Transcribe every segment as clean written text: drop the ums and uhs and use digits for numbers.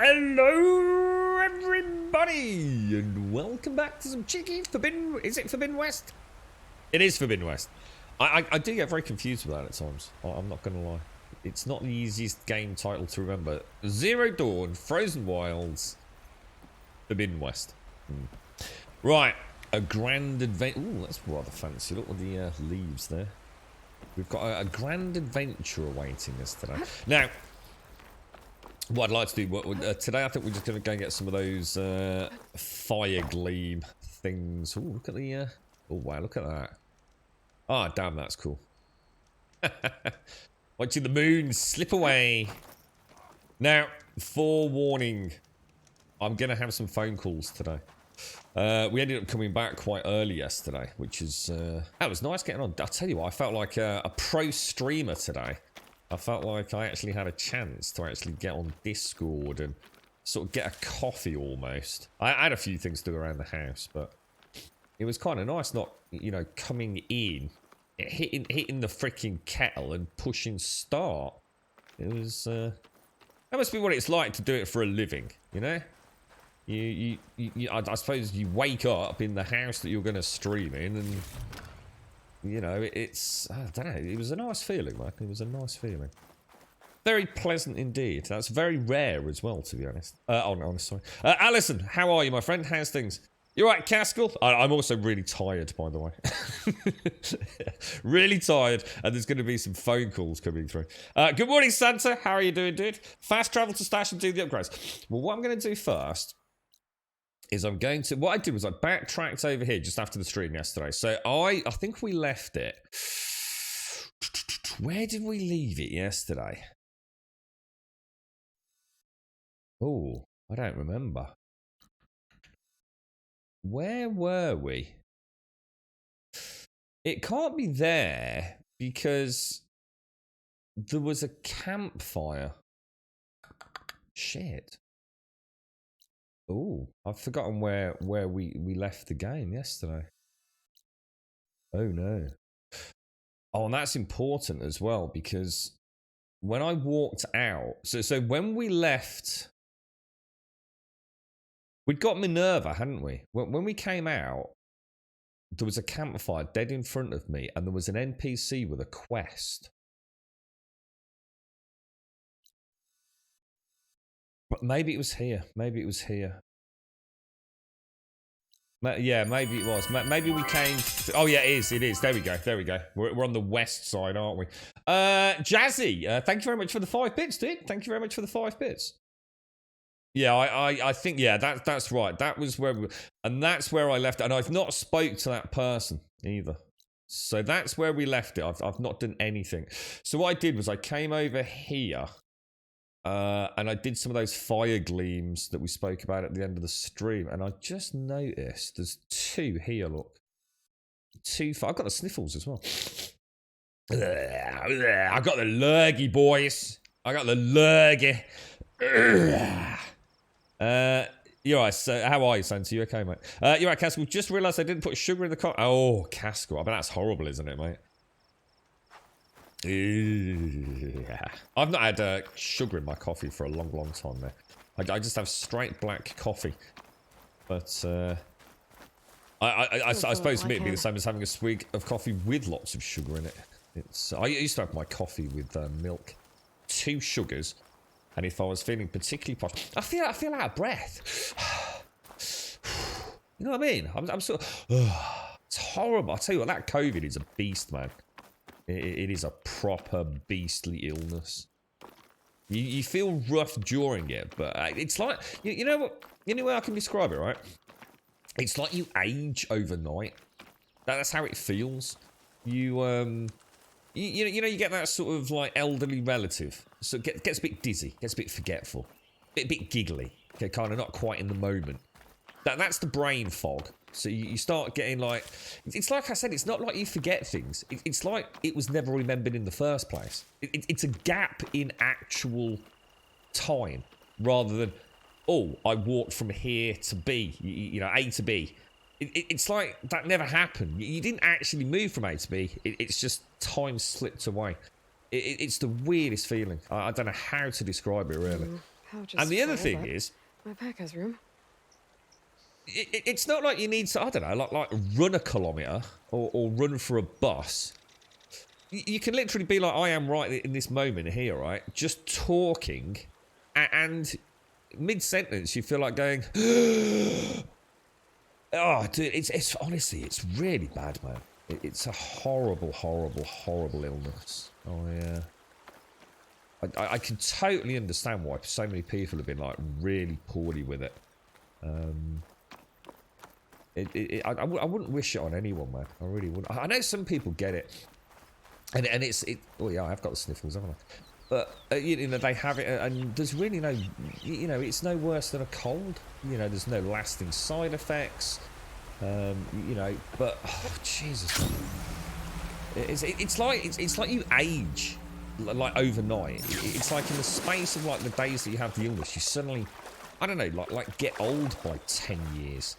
Hello, everybody, and welcome back to some cheeky Forbidden... Is it Forbidden West? It is Forbidden West. I do get very confused with that at times. I'm not going to lie. It's not the easiest game title to remember. Zero Dawn, Frozen Wilds, Forbidden West. Right, a grand adventure. Ooh, that's rather fancy. Look at the leaves there. We've got a grand adventure awaiting us today. Now, what I'd like to do today, I think we're just going to go and get some of those fire gleam things. Ooh, look at the... oh, wow, look at that. Ah, oh, damn, that's cool. Watching the moon slip away. Now, forewarning, I'm going to have some phone calls today. We ended up coming back quite early yesterday, which is... that was nice getting on. I'll tell you what, I felt like a pro streamer today. I felt like I actually had a chance to actually get on Discord and sort of get a coffee almost. I had a few things to do around the house, but it was kind of nice not, you know, coming in, hitting the freaking kettle and pushing start. It was, that must be what it's like to do it for a living, you know? I suppose you wake up in the house that you're going to stream in and... You know, it's... I don't know. It was a nice feeling, man. It was a nice feeling. Very pleasant indeed. That's very rare as well, to be honest. Oh, no, sorry. Alison, how are you, my friend? How's things? You all right, Caskell? I'm also really tired, by the way. Really tired, and there's going to be some phone calls coming through. Good morning, Santa. How are you doing, dude? Fast travel to stash and do the upgrades. Well, what I'm going to do first... is I'm going to... What I did was I backtracked over here just after the stream yesterday. So I think we left it... Where did we leave it yesterday? Oh, I don't remember. Where were we? It can't be there because there was a campfire. Shit. Oh, I've forgotten where we left the game yesterday. Oh no. Oh, and that's important as well because when I walked out, so when we left, we'd got Minerva, hadn't we? When we came out, there was a campfire dead in front of me, and there was an NPC with a quest. But maybe it was here. Maybe it was here. Yeah, maybe it was. Maybe we came... Oh, yeah, it is. It is. There we go. There we go. We're on the west side, aren't we? Jazzy, thank you very much for the 5 bits, dude. Thank you very much for the 5 bits. Yeah, I think, yeah, that's right. That was where we... And that's where I left it. And I've not spoke to that person either. So that's where we left it. I've not done anything. So what I did was I came over here... and I did some of those fire gleams that we spoke about at the end of the stream, and I just noticed there's 2 here, look. 2 I've got the sniffles as well. I got the lurgy, boys. I got the lurgy. You're right, so how are you, Santa? You okay, mate? You're right, Caskell. Just realised I didn't put sugar in the car. Oh, Caskell. I mean, that's horrible, isn't it, mate? Yeah. I've not had sugar in my coffee for a long time now. I just have straight black coffee. But I suppose for me it'd be the same as having a swig of coffee with lots of sugar in it. It's I used to have my coffee with milk, 2 sugars, and if I was feeling particularly posh, I feel out of breath. You know what I mean? I'm sort of, it's horrible. I tell you what, that COVID is a beast, man. It is a proper beastly illness. You feel rough during it, but it's like... You know what? You know how I can describe it, right? It's like you age overnight. That's how it feels. You know, you get that sort of like elderly relative. So it gets a bit dizzy, gets a bit forgetful, a bit giggly. Okay, kind of not quite in the moment. That's the brain fog. So you start getting like... It's like I said, it's not like you forget things. It's like it was never remembered in the first place. It's a gap in actual time rather than, oh, I walked from here to B, you know, A to B. It's like that never happened. You didn't actually move from A to B. It's just time slipped away. It's the weirdest feeling. I don't know how to describe it, really. Pouch And the other full, thing but is, my pack has room. it's not like you need to, I don't know, like run a kilometre or run for a bus. You can literally be like I am right in this moment here, right? Just talking, and mid-sentence you feel like going, oh, dude, it's honestly, it's really bad, man. It's a horrible, horrible, horrible illness. Oh, yeah. I can totally understand why so many people have been, like, really poorly with it. I wouldn't wish it on anyone, man. I really wouldn't. I know some people get it. And oh yeah, I've got the sniffles, haven't I? But, you know, they have it, and there's really no, you know, it's no worse than a cold. You know, there's no lasting side effects. You know, but, oh, Jesus. It's like you age, like, overnight. It's like in the space of, like, the days that you have the illness, you suddenly, I don't know, like get old by 10 years.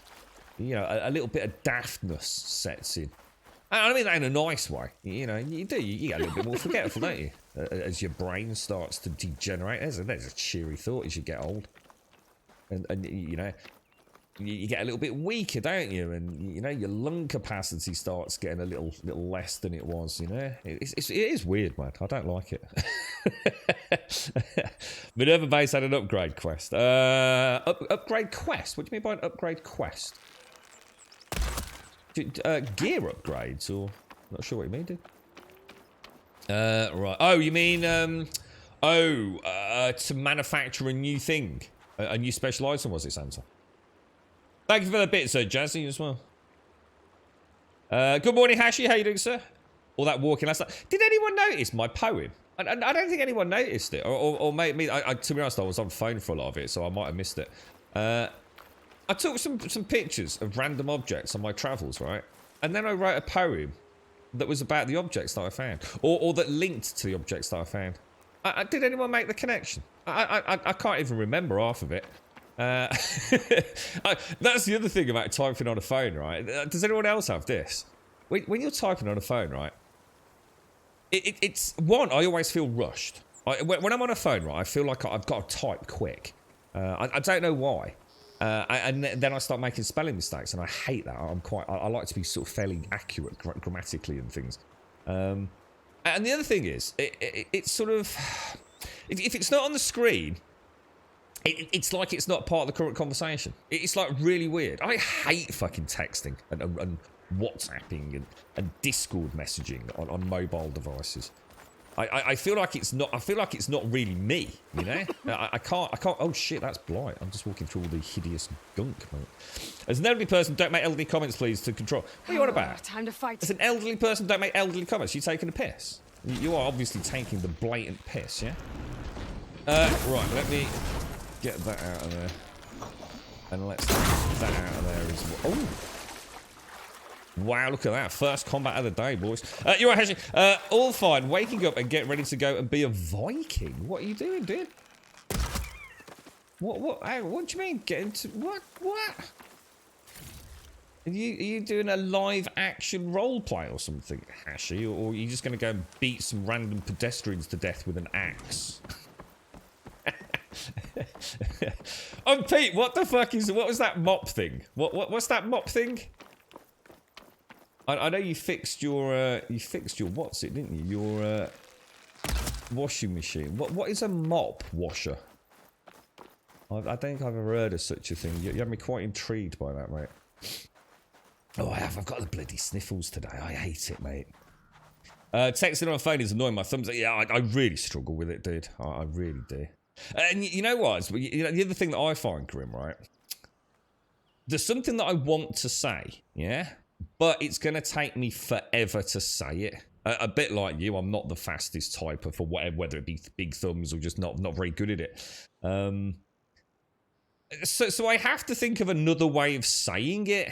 You know, a little bit of daftness sets in. I mean that in a nice way. You know, you get a little bit more forgetful, don't you? As your brain starts to degenerate. There's a cheery thought as you get old. And you know, you get a little bit weaker, don't you? And, you know, your lung capacity starts getting a little less than it was, you know? It is weird, man. I don't like it. Minerva Base had an upgrade quest. Upgrade quest? What do you mean by an upgrade quest? Gear upgrades, or not sure what you mean, dude. Right. Oh, you mean to manufacture a new thing, a new special item, was it, Santa? Thank you for the bit, sir, Jazzy, as well. Good morning, Hashi. How you doing, sir? All that walking last night. Did anyone notice my poem? I don't think anyone noticed it, or maybe to be honest, I was on phone for a lot of it, so I might have missed it. I took some pictures of random objects on my travels, right? And then I wrote a poem that was about the objects that I found, or that linked to the objects that I found. Did anyone make the connection? I can't even remember half of it. That's the other thing about typing on a phone, right? Does anyone else have this? When you're typing on a phone, right? It's one, I always feel rushed. When I'm on a phone, right, I feel like I've got to type quick. I don't know why. And then I start making spelling mistakes, and I hate that. I like to be sort of fairly accurate grammatically and things. And the other thing is, it's sort of, if it's not on the screen, it's like it's not part of the current conversation. It's like really weird. I hate fucking texting and WhatsApping and Discord messaging on mobile devices. I feel like it's not. I feel like it's not really me. You know. I can't. Oh shit, that's blight. I'm just walking through all the hideous gunk, mate. As an elderly person, don't make elderly comments, please. To control. What are you on about? Time to fight. As an elderly person, don't make elderly comments. You taking a piss? You are obviously taking the blatant piss, yeah. Right. Let me get that out of there, and let's get that out of there as well. Oh. Wow, look at that. First combat of the day, boys. You're right, Hashi. All fine. Waking up and getting ready to go and be a Viking. What are you doing, dude? What do you mean? Getting to... What? Are you doing a live action role play or something, Hashi? Or are you just going to go and beat some random pedestrians to death with an axe? Oh, Pete, what the fuck is... What was that mop thing? What's that mop thing? I know you fixed your what's it, didn't you? Your washing machine. What is a mop washer? I don't think I've ever heard of such a thing. You have me quite intrigued by that, mate. Oh, I have. I've got the bloody sniffles today. I hate it, mate. Texting on a phone is annoying. My thumbs. Yeah, I really struggle with it, dude. I really do. And you know what? You know, the other thing that I find grim, right? There's something that I want to say, yeah? But it's going to take me forever to say it. A bit like you, I'm not the fastest typer for whether it be big thumbs or just not very good at it. So I have to think of another way of saying it.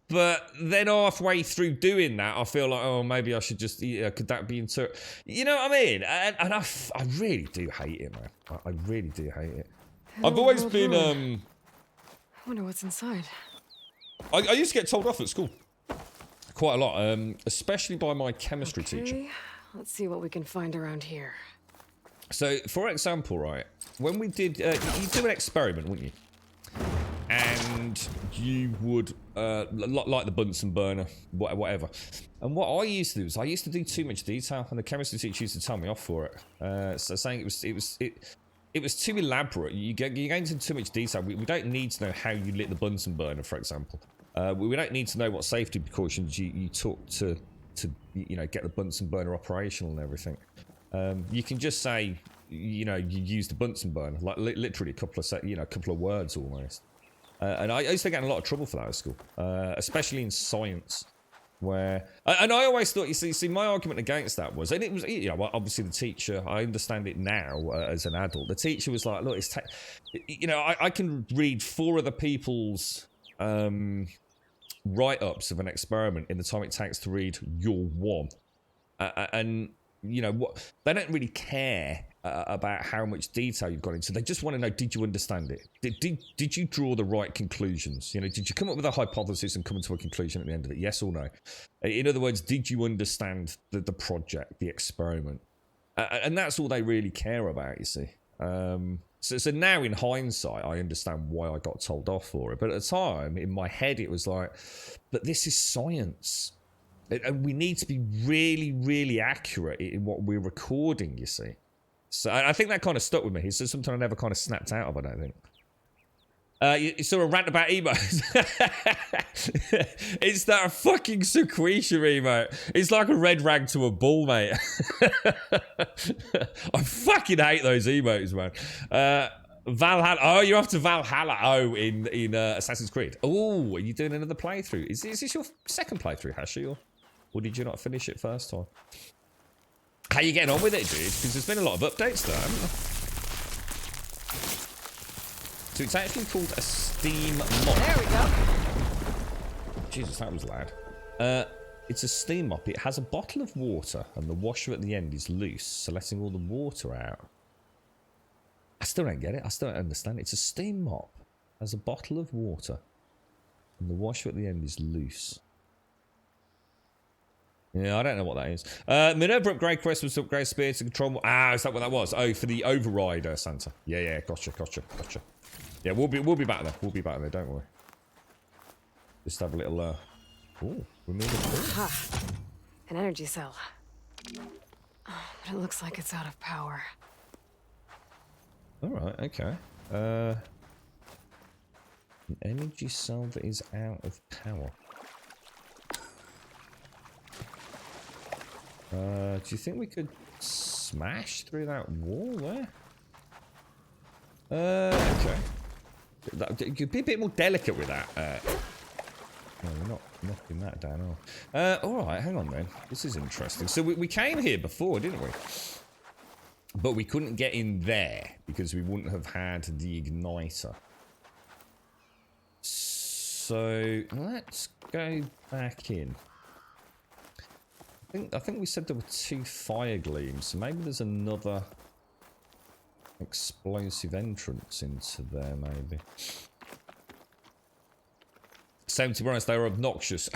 But then halfway through doing that, I feel like, oh, maybe I should just, could that be interpreted? You know what I mean? And I really do hate it, man. I really do hate it. I've always been... I wonder what's inside. I used to get told off at school quite a lot, especially by my chemistry teacher. Let's see what we can find around here. So, for example, right, when we did, you do an experiment, wouldn't you? And you would, like the Bunsen burner, whatever. And what I used to do is I used to do too much detail, and the chemistry teacher used to tell me off for it. So saying it was too elaborate. You go into too much detail. We don't need to know how you lit the Bunsen burner, for example. We don't need to know what safety precautions you took to get the Bunsen burner operational and everything. You can just say, you used the Bunsen burner, like literally a couple of words almost. And I used to get in a lot of trouble for that at school, especially in science, where... And I always thought, you see, my argument against that was, and it was, obviously the teacher, I understand it now as an adult, the teacher was like, look, I can read 4 other people's write-ups of an experiment in the time it takes to read your one. And... what they don't really care about how much detail you've got into. They just want to know, did you understand it? Did you draw the right conclusions? Did you come up with a hypothesis and come to a conclusion at the end of it? Yes or no? In other words, did you understand the project, the experiment? And that's all they really care about, you see. So now in hindsight, I understand why I got told off for it. But at the time, in my head, it was like, but this is science. And we need to be really, really accurate in what we're recording, you see. So I think that kind of stuck with me. It's something I never kind of snapped out of, I don't think. You saw a rant about emotes. It's that fucking secretion emote. It's like a red rag to a bull, mate. I fucking hate those emotes, man. Valhalla. Oh, you're off to Valhalla. Oh, in Assassin's Creed. Oh, are you doing another playthrough? Is this your second playthrough, Hashi? Or did you not finish it first time? How you getting on with it, dude? Because there's been a lot of updates there, haven't there? So it's actually called a Steam mop. There we go. Jesus, that was loud. It's a Steam mop. It has a bottle of water, and the washer at the end is loose, so letting all the water out. I still don't get it. I still don't understand it. It's a Steam mop. It has a bottle of water, and the washer at the end is loose. Yeah, I don't know what that is. Minerva upgrade quest was upgrade spear to control. Is that what that was? Oh, for the override, Santa. Yeah, gotcha. Yeah, we'll be back there. We'll be back there. Don't worry. Just have a little. Oh, we're moving forward. An energy cell. Oh, but it looks like it's out of power. All right. Okay. An energy cell that is out of power. Do you think we could smash through that wall there? Okay. You could be a bit more delicate with that. No, we're not knocking that down. Alright, hang on then. This is interesting. So we came here before, didn't we? But we couldn't get in there because we wouldn't have had the igniter. So let's go back in. I think we said there were 2 fire gleams, so maybe there's another explosive entrance into there, maybe. Same, to be honest, they were obnoxious.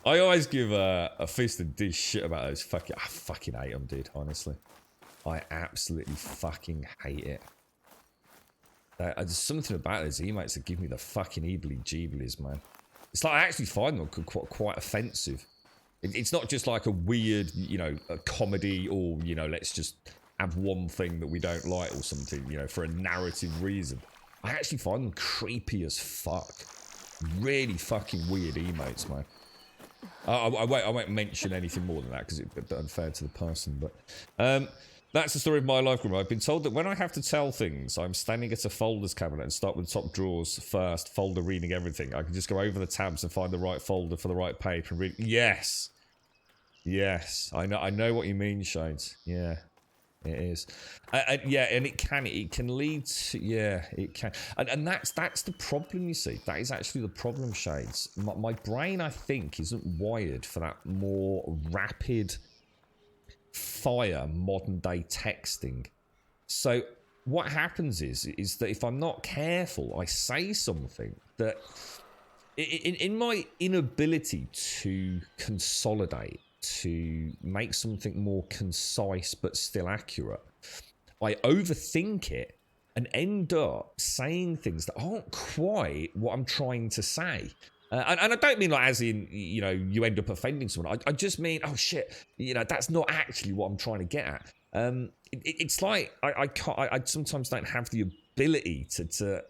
I always give a fist and dish shit about those fucking... I fucking hate them, dude, honestly. I absolutely fucking hate it. There's something about those emotes that give me the fucking eebly-jeeblies, man. It's like I actually find them quite offensive. It's not just like a weird, a comedy or, let's just have one thing that we don't like or something, for a narrative reason. I actually find them creepy as fuck. Really fucking weird emotes, man. I won't mention anything more than that because it's a bit unfair to the person, but... That's the story of my life, I've been told that when I have to tell things, I'm standing at a folders cabinet and start with the top drawers first, folder reading everything. I can just go over the tabs and find the right folder for the right paper and read. Yes. Yes. I know what you mean, Shades. Yeah. It is. Yeah, and it can lead to, yeah, it can. And that's the problem, you see. That is actually the problem, Shades. My brain, I think, isn't wired for that more rapid... fire modern day texting. So what happens is that if I'm not careful, I say something that in my inability to consolidate to make something more concise but still accurate, I overthink it and end up saying things that aren't quite what I'm trying to say. And I don't mean like as in, you know, you end up offending someone. I just mean, oh shit, you know, that's not actually what I'm trying to get at. It's like I sometimes don't have the ability to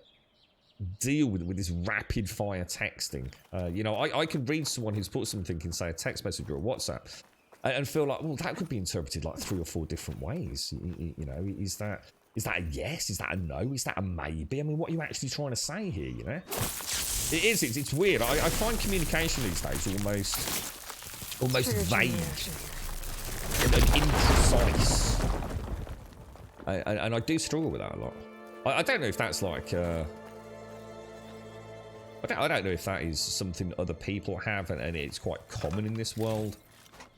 deal with this rapid fire texting. You know, I can read someone who's put something in, say, a text message or a WhatsApp, and feel like, well, that could be interpreted like 3 or 4 different ways. You know, is that a yes? Is that a no? Is that a maybe? I mean, what are you actually trying to say here? You know, it's weird. I find communication these days almost vague and imprecise, and I do struggle with that a lot. I don't know if that's like. I don't know if that is something other people have and it's quite common in this world.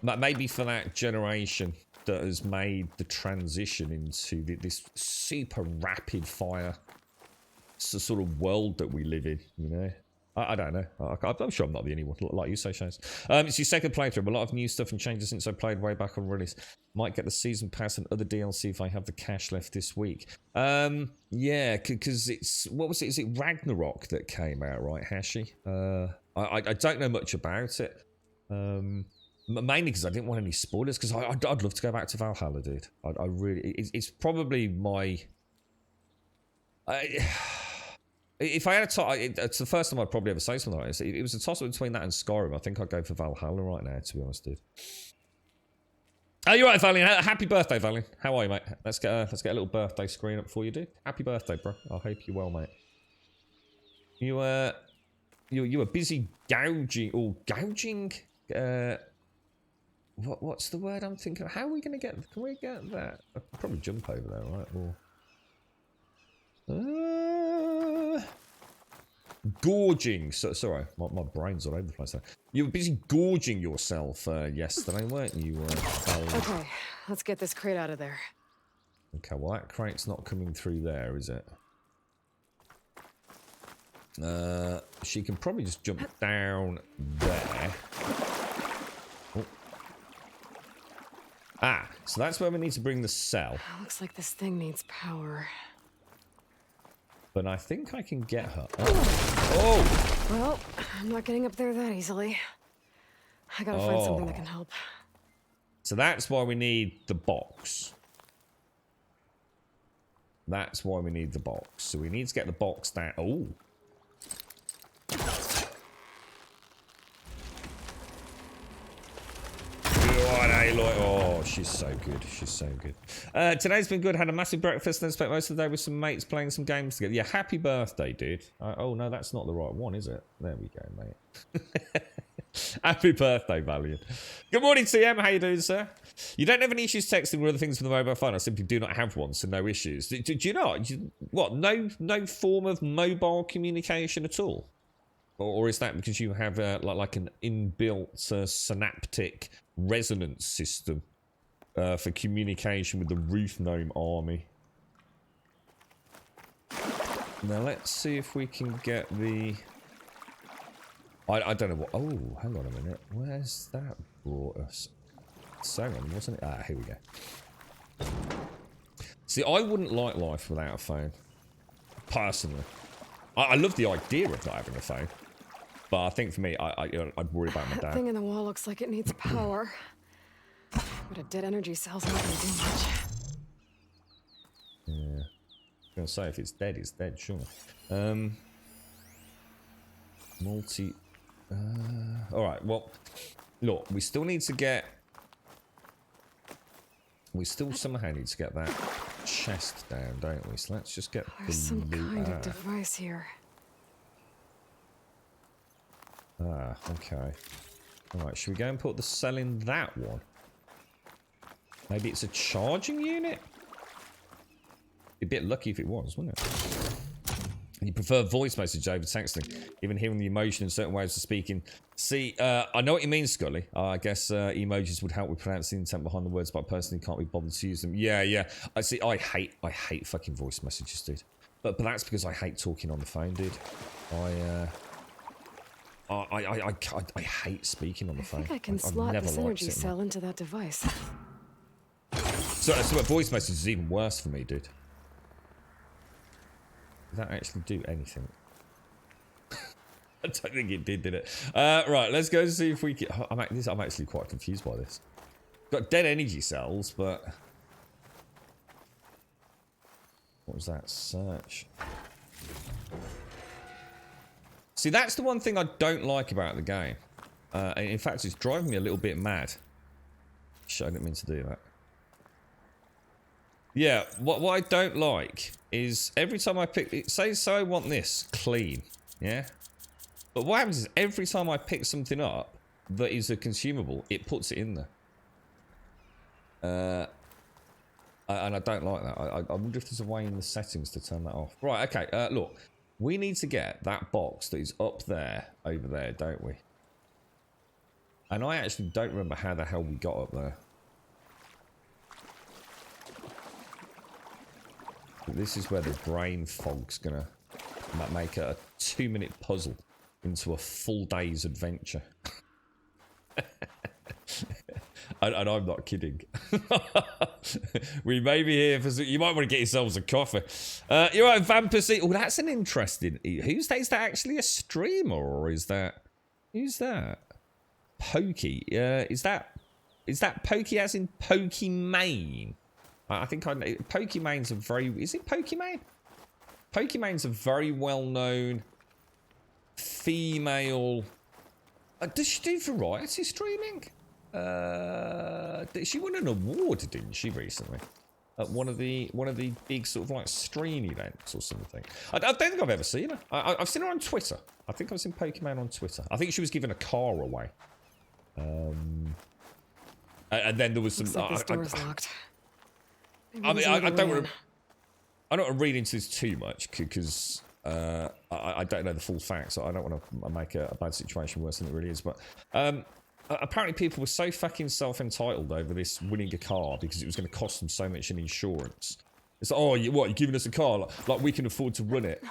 Maybe for that generation that has made the transition into this super rapid fire sort of world that we live in, you know? I don't know. I'm sure I'm not the only one, like you say, Shaz. It's your second playthrough. A lot of new stuff and changes since I played way back on release. Might get the season pass and other DLC if I have the cash left this week. Yeah, because it's... What was it? Is it Ragnarok that came out, right, Hashi? I don't know much about it. Mainly because I didn't want any spoilers, because I'd love to go back to Valhalla, dude. I really... It's probably my... If I had a toss, it's the first time I'd probably ever say something like this. It was a toss-up between that and Skyrim. I think I'd go for Valhalla right now, to be honest, dude. Oh, you're right, Valiant. Happy birthday, Valiant. How are you, mate? Let's get a little birthday screen up for you, dude. Happy birthday, bro. I hope you're well, mate. You were busy gouging. What's the word I'm thinking of? How are we gonna get? Can we get that? I could probably jump over there, right? Or gorging. Sorry, my brain's all over the place there. You were busy gorging yourself yesterday, weren't you? Okay, let's get this crate out of there. Okay, well that crate's not coming through there, is it? She can probably just jump down there. Oh. Ah, so that's where we need to bring the cell. Looks like this thing needs power. But I think I can get her. Oh! Well, I'm not getting up there that easily. I gotta find something that can help. So that's why we need the box. That's why we need the box. So we need to get the box down. Oh! Oh, she's so good. She's so good. Today's been good. Had a massive breakfast and spent most of the day with some mates playing some games together. Yeah, happy birthday, dude. Oh, no, that's not the right one, is it? There we go, mate. Happy birthday, Valiant. Good morning, TM. How you doing, sir? You don't have any issues texting or other things with the mobile phone. I simply do not have one, so no issues. Do you not? What? No form of mobile communication at all? Or is that because you have like an inbuilt synaptic resonance system for communication with the roof gnome army? Now let's see if we can get the... I don't know what... Oh, hang on a minute. Where's that brought us? So hang on, wasn't it? Ah, here we go. See, I wouldn't like life without a phone. Personally. I love the idea of not having a phone. But I think for me, I'd worry about my dad. That thing in the wall looks like it needs power. But a dead energy cell's not gonna do much. Yeah. I was gonna say, if it's dead, sure. Alright, well, look, we still need to get... We still somehow need to get that chest down, don't we? So let's just get There's some kind of device here. Ah, okay. Alright, should we go and put the cell in that one? Maybe it's a charging unit? Be a bit lucky if it was, wouldn't it? You prefer voice message over texting, even hearing the emotion in certain ways of speaking. See, I know what you mean, Scully. I guess emojis would help with pronouncing the intent behind the words, but I personally can't be bothered to use them. Yeah. I see. I hate fucking voice messages, dude. But that's because I hate talking on the phone, dude. I hate speaking on the phone. I think I can I've slot never this liked energy it, man. cell into that device. So a voice message is even worse for me, dude. Did that actually do anything? I don't think it did it? Right, let's go see if we can... I'm actually quite confused by this. Got dead energy cells, but... What was that? Search. See, that's the one thing I don't like about the game. And in fact, it's driving me a little bit mad. Shit, I didn't mean to do that. Yeah, what I don't like is every time I pick... Say I want this clean, yeah? But what happens is every time I pick something up that is a consumable, it puts it in there. And I don't like that. I wonder if there's a way in the settings to turn that off. Right, okay, look. We need to get that box that is up there, over there, don't we? And I actually don't remember how the hell we got up there. This is where the brain fog's gonna make a 2-minute puzzle into a full day's adventure. and I'm not kidding. We may be here for... You might want to get yourselves a coffee. You're right, Vampus. Oh, that's an interesting... Is that actually a streamer, or is that... Who's that? Pokey. Is that Pokey as in Pokimane? I think I know. Pokemon's a very... Is it Pokimane? Pokemon's a very well-known female... does she do variety streaming? She won an award, didn't she, recently? At one of the big sort of like stream events or something. I don't think I've ever seen her. I've seen her on Twitter. I think I've seen Pokemon on Twitter. I think she was giving a car away. And then there was some... Looks like this door's locked. I mean, I don't want to read into this too much because I don't know the full facts. So I don't want to make a bad situation worse than it really is. But apparently people were so fucking self-entitled over this winning a car because it was going to cost them so much in insurance. It's like, oh, what, you're giving us a car? Like we can afford to run it.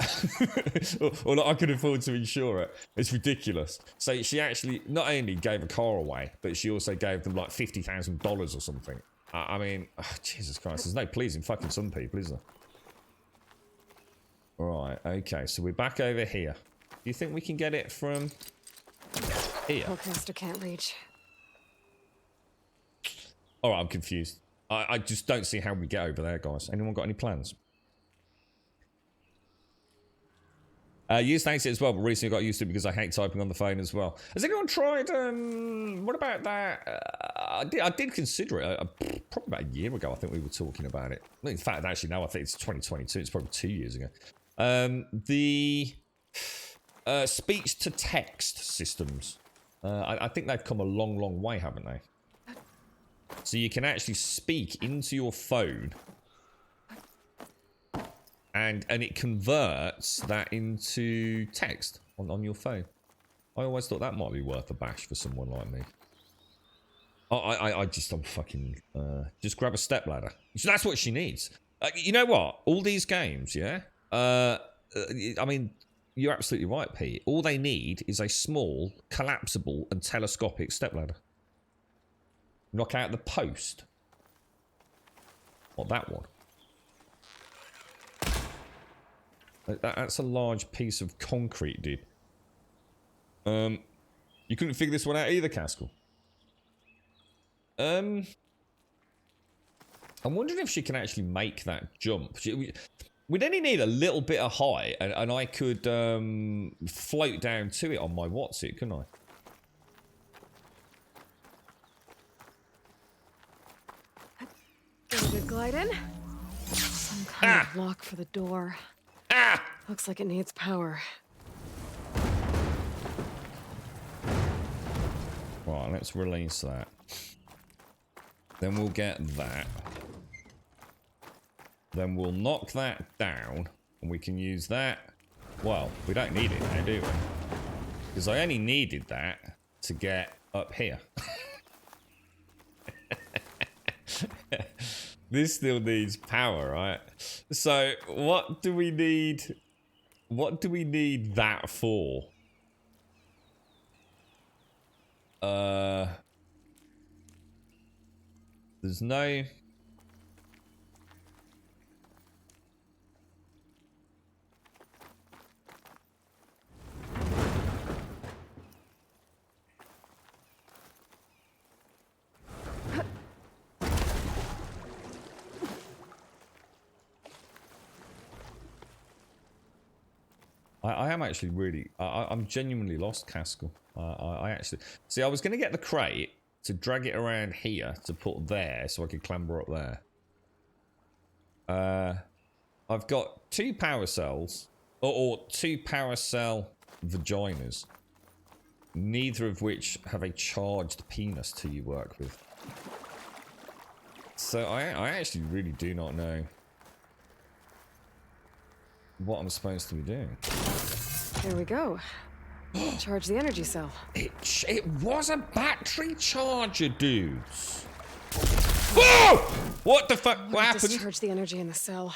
or like I can afford to insure it. It's ridiculous. So she actually not only gave a car away, but she also gave them like $50,000 or something. I mean, oh, Jesus Christ, there's no pleasing fucking some people, is there? Right, okay, so we're back over here. Do you think we can get it from here? Hellcaster can't reach. Alright, I'm confused. I just don't see how we get over there, guys. Anyone got any plans? Used to hate it as well, but recently got used to it because I hate typing on the phone as well. Has anyone tried, what about that? I did consider it, probably about a year ago, I think we were talking about it. In fact, actually, now I think it's 2022, it's probably 2 years ago. The speech-to-text systems. I think they've come a long, long way, haven't they? So you can actually speak into your phone and it converts that into text on your phone. I always thought that might be worth a bash for someone like me. I'm fucking... just grab a stepladder. So that's what she needs. You know what? All these games, yeah? I mean, you're absolutely right, Pete. All they need is a small, collapsible and telescopic stepladder. Knock out the post. What, that one? That's a large piece of concrete, dude. You couldn't figure this one out either, Caskell. I'm wondering if she can actually make that jump. We'd only need a little bit of height, and I could float down to it on my what's-it, couldn't I? Get a good glide in. Some kind of lock for the door. Looks like it needs power. Right, let's release that. Then we'll get that. Then we'll knock that down, and we can use that. Well, we don't need it now, do we? Because I only needed that to get up here. This still needs power, right? So, what do we need? What do we need that for? There's no... I am actually really... I'm genuinely lost, Caskell. I actually... See, I was going to get the crate to drag it around here to put there so I could clamber up there. I've got 2 power cells, or 2 power cell vaginas, neither of which have a charged penis to you work with. So I actually really do not know what I'm supposed to be doing. There we go. Charge the energy cell. It was a battery charger, dudes. Whoa! What the fuck? What happened? Discharge the energy in the cell.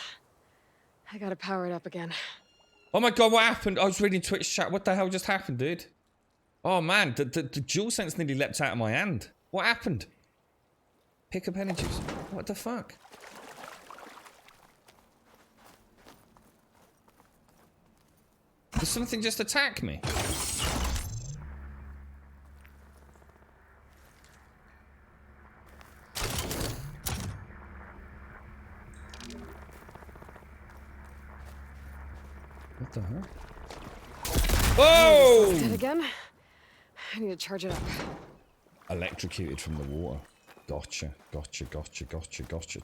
I gotta power it up again. Oh my god, what happened? I was reading Twitch chat. What the hell just happened, dude? Oh man, the dual sense nearly leapt out of my hand. What happened? Pick up energies. What the fuck? Did something just attack me? What the hell? Whoa! Dead again? I need to charge it up. Electrocuted from the water. Gotcha.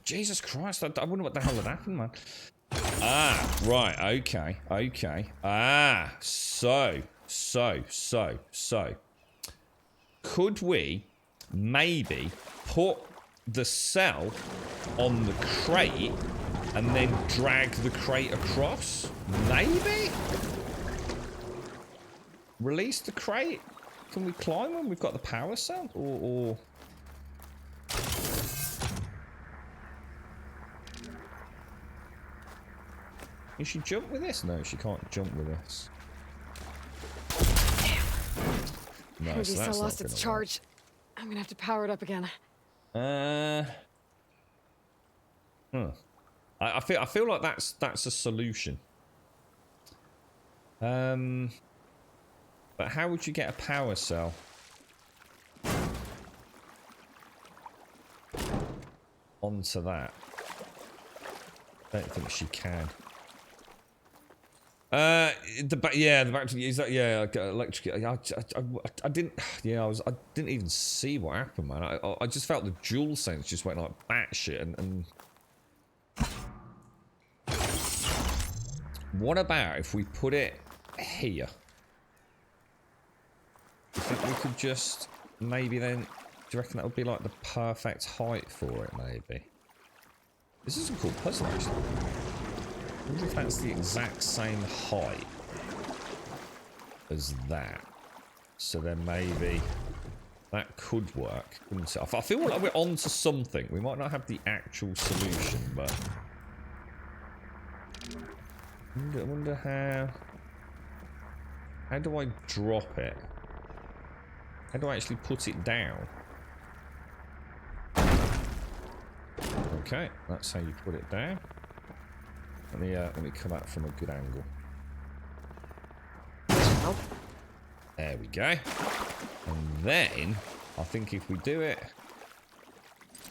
Jesus Christ, I wonder what the hell had happened, man. Ah, right, okay. Ah, so. Could we maybe put the cell on the crate and then drag the crate across? Maybe? Release the crate? Can we climb when we've got the power cell? Or... Can she jump with this? No, she can't jump with this. No, Energy so that's cell lost its charge. I'm gonna have to power it up again. I feel like that's a solution. But how would you get a power cell onto that? I don't think she can. The battery is that, yeah, electric. I didn't, yeah, I didn't even see what happened, man. I just felt the dual sense just went like batshit and what about if we put it here? You think we could just maybe then? Do you reckon that would be like the perfect height for it? Maybe. This is a cool puzzle, actually. I wonder if that's the exact same height as that. So then maybe that could work, couldn't it? I feel like we're onto something. We might not have the actual solution, but I wonder how do I drop it? How do I actually put it down? Okay, that's how you put it down. Let me come out from a good angle. Oh. There we go. And then I think if we do it,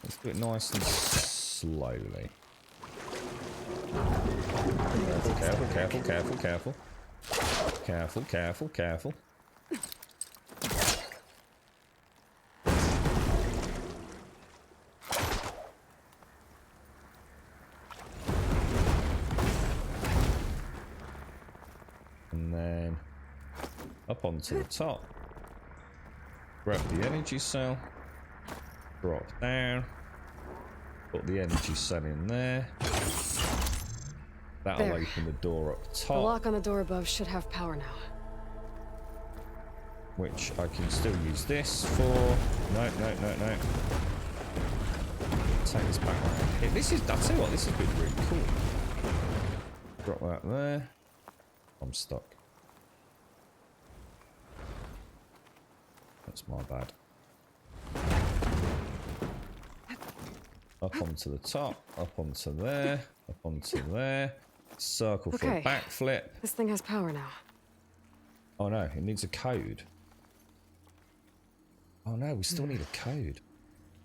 let's do it nice and slowly. Careful. And then up onto the top. Grab the energy cell. Drop down. Put the energy cell in there. That'll open the door up top. The lock on the door above should have power now. Which I can still use this for. No. Take this back around here. This is, I'll tell you what, this has been really cool. Drop that there. I'm stuck. That's my bad. Up onto the top, up onto there, up onto there. Circle for a Okay. backflip. This thing has power now. Oh no, it needs a code. Oh no, we still need a code.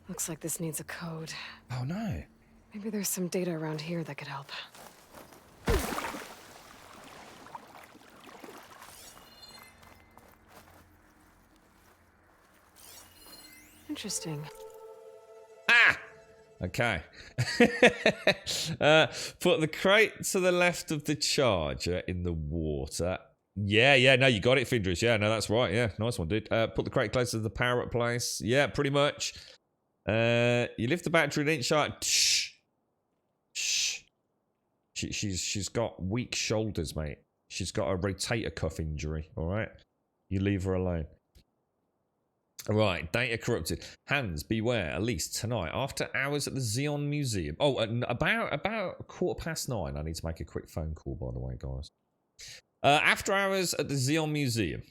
Looks like this needs a code. Oh no. Maybe there's some data around here that could help. Interesting. Ah! Okay. Put the crate to the left of the charger in the water. Yeah, no, you got it, Findris. Yeah, no, that's right. Yeah, nice one, dude. Put the crate closer to the power up place. Yeah, pretty much. You lift the battery an inch high. Shh. Shh. She's got weak shoulders, mate. She's got a rotator cuff injury, all right? You leave her alone. Right, data corrupted. Hands, beware, at least tonight, after hours at the Xeon Museum. Oh, about 9:15. I need to make a quick phone call, by the way, guys. After hours at the Xeon Museum.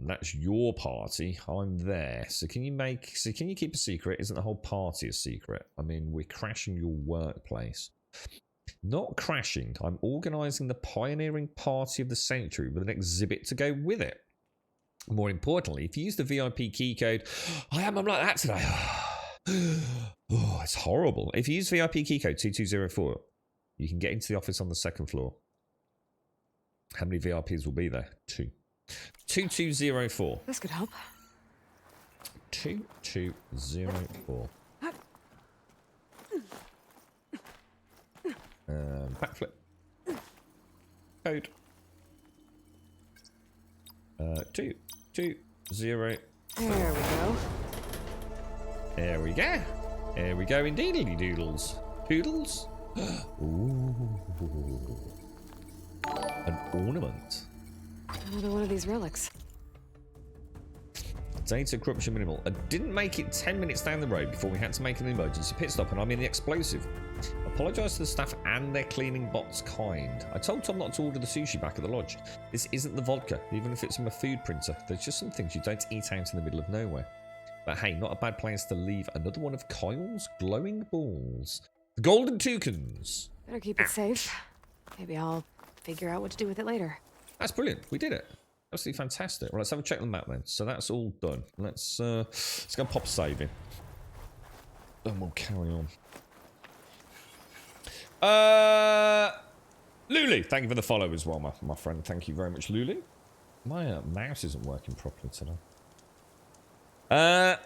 That's your party. I'm there. So can you keep a secret? Isn't the whole party a secret? I mean, we're crashing your workplace. Not crashing. I'm organising the pioneering party of the century with an exhibit to go with it. More importantly, if you use the VIP key code, I'm like that today. Oh, it's horrible. If you use VIP key code 2204, you can get into the office on the second floor. How many VIPs will be there? 2. 2204. This could help. 2204. Backflip. Code. 220. There we go. There we go. There we go indeedly doodles. Doodles? Ooh. An ornament. Another one of these relics. Data corruption minimal. I didn't make it 10 minutes down the road before we had to make an emergency pit stop and I'm in the explosive. Apologise to the staff and their cleaning bots kind. I told Tom not to order the sushi back at the lodge. This isn't the vodka, even if it's from a food printer. There's just some things you don't eat out in the middle of nowhere. But hey, not a bad place to leave another one of Kyle's glowing balls. The golden toucans. Better keep it safe. Maybe I'll figure out what to do with it later. That's brilliant. We did it. Absolutely fantastic. Well, let's have a check on the map then. So that's all done. Let's go and pop save in. And we'll carry on. Lulu, thank you for the follow as well, my friend. Thank you very much, Lulu. My mouse isn't working properly today. Are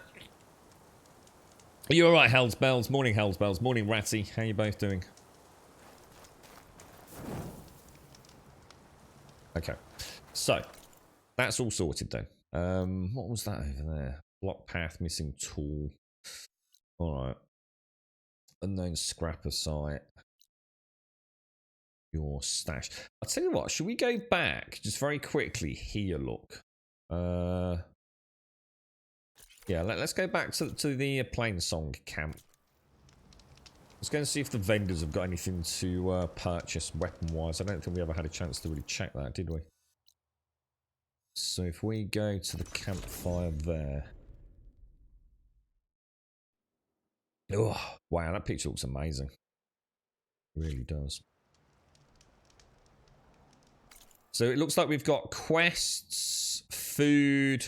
you alright, Hells Bells? Morning, Hells Bells. Morning, Ratty. How you both doing? Okay. So, that's all sorted then. What was that over there? Block path, missing tool. Alright. Unknown scrapper site. Your stash. I'll tell you what, should we go back just very quickly here, look? Yeah, let's go back to the Plainsong camp. Let's go and see if the vendors have got anything to purchase weapon-wise. I don't think we ever had a chance to really check that, did we? So if we go to the campfire there. Oh, wow, that picture looks amazing. It really does. So it looks like we've got quests, food,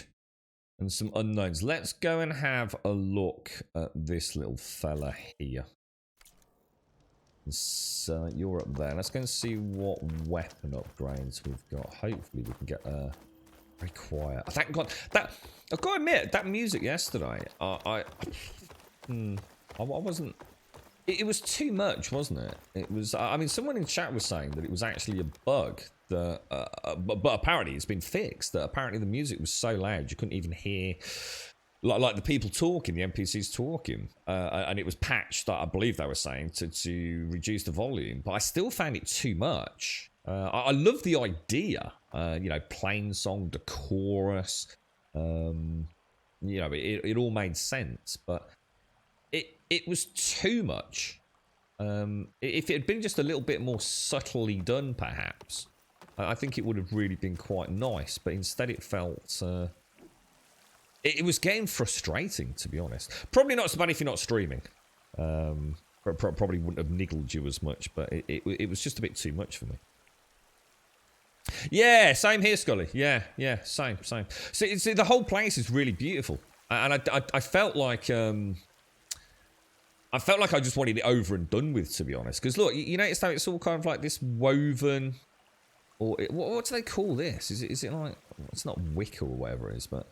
and some unknowns. Let's go and have a look at this little fella here. So you're up there. Let's go and see what weapon upgrades we've got. Hopefully we can get very quiet. Thank God that I've got to admit that music yesterday. I wasn't. It was too much, wasn't it? It was. I mean, someone in chat was saying that it was actually a bug. That, but apparently it's been fixed. That apparently the music was so loud you couldn't even hear, like the people talking, the NPCs talking, and it was patched. I believe they were saying to reduce the volume, but I still found it too much. I love the idea, you know, Plainsong, the chorus, you know, it all made sense, but it was too much. If it had been just a little bit more subtly done, perhaps, I think it would have really been quite nice. But instead, it felt it was getting frustrating, to be honest. Probably not so bad if you're not streaming. Probably wouldn't have niggled you as much, but it was just a bit too much for me. Yeah, same here, Scully. Yeah, same. See, the whole place is really beautiful, and I felt like I just wanted it over and done with, to be honest. Because look, you notice how it's all kind of like this woven, or what do they call this? Is it like, it's not wicker or whatever it is, but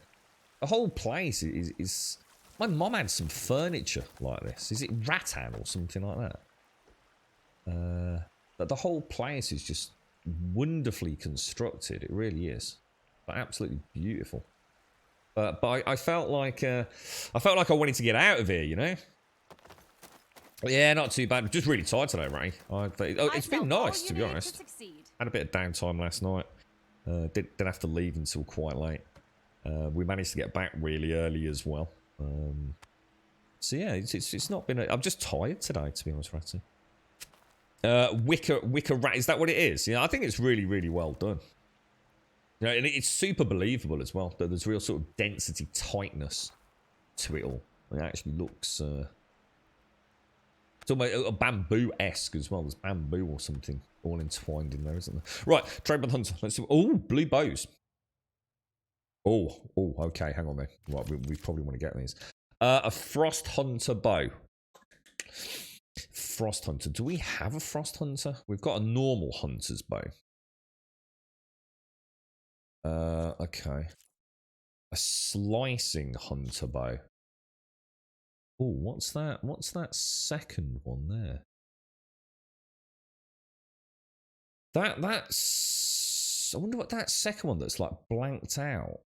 the whole place is. My mom had some furniture like this. Is it rattan or something like that? But the whole place is just wonderfully constructed. It really is, but absolutely beautiful. But I felt like I wanted to get out of here, you know. Yeah, not too bad. Just really tired today, Ray. It's been nice, to be honest. Had a bit of downtime last night. Didn't have to leave until quite late. We managed to get back really early as well. So yeah, it's not been. I'm just tired today, to be honest, Ratty. Wicker rat. Is that what it is? Yeah, I think it's really, really well done. You know, and it's super believable as well. There's real sort of density, tightness to it all. It actually looks. It's almost a bamboo-esque as well. There's bamboo or something all entwined in there, isn't there? Right, trade with hunter. Let's see. Oh, blue bows. Oh, okay. Hang on there. Right, we probably want to get these. A frost hunter bow. Frost hunter. Do we have a frost hunter? We've got a normal hunter's bow. Okay. A slicing hunter bow. Oh, what's that? What's that second one there? That's. I wonder what that second one that's like blanked out.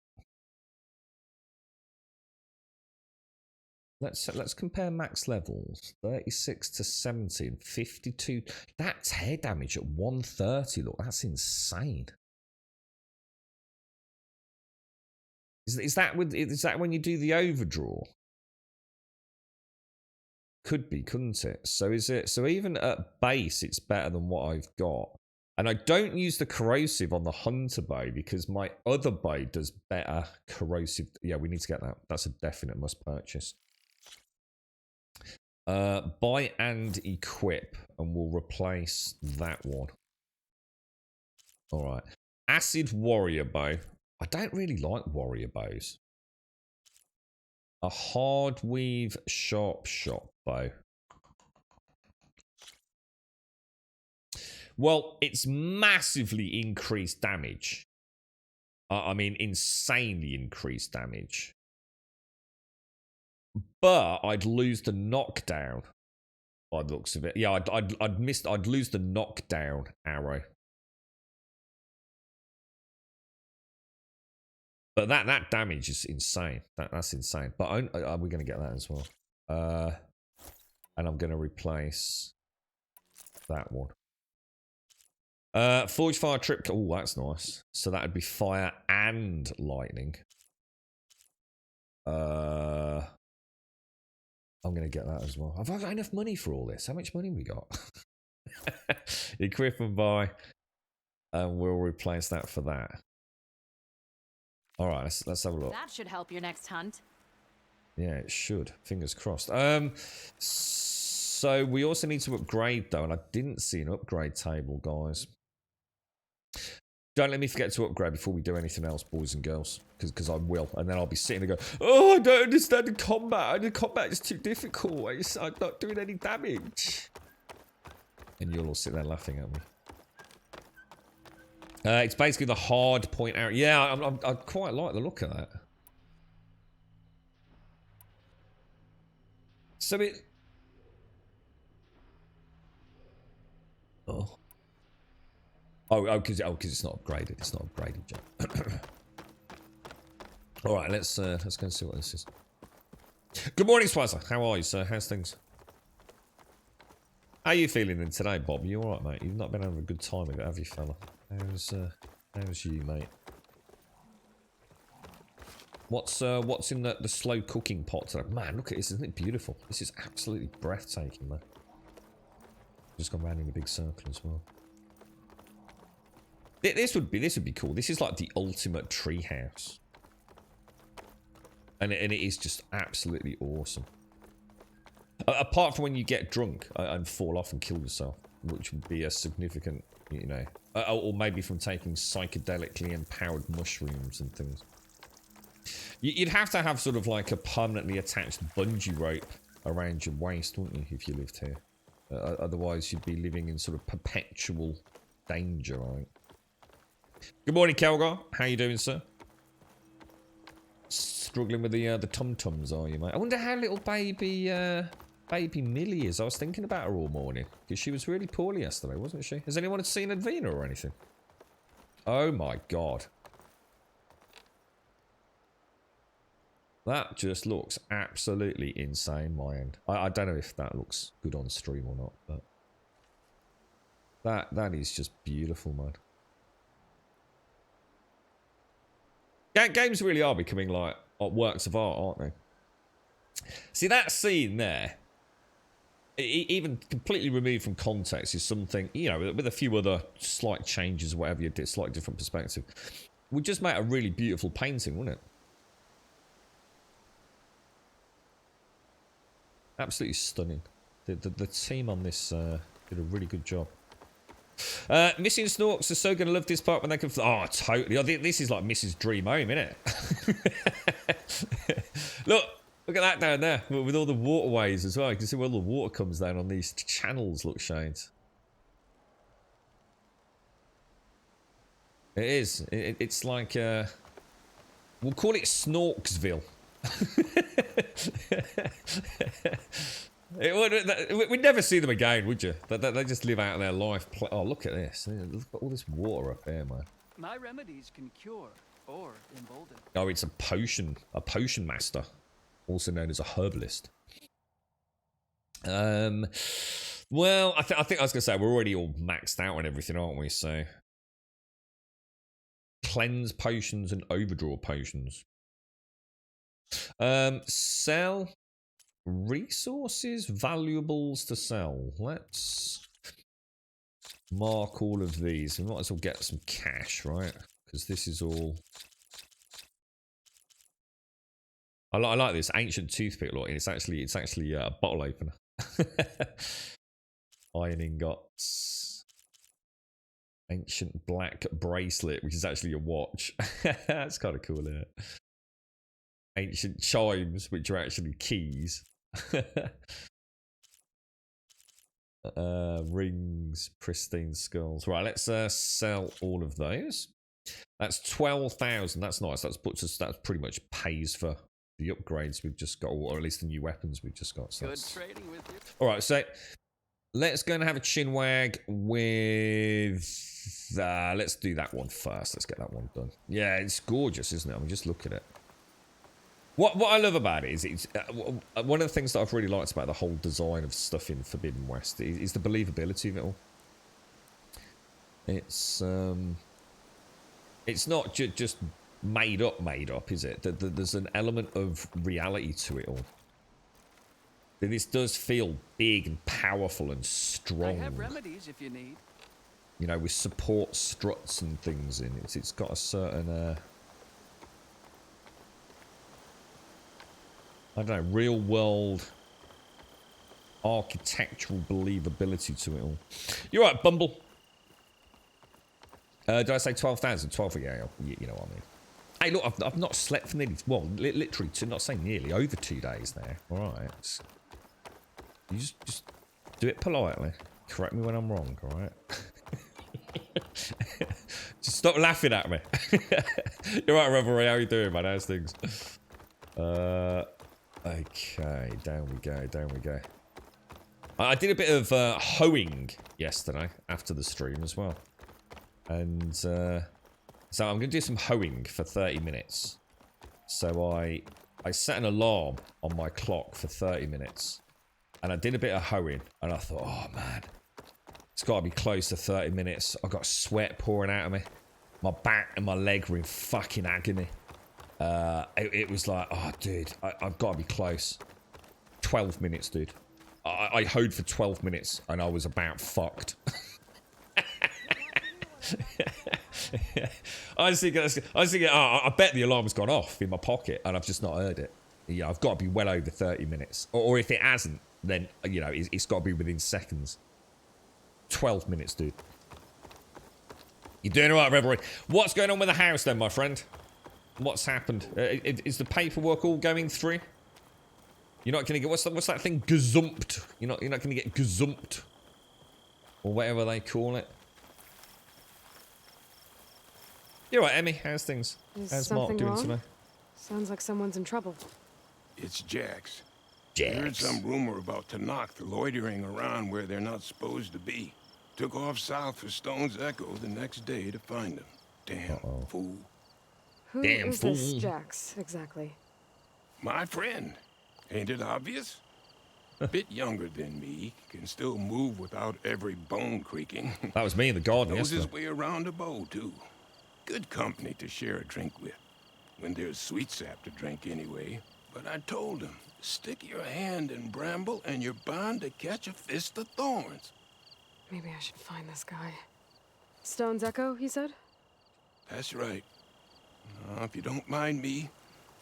Let's compare max levels. 36 to 17, 52. That tear damage at 130. Look, that's insane. Is that when you do the overdraw? Could be, couldn't it? So is it? So even at base, it's better than what I've got. And I don't use the corrosive on the hunter bow because my other bow does better corrosive. Yeah, we need to get that. That's a definite must purchase. Buy and equip, and we'll replace that one. All right. Acid warrior bow. I don't really like warrior bows. A hard weave sharp shot bow. Well, it's massively increased damage. I mean, insanely increased damage. But I'd lose the knockdown by the looks of it. Yeah, I'd lose the knockdown arrow. But that damage is insane. That's insane. But we're going to get that as well. And I'm going to replace that one. Forge fire trip. Oh, that's nice. So that would be fire and lightning. I'm going to get that as well. Have I got enough money for all this? How much money we got? Equip and buy. And we'll replace that for that. All right, let's have a look. That should help your next hunt. Yeah, it should. Fingers crossed. So we also need to upgrade, though, and I didn't see an upgrade table, guys. Don't let me forget to upgrade before we do anything else, boys and girls, because I will. And then I'll be sitting and go, oh, I don't understand the combat. The combat is too difficult. I'm not doing any damage. And you'll all sit there laughing at me. It's basically the hard point arrow. Yeah, I quite like the look of that. So it... Oh, because it's not upgraded. It's not upgraded, Jack. All right, let's go and see what this is. Good morning, Swazzer. How are you, sir? How's things? How are you feeling then today, Bob? You all right, mate? You've not been having a good time of it, have you, fella? How's you, mate? What's in the slow cooking pot today? Man, look at this. Isn't it beautiful? This is absolutely breathtaking, man. Just gone round in a big circle as well. This would be cool. This is like the ultimate treehouse, and it is just absolutely awesome. Apart from when you get drunk and fall off and kill yourself, which would be a significant, you know, or maybe from taking psychedelically empowered mushrooms and things. You'd have to have sort of like a permanently attached bungee rope around your waist, wouldn't you, if you lived here? Otherwise, you'd be living in sort of perpetual danger, right? Good morning, Kelgar. How you doing, sir? Struggling with the tum-tums, are you, mate? I wonder how little baby Millie is. I was thinking about her all morning because she was really poorly yesterday, wasn't she? Has anyone seen Advina or anything? Oh my god, that just looks absolutely insane, my end. I don't know if that looks good on stream or not, but that is just beautiful, man. Games really are becoming like works of art, aren't they? See, that scene there, even completely removed from context, is something, you know, with a few other slight changes or whatever you did, slightly different perspective, would just make a really beautiful painting, wouldn't it? Absolutely stunning. The team on this did a really good job. Missing Snorks are so going to love this part when they can... Oh, totally. Oh, this is like Mrs. Dream Home, isn't it? Look at that down there with all the waterways as well. You can see where all the water comes down on these channels, look, Shades. It is. It's like... we'll call it Snorksville. We'd never see them again, would you? They just live out their life. Oh, look at this. Look at all this water up here, man. My remedies can cure or embolden. Oh, it's a potion master, also known as a herbalist. Well, I think I was gonna say we're already all maxed out on everything, aren't we? So, cleanse potions and overdraw potions. Sell. Resources, valuables to sell. Let's mark all of these. We might as well get some cash, right? Because this is all... I like this ancient toothpick look. It's actually a bottle opener. Iron ingots. Ancient black bracelet, which is actually a watch. That's kind of cool, isn't it? Ancient chimes, which are actually keys. Rings, pristine skulls. Right, let's sell all of those. That's 12,000. That's nice. That pretty much pays for the upgrades we've just got, or at least the new weapons we've just got. So good trading with you. All right, so let's go and have a chinwag with. Let's do that one first. Let's get that one done. Yeah, it's gorgeous, isn't it? I mean, just look at it. What I love about it is it's one of the things that I've really liked about the whole design of stuff in Forbidden West is the believability of it all. It's not just made up, is it? There's an element of reality to it all. This does feel big and powerful and strong. I have remedies if you need. You know, with support struts and things in it. It's got a certain I don't know, real world architectural believability to it all. You're right, Bumble. Did I say 12,000? 12, yeah, you know what I mean. Hey, look, I've not slept for nearly, well, literally, not saying nearly, over 2 days now. All right. You just do it politely. Correct me when I'm wrong, all right? Just stop laughing at me. You're right, Revelry. How you doing, man? How's things? Okay, down we go. I did a bit of hoeing yesterday after the stream as well. And so I'm going to do some hoeing for 30 minutes. So I set an alarm on my clock for 30 minutes. And I did a bit of hoeing. And I thought, oh man, it's got to be close to 30 minutes. I got sweat pouring out of me. My back and my leg were in fucking agony. It was like, oh, dude, I've got to be close. 12 minutes, dude. I hoed for 12 minutes and I was about fucked. I was thinking, I bet the alarm's gone off in my pocket and I've just not heard it. Yeah, I've got to be well over 30 minutes. Or if it hasn't, then, you know, it's got to be within seconds. 12 minutes, dude. You're doing all right, Revelry. What's going on with the house then, my friend? What's happened? Is the paperwork all going through? You're not going to get... What's that thing? Gazumped. You're not going to get gazumped. Or whatever they call it. You're right, Emmy. How's things? Is How's Mark something doing wrong? today? Sounds like someone's in trouble. It's Jax. Jax. I heard some rumor about Tanakh loitering around where they're not supposed to be. Took off south for Stone's Echo the next day to find them. Damn fool. Who Damn is this fool. Jax, exactly? My friend. Ain't it obvious? Bit younger than me, can still move without every bone creaking. That was me in the garden Knows yesterday. his way around a bow, too. Good company to share a drink with. When there's sweet sap to drink anyway. But I told him, stick your hand in bramble and you're bound to catch a fist of thorns. Maybe I should find this guy. Stone's Echo, he said? That's right. Now, if you don't mind me,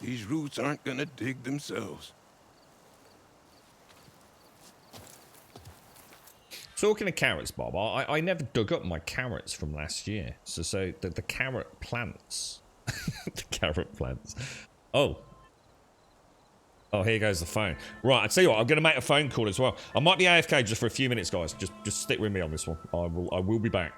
these roots aren't gonna dig themselves. Talking of carrots, Bob, I never dug up my carrots from last year. So the carrot plants. The carrot plants. Oh. Oh, here goes the phone. Right, I tell you what, I'm going to make a phone call as well. I might be AFK just for a few minutes, guys. Just stick with me on this one. I will be back.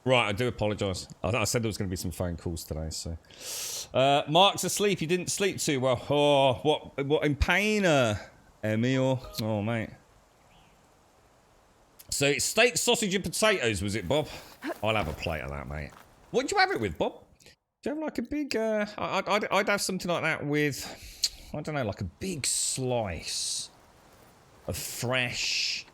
Right, I do apologise. I said there was going to be some phone calls today, so... Mark's asleep. He didn't sleep too well. Oh, what in pain, Emmy, or... Oh, mate. So it's steak, sausage and potatoes, was it, Bob? I'll have a plate of that, mate. What did you have it with, Bob? Do you have like a big... I'd have something like that with... I don't know, like a big slice of fresh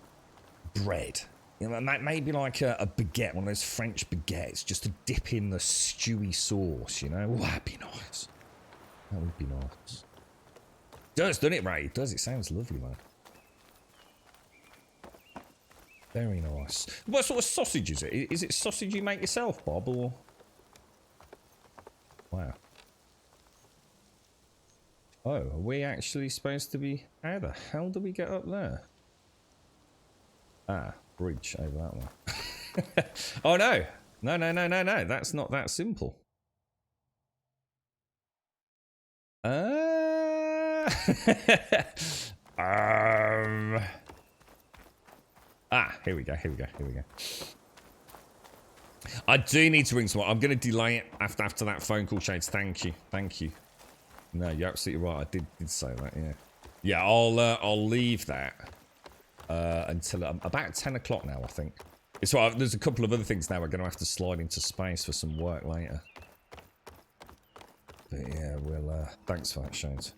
bread. You know, maybe like a baguette, one of those French baguettes, just to dip in the stewy sauce, you know? Oh, that'd be nice. That would be nice. It does, doesn't it, Ray? It does. It sounds lovely, man. Very nice. What sort of sausage is it? Is it sausage you make yourself, Bob, or...? Wow. Oh, are we actually supposed to be... How the hell do we get up there? Ah, bridge over that one. Oh, no. No. That's not that simple. Here we go. I do need to ring someone. I'm going to delay it after that phone call, Shades. Thank you. No, you're absolutely right. I did say that, yeah. Yeah, I'll leave that until about 10 o'clock now, I think. It's right, there's a couple of other things now we're going to have to slide into space for some work later. But yeah, we'll... thanks for that, Shades.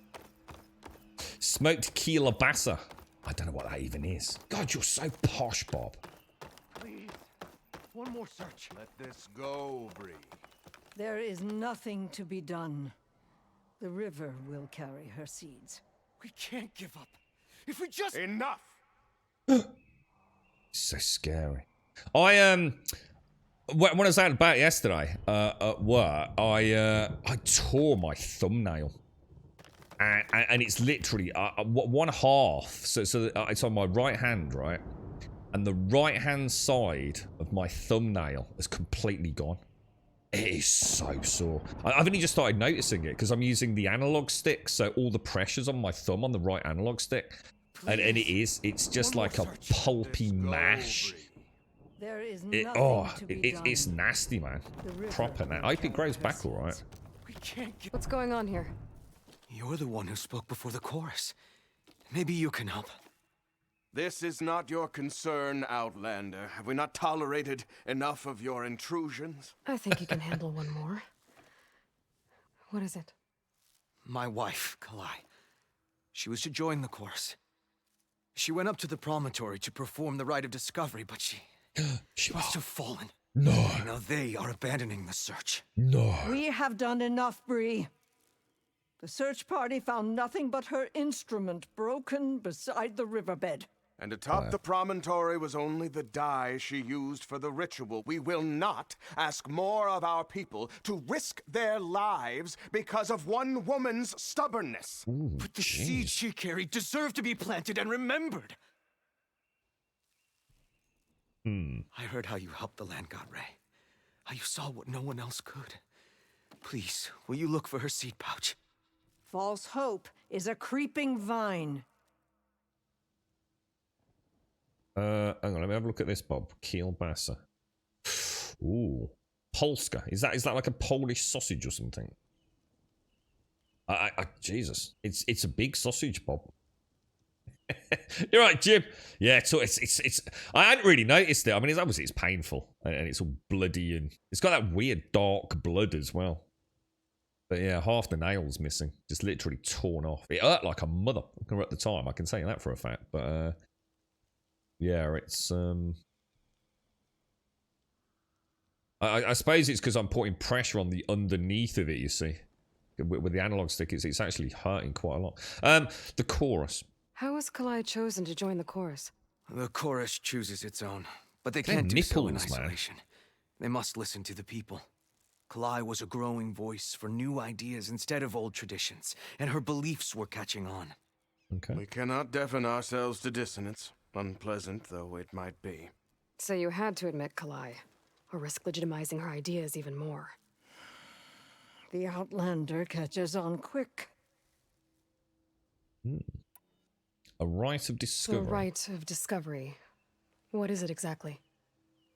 Smoked kielbasa. I don't know what that even is. God, you're so posh, Bob. Please, one more search. Let this go, Bree. There is nothing to be done. The river will carry her seeds. We can't give up. If we just... Enough! So scary. When I was out about yesterday at work, I tore my thumbnail. And it's literally one half. So it's on my right hand, right? And the right hand side of my thumbnail is completely gone. It is so sore. I've only just started noticing it because I'm using the analog stick, so all the pressure's on my thumb on the right analog stick. And it's just like a pulpy mash. There is nothing to be done. It's nasty, man. Proper now. I hope it grows back all right. We can't give... What's going on here? You're the one who spoke before the chorus. Maybe you can help. This is not your concern, Outlander. Have we not tolerated enough of your intrusions? I think you can handle one more. What is it? My wife, Kalai. She was to join the chorus. She went up to the promontory to perform the rite of discovery, but she must have fallen. No. Now they are abandoning the search. No. We have done enough, Bree. The search party found nothing but her instrument broken beside the riverbed. And atop the promontory was only the dye she used for the ritual. We will not ask more of our people to risk their lives because of one woman's stubbornness. Ooh, but the seeds she carried deserve to be planted and remembered. I heard how you helped the land god Ray. How you saw what no one else could. Please, will you look for her seed pouch? False hope is a creeping vine. Hang on, let me have a look at this, Bob. Kielbasa. Ooh. Polska. Is that like a Polish sausage or something? Jesus. It's a big sausage, Bob. You're right, Jim. Yeah, it's I hadn't really noticed it. I mean, it's painful. And it's all bloody and it's got that weird dark blood as well. But yeah, half the nail's missing. Just literally torn off. It hurt like a mother at the time, I can say that for a fact. But yeah, it's I suppose it's because I'm putting pressure on the underneath of it, you see. With the analog stick, it's actually hurting quite a lot. The chorus. How was Kalai chosen to join the chorus? The chorus chooses its own, but they can't do so in isolation. They must listen to the people. Kalai was a growing voice for new ideas instead of old traditions, and her beliefs were catching on. Okay. We cannot deafen ourselves to dissonance, unpleasant though it might be. So you had to admit Kalai, or risk legitimizing her ideas even more. The Outlander catches on quick. A rite of discovery. The rite of discovery. What is it exactly?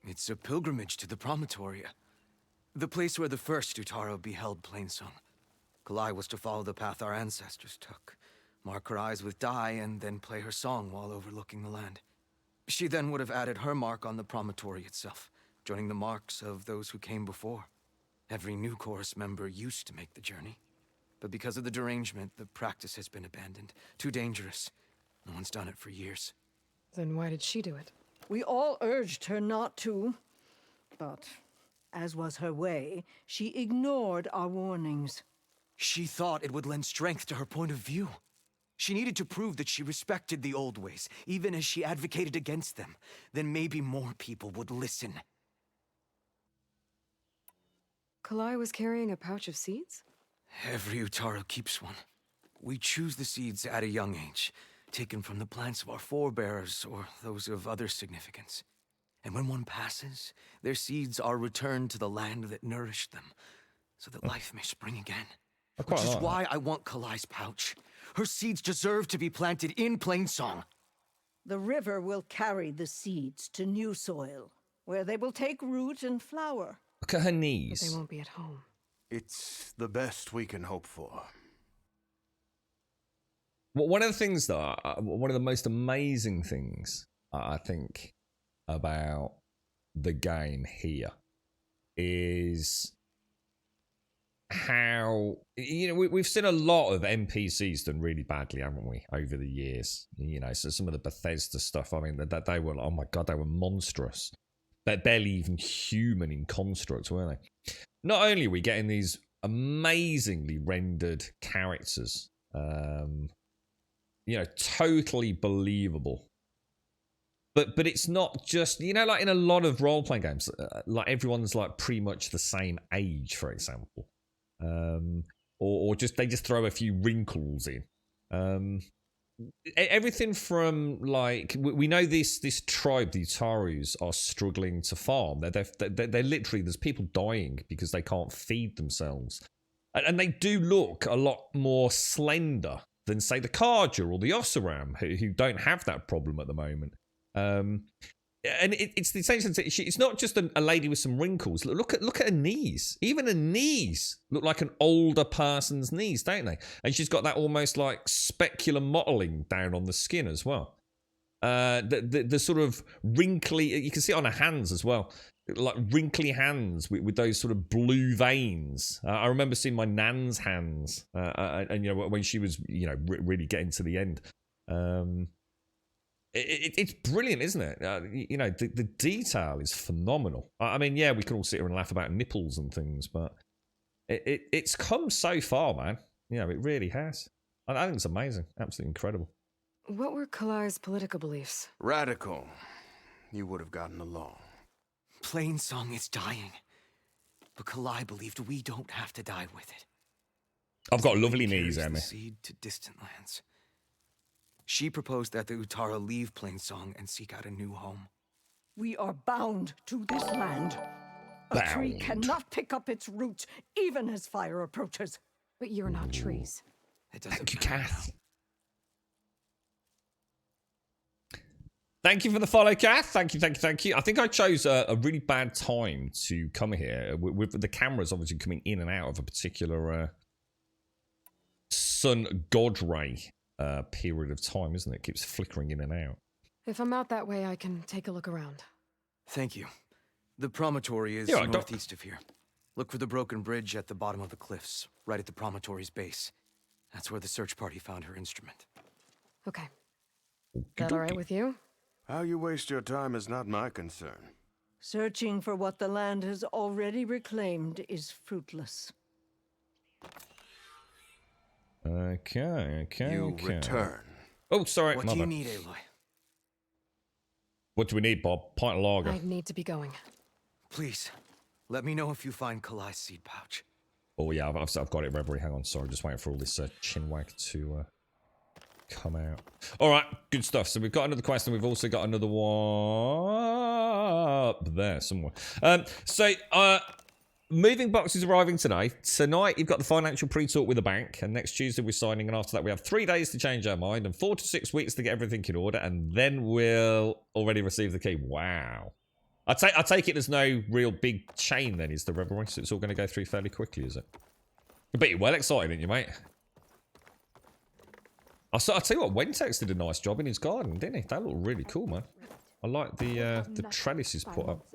It's a pilgrimage to the Promontory. The place where the first Utaro beheld Plainsong. Kalai was to follow the path our ancestors took. Mark her eyes with dye and then play her song while overlooking the land. She then would have added her mark on the promontory itself, joining the marks of those who came before. Every new chorus member used to make the journey. But because of the derangement, the practice has been abandoned. Too dangerous. No one's done it for years. Then why did she do it? We all urged her not to, but as was her way, she ignored our warnings. She thought it would lend strength to her point of view. She needed to prove that she respected the old ways, even as she advocated against them. Then maybe more people would listen. Kalai was carrying a pouch of seeds? Every Utaro keeps one. We choose the seeds at a young age, taken from the plants of our forebears or those of other significance. And when one passes, their seeds are returned to the land that nourished them, so that life may spring again. Which is why I want Kalai's pouch. Her seeds deserve to be planted in Plainsong. The river will carry the seeds to new soil, where they will take root and flower. Look at her But knees. they won't be at home. It's the best we can hope for. Well, one of the things that one of the most amazing things I think about the game here is how, you know, we've seen a lot of NPCs done really badly, haven't we, over the years? You know, so some of the Bethesda stuff, I mean, that they were, oh my god, they were monstrous. They're barely even human in construct, weren't they? Not only are we getting these amazingly rendered characters, you know, totally believable. But it's not just, you know, like in a lot of role-playing games, like everyone's like pretty much the same age, for example. Or just they just throw a few wrinkles in. Everything from, like, we know this tribe, the Utarus, are struggling to farm. They're literally, there's people dying because they can't feed themselves. And they do look a lot more slender than, say, the Karja or the Oseram, who don't have that problem at the moment. And it's the same sense. It's not just a lady with some wrinkles. Look at her knees. Even her knees look like an older person's knees, don't they? And she's got that almost like specular mottling down on the skin as well. The sort of wrinkly, you can see it on her hands as well, like wrinkly hands with those sort of blue veins. I remember seeing my nan's hands, and you know, when she was, you know, really getting to the end. It's brilliant, isn't it? You know, the detail is phenomenal. I mean, yeah, we can all sit here and laugh about nipples and things, but it's come so far, man. You know, it really has. I think it's amazing. Absolutely incredible. What were Kalai's political beliefs? Radical. You would have gotten along. Plainsong is dying. But Kalai believed we don't have to die with it. I've got lovely Carries knees, the Emmy. seed to distant lands. She proposed that the Utara leave Plainsong and seek out a new home. We are bound to this land. A tree Bound. cannot pick up its roots, even as fire approaches. But you're not trees. It doesn't Thank you, matter Kath. Thank you for the follow, Kath. Thank you. I think I chose a really bad time to come here, with the cameras obviously coming in and out of a particular sun god ray period of time, isn't it? It keeps flickering in and out. If I'm out that way, I can take a look around. Thank you. The promontory is Yeah, northeast of here. Look for the broken bridge at the bottom of the cliffs, right at the promontory's base. That's where the search party found her instrument. Okay. That all right with you? How you waste your time is not my concern. Searching for what the land has already reclaimed is fruitless. Okay. You return. Oh, sorry, What my do you bad. need, Aloy? What do we need, Bob? Pint of lager. I need to be going. Please, let me know if you find Kalai's seed pouch. Oh yeah, I've got it, Reverie. Hang on, sorry, just waiting for all this chinwag to come out. All right, good stuff. So we've got another quest, and we've also got another one up there somewhere. Moving boxes arriving today. Tonight, you've got the financial pre-talk with the bank, and next Tuesday we're signing, and after that we have 3 days to change our mind, and 4 to 6 weeks to get everything in order, and then we'll already receive the key. Wow. I take it there's no real big chain then, is the Revelry? So it's all going to go through fairly quickly, is it? I bet you're well excited, aren't you, mate? I'll tell you what, Wentex did a nice job in his garden, didn't he? That looked really cool, man. I like the trellises put up.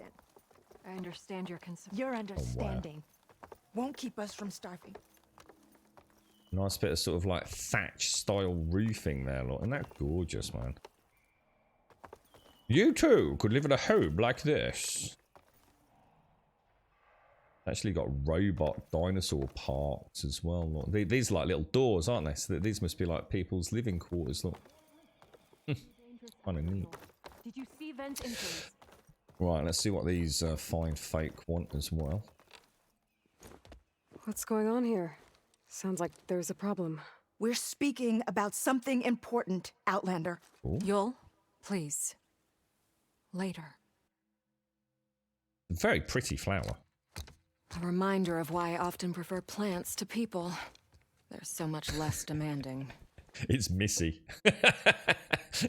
I understand your concern. Your understanding won't keep us from starving. Nice bit of sort of like thatch style roofing there, look. Isn't that gorgeous, man? You too could live in a home like this. Actually got robot dinosaur parts as well. Look. These are like little doors, aren't they? So these must be like people's living quarters, look. Kind of neat. Did you see vent entries? Right, let's see what these fine fake want as well. What's going on here? Sounds like there's a problem. We're speaking about something important, Outlander. Ooh. Yul, please. Later. Very pretty flower. A reminder of why I often prefer plants to people. They're so much less demanding. It's Missy.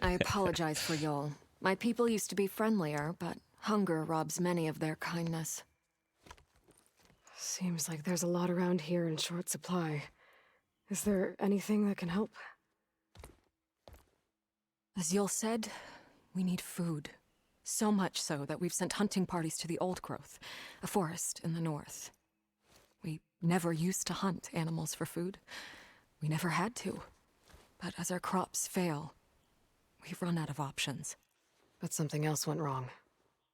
I apologize for Yul. My people used to be friendlier, but hunger robs many of their kindness. Seems like there's a lot around here in short supply. Is there anything that can help? As Yul said, we need food. So much so that we've sent hunting parties to the Old Growth, a forest in the north. We never used to hunt animals for food. We never had to. But as our crops fail, we've run out of options. But something else went wrong.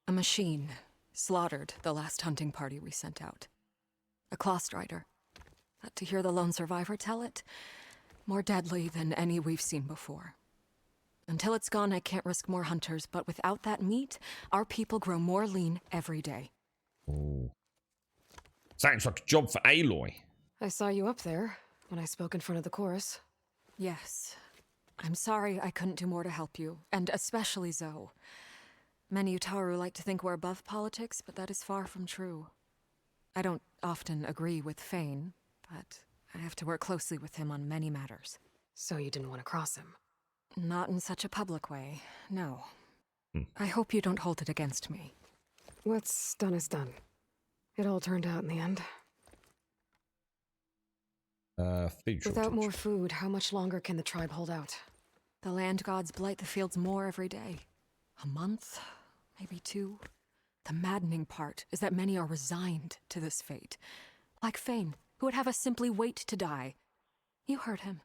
A machine slaughtered the last hunting party we sent out. A Clawstrider. But to hear the lone survivor tell it, more deadly than any we've seen before. Until it's gone, I can't risk more hunters, but without that meat, our people grow more lean every day. Ooh. Sounds like a job for Aloy. I saw you up there when I spoke in front of the chorus. Yes. I'm sorry I couldn't do more to help you, and especially Zoe. Many Utaru like to think we're above politics, but that is far from true. I don't often agree with Fane, but I have to work closely with him on many matters. So you didn't want to cross him? Not in such a public way, no. I hope you don't hold it against me. What's done is done. It all turned out in the end. Food shortage. Without more food, how much longer can the tribe hold out? The land gods blight the fields more every day. A month? Maybe 2? The maddening part is that many are resigned to this fate. Like Fane, who would have us simply wait to die. You heard him.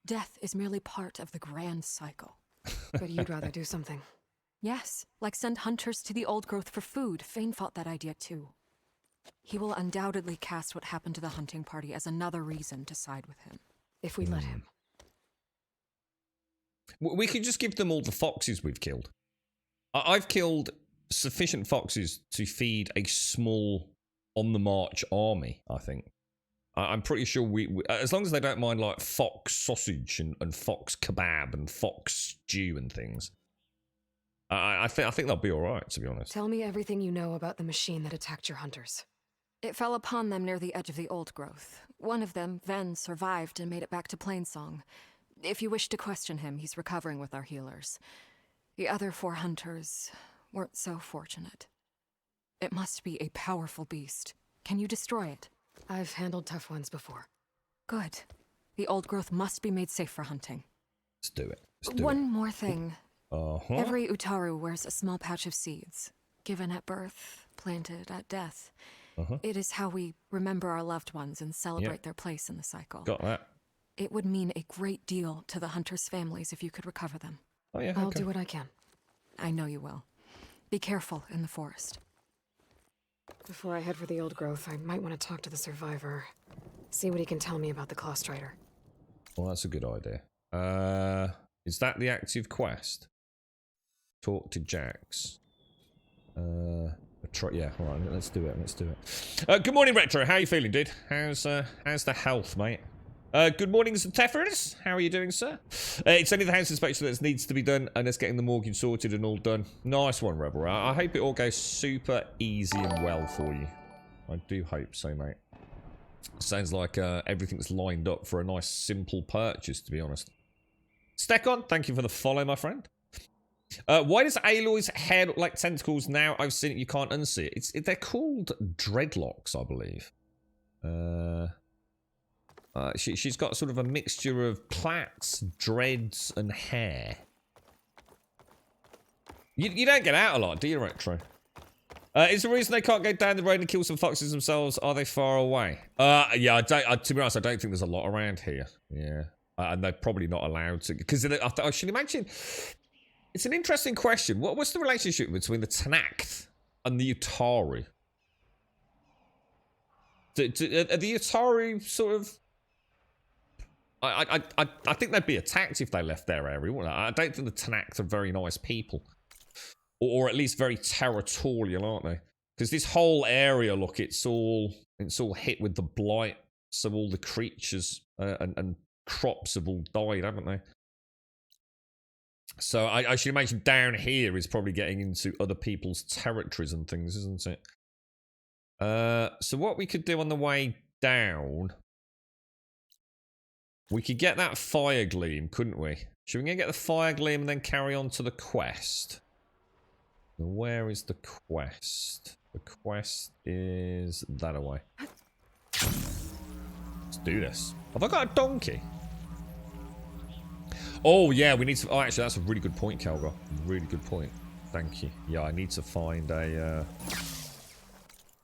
Death is merely part of the grand cycle. But you'd rather do something. Yes, like send hunters to the Old Growth for food. Fane fought that idea too. He will undoubtedly cast what happened to the hunting party as another reason to side with him. If we let him. We could just give them all the foxes we've killed. I've killed sufficient foxes to feed a small on-the-march army, I think. I'm pretty sure we as long as they don't mind like fox sausage and fox kebab and fox stew and things, I think they'll be all right, to be honest. Tell me everything you know about the machine that attacked your hunters. It fell upon them near the edge of the Old Growth. One of them, Ven, survived and made it back to Plainsong. If you wish to question him, he's recovering with our healers. The other 4 hunters weren't so fortunate. It must be a powerful beast. Can you destroy it? I've handled tough ones before. Good. The Old Growth must be made safe for hunting. Let's do it. One more thing. Uh-huh. Every Utaru wears a small pouch of seeds, given at birth, planted at death. Uh-huh. It is how we remember our loved ones and celebrate their place in the cycle. Got that. It would mean a great deal to the hunters' families if you could recover them. Oh, yeah, I'll do what I can. I know you will. Be careful in the forest. Before I head for the Old Growth, I might want to talk to the survivor. See what he can tell me about the Clawstrider. Well, that's a good idea. Is that the active quest? Talk to Jax. Yeah, all right, let's do it. Good morning, Retro. How are you feeling, dude? How's the health, mate? Good morning, Zephyrs. How are you doing, sir? It's only the house inspection that needs to be done, and it's getting the mortgage sorted and all done. Nice one, Rebel. I hope it all goes super easy and well for you. I do hope so, mate. Sounds like everything's lined up for a nice, simple purchase, to be honest. Stekon, thank you for the follow, my friend. Why does Aloy's hair look like tentacles now? I've seen it, you can't unsee it. They're called dreadlocks, I believe. She's got sort of a mixture of plaits, dreads, and hair. You don't get out a lot, do you, Retro? Is the reason they can't go down the road and kill some foxes themselves? Are they far away? Yeah, to be honest, I don't think there's a lot around here. Yeah. And they're probably not allowed to. Because I should imagine... It's an interesting question. What's the relationship between the Tanact and the Utari? Are the Utari sort of... I think they'd be attacked if they left their area. I don't think the Tanact are very nice people. Or at least very territorial, aren't they? Because this whole area, look, it's all hit with the blight. So all the creatures and crops have all died, haven't they? So I should imagine down here is probably getting into other people's territories and things, isn't it? So what we could do on the way down... We could get that fire gleam, couldn't we? Should we go get the fire gleam and then carry on to the quest? Now, where is the quest? The quest is that away. Let's do this. Have I got a donkey? Oh, yeah, we need to... Oh, actually, that's a really good point, Kelgar. Really good point. Thank you. Yeah, I need to find a...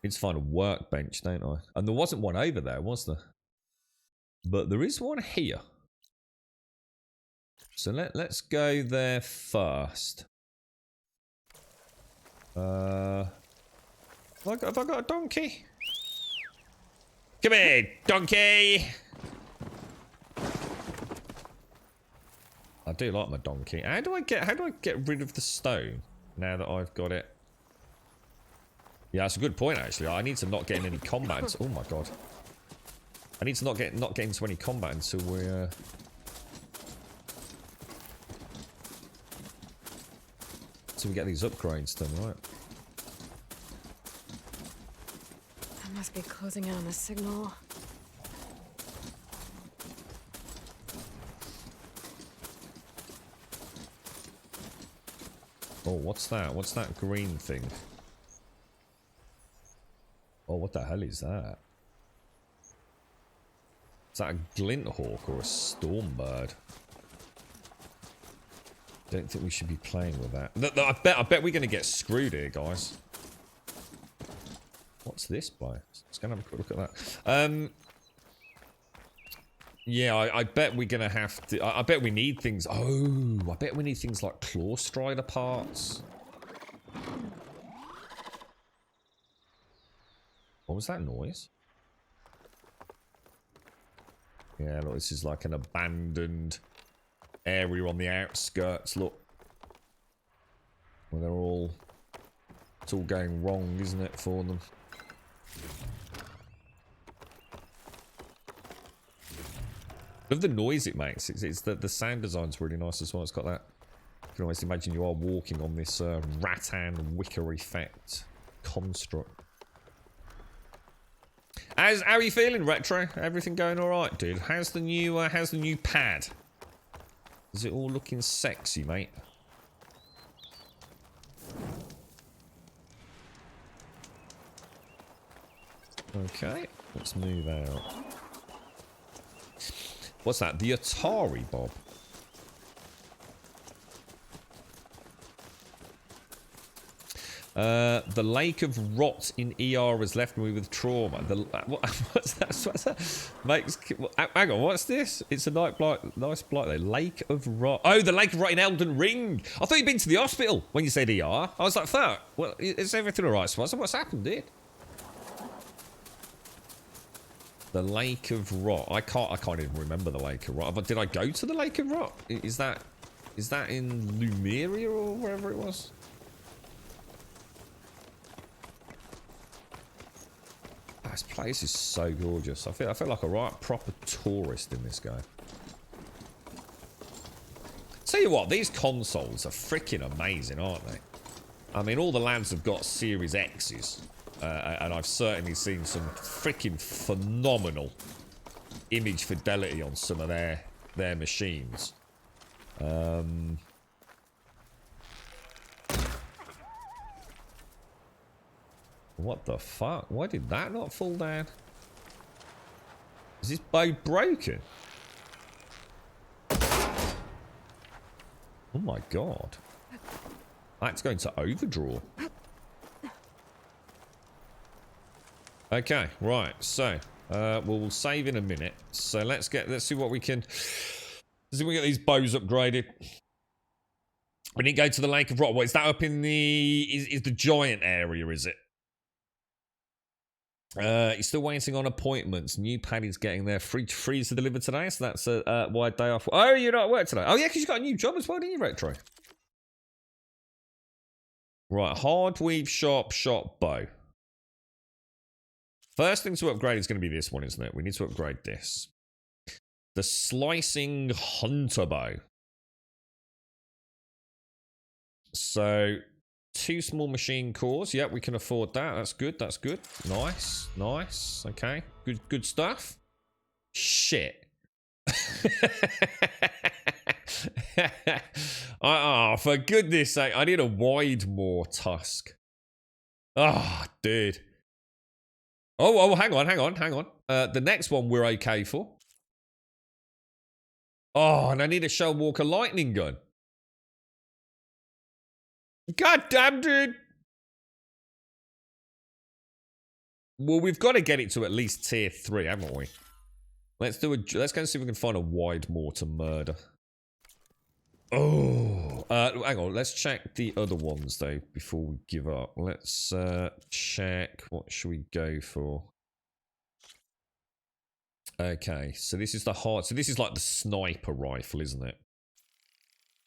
need to find a workbench, don't I? And there wasn't one over there, was there? But there is one here. So let's go there first. Have I got a donkey? Come here, donkey! I do like my donkey. How do I get rid of the stone now that I've got it? Yeah, that's a good point actually. I need to not get in any combat. Oh my god. I need to not get into any combat until we get these upgrades done, right? I must be closing in on the signal. Oh, what's that? What's that green thing? Oh, what the hell is that? Is that a glint hawk or a stormbird? Don't think we should be playing with that. I bet we're gonna get screwed here, guys. What's this by? Let's go and have a quick look at that. Yeah, I bet we're gonna have to. I bet we need things. Oh, I bet we need things like claw strider parts. What was that noise? Yeah, look, this is like an abandoned area on the outskirts, look. Where they're all... It's all going wrong, isn't it, for them? Love the noise it makes. It's the sound design's really nice as well. It's got that... You can almost imagine you are walking on this rattan wicker effect construct. How are you feeling, Retro? Everything going all right, dude? How's the new pad? Is it all looking sexy, mate? Okay, let's move out. What's that? The Atari, Bob. The lake of rot in ER has left me with trauma. What's that? Hang on, what's this? It's a nice blight there. Lake of rot. Oh, the lake of rot in Elden Ring. I thought you'd been to the hospital when you said ER. I was like, fuck. Well, is everything alright, Swaz? What's happened, dude? The lake of rot. I can't even remember the lake of rot. But did I go to the lake of rot? Is that in Lumeria or wherever it was? This place is so gorgeous. I feel like a right proper tourist in this game. Tell you what, these consoles are freaking amazing, aren't they? I mean, all the lads have got Series X's, and I've certainly seen some freaking phenomenal image fidelity on some of their machines. What the fuck? Why did that not fall down? Is this bow broken? Oh my god. That's going to overdraw. Okay, right. So, we'll save in a minute. So let's see what we can. Let's see if we get these bows upgraded. We need to go to the Lake of Rock. What is that up in the? Is the giant area? Is it? You're still waiting on appointments. New Paddy's getting there. Freeze to deliver today, so that's a wide day off. Oh, you're not at work today. Oh yeah, because you got a new job as well, didn't you, Retro? Right, hard weave, sharp bow. First thing to upgrade is going to be this one, isn't it? We need to upgrade this. The slicing hunter bow. So 2 small machine cores. Yep, we can afford that. That's good. That's good. Nice. Nice. Okay. Good stuff. Shit. For goodness sake, I need a Widemore tusk. Oh, dude. Oh, hang on. The next one we're okay for. Oh, and I need a Shellwalker lightning gun. God damn, dude. Well, we've got to get it to at least tier 3, haven't we? Let's go and see if we can find a Widemore to murder. Oh, hang on. Let's check the other ones though before we give up. Let's check. What should we go for? Okay, so this is the hard. So this is like the sniper rifle, isn't it?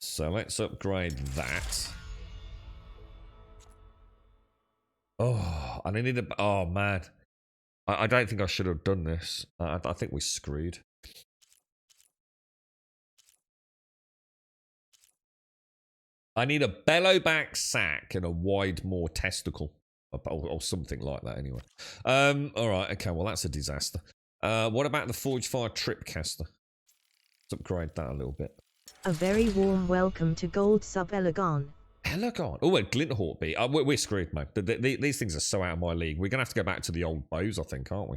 So let's upgrade that. Oh, and I need a. Oh man, I don't think I should have done this. I think we're screwed. I need a bellowback sack and a Widemore testicle, or something like that. Anyway, all right, okay. Well, that's a disaster. What about the Forge Fire Tripcaster? Let's upgrade that a little bit. A very warm welcome to Gold Sub Elegon. Elegon. Oh, a Glinthawk beat. We're screwed, mate. These things are so out of my league. We're gonna have to go back to the old bows, I think, aren't we?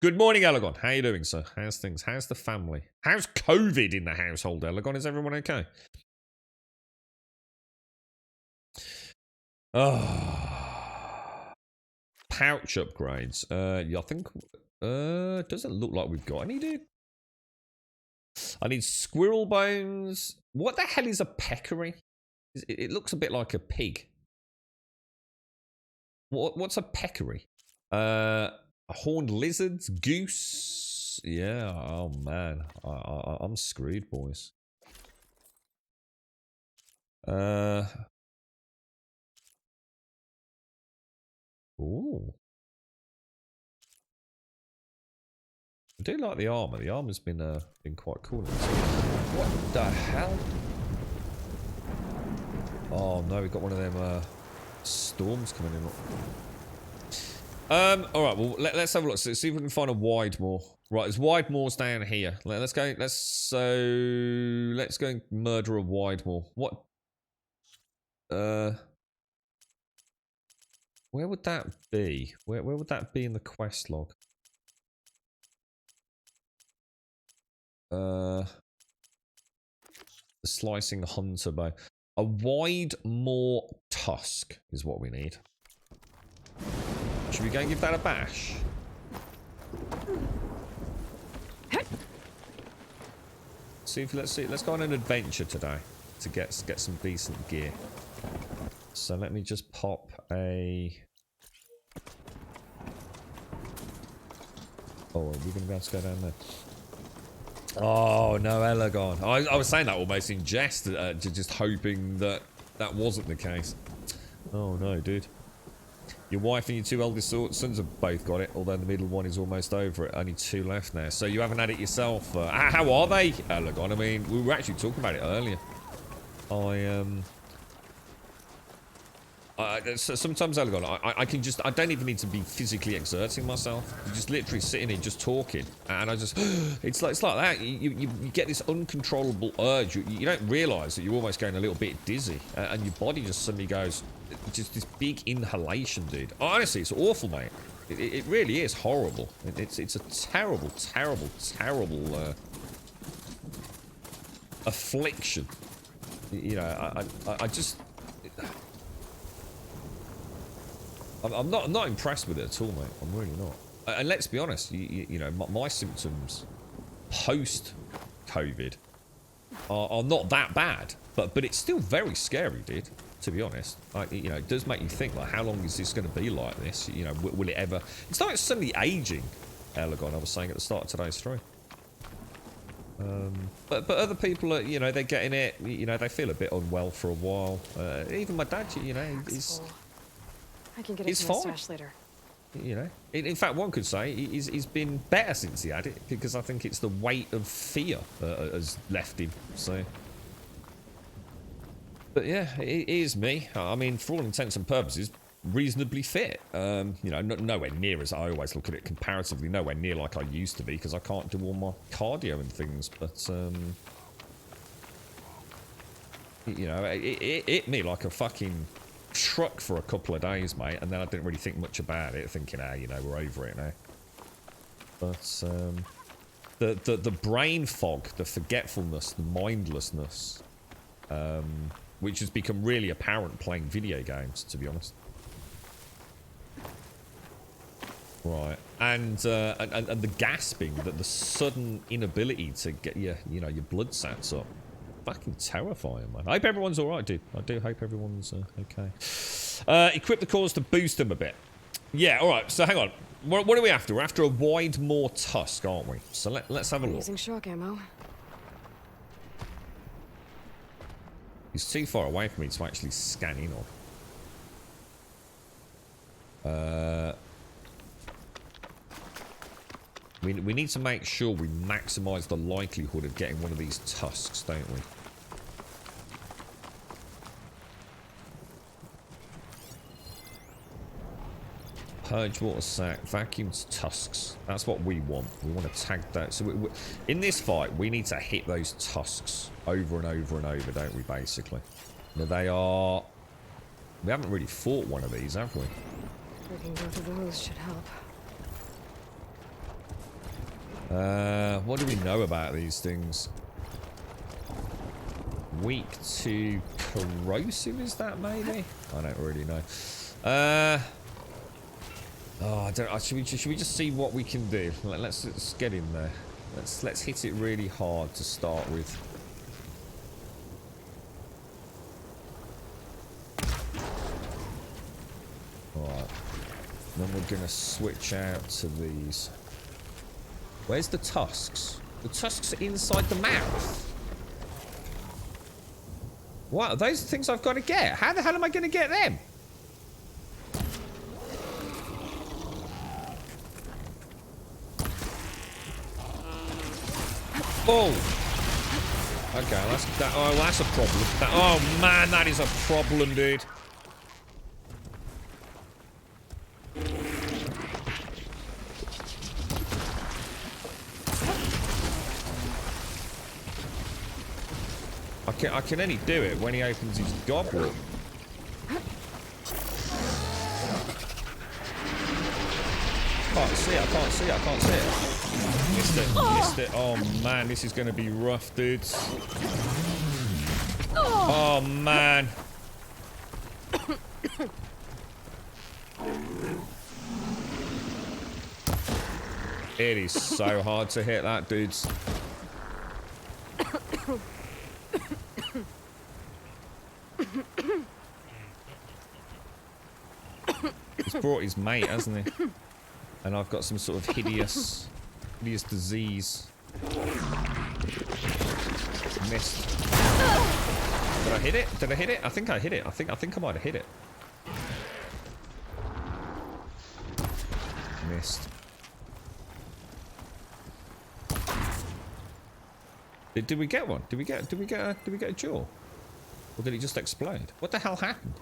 Good morning, Elegon. How you doing, sir? How's things? How's the family? How's COVID in the household, Elegon? Is everyone okay? Oh. Pouch upgrades. Yeah, I think. Doesn't look like we've got any, dude. I need squirrel bones. What the hell is a peccary? It looks a bit like a pig. What's a peccary? Horned lizards, goose. Yeah. Oh man, I'm screwed, boys. Ooh. I do like the armor. The armor's been quite cool. What the hell? Oh no, we've got one of them storms coming in. All right. Well, let's have a look. So see if we can find a Widemore. Right, there's Widemores down here. Let's go. Let's go and murder a Widemore. What? Where would that be? Where would that be in the quest log? The slicing hunter bow. A Widemore tusk is what we need. Should we go and give that a bash? Let's go on an adventure today to get some decent gear. So let me just pop a. Oh, are we gonna be able to go down there? Oh no, Elegon. I was saying that almost in jest, just hoping that wasn't the case. Oh no, dude. Your wife and your 2 eldest sons have both got it, although the middle one is almost over it. Only 2 left now. So you haven't had it yourself. How are they, Elegon? I mean, we were actually talking about it earlier. Sometimes, Elegon, I don't even need to be physically exerting myself. You're just literally sitting here just talking, and I just, it's like that. You get this uncontrollable urge. You don't realise that you're almost going a little bit dizzy, and your body just suddenly goes, just this big inhalation, dude. Honestly, it's awful, mate. It really is horrible. It's a terrible, terrible, terrible affliction. You know, I just... I'm not impressed with it at all, mate. I'm really not. And let's be honest, you know, my symptoms post-COVID are not that bad, but it's still very scary, dude. To be honest, you know, it does make you think, like, how long is this going to be like this? You know, will it ever? It's not like it's suddenly aging. Elegon, I was saying at the start of today's stream. But other people are, you know, they're getting it. You know, they feel a bit unwell for a while. Even my dad, you know, I can get he's into my fine. stash later. You know, in fact, one could say he's been better since he had it, because I think it's the weight of fear has left him. So, but yeah, it is me. I mean, for all intents and purposes, reasonably fit. You know, nowhere near as I always look at it comparatively, nowhere near like I used to be, because I can't do all my cardio and things. But you know, it hit me like a fucking truck for a couple of days, mate, and then I didn't really think much about it, thinking, you know, we're over it now. But the brain fog, the forgetfulness, the mindlessness, which has become really apparent playing video games, to be honest. Right, and the gasping, the sudden inability to get your blood sats up. Fucking terrifying, man. I hope everyone's alright, dude. I do hope everyone's okay. Equip the cores to boost them a bit. Yeah, alright, so hang on. What are we after? We're after a wide more tusk, aren't we? So let's have a look. Using shock ammo. He's too far away from me to actually scan in on. We need to make sure we maximise the likelihood of getting one of these tusks, don't we? Purge water sac, vacuumed tusks. That's what we want. We want to tag that. So in this fight, we need to hit those tusks over and over and over, don't we, basically? Now they are... We haven't really fought one of these, have we? Breaking both of those should help. What do we know about these things? Weak to corrosive, is that maybe? I don't really know. Oh, I don't. Should we just see what we can do? Let's get in there. Let's hit it really hard to start with. Alright. Then we're gonna switch out to these. Where's the tusks? The tusks are inside the mouth. What? Are those things I've got to get? How the hell am I going to get them? Oh. Okay, that's a problem. Oh man, that is a problem, dude. I can only do it when he opens his goblet. I can't see it. Missed it. Oh man, this is going to be rough, dudes. Oh man. It is so hard to hit that, dudes. He's brought his mate, hasn't he? And I've got some sort of hideous disease. Missed. Did I hit it? Did I hit it? I think I hit it. I think I might have hit it. Missed. Did we get one? Did we get a jaw? Or did it just explode? What the hell happened?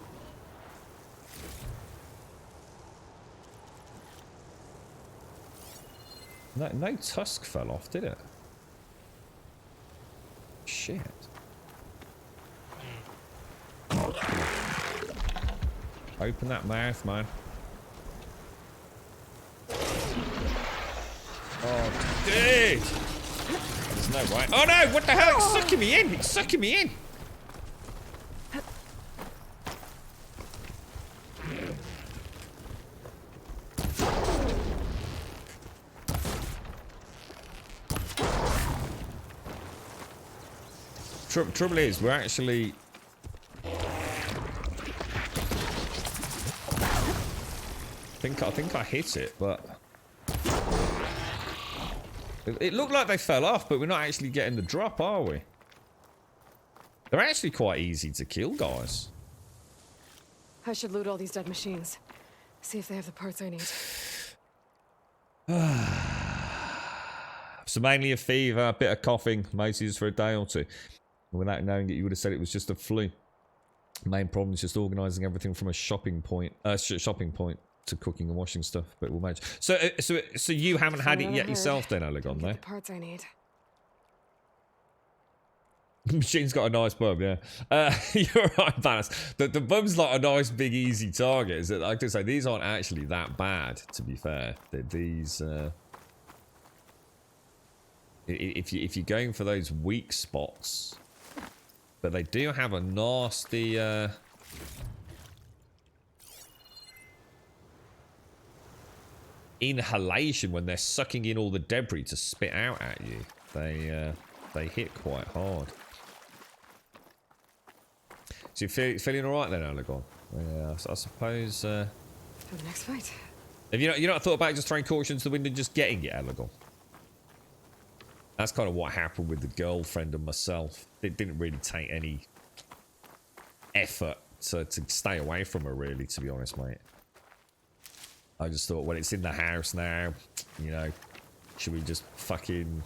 No tusk fell off, did it? Shit. Open that mouth, man. Oh, dude! There's no way. Oh no! What the hell? It's sucking me in! It's sucking me in! Trouble is, we're actually... I think I hit it, but... It looked like they fell off, but we're not actually getting the drop, are we? They're actually quite easy to kill, guys. I should loot all these dead machines. See if they have the parts I need. So mainly a fever, a bit of coughing, moses for a day or two. Without knowing it, you would have said it was just a flu. Main problem is just organising everything from a shopping point to cooking and washing stuff. But we'll manage. So you haven't had it yet yourself, then, Alagon? No. The parts I need. The machine's got a nice bum, yeah. You're right, Banas. The bum's like a nice, big, easy target. Is it? Like I say, these aren't actually that bad, to be fair. These. If you're going for those weak spots. But they do have a nasty inhalation when they're sucking in all the debris to spit out at you. They hit quite hard. So you're feeling all right then, Alagon? Yeah, I suppose. For the next fight. Have you not thought about just throwing caution to the wind and just getting it, Alagon? That's kind of what happened with the girlfriend and myself. It didn't really take any effort to stay away from her, really, to be honest, mate. I just thought, well, it's in the house now, you know, should we just fucking...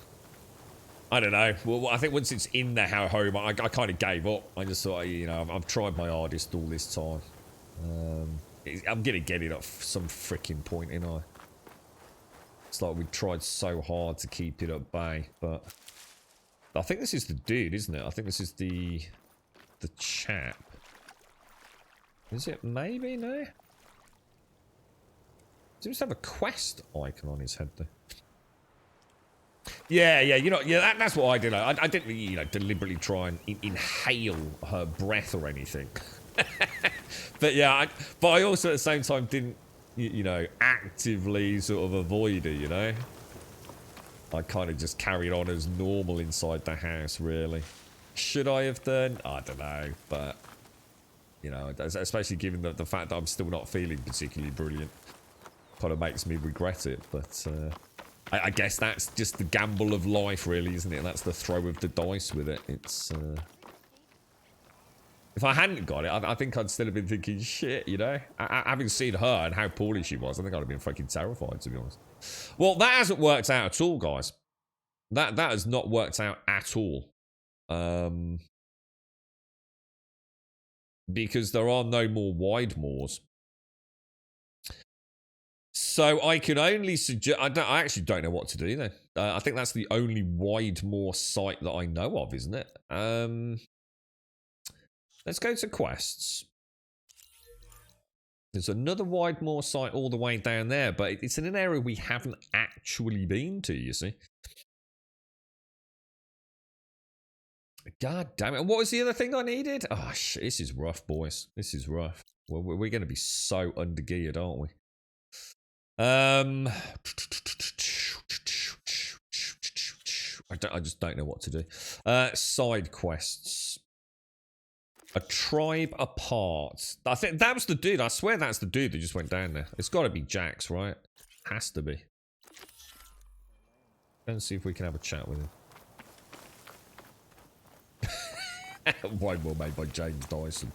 I don't know. Well, I think once it's in the home, I kind of gave up. I just thought, you know, I've tried my hardest all this time. I'm going to get it at some freaking point, ain't I? It's like we tried so hard to keep it at bay, but I think this is the dude, isn't it? I think this is the chap. Is it? Maybe? No? Seems to have a quest icon on his head, though. Yeah, you know, yeah, that's what I did. I didn't, you know, deliberately try and inhale her breath or anything. But yeah, but I also at the same time didn't, you know, actively sort of avoid it, you know? I kind of just carried on as normal inside the house, really. Should I have done? I don't know, but, you know, especially given the fact that I'm still not feeling particularly brilliant. Kind of makes me regret it, but I guess that's just the gamble of life, really, isn't it? That's the throw of the dice with it. It's, if I hadn't got it, I think I'd still have been thinking, shit, you know? Having seen her and how poorly she was, I think I'd have been fucking terrified, to be honest. Well, that hasn't worked out at all, guys. That has not worked out at all. Because there are no more wide moors. So I can only suggest... I actually don't know what to do then. I think that's the only wide moor site that I know of, isn't it? Let's go to quests. There's another Widemore site all the way down there, but it's in an area we haven't actually been to, you see. God damn it. And what was the other thing I needed? Oh, shit. This is rough, boys. This is rough. Well, we're going to be so undergeared, aren't we? I just don't know what to do. Side quests. A tribe apart. I think that was the dude. I swear that's the dude that just went down there. It's got to be Jax, right? Has to be. Let's see if we can have a chat with him. Wine well made by James Dyson.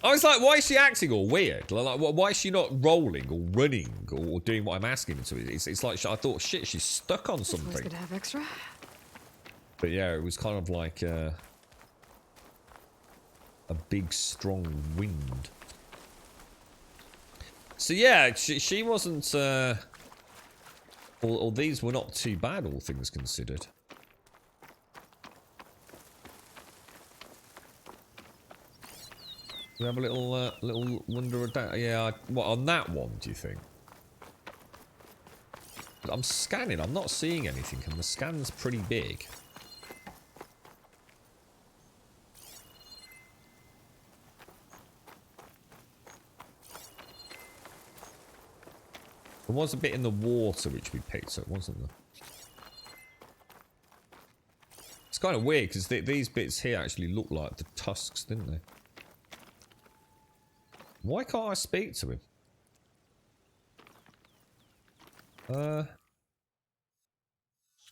I was like, why is she acting all weird? Like, why is she not rolling or running or doing what I'm asking her to? It's like I thought, shit, she's stuck on something. It's good to have extra. But yeah, it was kind of like a big, strong wind. So yeah, she wasn't. Or these were not too bad, all things considered. We have a little wonder of that. Yeah, what on that one? Do you think? I'm scanning. I'm not seeing anything, and the scan's pretty big. There was a bit in the water which we picked up, wasn't there? It's kind of weird because these bits here actually look like the tusks, didn't they? Why can't I speak to him?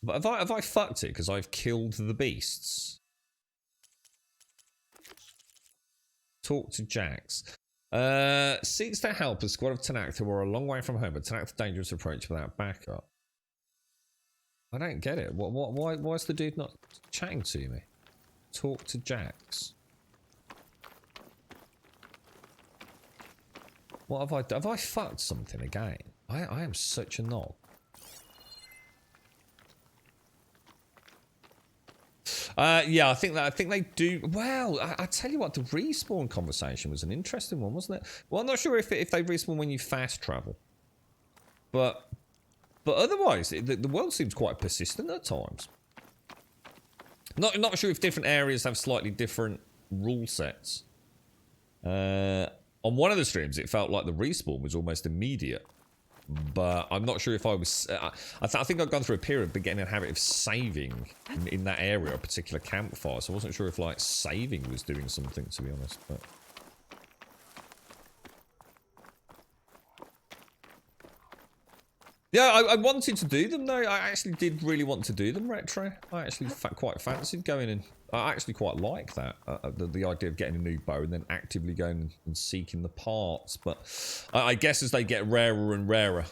But have I fucked it because I've killed the beasts? Talk to Jax. Seeks to help a squad of Tanakh who are a long way from home, but Tanakh's dangerous approach without backup. I don't get it. Why is the dude not chatting to me? Talk to Jax. What have I done? Have I fucked something again? I am such a knob. Yeah, I think they do. Well, I tell you what, the respawn conversation was an interesting one, wasn't it? Well, I'm not sure if they respawn when you fast travel, but otherwise, the world seems quite persistent at times. Not sure if different areas have slightly different rule sets. On one of the streams, it felt like the respawn was almost immediate. But I'm not sure if I was... I think I've gone through a period of getting a habit of saving in that area, a particular campfire. So I wasn't sure if, like, saving was doing something, to be honest. But yeah, I wanted to do them, though. I actually did really want to do them, Retro. I actually quite fancied going in. I actually quite like that. The idea of getting a new bow and then actively going and seeking the parts. But I guess as they get rarer and rarer.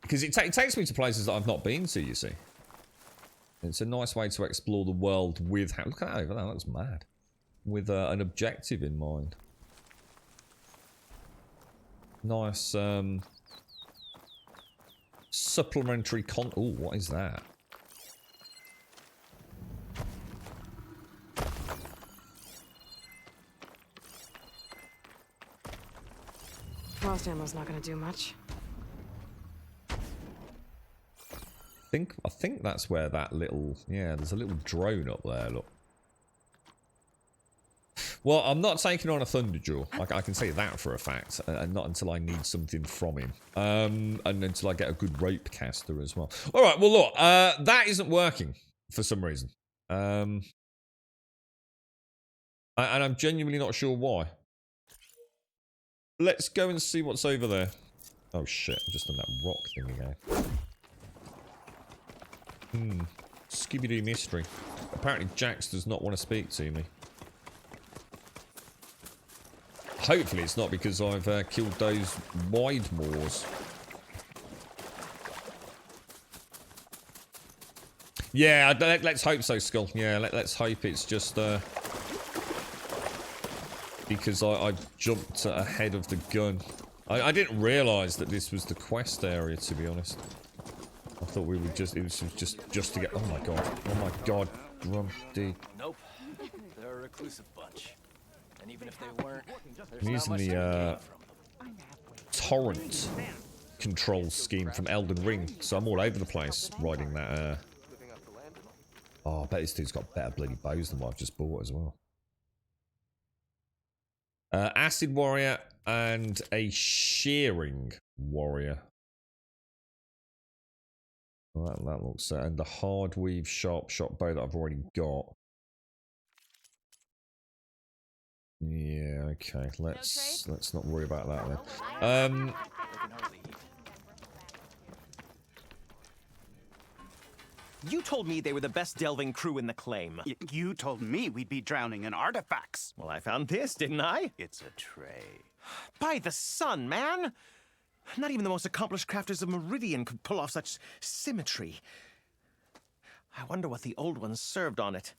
Because it takes me to places that I've not been to, you see. It's a nice way to explore the world with... Look at that over there, that looks mad. With an objective in mind. Nice, supplementary Oh, what is that? Frost ammo's not gonna do much. I think that's where that little... Yeah, there's a little drone up there, look. Well, I'm not taking on a Thunderjaw. I can say that for a fact. And not until I need something from him. And until I get a good rope caster as well. Alright, well look. That isn't working for some reason. And I'm genuinely not sure why. Let's go and see what's over there. Oh shit, I've just done that rock thing again. Scooby-Doo mystery. Apparently Jax does not want to speak to me. Hopefully it's not because I've killed those wide moors. Yeah, let's hope so, Skull. Yeah, let's hope it's just because I jumped ahead of the gun. I didn't realise that this was the quest area, to be honest. I thought we would just... It was just to get... Oh my god. Oh my god. Grumpy. Nope. They're a reclusive bunch. And even if they weren't, I'm using the torrent control scheme from Elden Ring, so I'm all over the place riding that. Oh, I bet this dude's got better bloody bows than what I've just bought as well. Acid Warrior and a Shearing Warrior. Well, that looks... and the Hard Weave Sharp Shot bow that I've already got. Yeah, okay. Let's not worry about that then. You told me they were the best delving crew in the claim. You told me we'd be drowning in artifacts. Well, I found this, didn't I? It's a tray. By the sun, man! Not even the most accomplished crafters of Meridian could pull off such symmetry. I wonder what the old ones served on it.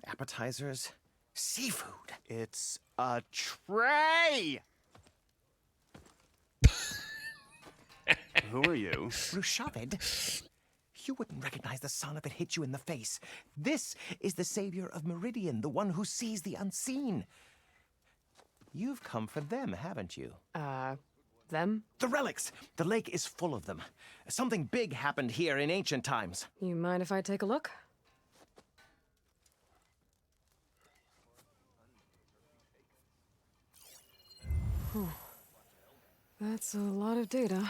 Appetizers? Seafood. It's a tray! Who are you? Rushavid. You wouldn't recognize the sun if it hit you in the face. This is the savior of Meridian, the one who sees the unseen. You've come for them, haven't you? Them? The relics! The lake is full of them. Something big happened here in ancient times. You mind if I take a look? Whew. That's a lot of data.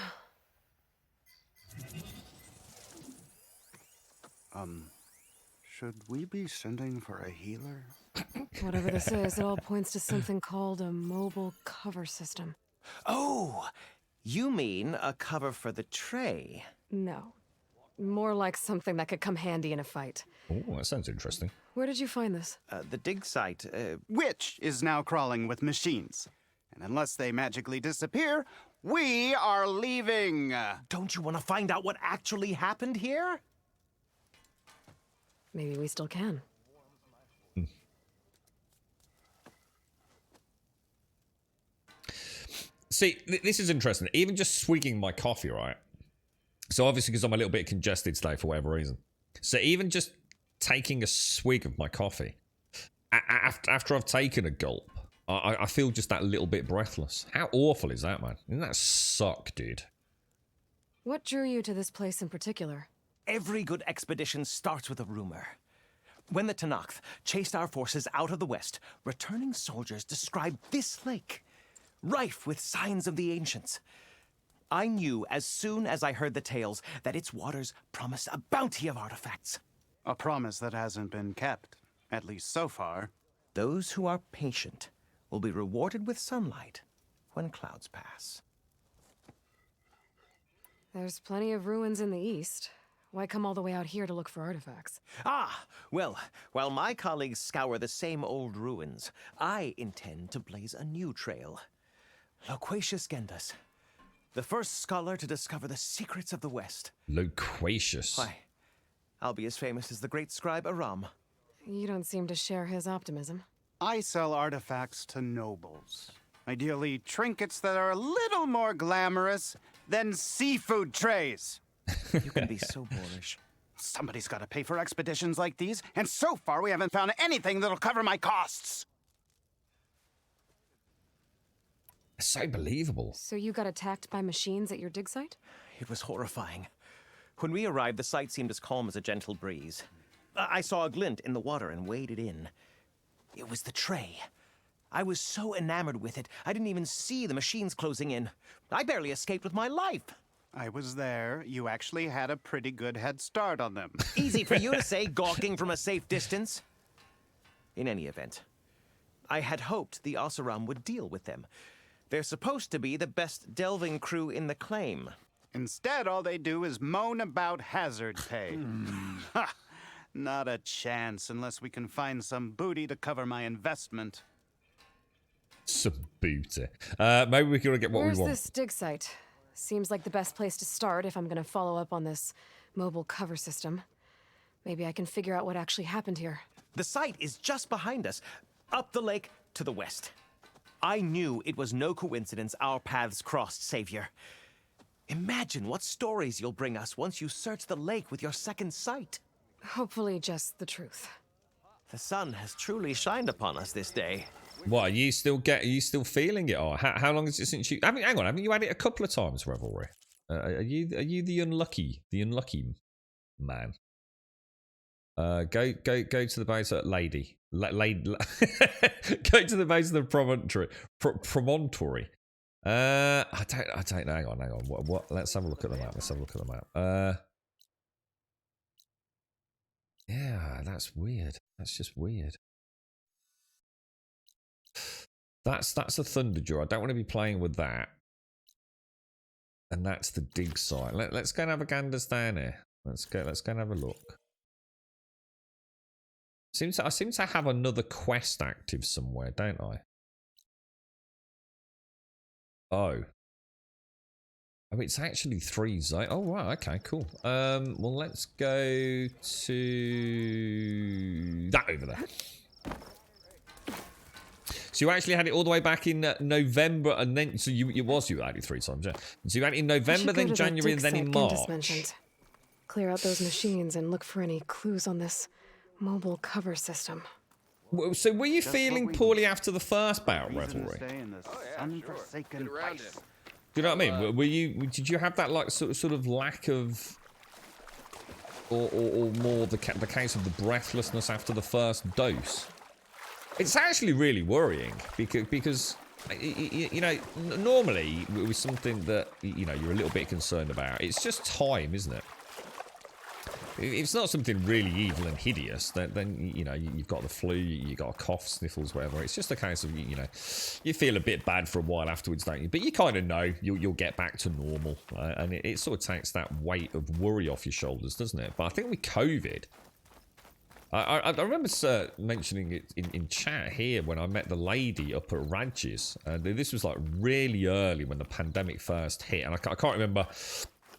Should we be sending for a healer? Whatever this is, it all points to something called a mobile cover system. Oh, you mean a cover for the tray? No. More like something that could come handy in a fight. Oh, that sounds interesting. Where did you find this? The dig site, Which is now crawling with machines. And unless they magically disappear, we are leaving. Don't you want to find out what actually happened here? Maybe we still can. See, this is interesting. Even just swigging my coffee, right? So obviously because I'm a little bit congested today for whatever reason. So even just taking a swig of my coffee, after I've taken a gulp, I feel just that little bit breathless. How awful is that, man? Doesn't that suck, dude? What drew you to this place in particular? Every good expedition starts with a rumor. When the Tenakth chased our forces out of the west, returning soldiers described this lake, rife with signs of the ancients. I knew as soon as I heard the tales that its waters promised a bounty of artifacts. A promise that hasn't been kept, at least so far. Those who are patient will be rewarded with sunlight when clouds pass. There's plenty of ruins in the east. Why come all the way out here to look for artifacts? Well, while my colleagues scour the same old ruins, I intend to blaze a new trail. Loquacious Gendas, the first scholar to discover the secrets of the West. Loquacious? Why, I'll be as famous as the great scribe Aram. You don't seem to share his optimism. I sell artifacts to nobles. Ideally, trinkets that are a little more glamorous than seafood trays. You can be so boorish. Somebody's got to pay for expeditions like these, and so far we haven't found anything that'll cover my costs. It's so believable. So you got attacked by machines at your dig site? It was horrifying. When we arrived, the site seemed as calm as a gentle breeze. I saw a glint in the water and waded in. It was the tray. I was so enamored with it, I didn't even see the machines closing in. I barely escaped with my life. I was there. You actually had a pretty good head start on them. Easy for you to say, gawking from a safe distance. In any event, I had hoped the Oseram would deal with them. They're supposed to be the best delving crew in the claim. Instead, all they do is moan about hazard pay. Ha! Not a chance unless we can find some booty to cover my investment. Some booty. Maybe we can get what Where's we want. this dig site? Seems like the best place to start if I'm gonna follow up on this mobile cover system. Maybe I can figure out what actually happened here. The site is just behind us, up the lake to the west. I knew it was no coincidence our paths crossed, Savior. Imagine what stories you'll bring us once you search the lake with your second sight. Hopefully just the truth. The sun has truly shined upon us this day. What, are you still feeling it? Or how long is it since you... hang on, haven't you had it a couple of times, Revelry? Are you the unlucky man? Go to the base of lady. Go to the base of the promontory. I don't know. Hang on. What? Let's have a look at the map. Yeah, that's weird. That's just weird. That's a Thunderjaw. I don't want to be playing with that. And that's the dig site. Let's go and have a ganders down here. Let's go and have a look. I seem to have another quest active somewhere, don't I? Oh, it's actually 3 zones. Oh, right. Okay, cool. Well, let's go to that over there. So you actually had it all the way back in November, and then you had it 3 times, yeah. So you had it in November, then January, and then in March. clear out those machines and look for any clues on this mobile cover system. So were you feeling poorly after the first bout, Revelry? Do you know what I mean? Were you? Did you have that like sort of lack of, or more the case of the breathlessness after the first dose? It's actually really worrying because you know, normally with something that you know you're a little bit concerned about, it's just time, isn't it? If it's not something really evil and hideous, then you know you've got the flu, you got a cough, sniffles, whatever. It's just a case of you know you feel a bit bad for a while afterwards, don't you? But you kind of know you'll get back to normal, and it sort of takes that weight of worry off your shoulders, doesn't it? But I think with COVID, I remember mentioning it in chat here when I met the lady up at Radges. This was like really early when the pandemic first hit, and I can't remember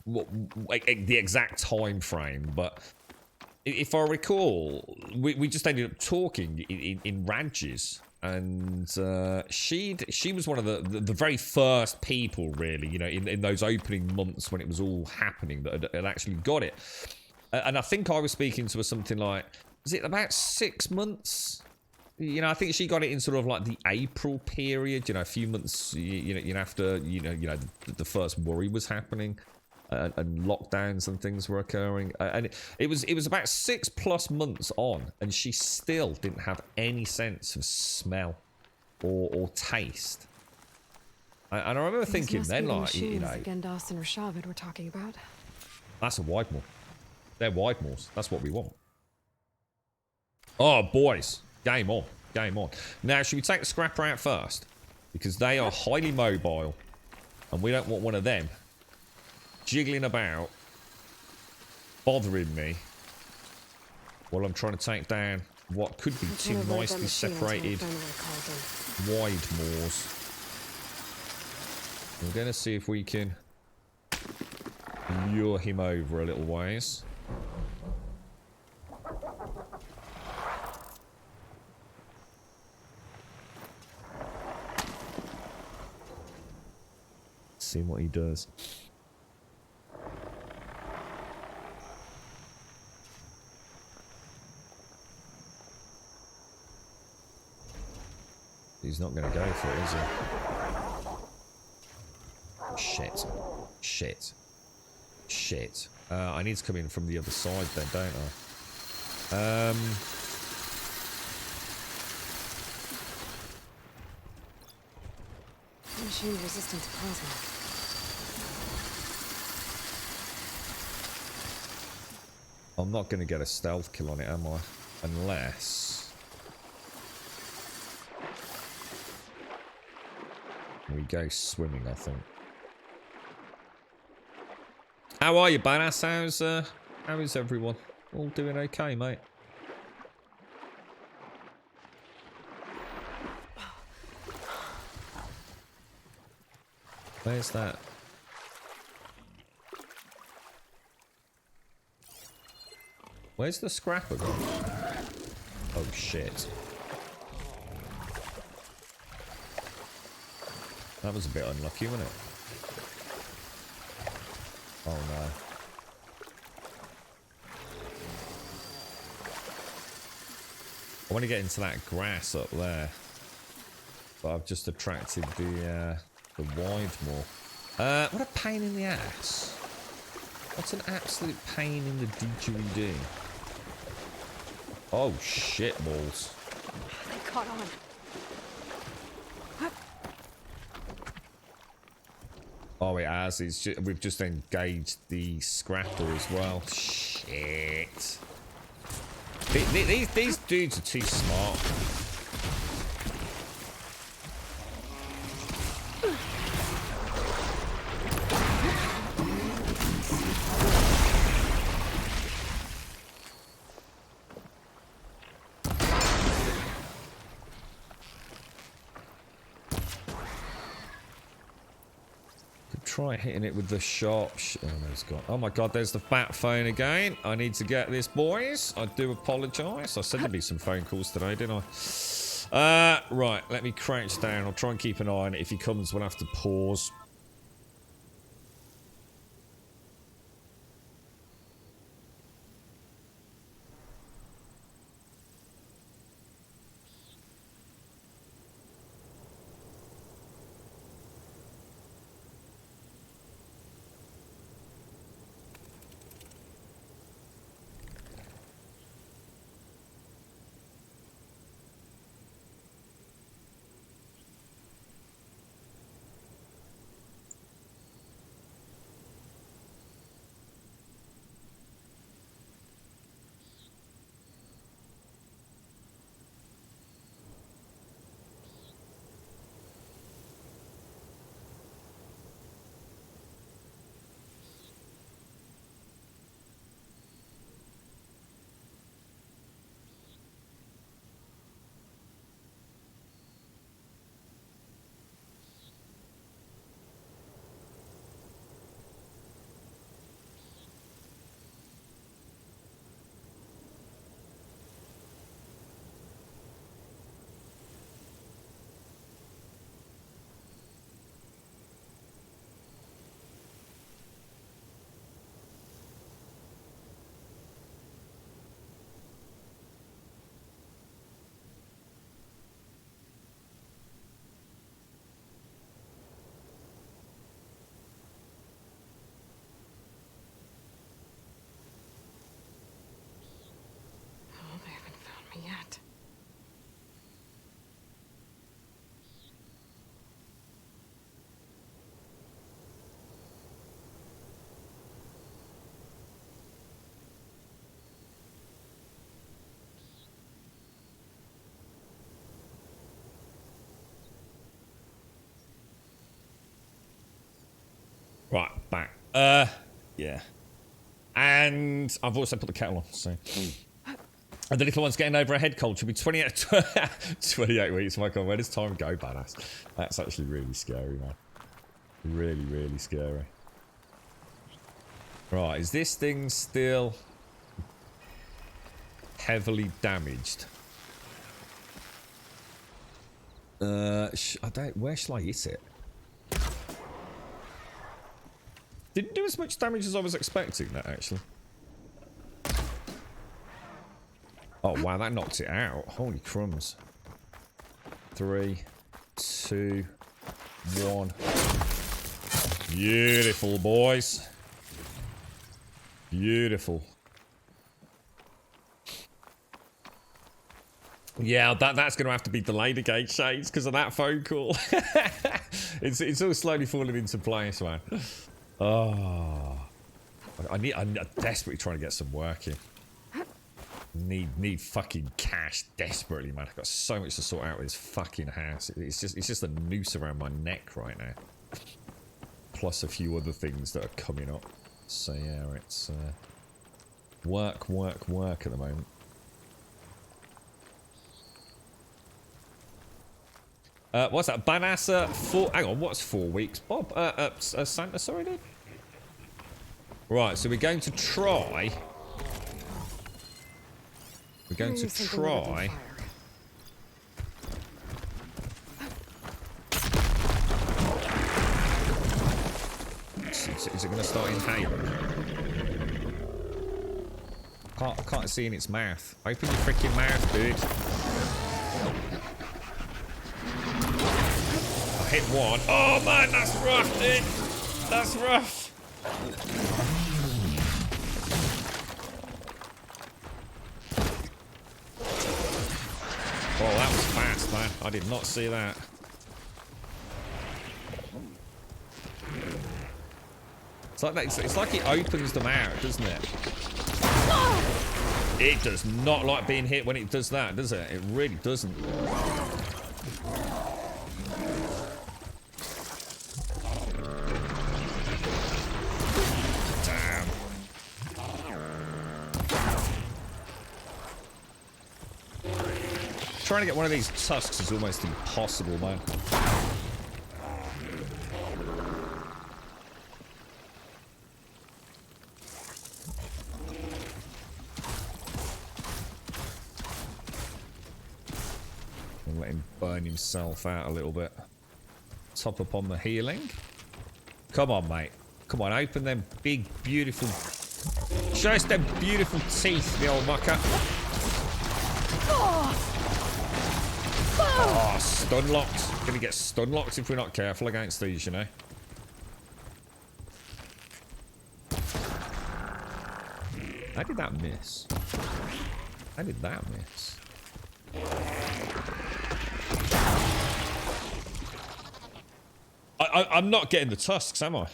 the exact time frame, but if I recall, we just ended up talking in Radges, and she was one of the very first people, really, you know, in those opening months when it was all happening that had actually got it. And I think I was speaking to her something like, was it about 6 months? You know, I think she got it in sort of like the April period, you know, a few months, you know after, you know, the first worry was happening. And lockdowns and things were occurring, and it was about 6+ months on, and she still didn't have any sense of smell or taste. And I remember thinking then, like, you know, Gendas and Rashavid were talking about. That's a Widemore. They're Widemores. That's what we want. Oh, boys, game on, game on. Now, should we take the scrapper out first, because they are highly mobile, and we don't want one of them jiggling about, bothering me while I'm trying to take down what could be two nicely separated Widemores. We're going to see if we can lure him over a little ways. See what he does. He's not going to go for it, is he? Shit. Shit. Shit. I need to come in from the other side then, don't I? Machine resistant to plasma. I'm not going to get a stealth kill on it, am I? Unless... we go swimming, I think. How are you, badass? How is everyone? All doing okay, mate? Where's that? Where's the scrapper gone? Oh, shit. That was a bit unlucky, wasn't it? Oh no. I want to get into that grass up there, but I've just attracted the Widemore. What a pain in the ass! What's an absolute pain in the didgeridoo? Oh shit balls! They caught on. Oh, it has. We've just engaged the scrapper as well. Shit. These dudes are too smart. Try hitting it with the sharp oh, no, it's gone. Oh my god, there's the bat phone again. I need to get this, boys. I do apologise. I said there'd be some phone calls today, didn't I? Right, let me crouch down. I'll try and keep an eye on it. If he comes, we'll have to pause. that? Right, back. Yeah. And I've also put the kettle on, so. And the little one's getting over a head cold. Should be 28 weeks. My God, where does time go, badass? That's actually really scary, man. Really, really scary. Right, is this thing still heavily damaged? I don't. Where shall I hit it? Didn't do as much damage as I was expecting, that actually. Oh wow, that knocked it out. Holy crumbs. 3, 2, 1. Beautiful, boys. Beautiful. Yeah, that's going to have to be delayed again, Shades, because of that phone call. it's all slowly falling into place, man. Oh, I'm desperately trying to get some work in. Need fucking cash desperately, man. I've got so much to sort out with this fucking house. It's just a noose around my neck right now. Plus a few other things that are coming up. So yeah, it's work at the moment. What's that? Banassa 4. Hang on, what's 4 weeks, Bob? Santa, sorry, dude. Right, so we're going to try. We're going to try. Is it going to start inhaling? I can't see in its mouth. Open your freaking mouth, dude. I hit one. Oh man, that's rough, dude. That's rough. Oh, that was fast, man. I did not see that. It's like that. It's like it opens them out, doesn't it? It does not like being hit when it does that, does it? It really doesn't. Damn. Trying to get one of these tusks is almost impossible, man. And let him burn himself out a little bit. Top up on the healing. Come on, mate. Come on, open them big, beautiful... Show us them beautiful teeth, the old mucker. Oh, stun locked. Gonna get stun locked if we're not careful against these, you know. How did that miss? How did that miss? I'm not getting the tusks, am I?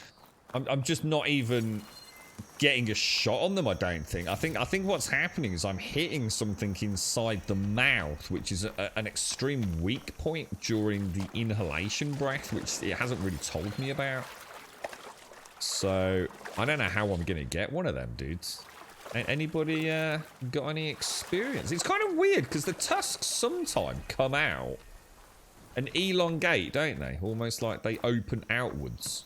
I'm just not even getting a shot on them, I don't think. I think what's happening is I'm hitting something inside the mouth, which is an extreme weak point during the inhalation breath, which it hasn't really told me about. So, I don't know how I'm going to get one of them, dudes. Anybody got any experience? It's kind of weird, because the tusks sometimes come out and elongate, don't they? Almost like they open outwards.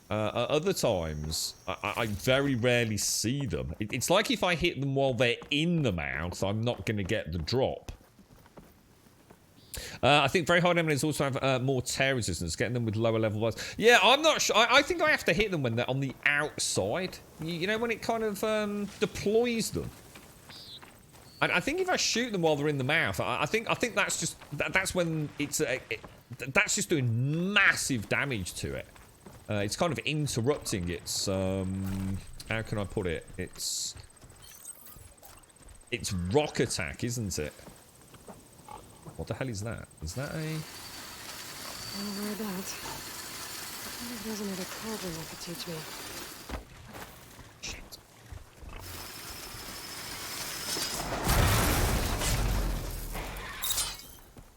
Other times, I very rarely see them. It's like if I hit them while they're in the mouth, I'm not going to get the drop. I think very hard enemies also have more tear resistance, getting them with lower level ones. Yeah, I'm not sure. I think I have to hit them when they're on the outside. You know, when it kind of deploys them. And I think if I shoot them while they're in the mouth, I think that's just that's when it's that's just doing massive damage to it. It's kind of interrupting its, how can I put it? It's It's rock attack, isn't it? What the hell is that? Is that a... I'll wear that. I wonder if there's another cauldron that could teach me. Shit.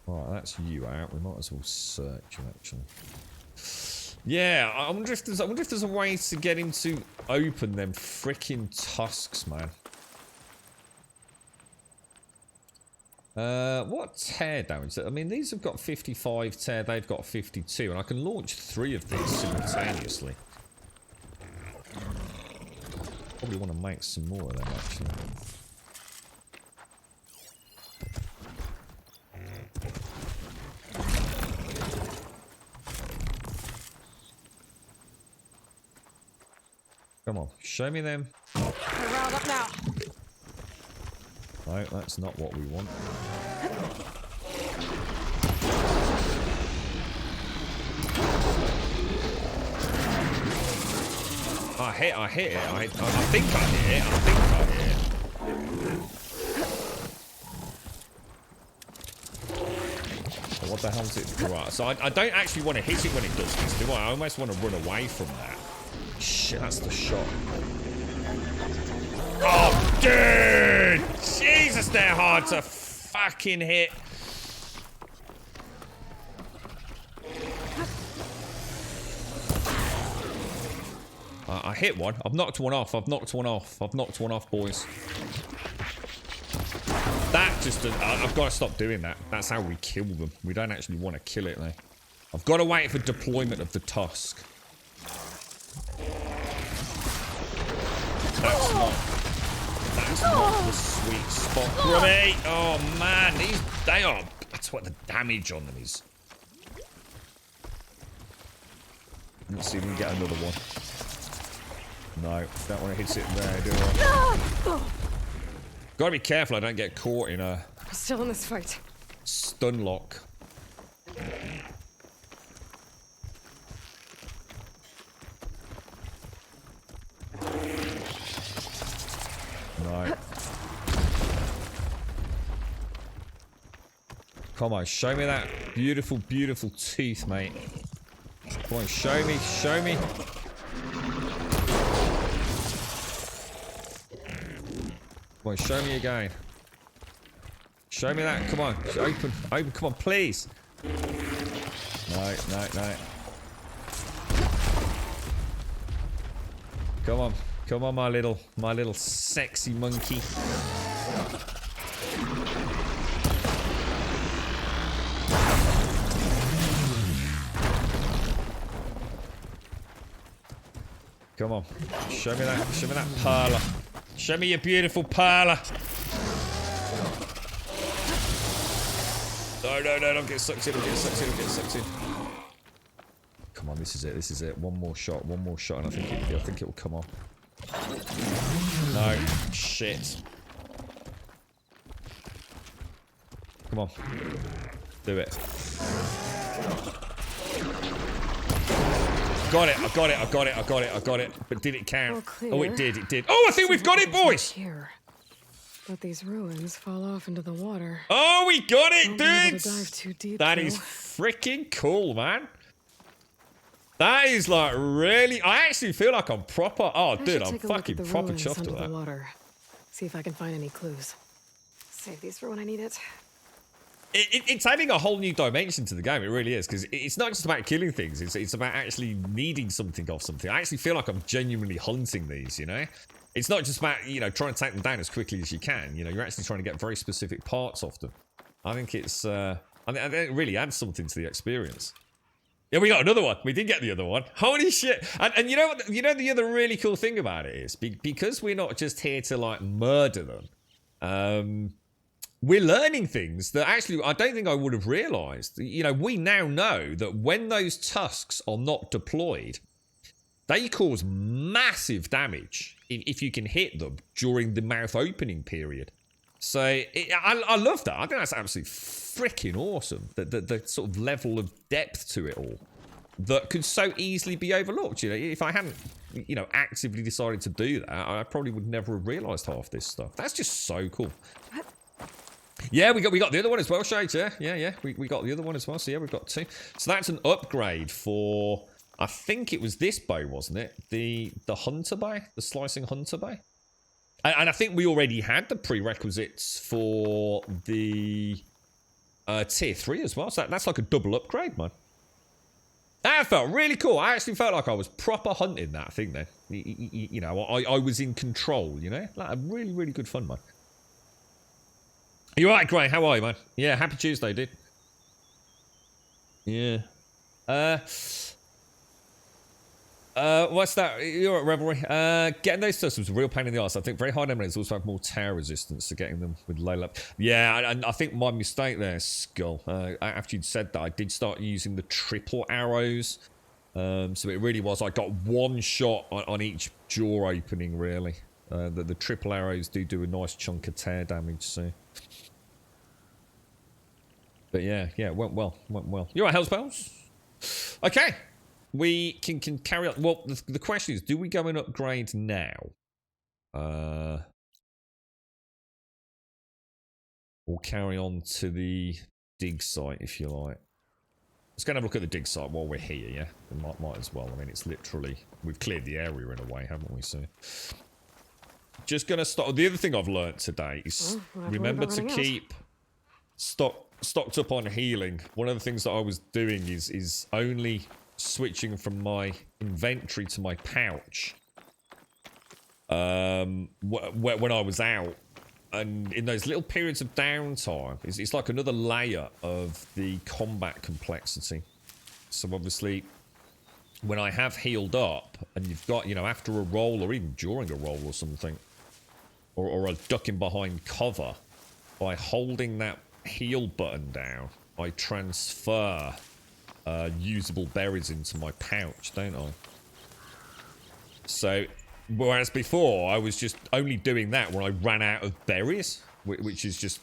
Right, that's you out. We might as well search him, actually. Yeah, I wonder if there's a way to get him to open them freaking tusks, man. What tear damage? I mean, these have got 55 tear, they've got 52, and I can launch 3 of these simultaneously. Probably want to make some more of them, actually. Come on, show me them. We're riled up now. No, that's not what we want. I hit it. I think I hit it. Oh, what the hell is it? Right, so I don't actually want to hit it when it does this, do I? I almost want to run away from that. Shit, that's the shot. Oh, dude! Jesus, they're hard to fucking hit. I hit one. I've knocked one off. I've knocked one off, boys. That just... I've got to stop doing that. That's how we kill them. We don't actually want to kill it, though. I've got to wait for deployment of the tusk. That's not the sweet spot for me. Oh man, they are. That's what the damage on them is. Let's see if we can get another one. No, don't want to hit it there, do I? Gotta be careful I don't get caught in a... I'm still in this fight. Stun lock. No. Come on, show me that beautiful, beautiful tooth, mate. Come on, show me, show me. Come on, show me again. Show me that, come on. Open, open, come on, please. No, no, no. Come on. Come on, my little sexy monkey. Come on. Show me that parlor. Show me your beautiful parlor. No, no, no, don't get sucked in, don't get sucked in, don't get sucked in. Come on, this is it. One more shot, and I think it will come off. No, shit. Come on. Do it. Got it, I got it. But did it count? Oh, it did. Oh, I think we've got it, boys! Here. Let these ruins fall off into the water. Oh, we got it, dudes! Dive too deep, that is freaking cool, man. That is like really... I actually feel like I'm proper... Oh, dude, I'm fucking proper chuffed with that. Water. See if I can find any clues. Save these for when I need it. It's adding a whole new dimension to the game. It really is, because it's not just about killing things. It's about actually needing something off something. I actually feel like I'm genuinely hunting these, you know? It's not just about, you know, trying to take them down as quickly as you can. You know, you're actually trying to get very specific parts off them. I think it's... I think it really adds something to the experience. Yeah, we got another one. We did get the other one. Holy shit. And you know what? You know the other really cool thing about it is because we're not just here to like murder them. We're learning things that actually I don't think I would have realized. You know, we now know that when those tusks are not deployed, they cause massive damage if you can hit them during the mouth opening period. So I love that. I think that's absolutely freaking awesome. The sort of level of depth to it all that could so easily be overlooked. You know, if I hadn't you know, actively decided to do that, I probably would never have realised half this stuff. That's just so cool. Yeah, we got the other one as well, Shades. Yeah. We got the other one as well. So yeah, we've got 2. So that's an upgrade for, I think it was this bow, wasn't it? The hunter bow, the slicing hunter bow. And I think we already had the prerequisites for the tier 3 as well. So that's like a double upgrade, man. That felt really cool. I actually felt like I was proper hunting that thing then. You know, I was in control, you know? Like, really, really good fun, man. You alright, Gray? How are you, man? Yeah, happy Tuesday, dude. Yeah. What's that? You're at Revelry. Getting those stuff was a real pain in the arse. I think very hard enemies also have more tear resistance to getting them with low level. Yeah, I think my mistake there, Skull. After you'd said that, I did start using the triple arrows. So it really was, I got 1 shot on each jaw opening, really. The triple arrows do a nice chunk of tear damage, so... But yeah, it went well. You alright, Hellspells? Okay. We can carry on. Well, the question is, do we go and upgrade now? Or carry on to the dig site, if you like. Let's go and have a look at the dig site while we're here, yeah? We might as well. I mean, it's literally... We've cleared the area in a way, haven't we? So... Just gonna start... The other thing I've learnt today is... remember to keep... Stocked up on healing. One of the things that I was doing is only switching from my inventory to my pouch when I was out, and in those little periods of downtime, it's like another layer of the combat complexity. So obviously, when I have healed up, and you've got, you know, after a roll or even during a roll or something, or a ducking behind cover, by holding that heal button down, I transfer usable berries into my pouch, don't I? So, whereas before I was just only doing that when I ran out of berries, which is just,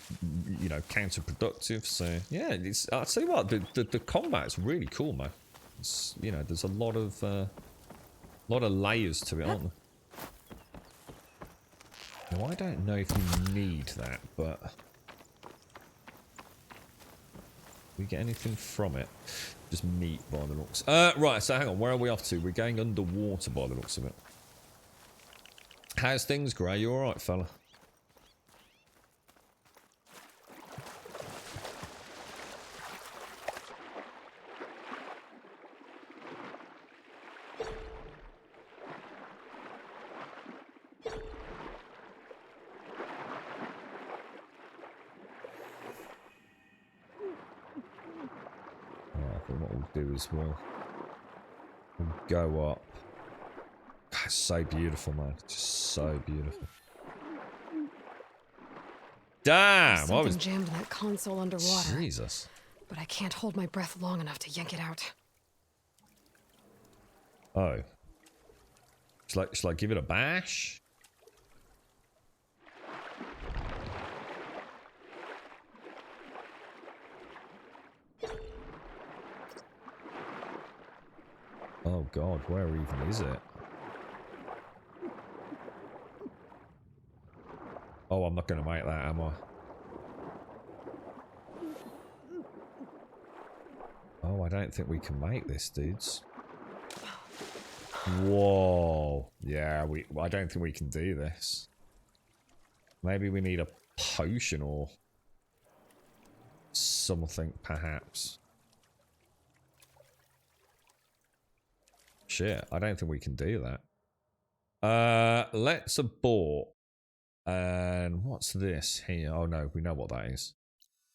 you know, counterproductive. So yeah, I'll tell you what, the combat's really cool, man. It's, you know, there's a lot of layers to it, aren't there? Now I don't know if we need that, but we get anything from it? Just meat by the looks. Right, so hang on, where are we off to? We're going underwater by the looks of it. How's things, Gray? You alright, fella? As well. We'll go up. God, it's so beautiful, man. It's just so beautiful. Damn! There's something jammed in that console underwater. Jesus. But I can't hold my breath long enough to yank it out. Oh. Shall I give it a bash? Oh god, where even is it? Oh, I'm not going to make that, am I? Oh, I don't think we can make this, dudes. Whoa. Yeah, I don't think we can do this. Maybe we need a potion or something, perhaps. Shit, I don't think we can do that. Let's abort. And what's this here? Oh no, we know what that is.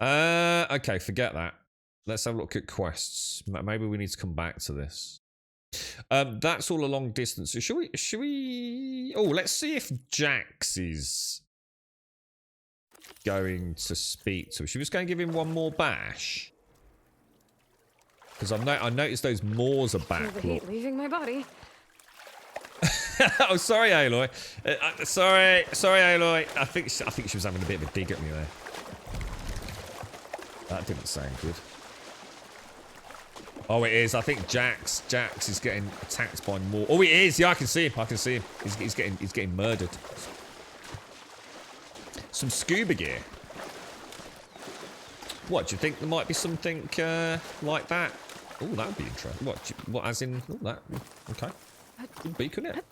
Okay, forget that. Let's have a look at quests. Maybe we need to come back to this. That's all a long distance. So should we... Oh, let's see if Jax is going to speak to us. Should we just go and give him one more bash? Because I noticed those moors are back. Feel the heat leaving my body. Oh, sorry, Aloy. Sorry, Aloy. I think she was having a bit of a dig at me there. That didn't sound good. Oh, it is. I think Jax is getting attacked by more. Oh, it is. Yeah, I can see him. He's getting murdered. Some scuba gear. What, do you think there might be something like that? Oh, that would be interesting. What, as in... Oh, that... Okay. Could be, couldn't it?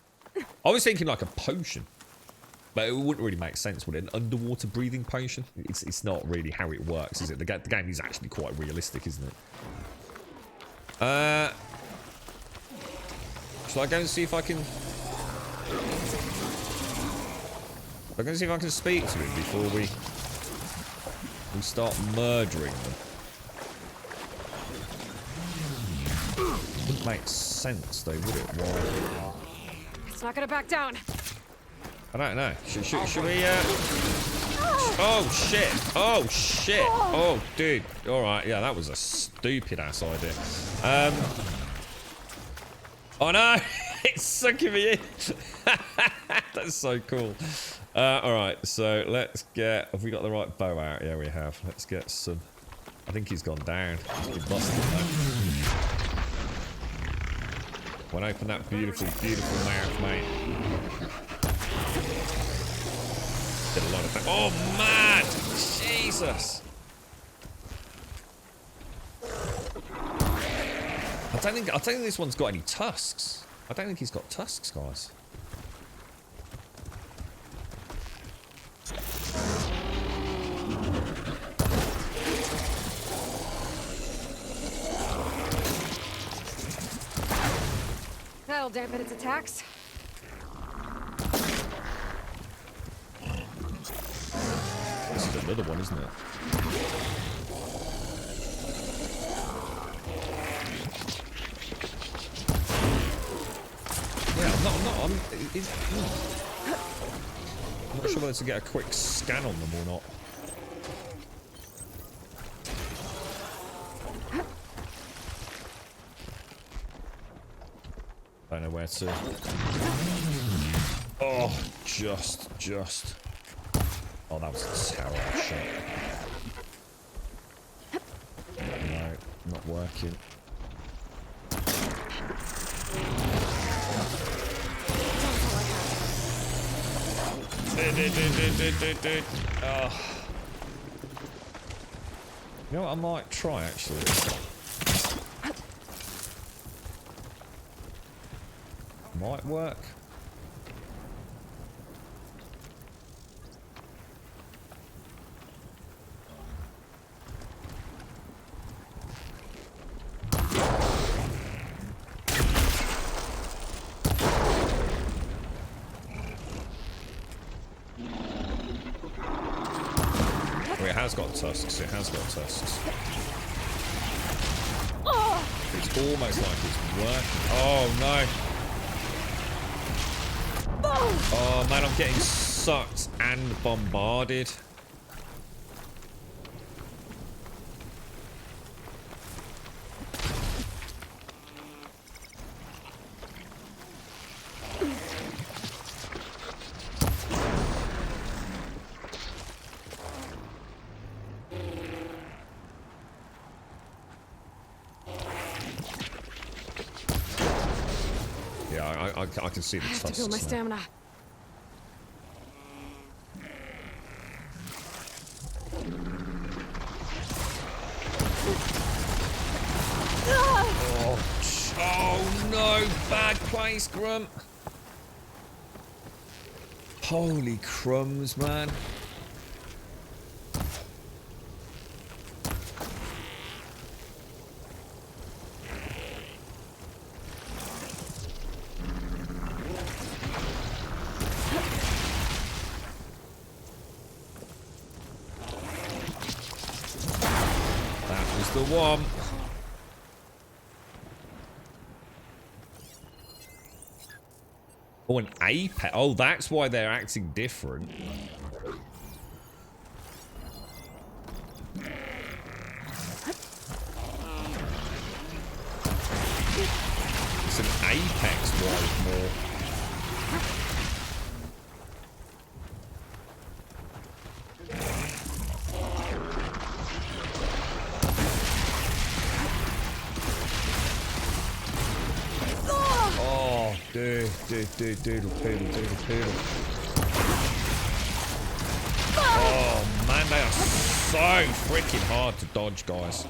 I was thinking like a potion. But it wouldn't really make sense, would it? An underwater breathing potion? It's not really how it works, is it? The game is actually quite realistic, isn't it? Shall I go and see if I can... I'm going to see if I can speak to him before we start murdering them. Wouldn't make sense, though, would it? Why? It's not gonna back down. I don't know. Should we, Oh, shit. Oh, shit. Oh, dude. All right. Yeah, that was a stupid-ass idea. Oh, no. It's sucking me in. That's so cool. All right. So, let's get... Have we got the right bow out? Yeah, we have. Let's get some... I think he's gone down. He's been busted, though. When I open that beautiful, beautiful mouth, mate. Did a lot of... Oh, man! Jesus! I don't think this one's got any tusks. I don't think he's got tusks, guys. That'll dampen its attacks. This is another one, isn't it? Yeah, I'm not sure whether to get a quick scan on them or not. Don't know where to. Oh, just. Oh, that was a terrible shot. No, not working. Oh. You know what I might try, actually? Might work. It has got tusks. It has got tusks. It's almost like it's working. Oh no. Oh man, I'm getting sucked and bombarded. Yeah, I can see the tusks. I have to build my stamina. Oh no, bad place, Grump. Holy crumbs, man. That was the one. Oh, an apex. Oh, that's why they're acting different. It's an apex wide more. Doodle poodle. Oh man, they are so freaking hard to dodge, guys.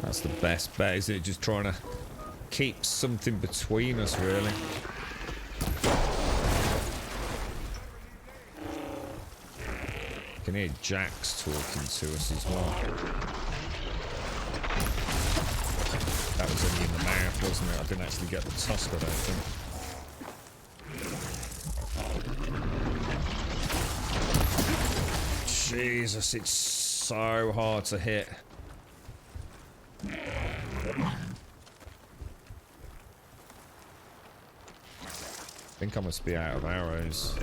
That's the best bet, isn't it? Just trying to keep something between us, really. You can hear Jax talking to us as well. That was only in the mouth, wasn't it? I didn't actually get the tusk, I don't think. Jesus, it's so hard to hit. I think I must be out of arrows.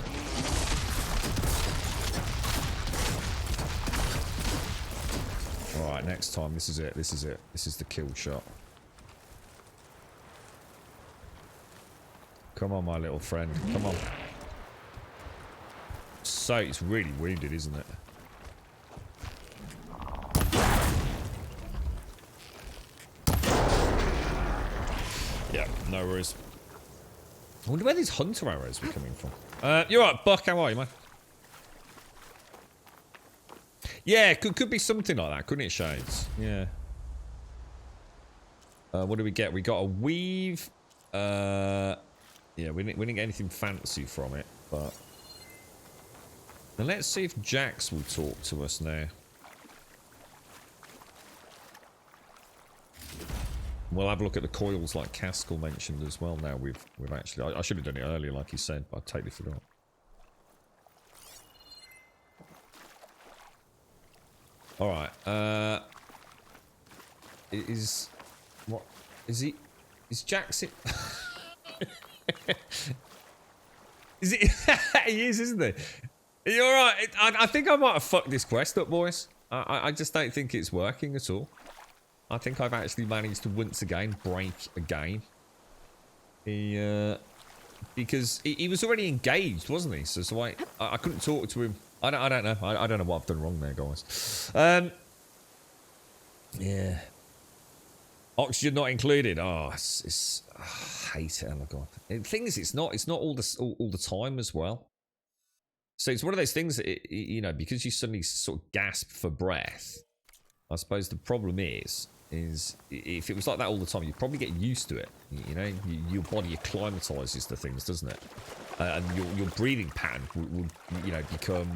Alright, next time. This is it. This is it. This is the kill shot. Come on, my little friend. Come on. So, it's really wounded, isn't it? Yeah, no worries. I wonder where these hunter arrows were coming from. You're right, Buck. How are you, man? Yeah, could be something like that, couldn't it, Shades? Yeah. What do we get? We got a weave. Yeah, we didn't get anything fancy from it, but... Now let's see if Jax will talk to us now. We'll have a look at the coils like Caskell mentioned as well now. We've actually... I should have done it earlier like he said, but I totally forgot. Alright, what... Is Jackson... Is it... He is, isn't he? You're alright. I think I might have fucked this quest up, boys. I just don't think it's working at all. I think I've actually managed to once again break a game. Because he was already engaged, wasn't he? So I couldn't talk to him. I don't know. I don't know what I've done wrong there, guys. Yeah. Oxygen not included. Oh, I hate it. Oh my god. The thing is, it's not all the time as well. So it's one of those things that you know, because you suddenly sort of gasp for breath. I suppose the problem is if it was like that all the time, you'd probably get used to it. You know, your body acclimatizes to things, doesn't it? And your breathing pattern would you know, become...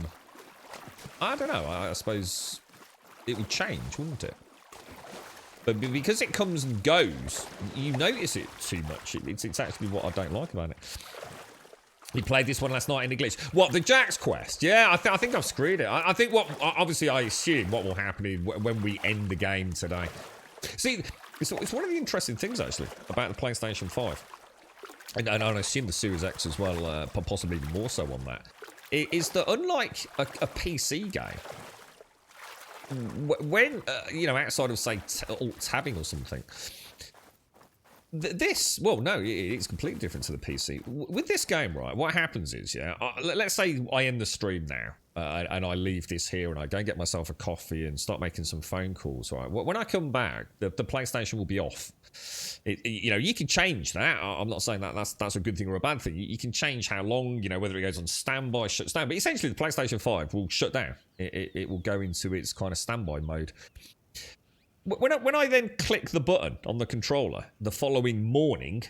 I don't know. I suppose it would change, wouldn't it? But because it comes and goes, you notice it too much. It's actually what I don't like about it. We played this one last night in the glitch. What, the Jax quest? Yeah, I think I've screwed it. I think what... Obviously, I assume what will happen is when we end the game today. See, it's one of the interesting things, actually, about the PlayStation 5. And I assume the Series X as well, possibly even more so on that. Is that unlike a PC game, when, you know, outside of, say, alt-tabbing or something... well, no, it's completely different to the PC. With this game, right, what happens is, yeah, let's say I end the stream now, and I leave this here, and I go and get myself a coffee and start making some phone calls, right? When I come back, the PlayStation will be off. You know, you can change that. I'm not saying that's a good thing or a bad thing. You can change how long, you know, whether it goes on standby, shuts down. But essentially, the PlayStation 5 will shut down. It will go into its kind of standby mode. When I then click the button on the controller the following morning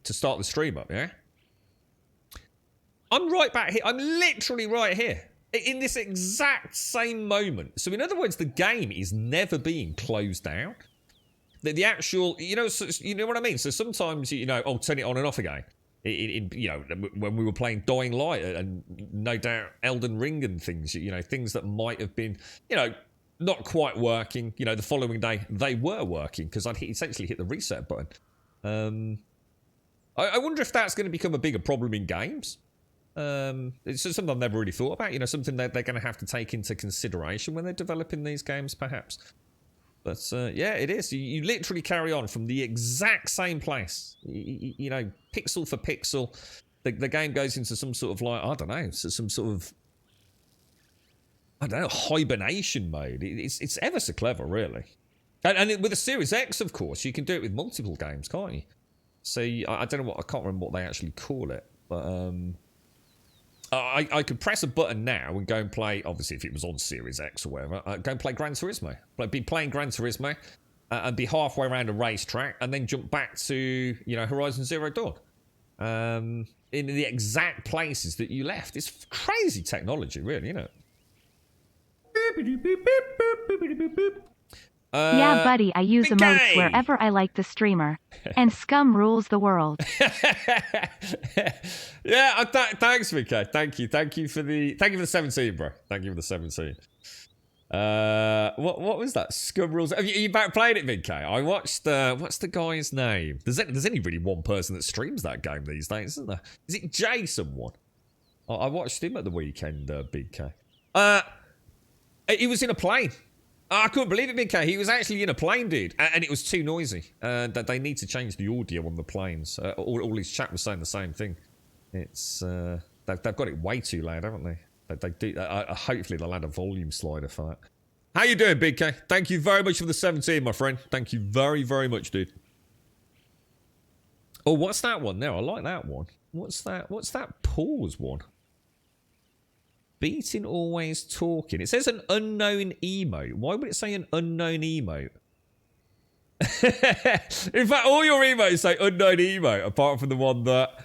to start the stream up, yeah? I'm right back here. I'm literally right here. In this exact same moment. So in other words, the game is never being closed down. The actual, you know what I mean? So sometimes, you know, turn it on and off again. You know, when we were playing Dying Light and no doubt Elden Ring and things, you know, things that might have been, you know, not quite working, you know, the following day they were working because I'd essentially hit the reset button. I wonder if that's going to become a bigger problem in games. It's just something I've never really thought about. You know, something that they're going to have to take into consideration when they're developing these games, perhaps. But yeah, it is. You literally carry on from the exact same place. You know, pixel for pixel. The game goes into some sort of like, I don't know, some sort of, I don't know, hibernation mode. It's ever so clever, really. And with the Series X, of course, you can do it with multiple games, can't you? So I don't know I can't remember what they actually call it, but I could press a button now and go and play, obviously if it was on Series X or whatever, go and play Gran Turismo. Be playing Gran Turismo and be halfway around a racetrack and then jump back to, you know, Horizon Zero Dawn. In the exact places that you left. It's crazy technology, really, isn't it? Yeah, buddy, I use emotes wherever I like the streamer. And scum rules the world. Yeah, thanks, Mika. Thank you for the 17, bro. Thank you for the 17. What was that? Scum rules. Have you back played it, Mika? I watched. What's the guy's name? There's only really one person that streams that game these days, isn't there? Is it Jay someone? I watched him at the weekend, Big K. He was in a plane. I couldn't believe it, Big K. He was actually in a plane, dude. And it was too noisy. That they need to change the audio on the planes. All his chat was saying the same thing. It's they've got it way too loud, haven't they? They do. Hopefully they'll add a volume slider for that. How you doing, Big K? Thank you very much for the 17, my friend. Thank you very, very much, dude. Oh, what's that one there? I like that one. What's that? What's that pause one? Beating always talking. It says an unknown emote. Why would it say an unknown emote? In fact, all your emotes say unknown emote, apart from the one that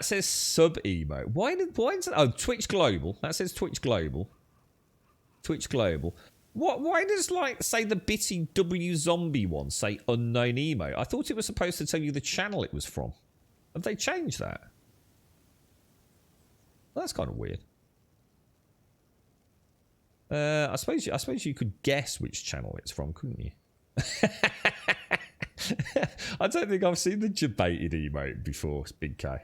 says sub emote. Why is it? Oh, Twitch Global. That says Twitch Global. Twitch Global. Why does, like, say the Bitty W Zombie one say unknown emote? I thought it was supposed to tell you the channel it was from. Have they changed that? Well, that's kind of weird. I suppose you could guess which channel it's from, couldn't you? I don't think I've seen the debated emote before, Big K.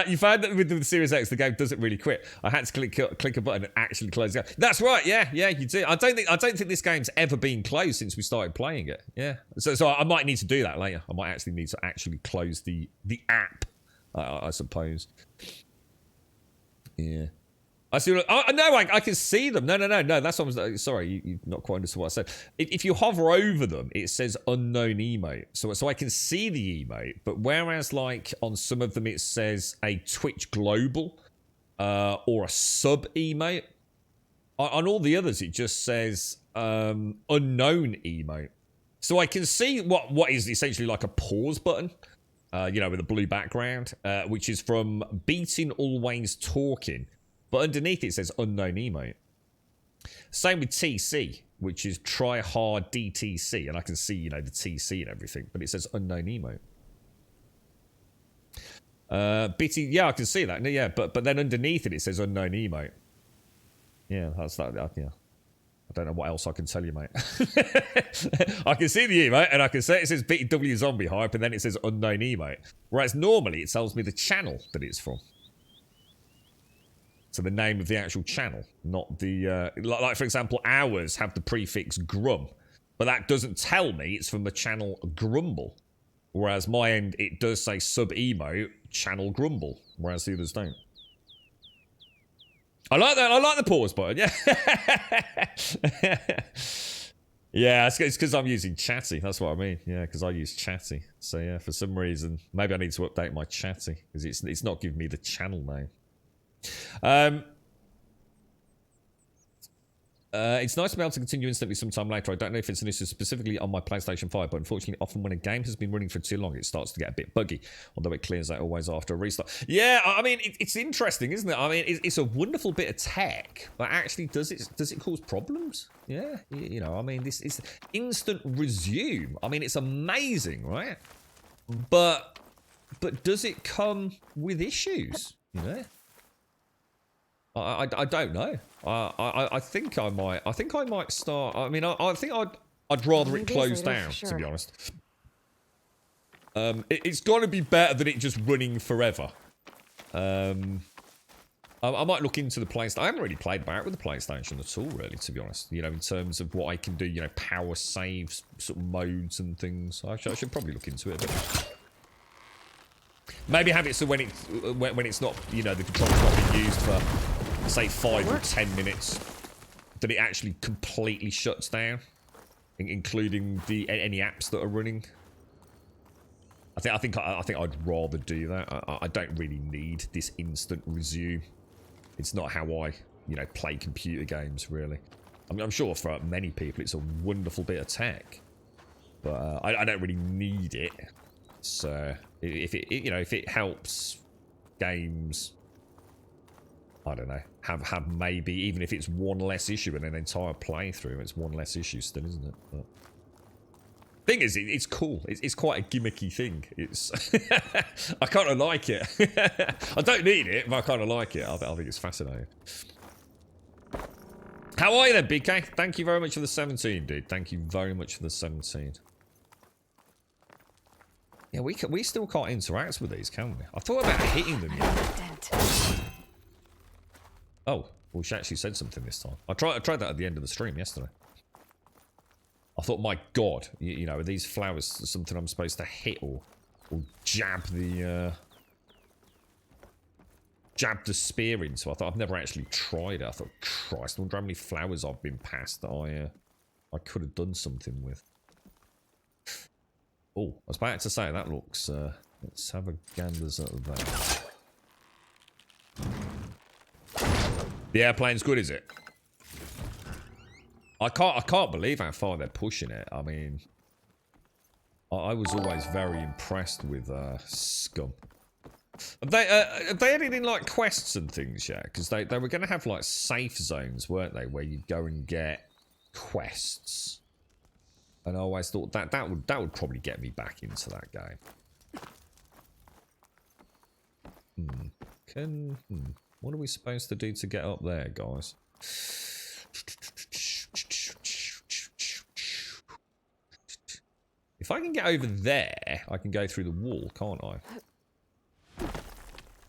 You found that with the Series X, the game doesn't really quit. I had to click a button and actually close the game. That's right, yeah, you do. I don't think this game's ever been closed since we started playing it. Yeah, so I might need to do that later. I might actually need to close the app. I suppose. Yeah. I see. Oh no! I can see them. No. That's what I was. Sorry, you're not quite understood what I said. If you hover over them, it says unknown emote. So I can see the emote. But whereas, like on some of them, it says a Twitch Global or a sub emote. On all the others, it just says unknown emote. So I can see what is essentially like a pause button. You know, with a blue background, which is from Beating Always Talking. But underneath it says unknown emote. Same with TC, which is try hard DTC. And I can see, you know, the TC and everything. But it says unknown emote. Bitty, yeah, I can see that. Yeah, but then underneath it says unknown emote. Yeah, that's that. Yeah. I don't know what else I can tell you, mate. I can see the emote, and I can say it says BW Zombie Hype, and then it says unknown emote. Whereas normally it tells me the channel that it's from. So the name of the actual channel, not the... like, for example, ours have the prefix Grum. But that doesn't tell me it's from the channel Grumble. Whereas my end, it does say sub-emote, channel Grumble. Whereas the others don't. I like that. I like the pause button. Yeah. Yeah, it's because I'm using Chatty. That's what I mean. Yeah, because I use Chatty. So yeah, for some reason, maybe I need to update my Chatty because it's not giving me the channel name. It's nice to be able to continue instantly sometime later. I don't know if it's an issue specifically on my PlayStation 5, but unfortunately, often when a game has been running for too long, it starts to get a bit buggy, although it clears out always after a restart. Yeah, I mean, it's interesting, isn't it? I mean, it's a wonderful bit of tech, but actually, does it cause problems? Yeah, you know, I mean, this is instant resume. I mean, it's amazing, right? But does it come with issues? You know? I don't know. I think I might. I think I might start. I mean, I think I'd I'd rather Many it days close later, down, for to be sure. honest. It's got to be better than it just running forever. I might look into the PlayStation. I haven't really played about with the PlayStation at all, really, to be honest. You know, in terms of what I can do, you know, power saves, sort of modes and things. I should probably look into it a bit. Maybe have it so when it's not, you know, the controller's not being used for, say, 5 or 10 minutes, that it actually completely shuts down, including any apps that are running. I think I'd rather do that. I don't really need this instant resume. It's not how I, you know, play computer games, really. I mean, I'm sure for many people it's a wonderful bit of tech, but I don't really need it. So if it helps games, I don't know, have maybe, even if it's one less issue in an entire playthrough, it's one less issue still, isn't it? But thing is, it's cool. It's quite a gimmicky thing. It's I kind of like it. I don't need it, but I kind of like it. I think it's fascinating. How are you then, BK? Thank you very much for the 17, dude. Thank you very much for the 17. Yeah, we still can't interact with these, can we? I thought about hitting them. Yeah. Oh, well, she actually said something this time. I tried that at the end of the stream yesterday. I thought, my God, you know, are these flowers something I'm supposed to hit or jab the spear into? I thought, I've never actually tried it. I thought, Christ, I wonder how many flowers I've been past that I could have done something with. Oh, I was about to say, that looks, let's have a ganders at that. The airplane's good, is it? I can't believe how far they're pushing it. I mean, I was always very impressed with Scum. Have they anything like quests and things yet? Because they were going to have like safe zones, weren't they, where you go and get quests. And I always thought that would probably get me back into that game. What are we supposed to do to get up there, guys? If I can get over there, I can go through the wall, can't I?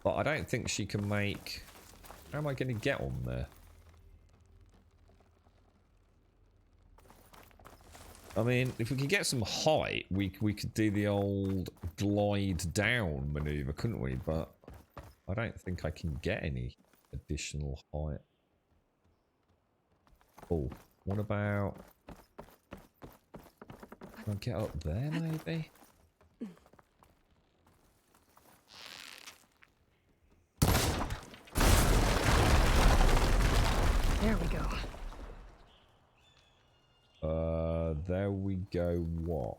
But I don't think she can make... How am I going to get on there? I mean, if we could get some height, we could do the old glide down maneuver, couldn't we? But I don't think I can get any additional height. Oh, what about... Can I get up there, maybe? There we go. There we go, what?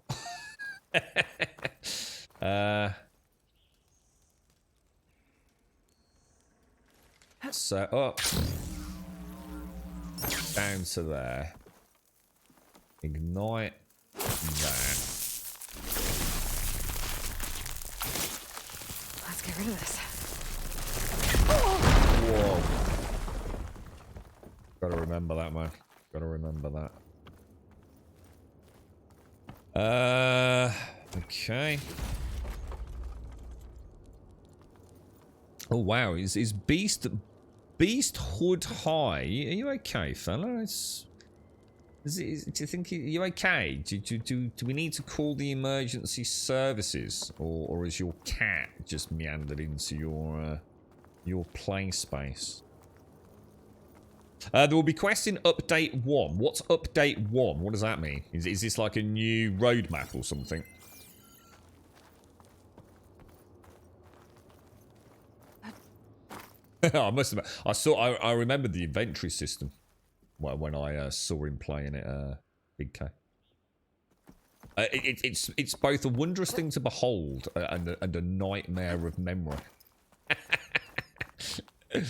So up. Down to there. Ignite that. Let's get rid of this. Whoa. Gotta remember that, man. Gotta remember that. Okay. Oh wow, is Beast Hood high? Are you okay, fella? Do you think you okay? Do we need to call the emergency services, or is your cat just meandered into your play space? There will be quests in update 1. What's update 1? What does that mean? Is this like a new roadmap or something? I must have. I remembered the inventory system. Well, when I saw him playing it, Big K. It's both a wondrous thing to behold and a nightmare of memory. The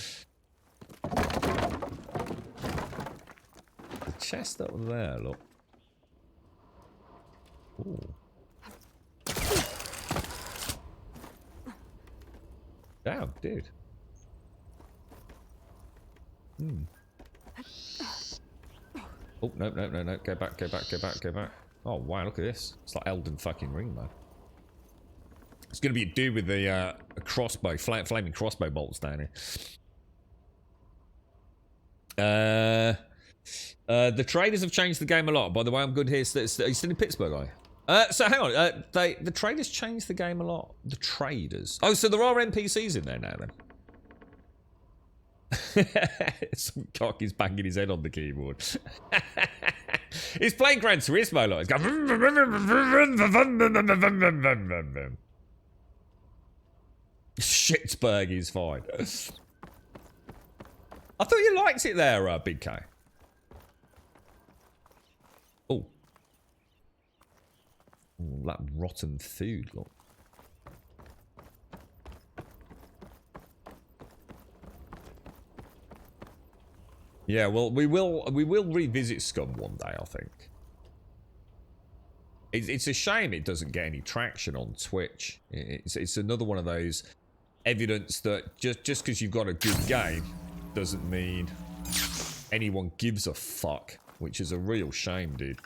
chest up there, look. Ooh. Damn, dude. Oh, no, no, no, no. Go back, go back, go back, go back. Oh, wow, look at this. It's like Elden fucking Ring, man. It's going to be a dude with a crossbow, flaming crossbow bolts down here. The traders have changed the game a lot. By the way, I'm good here. Are you still in Pittsburgh, are you? So hang on. The traders changed the game a lot. The traders. Oh, so there are NPCs in there now then. Some cock is banging his head on the keyboard. He's playing Gran Turismo, like. Shitsburg is fine. I thought you liked it there, Big K. Oh. Ooh, that rotten food, look. Yeah, well, we will revisit Scum one day, I think. It's a shame it doesn't get any traction on Twitch. It's another one of those evidence that just because you've got a good game doesn't mean anyone gives a fuck, which is a real shame, dude.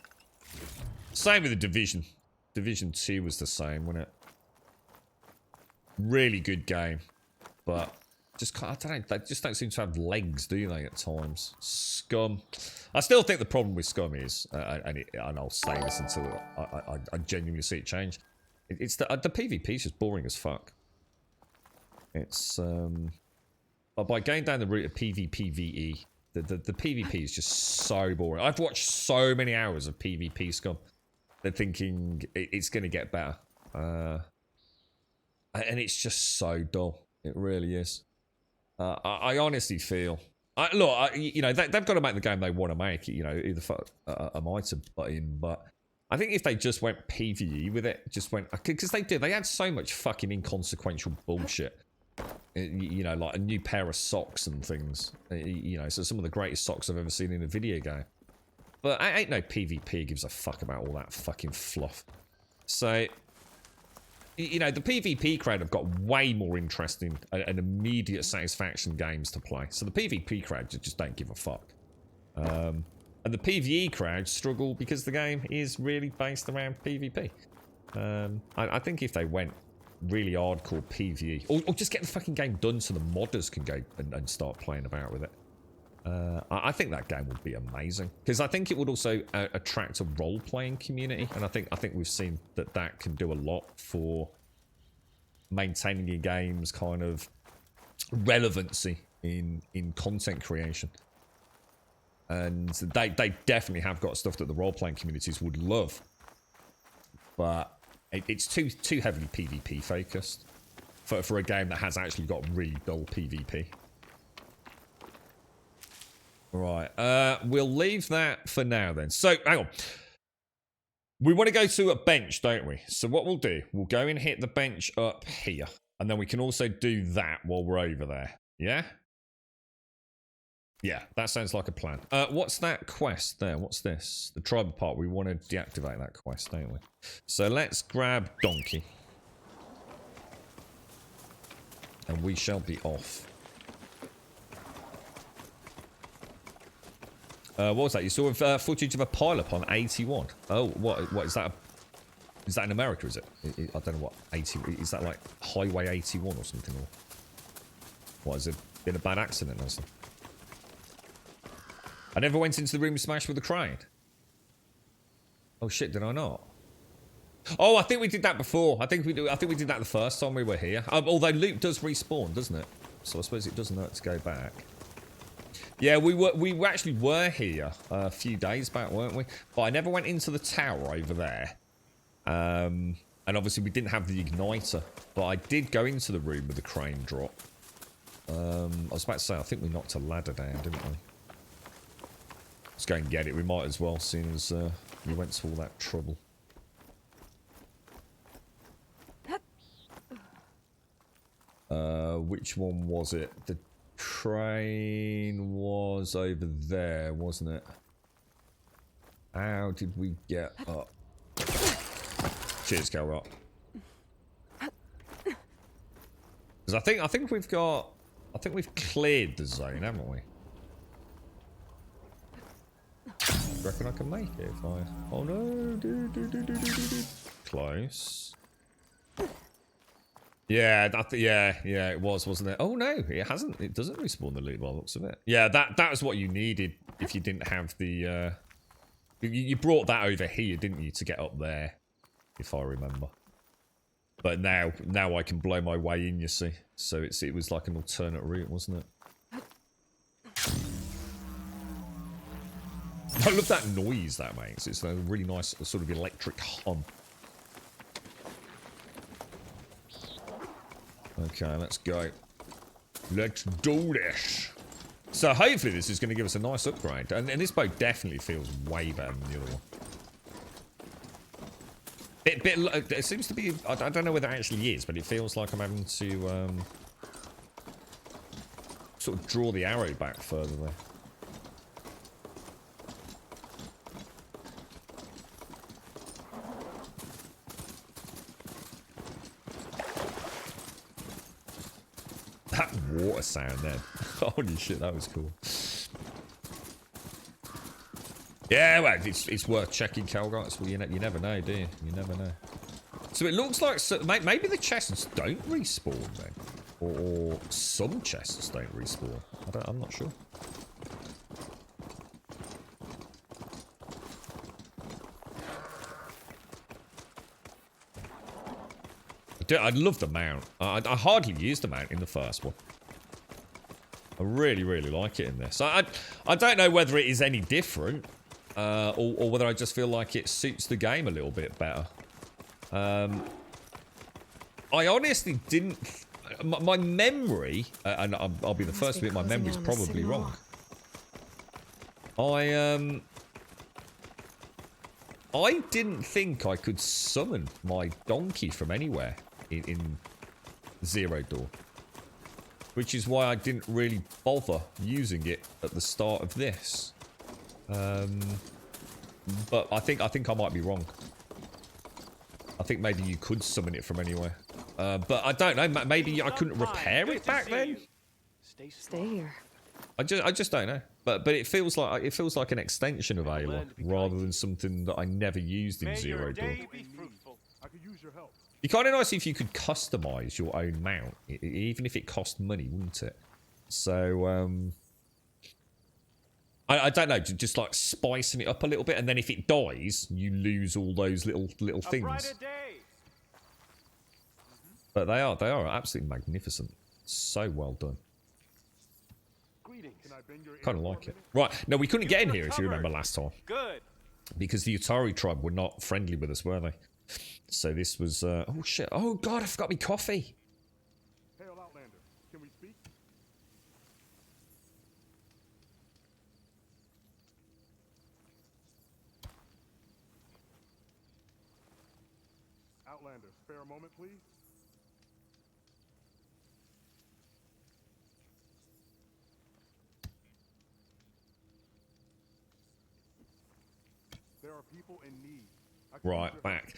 Same with the Division. Division 2 was the same, wasn't it? Really good game, but just I don't know, they just don't seem to have legs, do they, at times? Scum. I still think the problem with Scum is, and I'll say this until I genuinely see it change. It's the PvP is just boring as fuck. It's but by going down the route of PvPvE, the PvP is just so boring. I've watched so many hours of PvP Scum. They're thinking it's going to get better, and it's just so dull. It really is. I honestly feel, you know, they've got to make the game they want to make. You know, either fuck am I to butt in, but I think if they just went PvE with it, just went, because they did. They had so much fucking inconsequential bullshit. You know, like a new pair of socks and things. You know, so some of the greatest socks I've ever seen in a video game. But I ain't no PvP gives a fuck about all that fucking fluff. So, you know, the PvP crowd have got way more interesting and immediate satisfaction games to play. So the PvP crowd just don't give a fuck. And the PvE crowd struggle because the game is really based around PvP. I think if they went really hardcore PvE, or just get the fucking game done so the modders can go and start playing about with it. I think that game would be amazing, because I think it would also attract a role-playing community, and I think we've seen that can do a lot for maintaining your game's kind of relevancy in content creation. And they definitely have got stuff that the role-playing communities would love, but it's too heavily PvP focused for a game that has actually got really dull PvP. Right, we'll leave that for now then. So, hang on. We want to go to a bench, don't we? So what we'll do, we'll go and hit the bench up here. And then we can also do that while we're over there. Yeah? Yeah, that sounds like a plan. What's that quest there? What's this? The tribal part. We want to deactivate that quest, don't we? So let's grab Donkey. And we shall be off. What was that? You saw footage of a pileup on 81. Oh, what is that? Is that in America, is it? I don't know what 80... Is that like Highway 81 or something? Or what, has it been a bad accident or something? I never went into the room smashed with a crane. Oh shit, did I not? Oh, I think we did that before. I think we did that the first time we were here. Although loot does respawn, doesn't it? So I suppose it doesn't hurt to go back. Yeah, we actually were here a few days back, weren't we? But I never went into the tower over there. And obviously we didn't have the igniter. But I did go into the room with the crane drop. I was about to say, I think we knocked a ladder down, didn't we? Let's go and get it. We might as well, seeing as we went to all that trouble. Which one was it? The train was over there, wasn't it? How did we get up? Cheers, Kelrock. Because I think we've got... I think we've cleared the zone, haven't we? reckon I can make it if I... Oh no. Close. Yeah, yeah, it was, wasn't it? Oh no, it hasn't. It doesn't respawn the loot by the looks of it. Yeah, that was what you needed if you didn't have the... You brought that over here, didn't you, to get up there, if I remember. But now I can blow my way in, you see. So it was like an alternate route, wasn't it? I love that noise that makes. It's a really nice sort of electric hum. Okay, let's go. Let's do this. So hopefully this is going to give us a nice upgrade. And this boat definitely feels way better than the other one. It seems to be... I don't know whether it actually is, but it feels like I'm having to sort of draw the arrow back further there. That water sound then. Holy shit, that was cool. Yeah, well, it's worth checking, Calguys. Well, you never know, do you? You never know. So it looks like... maybe the chests don't respawn then. Or some chests don't respawn. I'm not sure. I love the mount. I hardly used the mount in the first one. I really, really like it in this. I don't know whether it is any different, or whether I just feel like it suits the game a little bit better. I honestly didn't... My memory, and I'll be the first to admit my memory's probably wrong. I didn't think I could summon my donkey from anywhere in Zero Dawn, which is why I didn't really bother using it at the start of this. But I think I might be wrong. I think maybe you could summon it from anywhere, but I don't know. Maybe I couldn't repair it back then. Stay here. I just don't know. But it feels like an extension of Ayla rather than something that I never used in Zero Dawn. It'd be kind of nice if you could customize your own mount, even if it cost money, wouldn't it? So, I don't know, just like spicing it up a little bit, and then if it dies, you lose all those little things. But they are absolutely magnificent. So well done. Kind of like it. Right, now we couldn't get in here if you remember last time. Good. Because the Utari tribe were not friendly with us, were they? So this was, oh shit, oh god, I forgot my coffee. Hail Outlander, can we speak? Outlander, spare a moment, please. There are people in need. Right, back.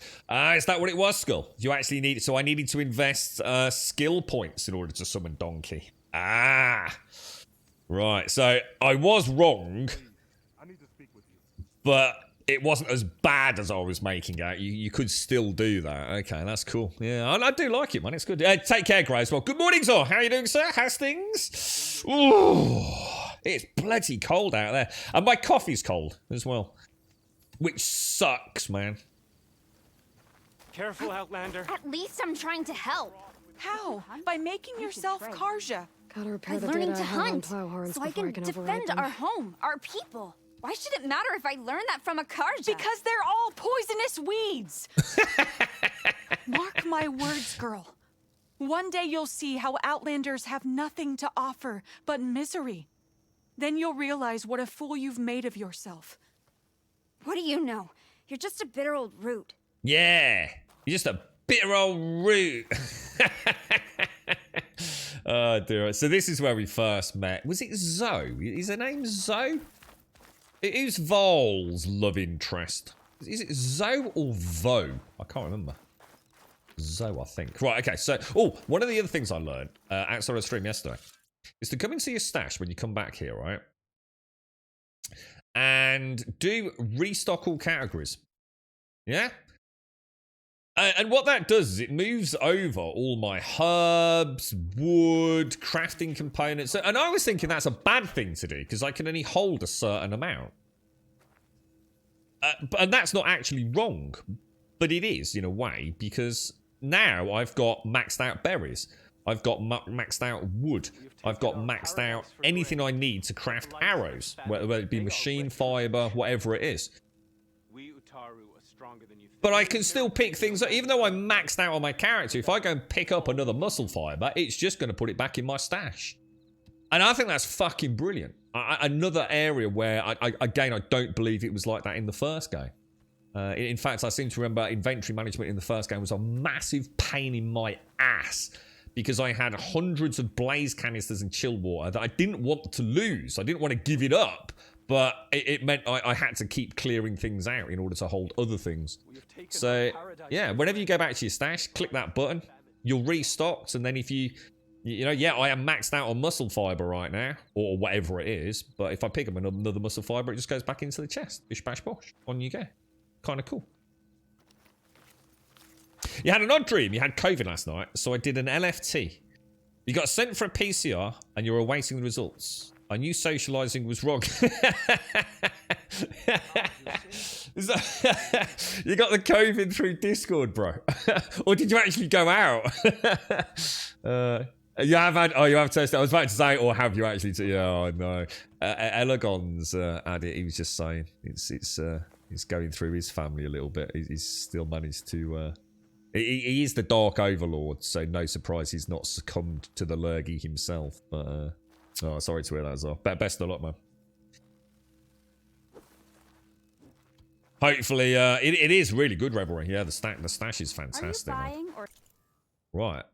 Is that what it was, Skull? You actually need it. So I needed to invest skill points in order to summon Donkey. Ah. Right, so I was wrong. But it wasn't as bad as I was making out. You could still do that. Okay, that's cool. Yeah, I do like it, man. It's good. Take care, Grace. Well, good morning, sir. How are you doing, sir? How's things? Ooh, it's bloody cold out there. And my coffee's cold as well. Which sucks, man. Careful, Outlander. At least I'm trying to help. How? By making yourself Karja. Gotta repair By the learning data to I have on hunt, plowhorns so I before can override defend them. our home, our people. Why should it matter if I learn that from a Karja? Because they're all poisonous weeds. Mark my words, girl. One day you'll see how Outlanders have nothing to offer but misery. Then you'll realize what a fool you've made of yourself. What do you know? You're just a bitter old root. Yeah, you're just a bitter old root. Oh dear. So this is where we first met. Was it Zoe? Is her name Zoe? It is Vol's love interest. Is it Zoe or Vo? I can't remember. Zoe, I think. Right, okay. So, one of the other things I learned outside of the stream yesterday is to come and see your stash when you come back here, right? and do restock all categories. Yeah? And what that does is it moves over all my herbs, wood, crafting components. And I was thinking that's a bad thing to do because I can only hold a certain amount. And that's not actually wrong. But it is, in a way, because now I've got maxed out berries. I've got maxed out wood. I've got maxed out anything I need to craft arrows, whether it be machine fiber, whatever it is. But I can still pick things up. Even though I'm maxed out on my character, if I go and pick up another muscle fiber, it's just going to put it back in my stash. And I think that's fucking brilliant. Another area where, I don't believe it was like that in the first game. In fact, I seem to remember inventory management in the first game was a massive pain in my ass because I had hundreds of blaze canisters and chill water that I didn't want to lose. I didn't want to give it up, but it meant I had to keep clearing things out in order to hold other things. So, yeah, whenever you go back to your stash, click that button. You're restocked, and then if I am maxed out on muscle fiber right now, or whatever it is, but if I pick up another muscle fiber, it just goes back into the chest. Bish, bash, bosh. On you go. Kind of cool. You had an odd dream. You had COVID last night, so I did an LFT. You got sent for a PCR, and you're awaiting the results. I knew socializing was wrong. You got the COVID through Discord, bro. Or did you actually go out? You have had. Oh, you have tested. I was about to say, or have you actually? Oh no. Elagon's had it. He was just saying it's going through his family a little bit. He's still managed to. He is the Dark Overlord, so no surprise he's not succumbed to the lurgy himself. But oh, sorry to hear that as well. Best of luck, man. Hopefully, it is really good, Revelry. Yeah, the stash is fantastic. Are you buying or right.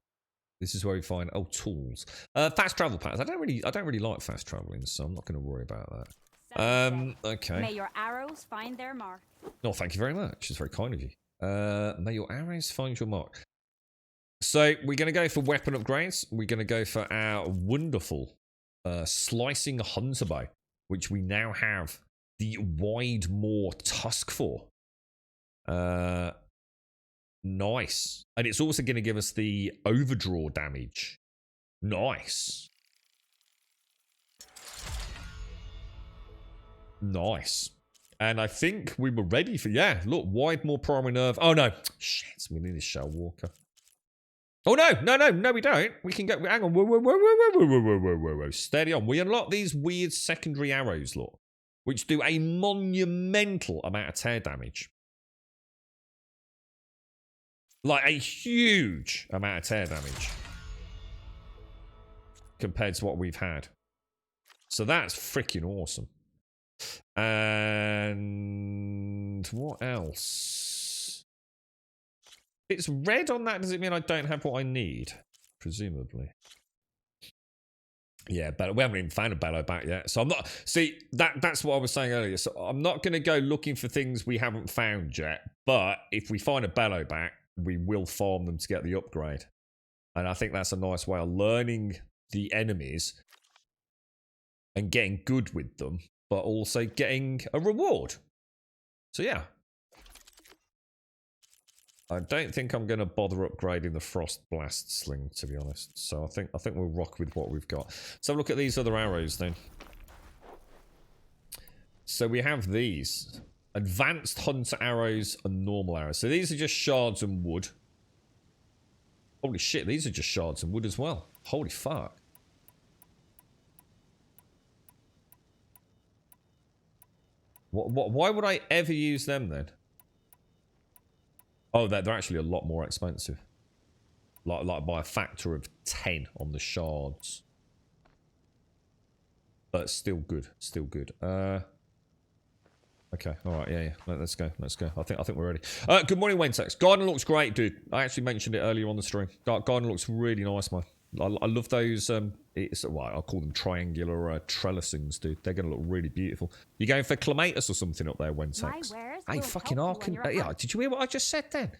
This is where we find tools. Fast travel paths. I don't really like fast traveling, so I'm not going to worry about that. Okay. May your arrows find their mark. No, thank you very much. It's very kind of you. May your arrows find your mark. So we're going to go for weapon upgrades. We're going to go for our wonderful slicing hunter bow, which we now have the wide maw tusk for. Nice. And it's also going to give us the overdraw damage. Nice. Nice. And I think we were ready for, yeah, look, wide maw primary nerve. Oh no. Shit, we need a shell walker. Oh no, we don't. We can go, hang on. Whoa. Steady on. We unlock these weird secondary arrows, look, which do a monumental amount of tear damage. Like a huge amount of tear damage compared to what we've had. So that's freaking awesome. And what else? It's red on that. Does it mean I don't have what I need? Presumably. Yeah, but we haven't even found a bellow back yet. So I'm not... See, that's what I was saying earlier. So I'm not going to go looking for things we haven't found yet. But if we find a bellow back, we will farm them to get the upgrade. And I think that's a nice way of learning the enemies and getting good with them, but also getting a reward. So yeah. I don't think I'm going to bother upgrading the Frost Blast Sling, to be honest. So I think we'll rock with what we've got. So look at these other arrows then. So we have these. Advanced Hunter Arrows and normal arrows. So these are just shards and wood. Holy shit, these are just shards and wood as well. Holy fuck. Why would I ever use them then? Oh, they're actually a lot more expensive. Like by a factor of 10 on the shards. But still good. Still good. Okay, alright, yeah. Let's go. I think we're ready. Good morning, Wentex. Garden looks great, dude. I actually mentioned it earlier on the stream. Garden looks really nice, man. I love those, I'll call them triangular trellisings, dude. They're going to look really beautiful. You going for clematis or something up there, Wentex? Hey, fucking Arkin. Yeah, did you hear what I just said then?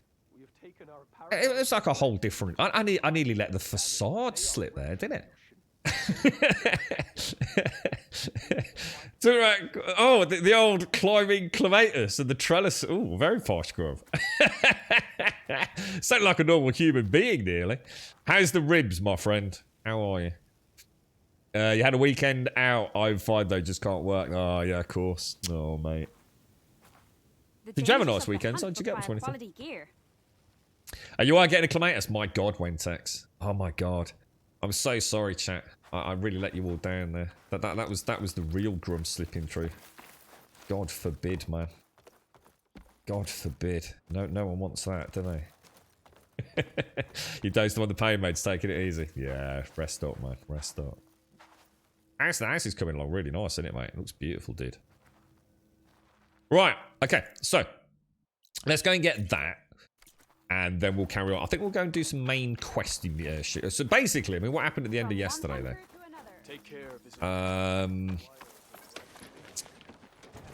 It was like a whole different... I nearly let the facade slip there, didn't it? Oh, the old climbing clematis and the trellis. Oh, very posh, Grub. Sound like a normal human being, nearly. How's the ribs, my friend? How are you? You had a weekend out. I'm fine, though. Just can't work. Oh, yeah, of course. Oh, mate. Did you have a nice weekend? So did you get up to anything? You are getting a clematis? My God, Wentex. Oh, my God. I'm so sorry, chat. I really let you all down there. That was the real Grum slipping through. God forbid, man. God forbid. No one wants that, do they? You dosed them on the pain, mate's taking it easy. Yeah, rest up, man. Rest up. The house is coming along really nice, isn't it, mate? It looks beautiful, dude. Right, okay, so let's go and get that. And then we'll carry on. I think we'll go and do some main questing shit. So basically, I mean, what happened at the end of yesterday, though? Take care of this.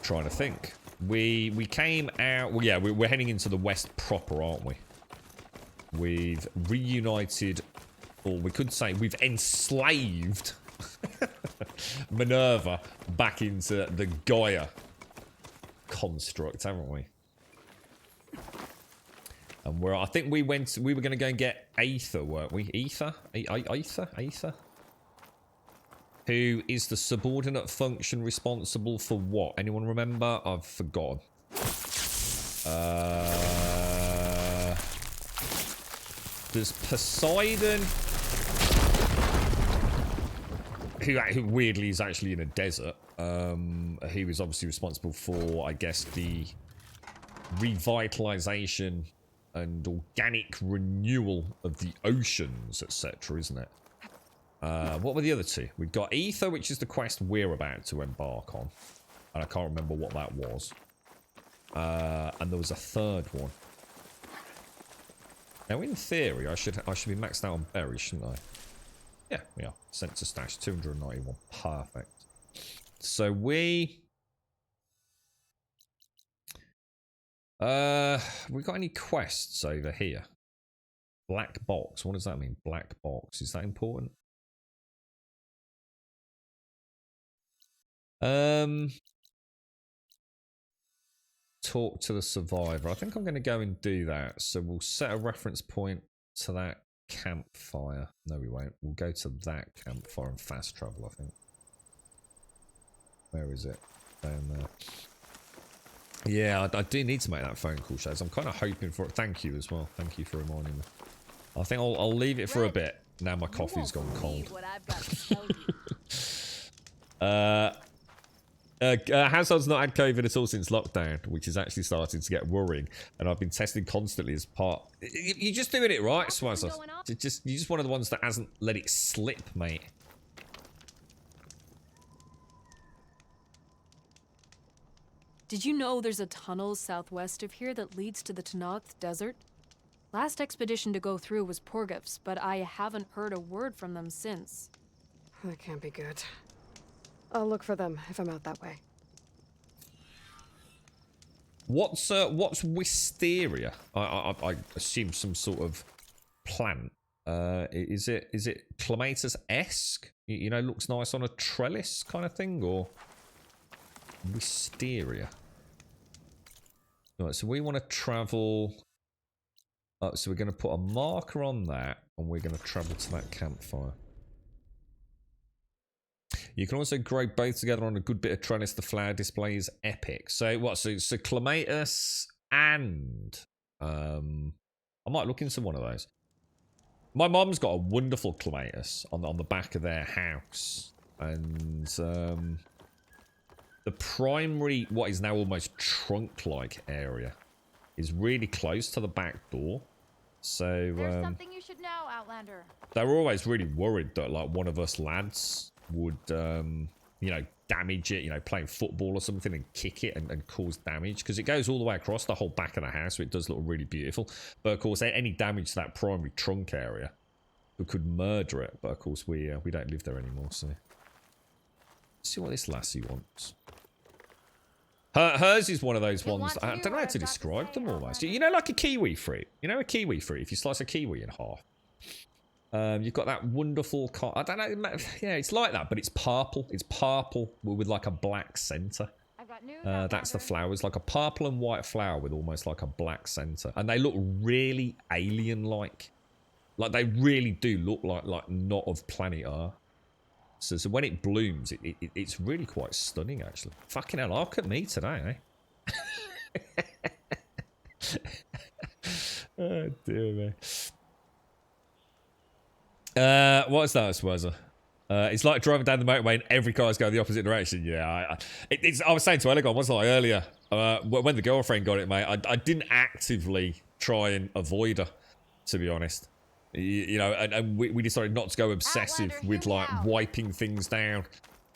Trying to think. We came out. Well, yeah, we're heading into the west proper, aren't we? We've reunited, or we could say we've enslaved Minerva back into the Gaia construct, haven't we? And I think we were going to go and get Aether, weren't we? Aether? Aether? Who is the subordinate function responsible for what? Anyone remember? I've forgotten. There's Poseidon, who weirdly is actually in a desert. He was obviously responsible for, I guess, the revitalization and organic renewal of the oceans, etc., isn't it? What were the other two? We've got Aether, which is the quest we're about to embark on. And I can't remember what that was. And there was a third one. Now, in theory, I should be maxed out on berries, shouldn't I? Yeah, we are. Sent to stash, 291. Perfect. So we got any quests over here? Black box. What does that mean? Black box. Is that important? Talk to the survivor. I think I'm going to go and do that. So we'll set a reference point to that campfire. No, we won't. We'll go to that campfire and fast travel, I think. Where is it? Down there. Yeah, I do need to make that phone call, Shaz. I'm kind of hoping for it. Thank you as well. Thank you for reminding me. I think I'll leave it for a bit. Now my coffee's gone cold. Household's not had COVID at all since lockdown, which is actually starting to get worrying. And I've been testing constantly as part. You're just doing it right, Swazza. You're just one of the ones that hasn't let it slip, mate. Did you know there's a tunnel southwest of here that leads to the Tanakh Desert? Last expedition to go through was Porgev's, but I haven't heard a word from them since. That can't be good. I'll look for them if I'm out that way. What's wisteria? I assume some sort of plant. Is it clematis-esque? You know, looks nice on a trellis kind of thing, or wisteria? Right, so we want to travel. So we're going to put a marker on that, and we're going to travel to that campfire. You can also grow both together on a good bit of trellis. The flower display is epic. So what? So clematis and I might look into one of those. My mom's got a wonderful clematis on the back of their house, and the primary, what is now almost trunk-like area, is really close to the back door. So there's something you should know, Outlander. They were always really worried that like one of us lads would you know, damage it, you know, playing football or something, and kick it and cause damage, because it goes all the way across the whole back of the house, so it does look really beautiful. But of course, any damage to that primary trunk area, we could murder it. But of course, we don't live there anymore. So let's see what this lassie wants. Hers is one of those ones that I don't know how to describe them almost. You know, like a kiwi fruit. You know, a kiwi fruit. If you slice a kiwi in half, You've got that wonderful... I don't know. Yeah, it's like that, but it's purple. It's purple with like a black centre. That's the flowers, like a purple and white flower with almost like a black centre. And they look really alien-like. Like, they really do look like not of planet Earth. So when it blooms, it's really quite stunning, actually. Fucking hell, look at me today, eh? Oh, dear me. What's that, Swazzer? It's like driving down the motorway and every car's going the opposite direction. Yeah, I was saying to Elegon, wasn't I, earlier? When the girlfriend got it, mate, I didn't actively try and avoid her, to be honest. You know, and we decided not to go obsessive with, like, wiping things down.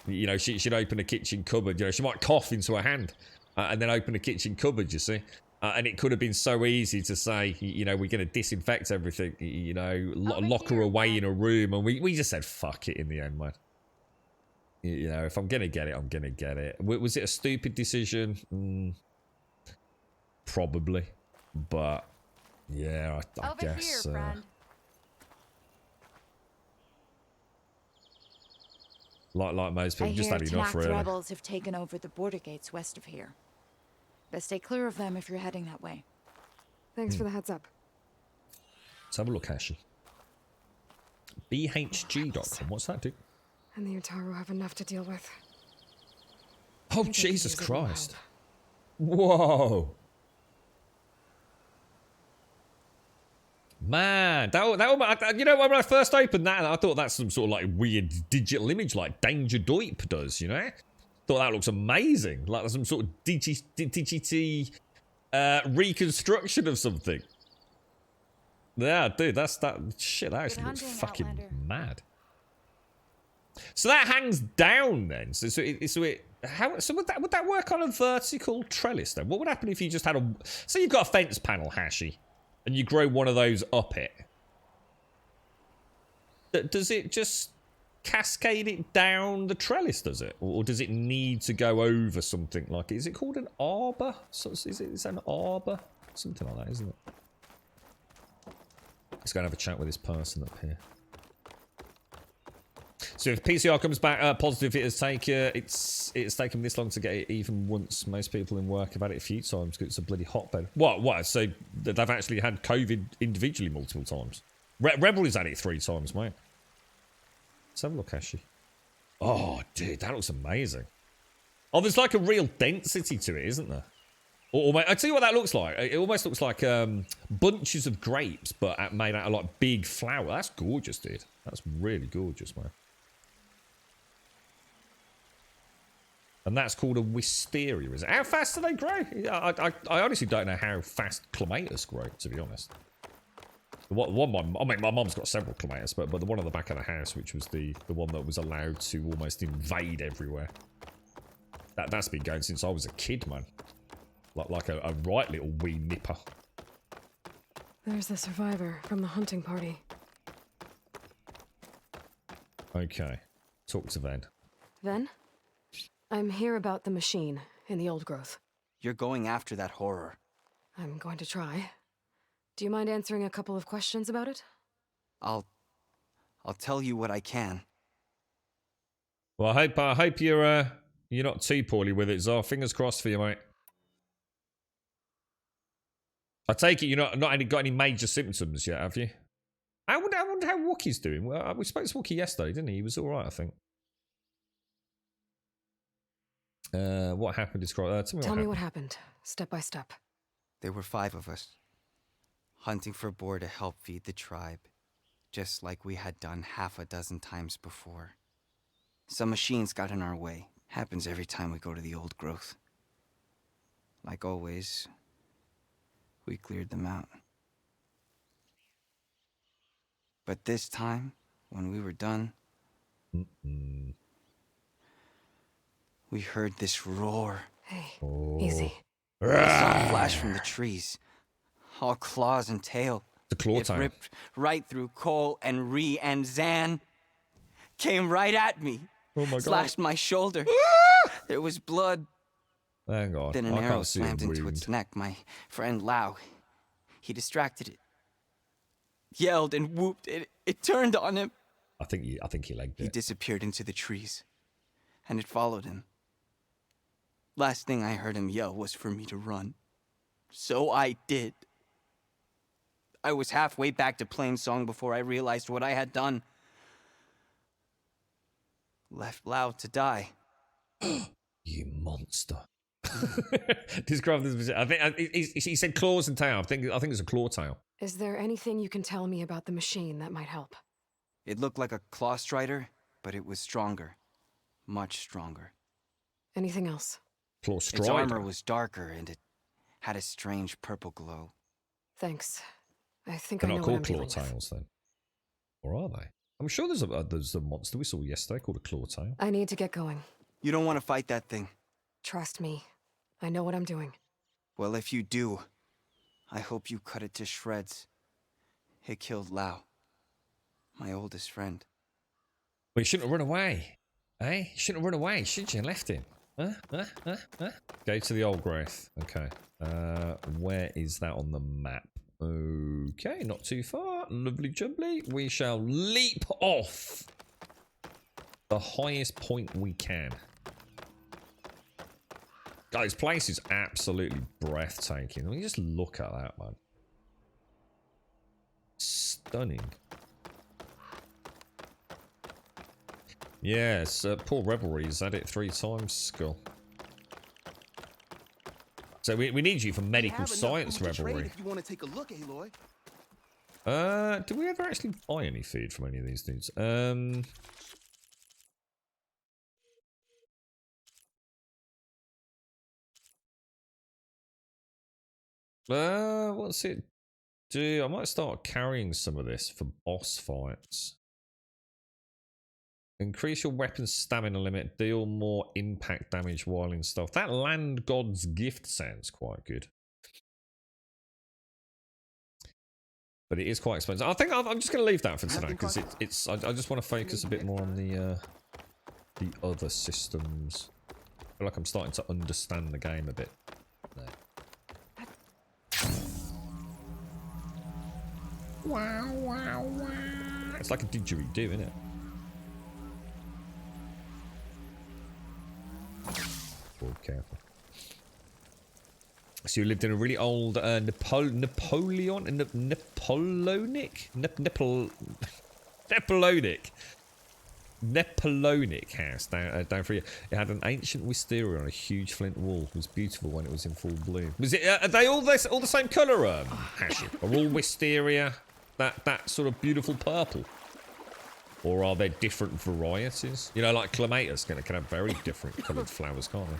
You know, she'd open a kitchen cupboard. You know, she might cough into her hand and then open a kitchen cupboard, you see. And it could have been so easy to say, you know, we're going to disinfect everything, you know, lock her away in a room. And we just said, fuck it in the end, man. You know, if I'm going to get it, I'm going to get it. Was it a stupid decision? Probably. But, yeah, I guess... Here, friend. Like most people, just had enough, really. The rebels have taken over the border gates west of here. Best stay clear of them if you're heading that way. Thanks for the heads up. Let's have a look, Ashley. BHG.com. What's that do? And the Utaru have enough to deal with. Oh, Jesus Christ. Whoa. Man, that you know, when I first opened that, I thought that's some sort of like weird digital image like Danger Doip does, you know? Thought that looks amazing. Like some sort of digity reconstruction of something. Yeah, dude, that shit, that actually looks fucking mad. So that hangs down then. So would that work on a vertical trellis then? What would happen if you just had so you've got a fence panel, Hashi, and you grow one of those up it? Does it just cascade it down the trellis, does it? Or does it need to go over something like... Is it called an arbor? So is it an arbor? Something like that, isn't it? Let's go and have a chat with this person up here. So if PCR comes back positive, it's taken this long to get it even once. Most people in work have had it a few times because it's a bloody hotbed. What? So they've actually had COVID individually multiple times. Rebel has had it 3 times, mate. Let's have a look, Ashi. Oh, dude, that looks amazing. Oh, there's like a real density to it, isn't there? Or I tell you what that looks like. It almost looks like bunches of grapes, but made out of like big flour. That's gorgeous, dude. That's really gorgeous, man. And that's called a wisteria, is it? How fast do they grow? I honestly don't know how fast clematis grow, to be honest. My mum's got several clematis, but the one on the back of the house, which was the one that was allowed to almost invade everywhere. That's been going since I was a kid, man. Like a right little wee nipper. There's the survivor from the hunting party. Okay. Talk to Ven. Ven? I'm here about the machine in the old growth. You're going after that horror. I'm going to try. Do you mind answering a couple of questions about it? I'll tell you what I can. Well, I hope you're not too poorly with it, Zar. Fingers crossed for you, mate. I take it you're not got any major symptoms yet, have you? I wonder how Wookie's doing. Well, we spoke to Wookie yesterday, didn't he? He was all right, I think. What happened? Tell me what happened, step by step. There were 5 of us, hunting for boar to help feed the tribe, just like we had done half a dozen times before. Some machines got in our way. Happens every time we go to the old growth. Like always, we cleared them out. But this time, when we were done, we heard this roar. Hey, easy. We saw a flash from the trees, all claws and tail. The claw time. It ripped right through Cole and Ree, and Zan came right at me. Oh my God. Slashed my shoulder. There was blood. Thank God. Then an arrow slammed into its neck. My friend Lau, he distracted it. yelled and whooped. It turned on him. I think he legged it. He disappeared into the trees, and it followed him. Last thing I heard him yell was for me to run. So I did. I was halfway back to Plainsong before I realized what I had done. Left Lao to die. You monster. Describe this. I think he said claws and tail. I think it's a claw tail. Is there anything you can tell me about the machine that might help? It looked like a claw strider, but it was stronger. Much stronger. Anything else? Claw strider? Its armor was darker, and it had a strange purple glow. Thanks. I think They're I know not what I'm called claw dealing with. tails then, or are they? I'm sure there's a monster we saw yesterday called a claw tail. I need to get going. You don't want to fight that thing. Trust me. I know what I'm doing. Well, if you do, I hope you cut it to shreds. It killed Lao, my oldest friend. Well, you shouldn't have run away. Eh? You shouldn't have run away, should you? Left him. Huh? Go to the old growth. Okay. Where is that on the map? Okay, not too far. Lovely jubbly. We shall leap off the highest point we can. Guys, this place is absolutely breathtaking. I mean, just look at that, man. Stunning. Yes, poor Revelry's had it 3 times, Skull. So we need you for medical science, Revelry. If you want to take a look, Aloy. Do we ever actually buy any food from any of these dudes? What's it do? I might start carrying some of this for boss fights. Increase your weapon stamina limit. Deal more impact damage while in stealth. That Land God's Gift sounds quite good. But it is quite expensive. I think I'm just going to leave that for today because it's. I just want to focus a bit more on the other systems. I feel like I'm starting to understand the game a bit. There. Wow, wow, wow. It's like a didgeridoo, isn't it? Oh, careful. So you lived in a really old Napoleonic house down for you. It had an ancient wisteria on a huge flint wall. It was beautiful when it was in full bloom. Was it? Are they all the same colour? Hashim? Are all wisteria that sort of beautiful purple? Or are there different varieties? You know, like clematis can have very different coloured flowers, can't they?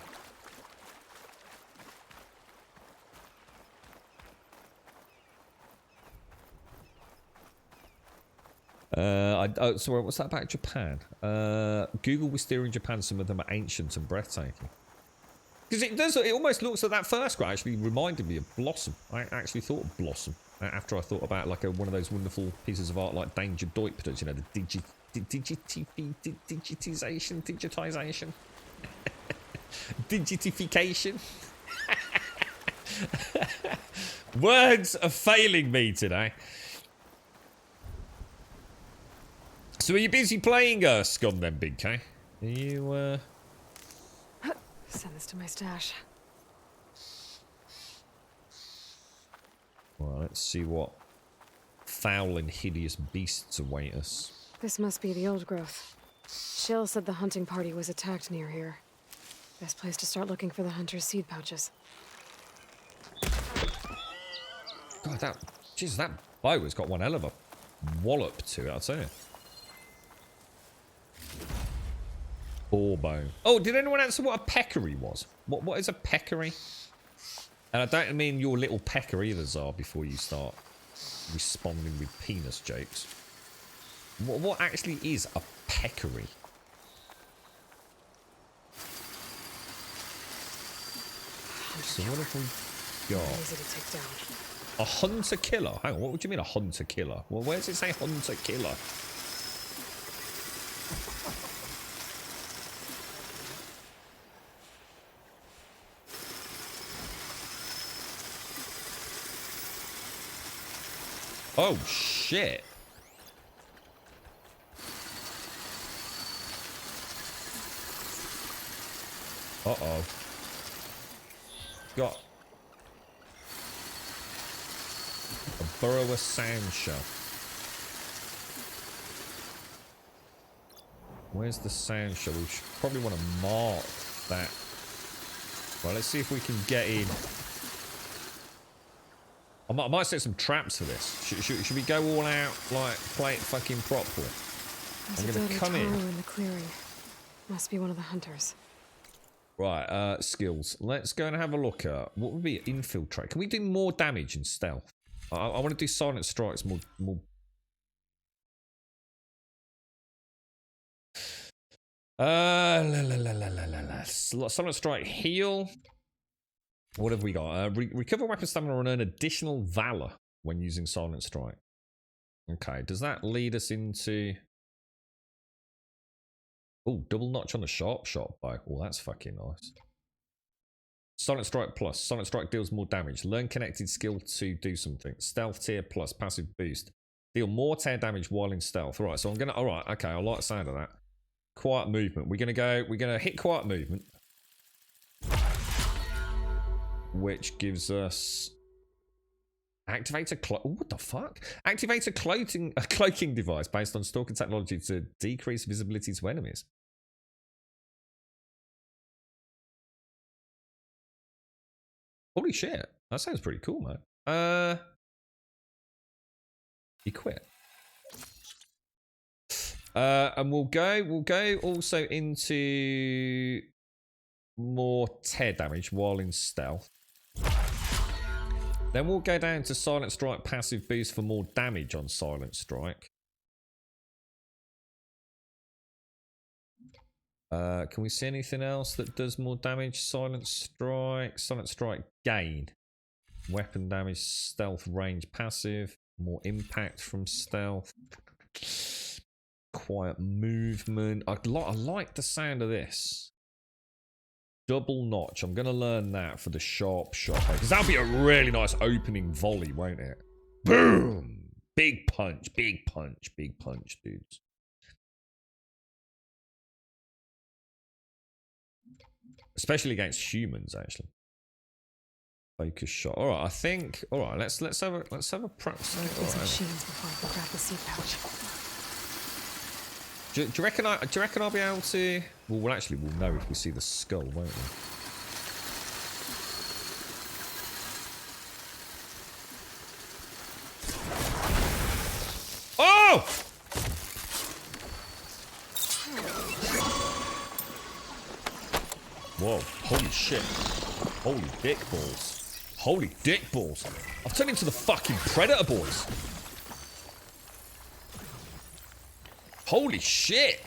Sorry, what's that about Japan? Google wisteria in Japan. Some of them are ancient and breathtaking. Because it almost looks like that first guy actually reminded me of Blossom. I actually thought of Blossom after I thought about like one of those wonderful pieces of art like Danger Deutpeders, you know, the digitization, digitification. Words are failing me today. So are you busy playing Scum then, Big K? Are you Send this to my stash. Well, let's see what foul and hideous beasts await us. This must be the old growth. Shell said the hunting party was attacked near here. Best place to start looking for the hunter's seed pouches. God, that bow has got one hell of a wallop to it, I'll tell you. Boar bone. Oh, did anyone answer what a peccary was? What is a peccary? And I don't mean your little pecker either, Czar, before you start responding with penis jokes. What actually is a peccary? So what have we got? Easy to take down. A hunter killer? Hang on, what do you mean a hunter killer? Well, where does it say hunter killer? Oh, shit. Uh-oh. Got a burrower sand shell. Where's the sand shell? We should probably want to mark that. Well, let's see if we can get in. I might set some traps for this. Should we go all out, like, play it fucking properly? I'm going to come in the clearing. Must be one of the hunters. Right, skills. Let's go and have a look at what would be infiltrate. Can we do more damage and stealth? I want to do silent strikes more. Silent strike heal. What have we got? Recover weapon stamina and earn additional valor when using silent strike. Okay, does that lead us into? Oh, double notch on the sharp shot bow. Oh, that's fucking nice. Silent strike plus. Silent strike deals more damage. Learn connected skill to do something. Stealth tier plus. Passive boost. Deal more tear damage while in stealth. All right, so I'm gonna. All right, okay. I like the sound of that. Quiet movement. We're gonna hit quiet movement, which gives us activate a what the fuck? Activate a cloaking device based on stalker technology to decrease visibility to enemies. Holy shit! That sounds pretty cool, man. Equip. And we'll go also into more tear damage while in stealth. Then we'll go down to silent strike passive boost for more damage on silent strike. Can we see anything else that does more damage? Silent strike gain. Weapon damage, stealth range passive, more impact from stealth. Quiet movement. I like the sound of this. Double notch. I'm going to learn that for the sharp shot. Because that'll be a really nice opening volley, won't it? Boom! Big punch, big punch, big punch, dudes. Especially against humans, actually. Focus shot. All right, I think. All right, let's have a practice. Get some shields before I can grab the seed pouch. Do you reckon I'll be able to? Well, we'll know if we see the skull, won't we? Oh! Whoa! Holy shit! Holy dick balls! Holy dick balls! I've turned into the fucking predator, boys. Holy shit!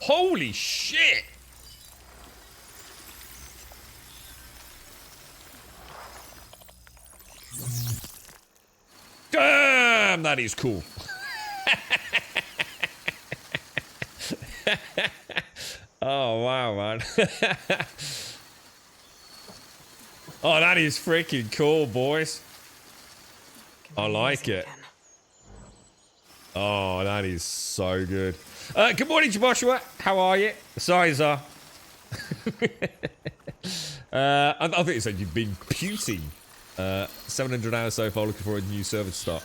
Holy shit! Damn, that is cool. Oh, wow, man. Oh, that is freaking cool, boys. I like it. Oh, that is so good. Good morning, Joshua. How are you? Sorry, sir. I think it said you've been puting. 700 hours so far, looking for a new server to start.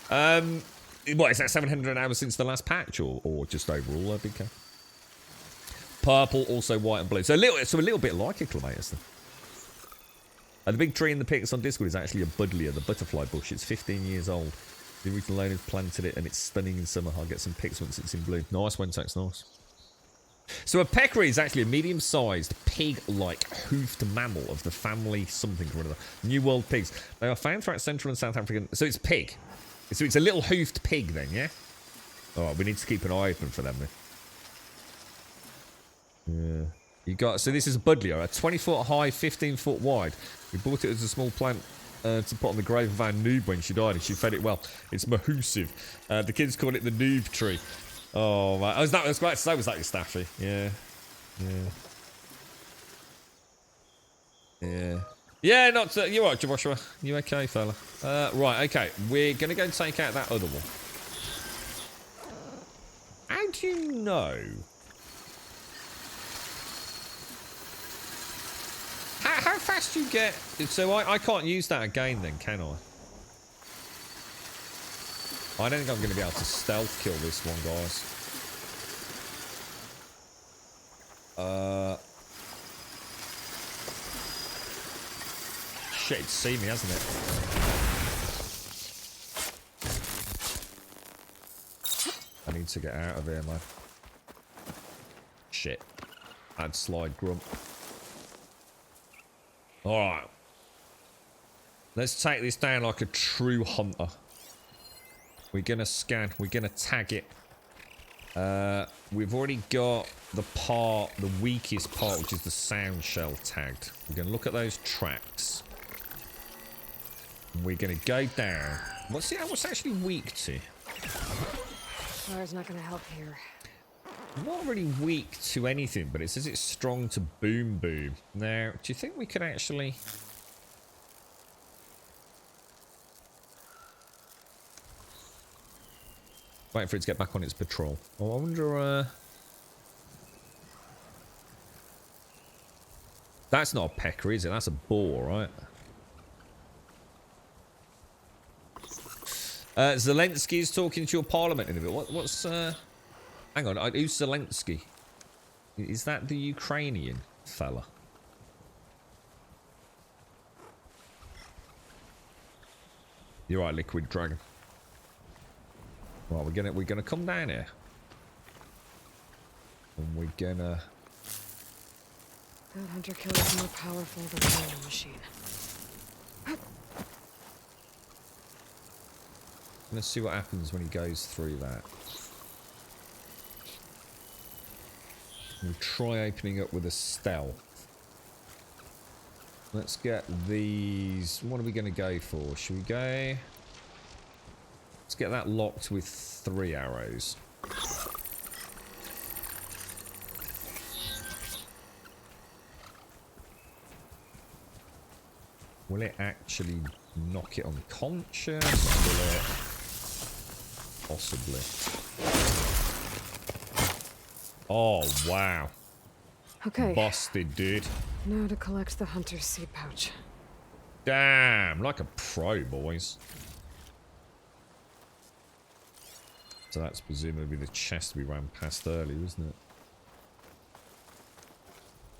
What, is that 700 hours since the last patch, or just overall, I think? Purple, also white and blue. So a little bit like a clematis then. The big tree in the pics on Discord is actually a buddleia, the butterfly bush. It's 15 years old. The original owners planted it, and it's stunning in summer. I'll get some pics once it's in bloom. Nice, Wentex, nice. So a peccary is actually a medium-sized pig-like hoofed mammal of the family something or another. New World pigs. They are found throughout Central and South African. So it's pig. So it's a little hoofed pig then, yeah? Alright, we need to keep an eye open for them then. Yeah. You got, so this is a buddleia, a 20-foot high, 15-foot wide. We bought it as a small plant to put on the grave of our noob when she died, and she fed it well. It's mahoosive. The kids call it the noob tree. Oh, man. I was glad to say, was that your Staffy? Yeah. Yeah. Yeah. Yeah, not to, you're right, Joshua. You okay, fella? Right, okay. We're going to go and take out that other one. How do you know? How fast do you get? So I can't use that again then, can I? I don't think I'm going to be able to stealth kill this one, guys. Shit, it's seen me, hasn't it? I need to get out of here, man. Shit. I'd slide grump. Alright. Let's take this down like a true hunter. We're gonna scan. We're gonna tag it. We've already got the weakest part, which is the sound shell tagged. We're gonna look at those tracks. We're gonna go down. What's actually weak to? Fire's not gonna help here. Not really weak to anything, but it says it's strong to boom boom. Now, do you think we could actually... Wait for it to get back on its patrol. Oh, I wonder... That's not a pecker, is it? That's a boar, right? Zelensky's talking to your parliament in a bit. What's... Hang on, who's Zelensky? Is that the Ukrainian fella? You're right, Liquid Dragon. Right, we're gonna come down here. And we're gonna... That hunter killer is more powerful than the Nano machine. Let's see what happens when he goes through that. We'll try opening up with a stealth. Let's get these... What are we going to go for? Should we go... Let's get that locked with 3 arrows. Will it actually knock it unconscious? Will it... Possibly. Oh, wow. Okay. Busted, dude. Now to collect the hunter's seed pouch. Damn, like a pro, boys. So that's presumably the chest we ran past earlier, isn't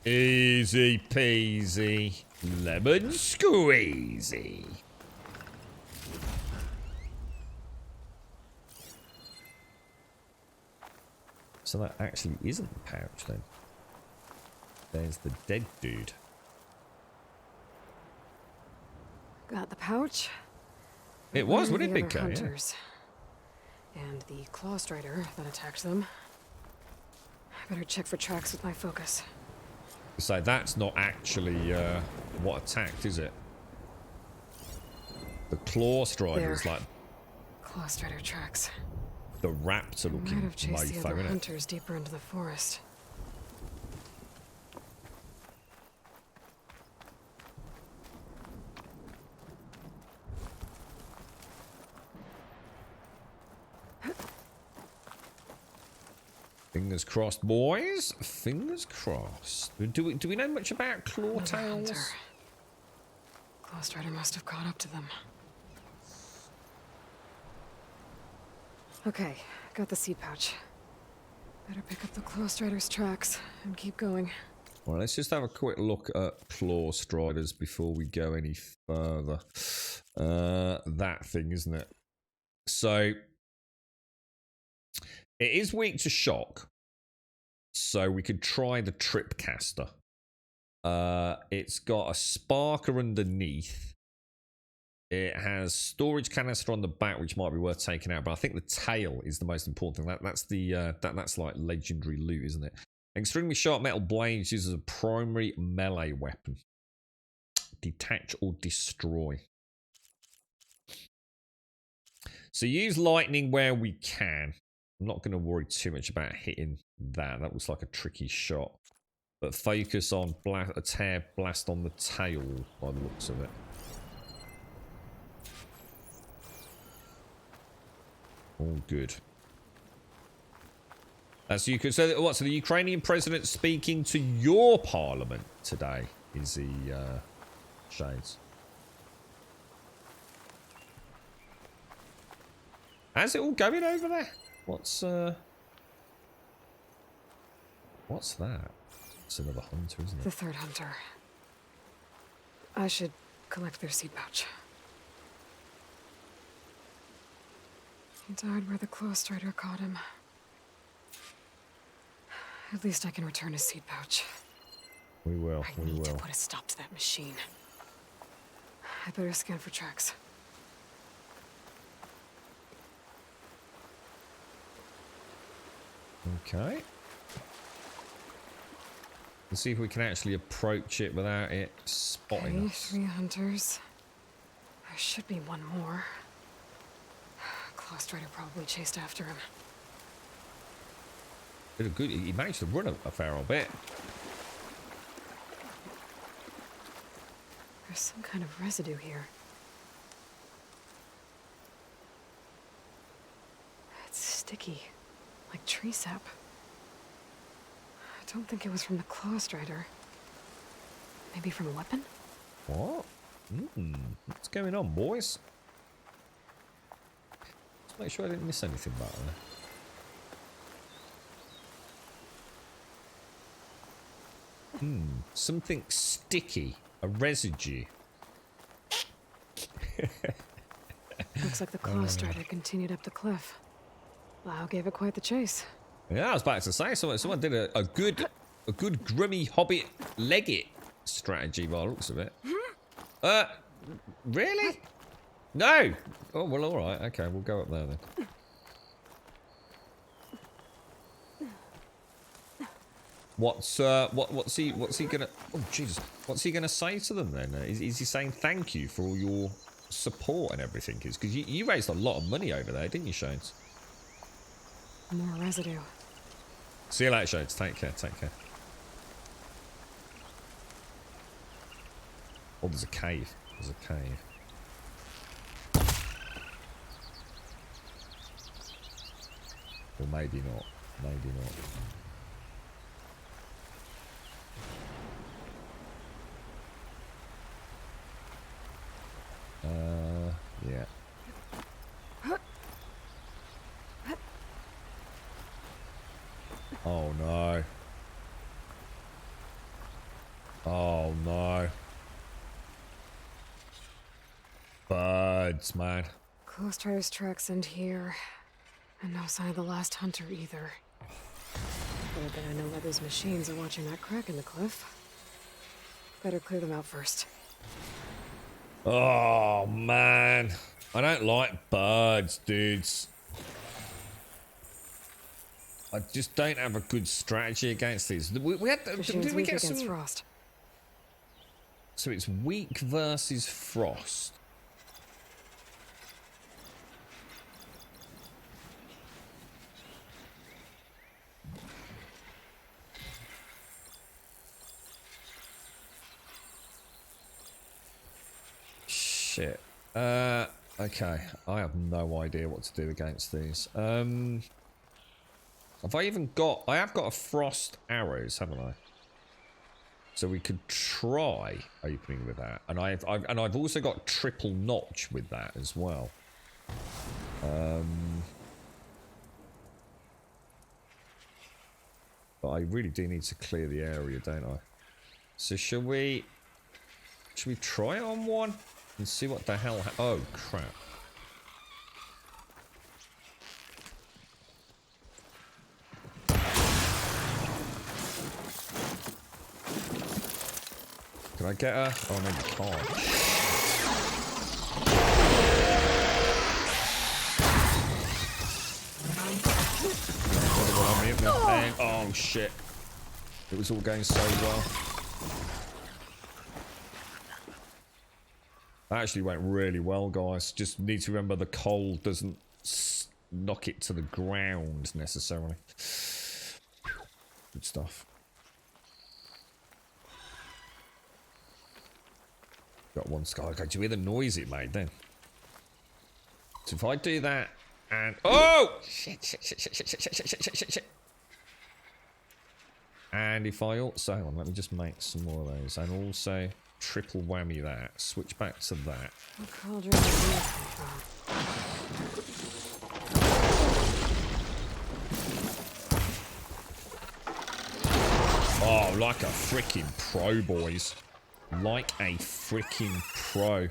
it? Easy peasy. Lemon squeezy. So that actually isn't the pouch then. There's the dead dude. Got the pouch. It was, Where are wasn't it, the Big other K? hunters? And the claw strider that attacked them. I better check for tracks with my focus. So that's not actually what attacked, is it? The claw strider is like Claw strider tracks. the raptor Might looking have chased the mofo, other innit? hunters deeper into the forest. Fingers crossed, boys. Fingers crossed. Do we know much about claw tails? Claw strider must have caught up to them. Okay, got the seed pouch. Better pick up the claw strider's tracks and keep going. Well, let's just have a quick look at claw striders before we go any further. That thing, isn't it? So it is weak to shock, so we could try the tripcaster. It's got a sparker underneath. It has storage canister on the back, which might be worth taking out, but I think the tail is the most important thing. That's like legendary loot, isn't it? Extremely sharp metal blade uses a primary melee weapon. Detach or destroy. So use lightning where we can. I'm not going to worry too much about hitting that. That was like a tricky shot. But focus on a tear blast on the tail by the looks of it. All good. So you could. So what? So the Ukrainian president speaking to your parliament today? Is he Shades? How's it all going over there? What's that? It's another hunter, isn't it? The third hunter. I should collect their seed pouch. He died where the claw strider caught him. At least I can return his seed pouch. We will. I need to put a stop to that machine. I better scan for tracks. Okay. Let's see if we can actually approach it without it spotting Okay, us. 3 hunters. There should be one more. Claw strider probably chased after him. Bit of good. He managed to run a fair old bit. There's some kind of residue here. It's sticky, like tree sap. I don't think it was from the claw strider. Maybe from a weapon? What? What's going on, boys? Let's make sure I didn't miss anything back there. Something sticky. A residue. Looks like the claw strider continued up the cliff. Lau gave it quite the chase. Yeah, I was about to say someone did a good grummy hobbit leg it strategy by the looks of it. Really? No. Oh well, all right. Okay, we'll go up there then. What's he gonna? Oh Jesus! What's he gonna say to them then? Is he saying thank you for all your support and everything? Because you raised a lot of money over there, didn't you, Shades? More residue. See you later, Shades. Take care. Take care. Oh, there's a cave. There's a cave. Or maybe not. Maybe not. Yeah. Oh no. Oh no. Birds, man. Claw strider's tracks end here. And no sign of the last hunter either. Better that I know why those machines are watching that crack in the cliff. Better clear them out first. Oh man, I don't like birds, dudes. I just don't have a good strategy against these. We had. Did we get some frost? So it's weak versus frost. Shit. Okay. I have no idea what to do against these. Have I even got... I have got a frost arrows, haven't I? So we could try opening with that. And I've also got triple notch with that as well. But I really do need to clear the area, don't I? So should we try it on one? And see what the hell oh, crap. Can I get her? Oh, no, you can't. Oh, shit. It was all going so well. That actually went really well, guys. Just need to remember the cold doesn't knock it to the ground necessarily. Good stuff. Got one sky. Okay, do you hear the noise it made then? So if I do that and... Oh! Shit. And if I also... Hang on, let me just make some more of those. And also triple whammy that. Switch back to that. Oh, like a freaking pro, boys. Like a freaking pro.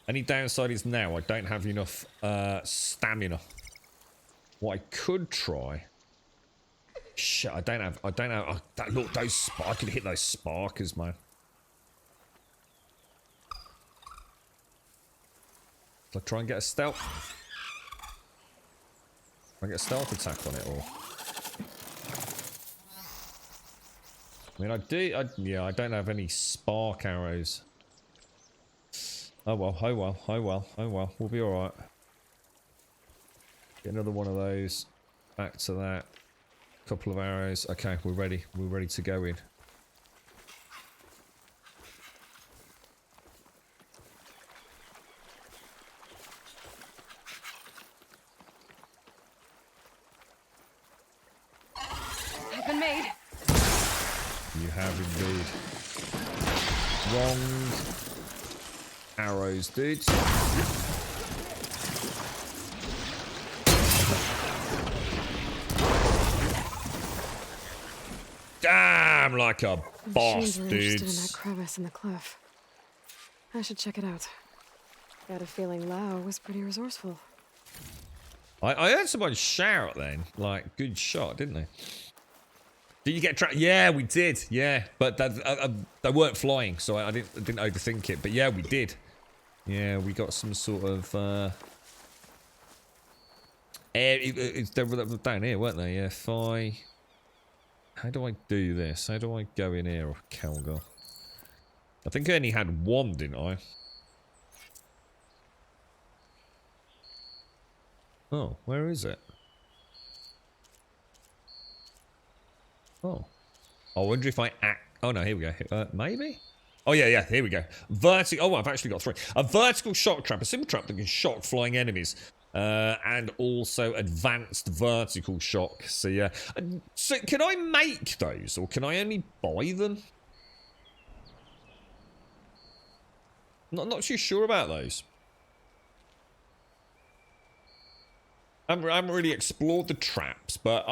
Only downside is now I don't have enough stamina. What I could try... Shit, I don't have... look, those... I could hit those sparkers, man. Shall I try and get a stealth? Try and get a stealth attack on it, or... I mean, yeah, I don't have any spark arrows. Oh well. We'll be alright. Get another one of those. Back to that. Couple of arrows. Okay, we're ready. We're ready to go in. I've been made. You have indeed. Wrong arrows, dudes. Damn, like a boss, Machines were interested in that dudes. crevice in the cliff. I should check it out. Got a feeling Lao was pretty resourceful. I heard someone shout then, like, good shot, didn't they? Did you get trapped? Yeah, we did. Yeah, but they weren't flying, so I didn't overthink it. But yeah, we did. Yeah, we got some sort of they were down here, weren't they? Yeah. If I, how do I do this? How do I go in here, Kelgar? I think I only had one, didn't I? Oh, where is it? Oh. I wonder if I act... Oh, no, here we go. Maybe? Oh, yeah, here we go. Vertical... Oh, I've actually got 3. A vertical shock trap. A simple trap that can shock flying enemies. And also advanced vertical shock. So, yeah. So, can I make those? Or can I only buy them? Not too sure about those. I haven't really explored the traps, but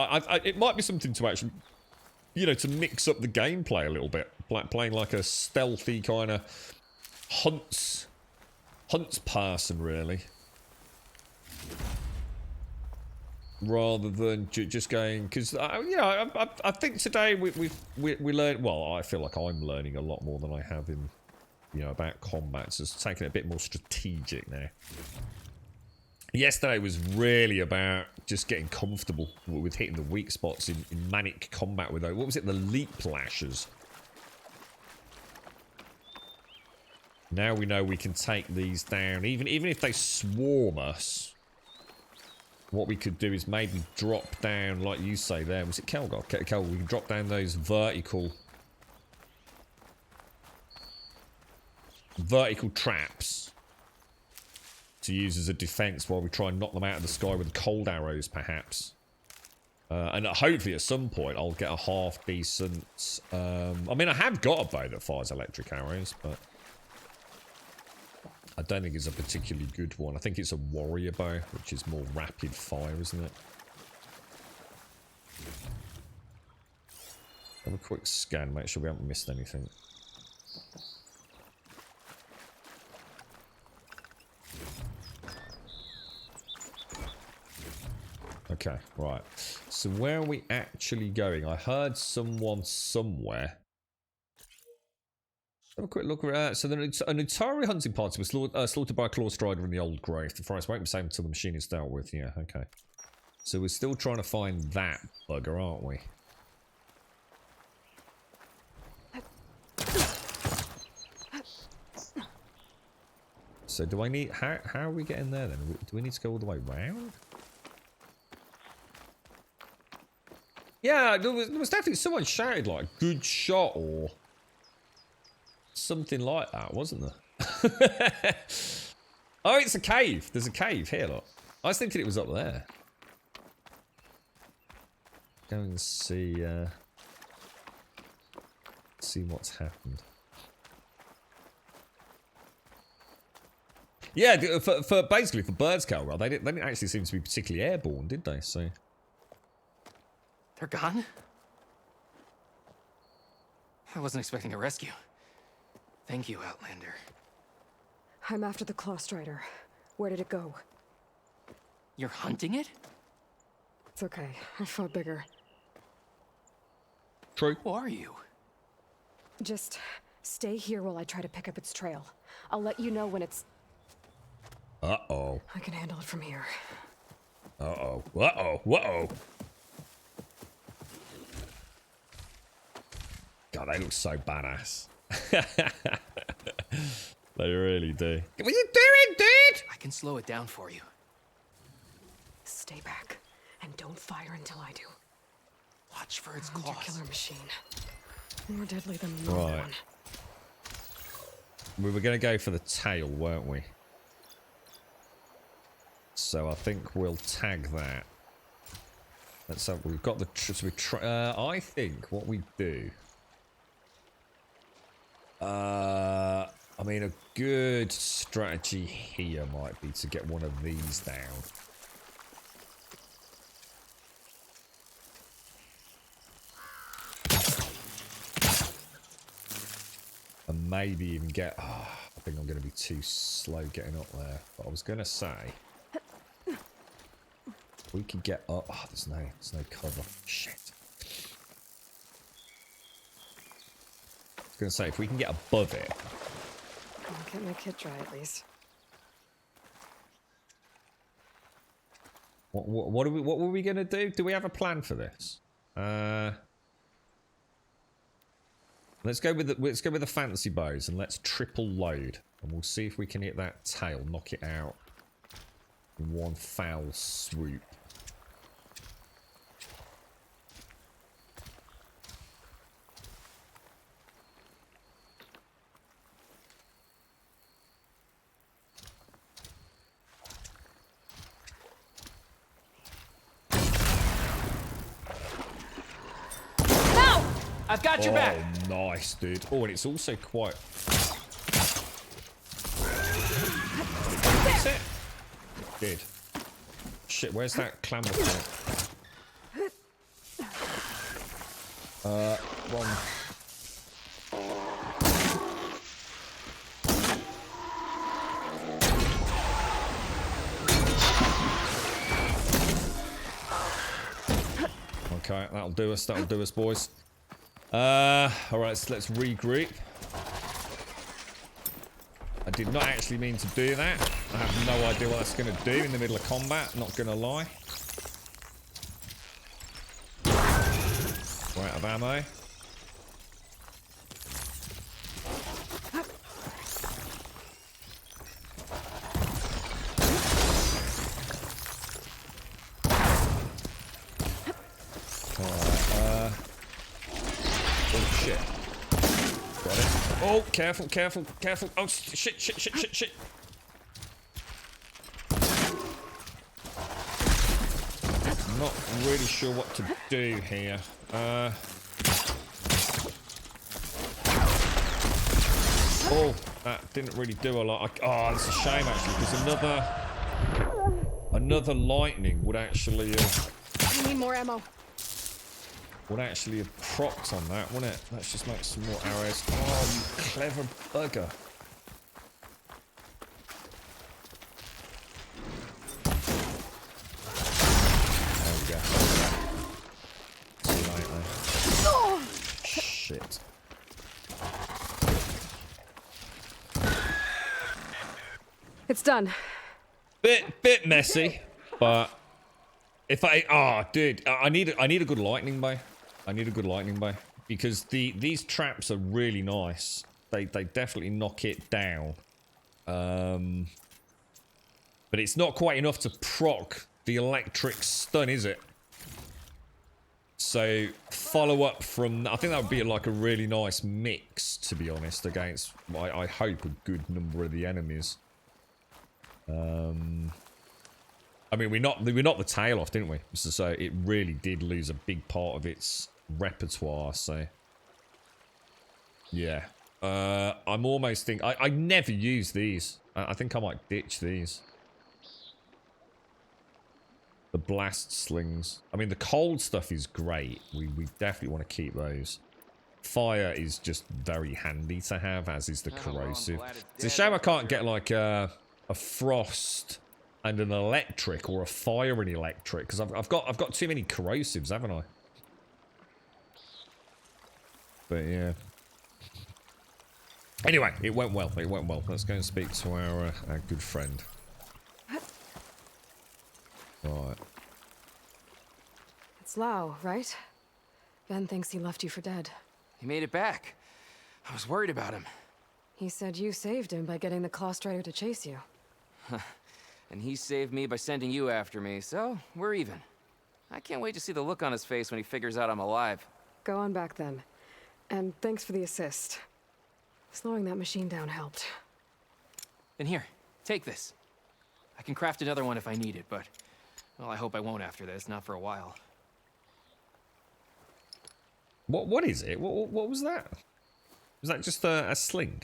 it might be something to actually... You know, to mix up the gameplay a little bit. Playing like a stealthy kind of hunts person, really. Rather than just going... Because, you know, I think today we learned... Well, I feel like I'm learning a lot more than I have in, you know, about combat. So it's taking it a bit more strategic now. Yesterday was really about just getting comfortable with hitting the weak spots in manic combat with those. What was it? The leap lashers. Now we know we can take these down. Even if they swarm us, what we could do is maybe drop down, like you say there. Was it Kelgar? Kelgar, we can drop down those vertical traps to use as a defense while we try and knock them out of the sky with cold arrows, perhaps. And hopefully at some point I'll get a half decent... I mean, I have got a bow that fires electric arrows, but I don't think it's a particularly good one. I think it's a warrior bow, which is more rapid fire, isn't it? Have a quick scan, make sure we haven't missed anything. Okay, right. So where are we actually going? I heard someone somewhere. Have a quick look. So an Atari hunting party was slaughtered by a claw strider in the old grove. The forest won't be safe until the machine is dealt with. Yeah, okay. So we're still trying to find that bugger, aren't we? So do I need... How are we getting there then? Do we need to go all the way round? Yeah, there was definitely someone shouted like, good shot or something like that, wasn't there? Oh, it's a cave. There's a cave here, look. I was thinking it was up there. Go and see what's happened. Yeah, for basically for birds, Calrod, they didn't actually seem to be particularly airborne, did they? So They're gone? I wasn't expecting a rescue. Thank you, Outlander. I'm after the Claw Strider. Where did it go? You're hunting it? It's okay. I fought bigger. True. Who are you? Just stay here while I try to pick up its trail. I'll let you know when it's... Uh-oh. I can handle it from here. Uh-oh. Uh-oh. Uh-oh. God, they look so badass. They really do. What are you doing, dude? I can slow it down for you. Stay back, and don't fire until I do. Watch for its Hunter claws. killer machine. More deadly than the normal Right. one. We were going to go for the tail, weren't we? So I think we'll tag that. Let's have, we've got the... I think what we do... I mean, a good strategy here might be to get one of these down. And maybe even get... Oh, I think I'm going to be too slow getting up there. But I was going to say... We could get up... Oh, there's no cover. Shit. I was going to say, if we can get above it... I'll get my kit dry at least. What were we going to do? Do we have a plan for this? Let's go with the fancy bows and let's triple load, and we'll see if we can hit that tail, knock it out in one foul swoop. I've got your back. Oh, nice, dude. Oh, and it's also quite... That's it. Good. Shit, where's that clamber point? Wrong. Okay, that'll do us, boys. Alright, let's regroup. I did not actually mean to do that. I have no idea what that's going to do in the middle of combat, not going to lie. We're out of ammo. Oh, careful, careful, careful. Oh, shit. I'm not really sure what to do here. Oh, that didn't really do a lot. Oh, it's a shame, actually, because another lightning would actually... I need more ammo. Would actually have propped on that, wouldn't it? Let's just make some more arrows. Oh, you clever bugger. There we go. See you later. Oh. Shit. It's done. Bit messy, but if dude, I need a good lightning bow. I need a good lightning bow because these traps are really nice. They definitely knock it down. But it's not quite enough to proc the electric stun, is it? So follow up from, I think that would be like a really nice mix, to be honest, against, I hope, a good number of the enemies. I mean, we knocked the tail off, didn't we? So it really did lose a big part of its repertoire. So yeah, I'm almost thinking I never use these. I think I might ditch these. The blast slings. I mean, the cold stuff is great. We definitely want to keep those. Fire is just very handy to have, as is the corrosive. It's a shame I can't get like a frost and an electric, or a fire and electric, because I've got too many corrosives, haven't I? But yeah. Anyway, it went well. It went well. Let's go and speak to our good friend. Right. It's Lau, right? Ben thinks he left you for dead. He made it back. I was worried about him. He said you saved him by getting the Claw Strider to chase you. And he saved me by sending you after me, so we're even. I can't wait to see the look on his face when he figures out I'm alive. Go on back then. And thanks for the assist. Slowing that machine down helped. And here, take this. I can craft another one if I need it, but... well, I hope I won't after this, not for a while. What is it? What was that? Was that just a sling?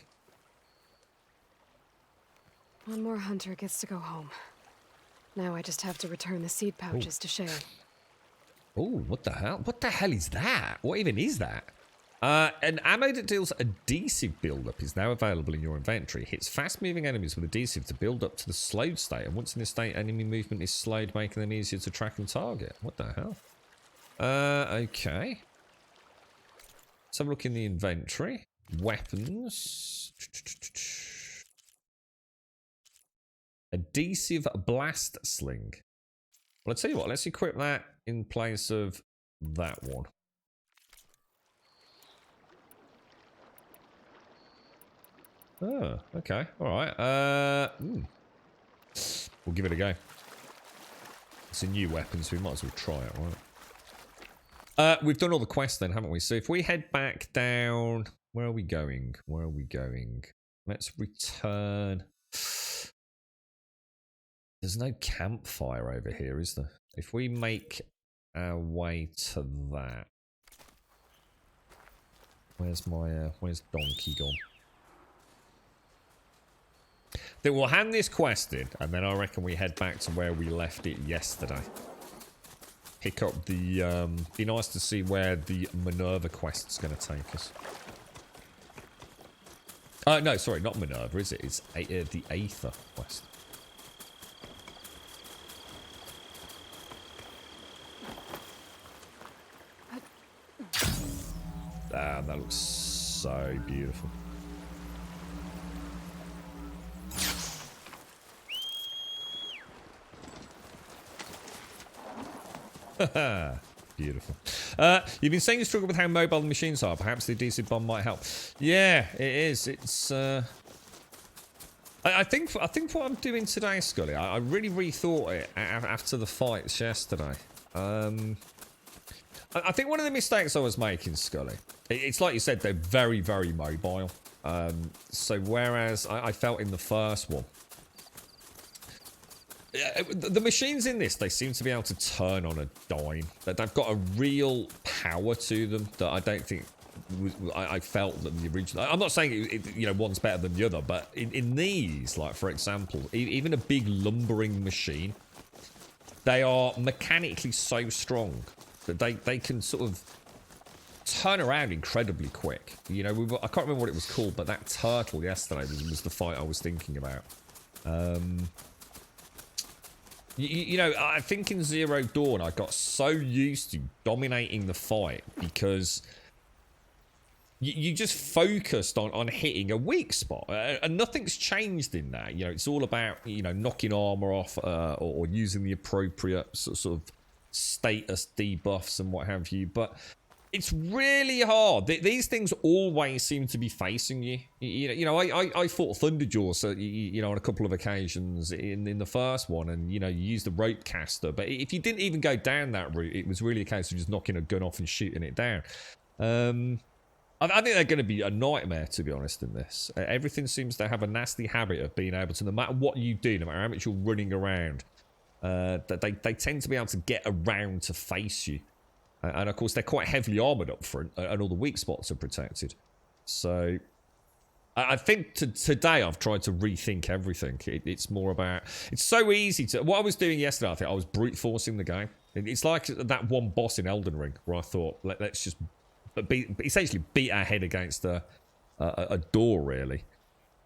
One more hunter gets to go home. Now I just have to return the seed pouches to Shay. Oh, what the hell? What the hell is that? What even is that? An ammo that deals adhesive buildup is now available in your inventory. Hits fast-moving enemies with adhesive to build up to the slowed state, and once in this state, enemy movement is slowed, making them easier to track and target. What the hell? Okay. Let's have a look in the inventory. Weapons. Adhesive blast sling. Well, I'll tell you what, let's equip that in place of that one. Oh, okay. Alright. We'll give it a go. It's a new weapon, so we might as well try it, right? We've done all the quests then, haven't we? So if we head back down... where are we going? Where are we going? Let's return... There's no campfire over here, is there? If we make our way to that... Where's my... where's Donkey gone? Then we'll hand this quest in, and then I reckon we head back to where we left it yesterday. Pick up the, be nice to see where the Minerva quest's going to take us. No, sorry, not Minerva, is it? It's the Aether quest. Damn, that looks so beautiful. Beautiful. You've been saying you struggle with how mobile the machines are. Perhaps the adhesive bomb might help. Yeah, it is. It's. I think what I'm doing today, Scully. I really rethought it after the fights yesterday. I think one of the mistakes I was making, Scully. It's like you said, they're very, very mobile. So whereas I felt in the first one. The machines in this, they seem to be able to turn on a dime. They've got a real power to them that I don't think I felt that the original... I'm not saying, you know, one's better than the other, but in these, like, for example, even a big lumbering machine, they are mechanically so strong that they can sort of turn around incredibly quick. You know, I can't remember what it was called, but that turtle yesterday was the fight I was thinking about. You know, I think in Zero Dawn, I got so used to dominating the fight because you just focused on hitting a weak spot. And nothing's changed in that. You know, it's all about, you know, knocking armor off or using the appropriate sort of status debuffs and what have you. But It's really hard. These things always seem to be facing you. I fought Thunderjaw, on a couple of occasions in the first one, and you use the rope caster. But if you didn't even go down that route, it was really a case of just knocking a gun off and shooting it down. I think they're going to be a nightmare, to be honest, in this. Everything seems to have a nasty habit of being able to, no matter what you do, no matter how much you're running around, they tend to be able to get around to face you. And of course, they're quite heavily armoured up front, and all the weak spots are protected. So, I think today I've tried to rethink everything. It's more about... It's so easy to... What I was doing yesterday, I think I was brute forcing the game. It's like that one boss in Elden Ring, where I thought, let's just essentially beat our head against a door, really,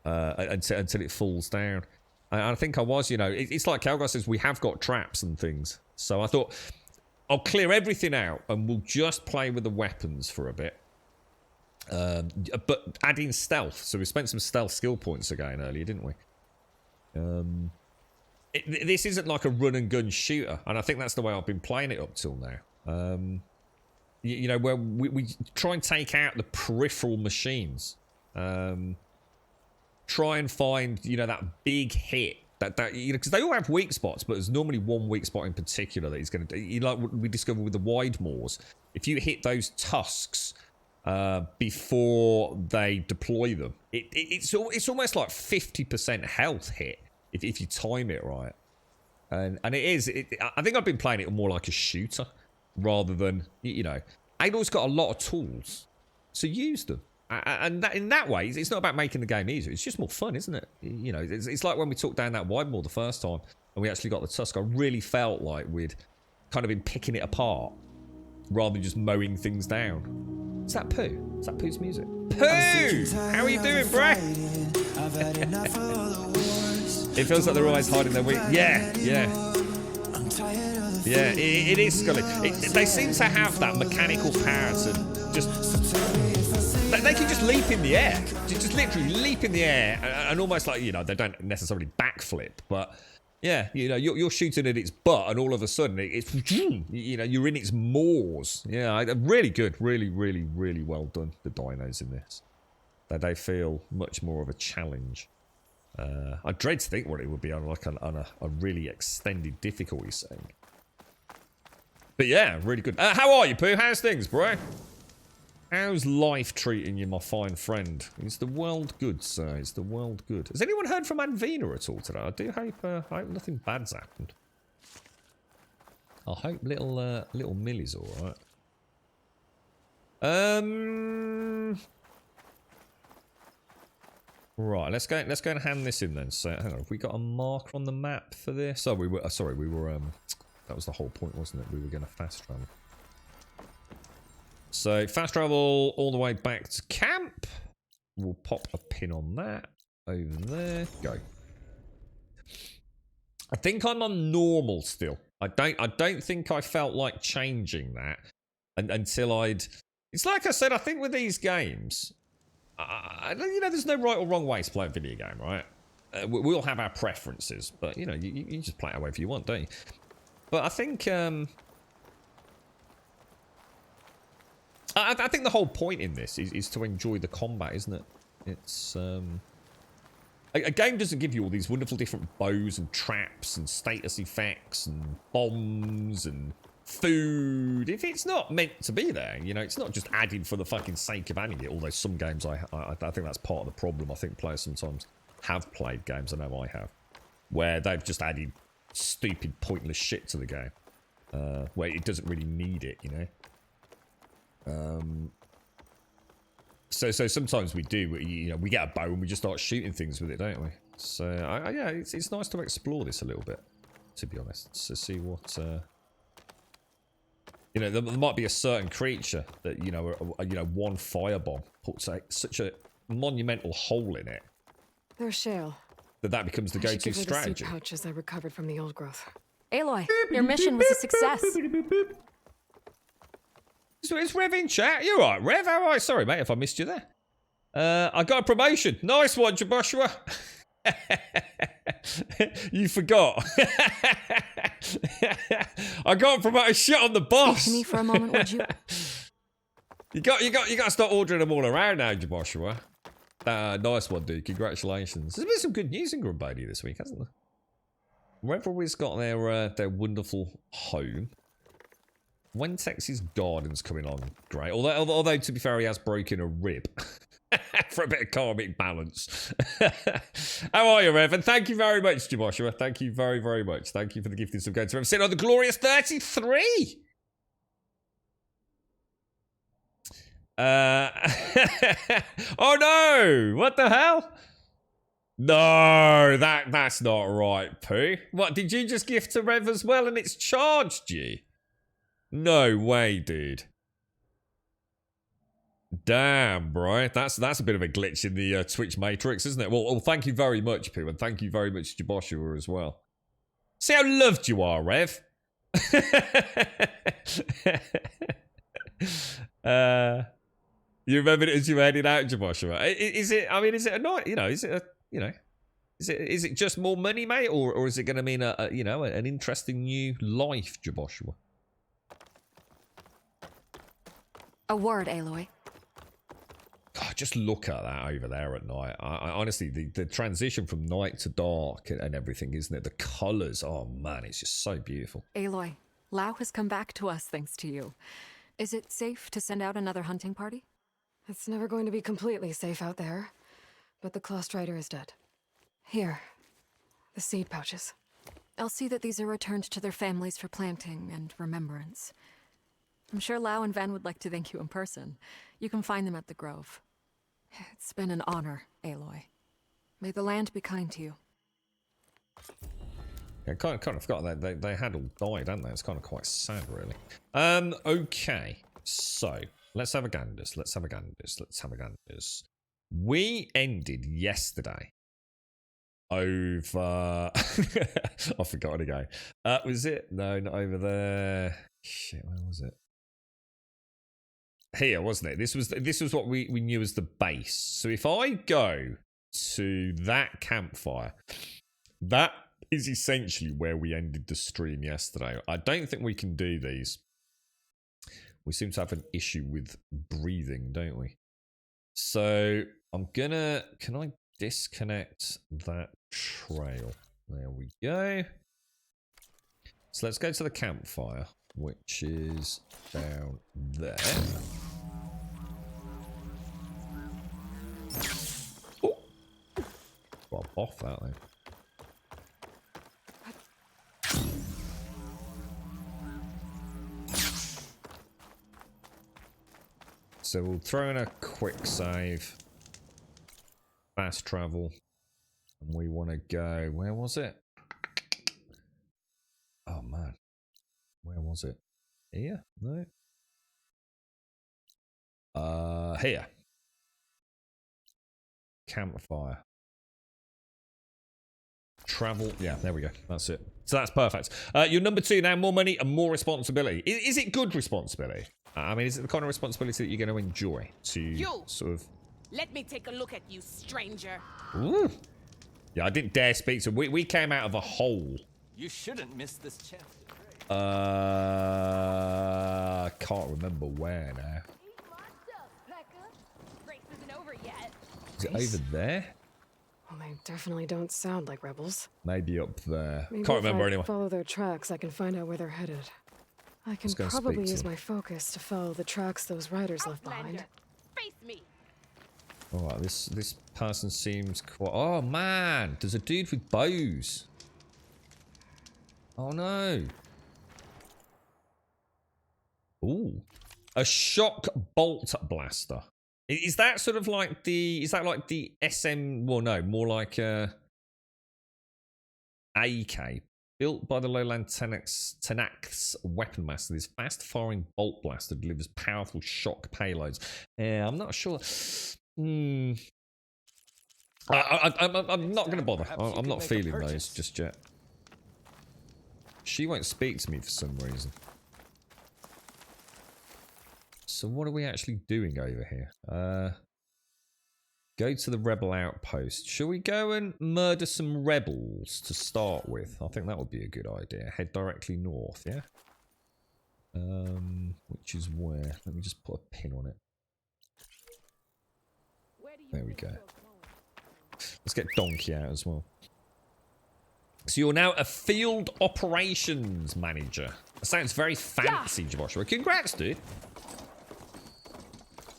until it falls down. And I think I was, it's like Calgar says, we have got traps and things. So I thought... I'll clear everything out and we'll just play with the weapons for a bit. But add in stealth. So we spent some stealth skill points again earlier, didn't we? This isn't like a run and gun shooter. And I think that's the way I've been playing it up till now. Where we try and take out the peripheral machines. Try and find, that big hit. Because they all have weak spots, but there's normally one weak spot in particular that is going to... like we discovered with the wide moors. If you hit those tusks before they deploy them, it's almost like 50% health hit if you time it right. And it is... I think I've been playing it more like a shooter rather than, Adol's got a lot of tools, so use them. And in that way, it's not about making the game easier. It's just more fun, isn't it? It's like when we took down that wide moor the first time and we actually got the tusk. I really felt like we'd kind of been picking it apart rather than just mowing things down. Is that Pooh? Is that Pooh's music? Pooh! How are you doing, bruh? It feels like they're always hiding their weak. Yeah. Yeah, it is, Scully. They seem to have that mechanical power to just... They can just leap in the air. Just literally leap in the air and almost like, they don't necessarily backflip, but yeah, you're shooting at its butt and all of a sudden it's, you're in its maws. Yeah, really good. Really, really, really well done, the dinos in this. They feel much more of a challenge. I dread to think what it would be on a really extended difficulty setting. But yeah, really good. How are you, Pooh? How's things, bro? How's life treating you, my fine friend? Is the world good, sir? Is the world good? Has anyone heard from Anvina at all today? I do hope nothing bad's happened. I hope little Millie's all right. Right, let's go and hand this in then. So, hang on, have we got a marker on the map for this? Oh, we were. That was the whole point, wasn't it? We were going to fast travel. So, fast travel all the way back to camp. We'll pop a pin on that. Over there. Go. I think I'm on normal still. I don't think I felt like changing that until I'd... It's like I said, I think with these games, there's no right or wrong way to play a video game, right? We all have our preferences, but, you just play it however you want, don't you? But I think... I think the whole point in this is to enjoy the combat, isn't it? It's a game doesn't give you all these wonderful different bows and traps and status effects and bombs and food if it's not meant to be there. It's not just added for the fucking sake of adding it. Although some games I think that's part of the problem. I think players sometimes have played games, I know I have, where they've just added stupid, pointless shit to the game, where it doesn't really need it, So sometimes we do, we get a bow and we just start shooting things with it, don't we? So, yeah, it's nice to explore this a little bit, to be honest, to see what, there might be a certain creature that, one firebomb puts such a monumental hole in it. There's Shale. that becomes the go-to strategy. The seed pouches I recovered from the old growth. Aloy, your mission was a success. So it's Rev in chat. You alright, Rev? How are you? Sorry, mate, if I missed you there. I got a promotion. Nice one, Joshua. You forgot. I got promoted. Shit on the boss. Speak to me for a moment, would you? You got to start ordering them all around now, Joshua. Nice one, dude. Congratulations. There's been some good news in Grumbadia this week, hasn't there? Revelry's got their wonderful home. Wentex's garden's coming on great. Although to be fair, he has broken a rib. For a bit of karmic balance. How are you, Rev? And thank you very much, Joshua. Thank you very, very much. Thank you for the gifting some going to Rev. Sitting on the glorious 33. Oh no! What the hell? No, that's not right, Pooh. What, did you just gift to Rev as well and it's charged you? No way, dude. Damn, bro. That's a bit of a glitch in the Twitch matrix, isn't it? Well, thank you very much, Pooh, and thank you very much to Joshua as well. See how loved you are, Rev. You remember it as you were heading out, Joshua? Is it? I mean, is it a night? Is it a? Is it just more money, mate, or is it going to mean an interesting new life, Joshua? A word, Aloy. God, just look at that over there at night. I honestly, the transition from night to dark and everything, isn't it? The colours, oh man, it's just so beautiful. Aloy, Lau has come back to us thanks to you. Is it safe to send out another hunting party? It's never going to be completely safe out there, but the Clost Rider is dead. Here, the seed pouches. I'll see that these are returned to their families for planting and remembrance. I'm sure Lau and Van would like to thank you in person. You can find them at the Grove. It's been an honor, Aloy. May the land be kind to you. I kind of forgot that they had all died, hadn't they? It's kind of quite sad, really. Okay, so let's have a ganders. Let's have a ganders. We ended yesterday over. I forgot again. Was it? No, not over there. Shit, where was it? Here, wasn't it? This was what we knew as the base. So if I go to that campfire, that is essentially where we ended the stream yesterday. I don't think we can do these. We seem to have an issue with breathing, don't we? So I'm gonna... Can I disconnect that trail? There we go. So let's go to the campfire, which is down there. Oh! Got a boff that then. So we'll throw in a quick save. Fast travel. And we want to go... Where was it? Oh, man. Where was it? Here? No. Here. Campfire. Travel. Yeah, there we go. That's it. So that's perfect. You're number 2 now. More money and more responsibility. Is it good responsibility? I mean, is it the kind of responsibility that you're going to enjoy? To sort of... Let me take a look at you, stranger. Ooh. Yeah, I didn't dare speak to him. We came out of a hole. You shouldn't miss this chance. I can't remember where now. Is it over there? Well, they definitely don't sound like rebels. Maybe up there. Maybe Can't remember if I anyway. follow their tracks, I can find out where they're headed. I can probably use my focus to follow the tracks those riders left behind. Face me. Alright, this person seems quite... Oh, man! There's a dude with bows. Oh, no. Ooh. A shock bolt blaster. Is that sort of like the... Is that like the SM... Well, no. More like AK. Built by the Lowland Tenax weapon master, this fast-firing bolt blaster delivers powerful shock payloads. Yeah, I'm not sure... I'm not going to bother. I'm not feeling those just yet. She won't speak to me for some reason. So what are we actually doing over here? Go to the rebel outpost. Shall we go and murder some rebels to start with? I think that would be a good idea. Head directly north, yeah? Which is where? Let me just put a pin on it. There we go. Let's get Donkey out as well. So you're now a field operations manager. That sounds very fancy, Joshua. Congrats, dude.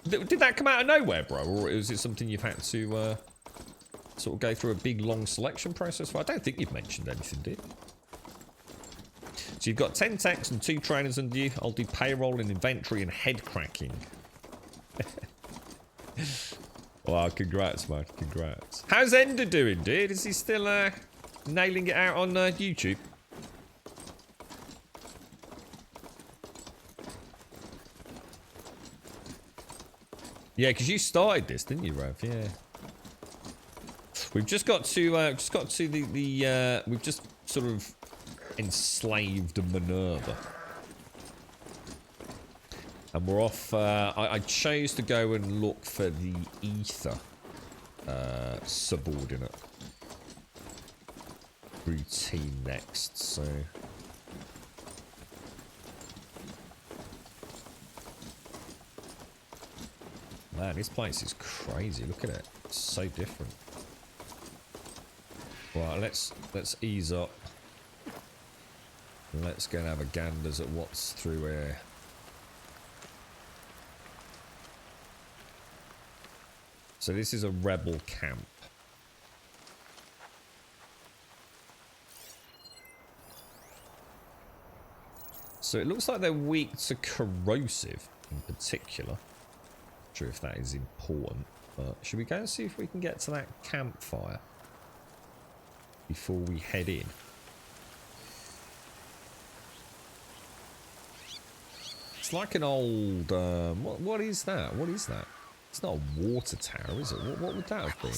Did that come out of nowhere, bro? Or is it something you've had to sort of go through a big, long selection process for? I don't think you've mentioned anything, did you? So you've got 10 techs and 2 trainers under you. I'll do payroll and inventory and head cracking. Wow, congrats, man. Congrats. How's Ender doing, dude? Is he still nailing it out on YouTube? Yeah, because you started this, didn't you, Rev? Yeah. We've just got to we've just sort of enslaved Minerva. And we're off. I chose to go and look for the ether subordinate routine next, so. Man, this place is crazy. Look at it. It's so different. Right, let's ease up. Let's go and have a ganders at what's through here. So this is a rebel camp. So it looks like they're weak to corrosive in particular. Not sure if that is important, but should we go and see if we can get to that campfire before we head in? It's like an old what is that? What is that? It's not a water tower, is it? What would that have been?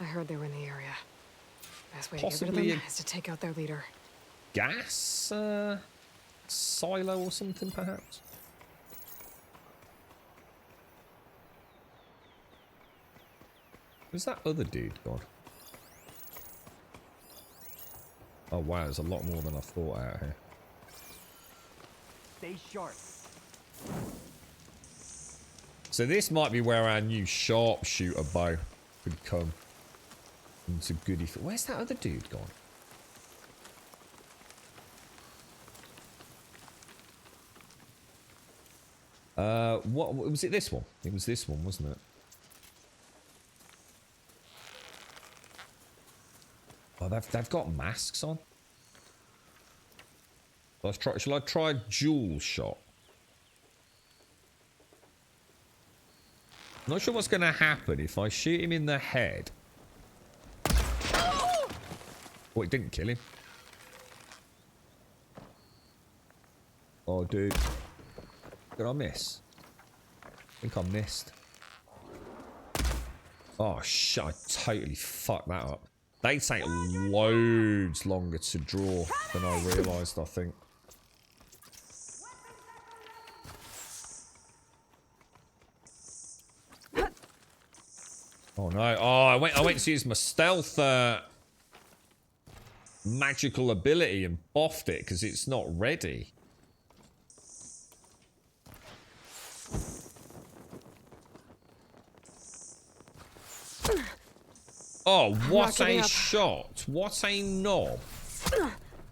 I heard they were in the area. Best way Possibly to get rid of them is to take out their leader. Gas silo or something, perhaps. Who's that other dude gone? Oh wow, there's a lot more than I thought out here. Stay sharp. So this might be where our new sharpshooter bow could come into good effect. Where's that other dude gone? What was it? This one? It was this one, wasn't it? Oh, they've got masks on. Let's try. Shall I try dual shot? Not sure what's going to happen if I shoot him in the head. Oh, it didn't kill him. Oh, dude. Did I miss? I think I missed. Oh, shit. I totally fucked that up. They take loads longer to draw than I realised, I think. Oh no! Oh, I went to use my stealth magical ability and boffed it because it's not ready. Oh, what a shot! What a knob!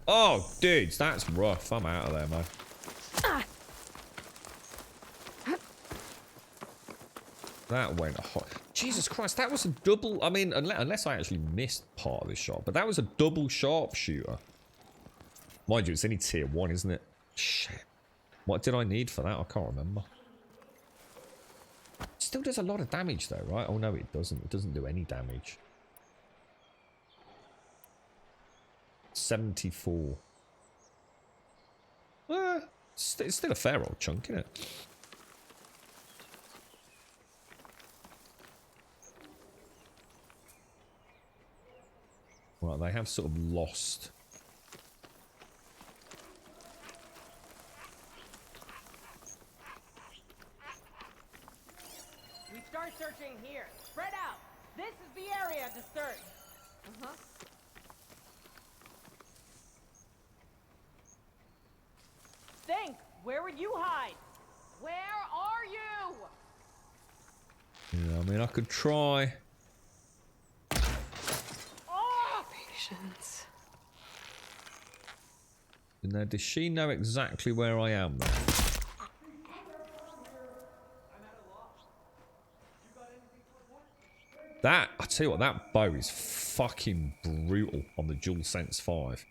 Oh, dudes, that's rough. I'm out of there, man. That went hot. Jesus Christ, that was a double. I mean, unless I actually missed part of this shot, but that was a double sharpshooter. Mind you, it's only tier 1, isn't it? Shit. What did I need for that? I can't remember. Still does a lot of damage though, right? Oh no, it doesn't. It doesn't do any damage. 74. It's still a fair old chunk, isn't it? Well, they have sort of lost. We start searching here. Spread out. This is the area to search. Think Where would you hide? Where are you? Yeah, I mean, I could try. Patience. Now, does she know exactly where I am then? That, I tell you what, that bow is fucking brutal on the DualSense 5.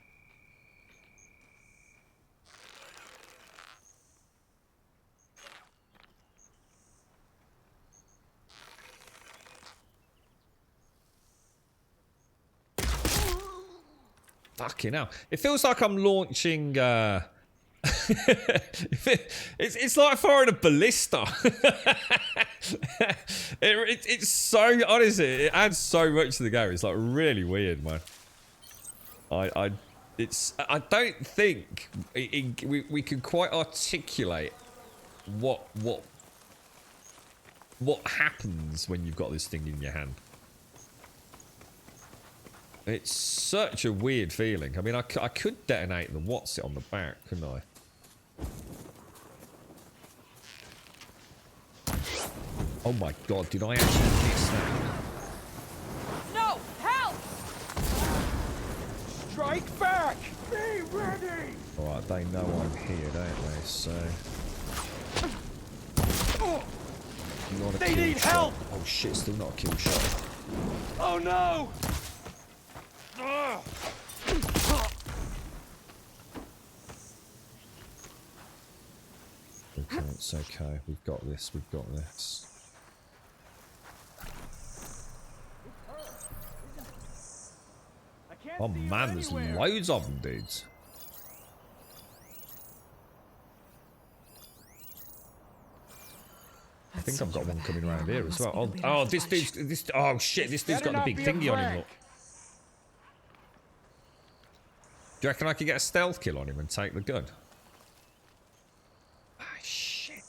Fucking hell. It feels like I'm launching, it's like firing a ballista. It's so, honestly, it adds so much to the game. It's like really weird, man. I don't think we can quite articulate what happens when you've got this thing in your hand. It's such a weird feeling. I mean, I could detonate the what's it on the back, couldn't I? Oh my god, did I actually miss that? No! Help! Strike back! Be ready! Alright, they know I'm here, don't they? So... Not a They kill need shot. help! Oh shit, still not a kill shot. Oh no! Okay, it's okay. We've got this. We've got this. Oh man, there's loads of them, dudes. I think I've got one coming around here as well. Oh, this dude's... Oh shit, this dude's got the big thingy on him, look. Do you reckon I could get a stealth kill on him and take the gun? Ah, shit.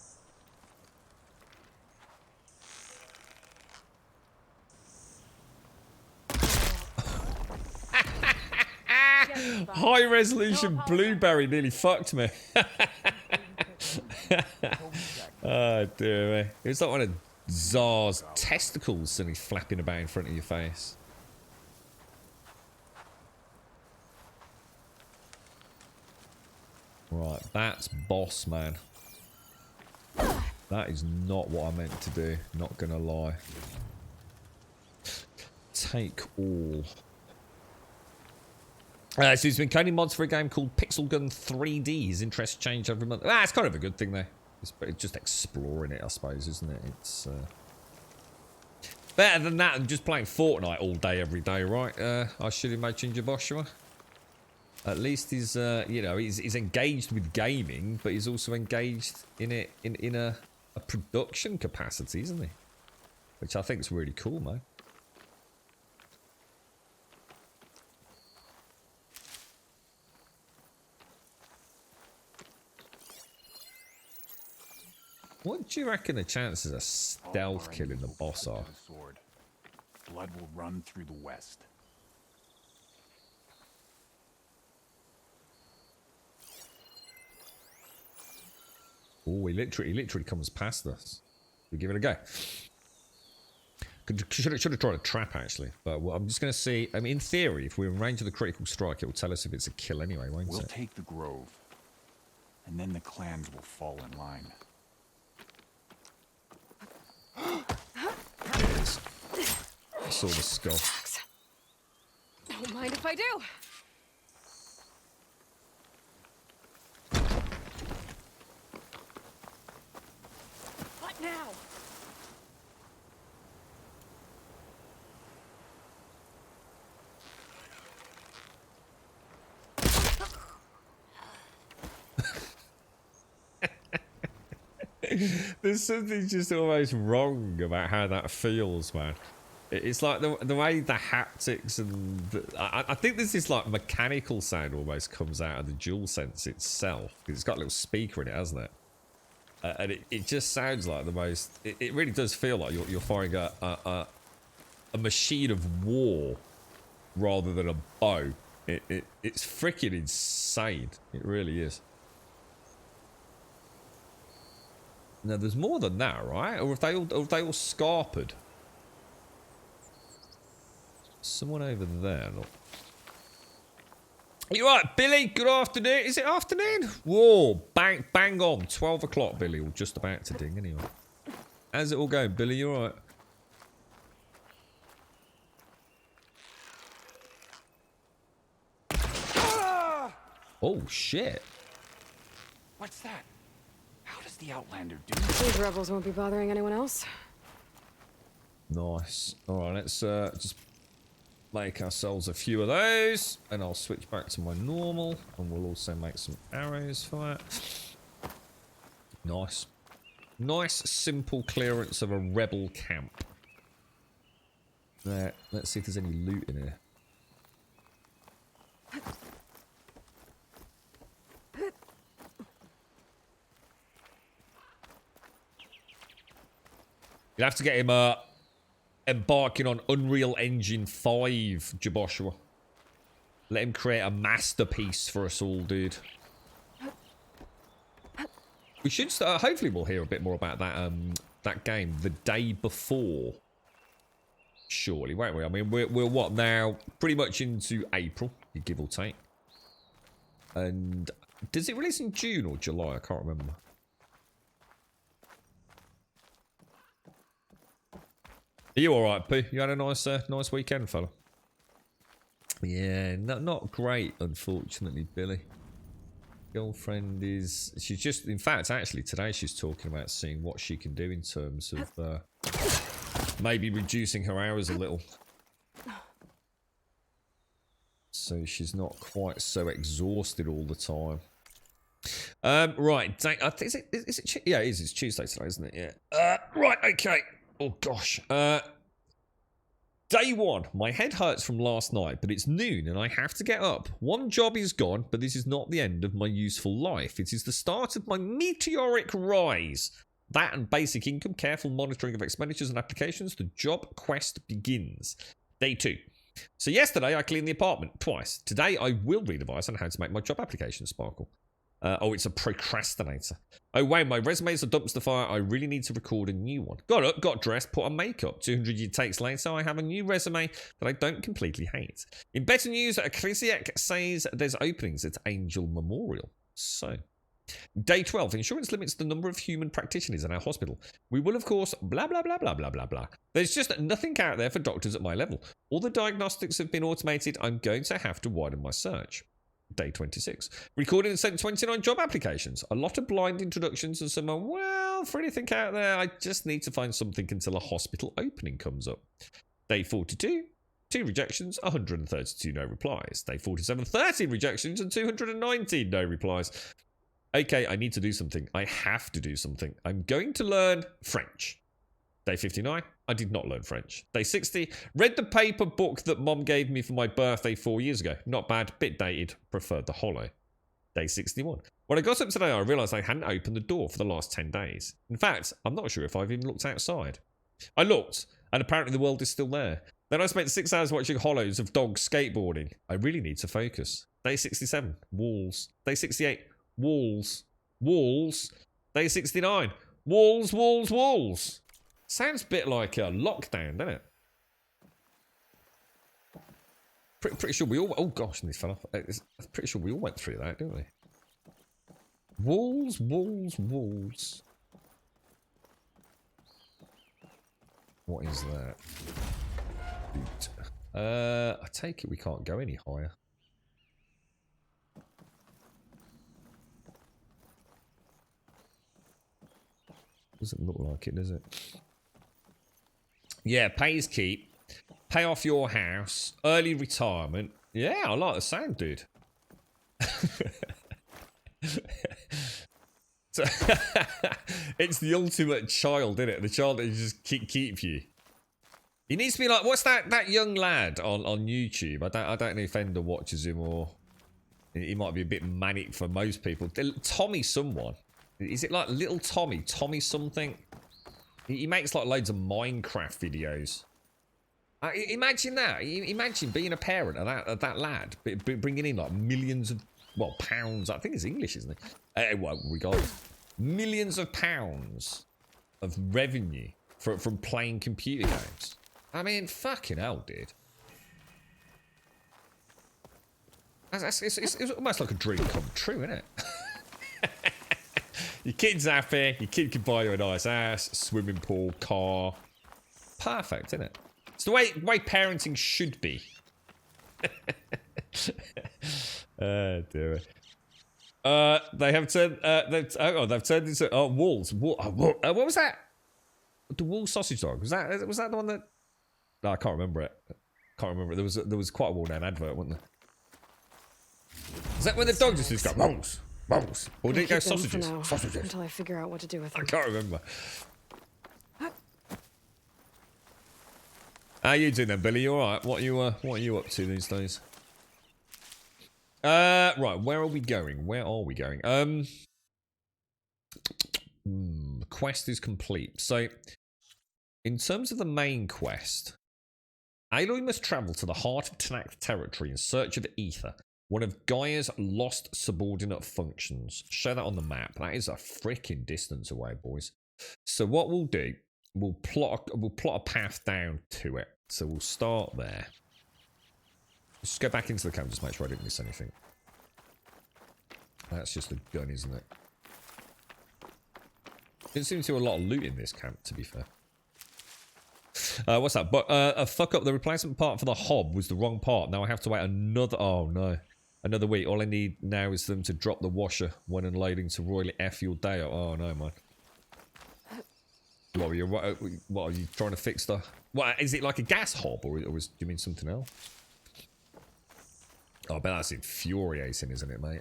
High resolution blueberry nearly fucked me. Oh dear me. It's like one of Tsar's testicles suddenly flapping about in front of your face. Right, that's boss, man. That is not what I meant to do, not gonna lie. Take all. So he's been coding mods for a game called Pixel Gun 3D. His interests change every month. Ah, it's kind of a good thing though. It's just exploring it, I suppose, isn't it? It's better than that than just playing Fortnite all day, every day, right? I should imagine, Joshua. At least he's, you know, he's engaged with gaming, but he's also engaged in it in a production capacity, isn't he? Which I think is really cool, man. What do you reckon the chances of stealth killing the boss are? Blood will run through the west. Oh, he literally comes past us. We give it a go. Should have tried a trap actually, but well, I'm just going to see. I mean, in theory, if we're in range of the critical strike, it will tell us if it's a kill anyway, won't We'll it? take the grove, and then the clans will fall in line. I saw the skull. Don't mind if I do. What now? There's something just almost wrong about how that feels, man. It's like the way the haptics and I think this is like mechanical sound almost comes out of the DualSense itself. It's got a little speaker in it, hasn't it? And it just sounds like the most. It really does feel like you're firing a machine of war rather than a bow. It's freaking insane. It really is. No, there's more than that, right? Or have they all scarpered? Someone over there. Look. You right, Billy? Good afternoon. Is it afternoon? Whoa, bang on. 12 o'clock, Billy. Or just about to ding, anyway. How's it all going, Billy? You all right? Oh, shit. What's that? How does the Outlander do These rebels won't be bothering anyone else. Nice. Alright, let's just make ourselves a few of those. And I'll switch back to my normal. And we'll also make some arrows for that. Nice. Nice, simple clearance of a rebel camp. There. Let's see if there's any loot in here. You'll have to get him embarking on Unreal Engine 5, Jaboshua. Let him create a masterpiece for us all, dude. We should start, hopefully we'll hear a bit more about that that game the day before. Surely, won't we? I mean, we're what now? Pretty much into April, give or take. And does it release in June or July? I can't remember. Are you alright, Pooh? You had a nice nice weekend, fella? Yeah, not great, unfortunately, Billy. Girlfriend is... She's just... In fact, actually, today she's talking about seeing what she can do in terms of maybe reducing her hours a little. So she's not quite so exhausted all the time. Right. I think, is it... Yeah, it is. It's Tuesday today, isn't it? Yeah. Right, okay. Oh, gosh. Day one. My head hurts from last night, but it's noon and I have to get up. One job is gone, but this is not the end of my useful life. It is the start of my meteoric rise. That and basic income, careful monitoring of expenditures and applications. The job quest begins. Day two. So yesterday I cleaned the apartment twice. Today I will read advice on how to make my job application sparkle. Oh, it's a procrastinator. Oh, wow, my resume's a dumpster fire. I really need to record a new one. Got up, got dressed, put on makeup. 200 takes later, I have a new resume that I don't completely hate. In better news, Krisiek says there's openings at Angel Memorial. So, day 12. Insurance limits the number of human practitioners in our hospital. We will, of course, blah, blah, blah, blah, blah, blah, blah. There's just nothing out there for doctors at my level. All the diagnostics have been automated. I'm going to have to widen my search. Day 26. Recorded and sent 29 job applications. A lot of blind introductions and some, well, for anything out there, I just need to find something until a hospital opening comes up. Day 42. 2 rejections, 132 no replies. Day 47. 30 rejections and 219 no replies. Okay, I need to do something. I have to do something. I'm going to learn French. Day 59. I did not learn French. Day 60. Read the paper book that Mom gave me for my birthday 4 years ago. Not bad, bit dated. Preferred the hollow. Day 61. When I got up today, I realised I hadn't opened the door for the last 10 days. In fact, I'm not sure if I've even looked outside. I looked, and apparently the world is still there. Then I spent 6 hours watching hollows of dogs skateboarding. I really need to focus. Day 67. Walls. Day 68. Walls. Walls. Day 69. Walls, walls, walls. Sounds a bit like a lockdown, doesn't it? Pretty sure we all... Oh, gosh, and this fell off. I'm pretty sure we all went through that, didn't we? Walls, walls, walls. What is that? Boot. I take it we can't go any higher. Doesn't look like it, does it? Yeah, pays keep. Pay off your house. Early retirement. Yeah, I like the sound, dude. So, it's the ultimate child, isn't it? The child that just keep you. He needs to be like, what's that young lad on YouTube? I don't know if Ender watches him or he might be a bit manic for most people. Tommy someone. Is it like little Tommy? Tommy something? He makes like loads of Minecraft videos. Imagine that. Imagine being a parent of that lad. Bringing in like millions of, well, pounds. I think it's English, isn't it? Well, regardless. Millions of pounds of revenue from playing computer games. I mean, fucking hell, dude. It's almost like a dream come true, isn't it? Your kid's happy, your kid can buy you a nice house, swimming pool, car. Perfect, isn't it? It's the way parenting should be. Oh, dear. They have turned. They've turned into wolves. What was that? The wool sausage dog. Was that the one that? No, I can't remember it. There was quite a well-known advert, wasn't there? Is that when the dog just go mongs, mongs, or did it go sausages? Sausages. Until I figure out what to do with them. I can't remember. How you doing then, Billy? You all right? What are you up to these days? Right, where are we going? Quest is complete. So, in terms of the main quest, Aloy must travel to the heart of Tenakth territory in search of Ether, one of Gaia's lost subordinate functions. Show that on the map. That is a freaking distance away, boys. So what we'll do, we'll plot a path down to it. So we'll start there. Just go back into the camp, just make sure I didn't miss anything. That's just a gun, isn't it? Didn't seem to do a lot of loot in this camp, to be fair. What's that? But a fuck up. The replacement part for the hob was the wrong part. Now I have to wait another. Oh no, another week. All I need now is them to drop the washer when unloading to royally F your day up. Oh no, man. What are you trying to fix the? What is it, like a gas hob, or do you mean something else? Oh, I bet that's infuriating, isn't it, mate?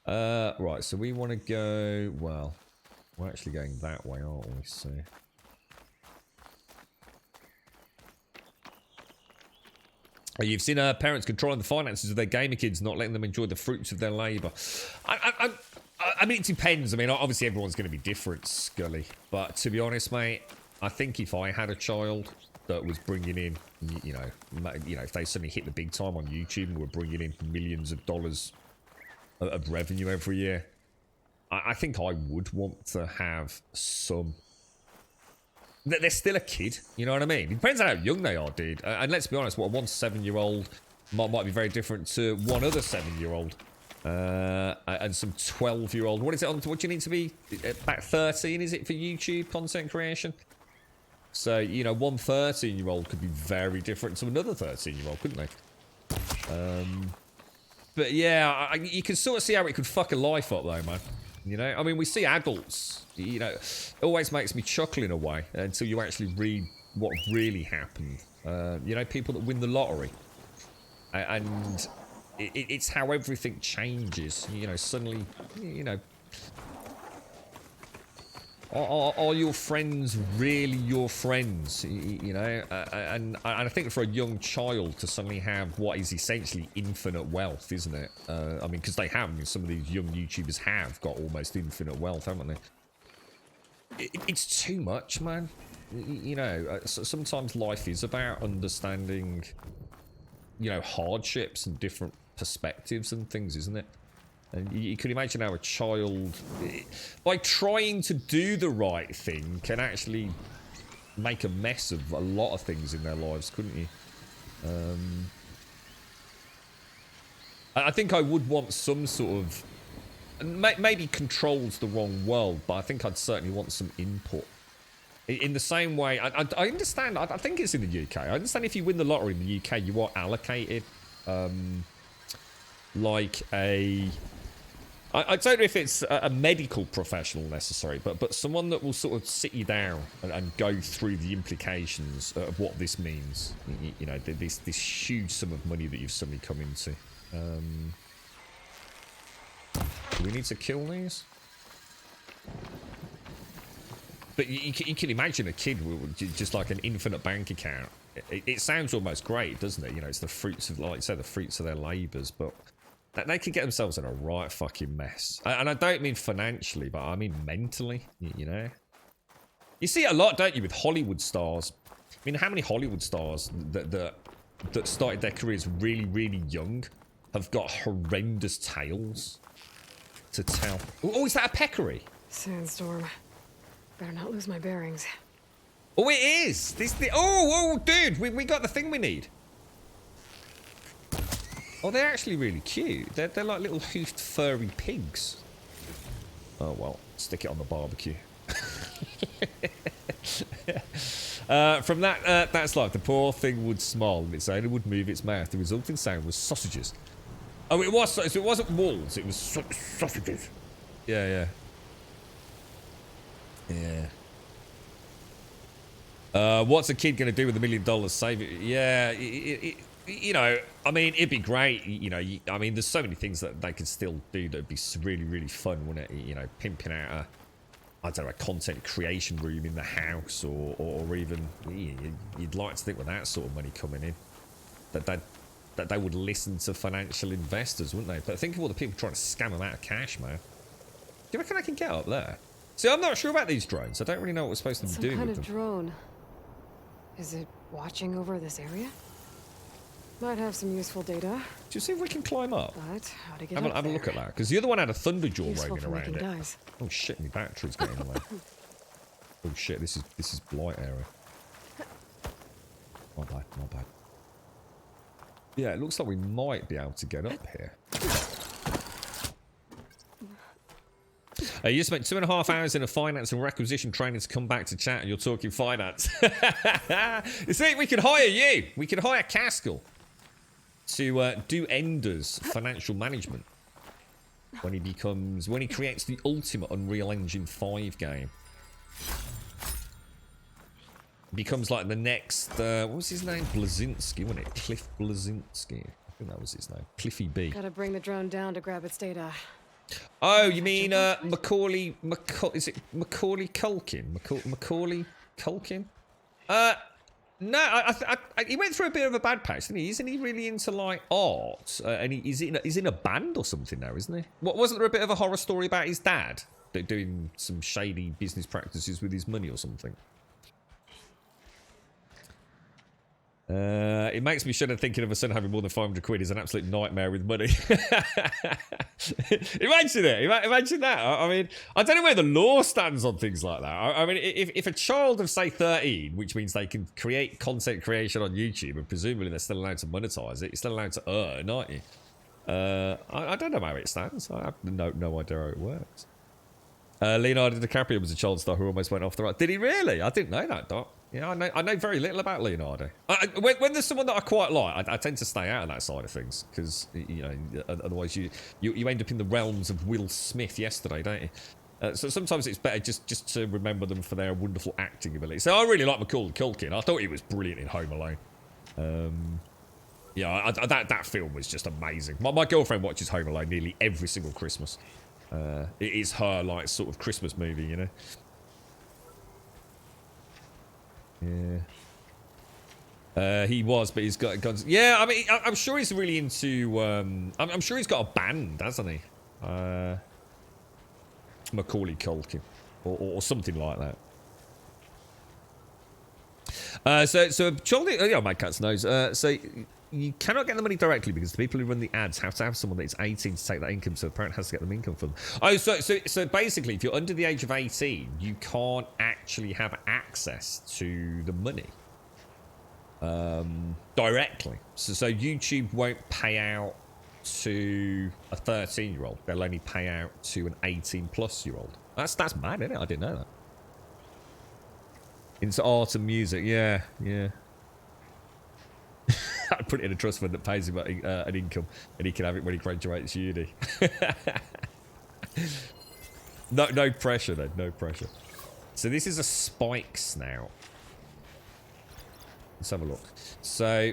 Right. So we want to go. Well, we're actually going that way, aren't we? So. You've seen parents controlling the finances of their gamer kids, not letting them enjoy the fruits of their labour. I mean, it depends. I mean, obviously everyone's going to be different, Scully. But to be honest, mate, I think if I had a child that was bringing in, you know, if they suddenly hit the big time on YouTube and were bringing in millions of dollars of revenue every year, I think I would want to have some. They're still a kid, you know what I mean? It depends on how young they are, dude. And let's be honest, what one 7-year-old might be very different to one other 7-year-old. And some 12-year-old. What is it on? What do you need to be? About 13, is it, for YouTube content creation? So, you know, one 13-year-old could be very different to another 13-year-old, couldn't they? But yeah, you can sort of see how it could fuck a life up, though, man. You know, I mean, we see adults, you know, it always makes me chuckle in a way until you actually read what really happened. You know, people that win the lottery. And it's how everything changes, you know, suddenly, you know. Are your friends really your friends, you know? And I think for a young child to suddenly have what is essentially infinite wealth, isn't it? I mean, because they have. I mean, some of these young YouTubers have got almost infinite wealth, haven't they? It's too much, man. You know, sometimes life is about understanding, you know, hardships and different perspectives and things, isn't it? And you can imagine how a child, by trying to do the right thing, can actually make a mess of a lot of things in their lives, couldn't you? I think I would want some sort of, maybe control's the wrong word, but I think I'd certainly want some input. In the same way, I understand, I think it's in the UK. I understand if you win the lottery in the UK, you are allocated like a... I don't know if it's a medical professional necessary, but someone that will sort of sit you down and go through the implications of what this means. You know, this huge sum of money that you've suddenly come into. Do we need to kill these? But you can imagine a kid with just like an infinite bank account. It sounds almost great, doesn't it? You know, it's the fruits of, like you say, the fruits of their labours, but they could get themselves in a right fucking mess. And I don't mean financially, but I mean mentally, you know? You see it a lot, don't you, with Hollywood stars? I mean, how many Hollywood stars that started their careers really, really young have got horrendous tales to tell. Oh, is that a peccary? Sandstorm. Better not lose my bearings. Oh, it is. Oh, dude, we got the thing we need. Oh, they're actually really cute. They're like little hoofed furry pigs. Oh well, stick it on the barbecue. From that, that's like the poor thing would smile and its owner would move its mouth. The resulting sound was sausages. Oh, it was. So it wasn't walls. It was sausages. Yeah. What's a kid gonna do with $1 million? Save it? Yeah. You know, I mean, it'd be great. You know, I mean, there's so many things that they could still do that'd be really, really fun, wouldn't it? You know, pimping out I don't know, a content creation room in the house, or even you'd like to think with that sort of money coming in, that they would listen to financial investors, wouldn't they? But think of all the people trying to scam them out of cash, man. Do you reckon I can get up there? See, I'm not sure about these drones. I don't really know what we're supposed to be doing with them. Some kind of drone. Is it watching over this area? Might have some useful data. Do you see if we can climb up? But how to get have up a look at that, because the other one had a Thunderjaw Useful roaming for around making it. dyes. Oh shit, my battery's getting away. Oh shit, this is blight area. My bad. Yeah, it looks like we might be able to get up here. You spent 2.5 hours in a finance and requisition training to come back to chat and you're talking finance. You see, we could hire you. We could hire Caskell to do Ender's financial management when he creates the ultimate Unreal Engine 5 game. Becomes like the next, what was his name? Blazinski, wasn't it? Cliff Blazinski. I think that was his name. Cliffy B. Gotta bring the drone down to grab its data. Oh, you mean Macaulay is it Macaulay Culkin? Macaulay Culkin? No, he went through a bit of a bad patch, didn't he? Isn't he really into like art? And he's in a band or something now, isn't he? Wasn't there a bit of a horror story about his dad doing some shady business practices with his money or something? It makes me shudder thinking of a son having more than 500 quid is an absolute nightmare with money. Imagine it. Imagine that. I mean, I don't know where the law stands on things like that. I mean, if a child of, say, 13, which means they can create content creation on YouTube, and presumably they're still allowed to monetize it, you're still allowed to earn, aren't you? I don't know how it stands. I have no idea how it works. Leonardo DiCaprio was a child star who almost went off the right. Did he really? I didn't know that, Doc. Yeah, I know very little about Leonardo. When there's someone that I quite like, I tend to stay out of that side of things because you know, otherwise you end up in the realms of Will Smith yesterday, don't you? So sometimes it's better just to remember them for their wonderful acting ability. So I really like Macaulay Culkin. I thought he was brilliant in Home Alone. Yeah, that film was just amazing. My girlfriend watches Home Alone nearly every single Christmas. It is her like sort of Christmas movie, you know. Yeah. He was, but he's got guns. Yeah, I mean, I'm sure he's really into. I'm sure he's got a band, hasn't he? Macaulay Culkin, or something like that. So Charlie, yeah, my cat's nose. So you cannot get the money directly because the people who run the ads have to have someone that is 18 to take that income. So the parent has to get them income from them. Oh, so basically, if you're under the age of 18, you can't actually have access to the money directly. So YouTube won't pay out to a 13-year-old. They'll only pay out to an 18-plus-year-old. That's mad, isn't it? I didn't know that. Into art and music, yeah. I put it in a trust fund that pays him an income, and he can have it when he graduates uni. No pressure, then. No pressure. So this is a spike snout. Let's have a look. So,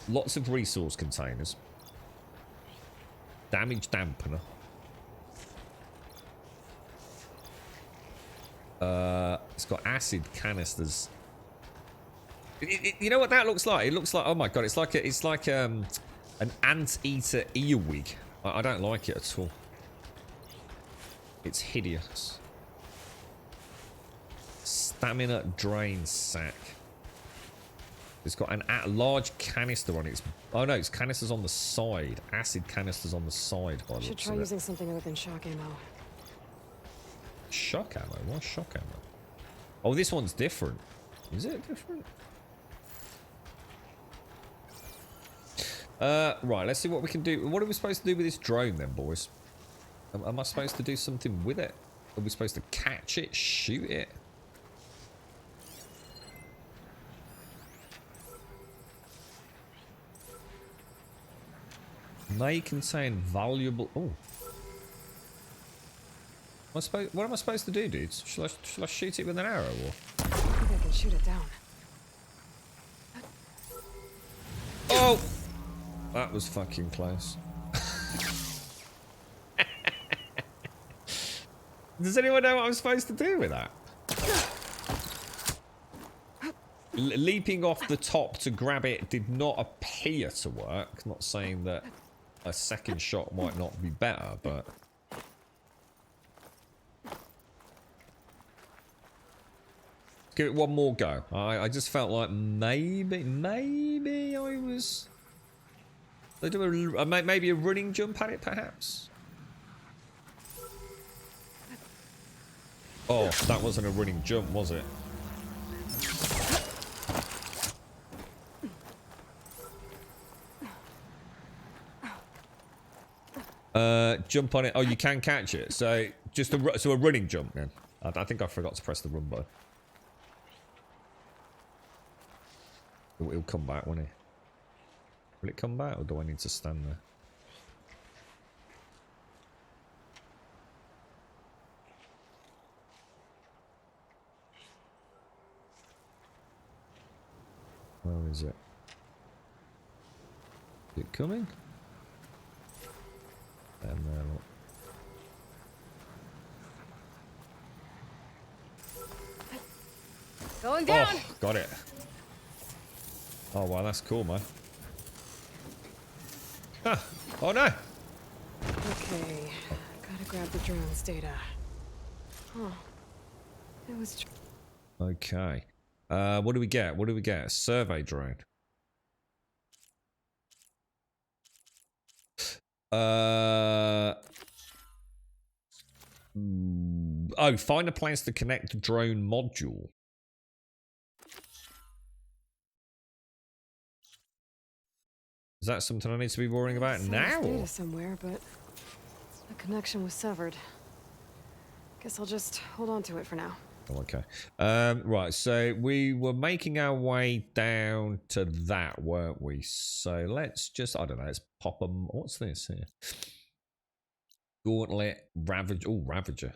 lots of resource containers. Damage dampener. It's got acid canisters. You know what that looks like? It looks like, oh my god, it's like an anteater earwig. I don't like it at all. It's hideous. Stamina drain sack. It's got a large canister on it. Oh no, it's canisters on the side. Acid canisters on the side. By the Should looks try of it. using something other than shock ammo. Shock ammo? Why shock ammo? Oh, this one's different. Is it different? Right, let's see what we can do. What are we supposed to do with this drone then, boys? Am I supposed to do something with it? Are we supposed to catch it, shoot it? May contain valuable... Oh. What am I supposed to do, dudes? Shall I shoot it with an arrow, or...? I think I can shoot it down. Oh! That was fucking close. Does anyone know what I'm supposed to do with that? Leaping off the top to grab it did not appear to work. Not saying that a second shot might not be better, but... Give it one more go. I just felt like maybe I was... They do maybe a running jump at it, perhaps? Oh, that wasn't a running jump, was it? Jump on it. Oh, you can catch it. So just a running jump then. I think I forgot to press the run button. It'll come back, won't it? Will it come back, or do I need to stand there? Where is it? Is it coming? And there, look. Going down. Oh, got it. Oh wow, that's cool, man. Huh. Oh no. Okay, gotta grab the drone's data. Huh. It was. Okay. What do we get? What do we get? Survey drone. Oh, find a place to connect drone module. Is that something I need to be worrying about now? Data somewhere, but the connection was severed. Guess I'll just hold on to it for now. Oh, okay. Right, so we were making our way down to that, weren't we? So let's just, I don't know, let's pop them. What's this here? Gauntlet, Ravager. Oh, Ravager.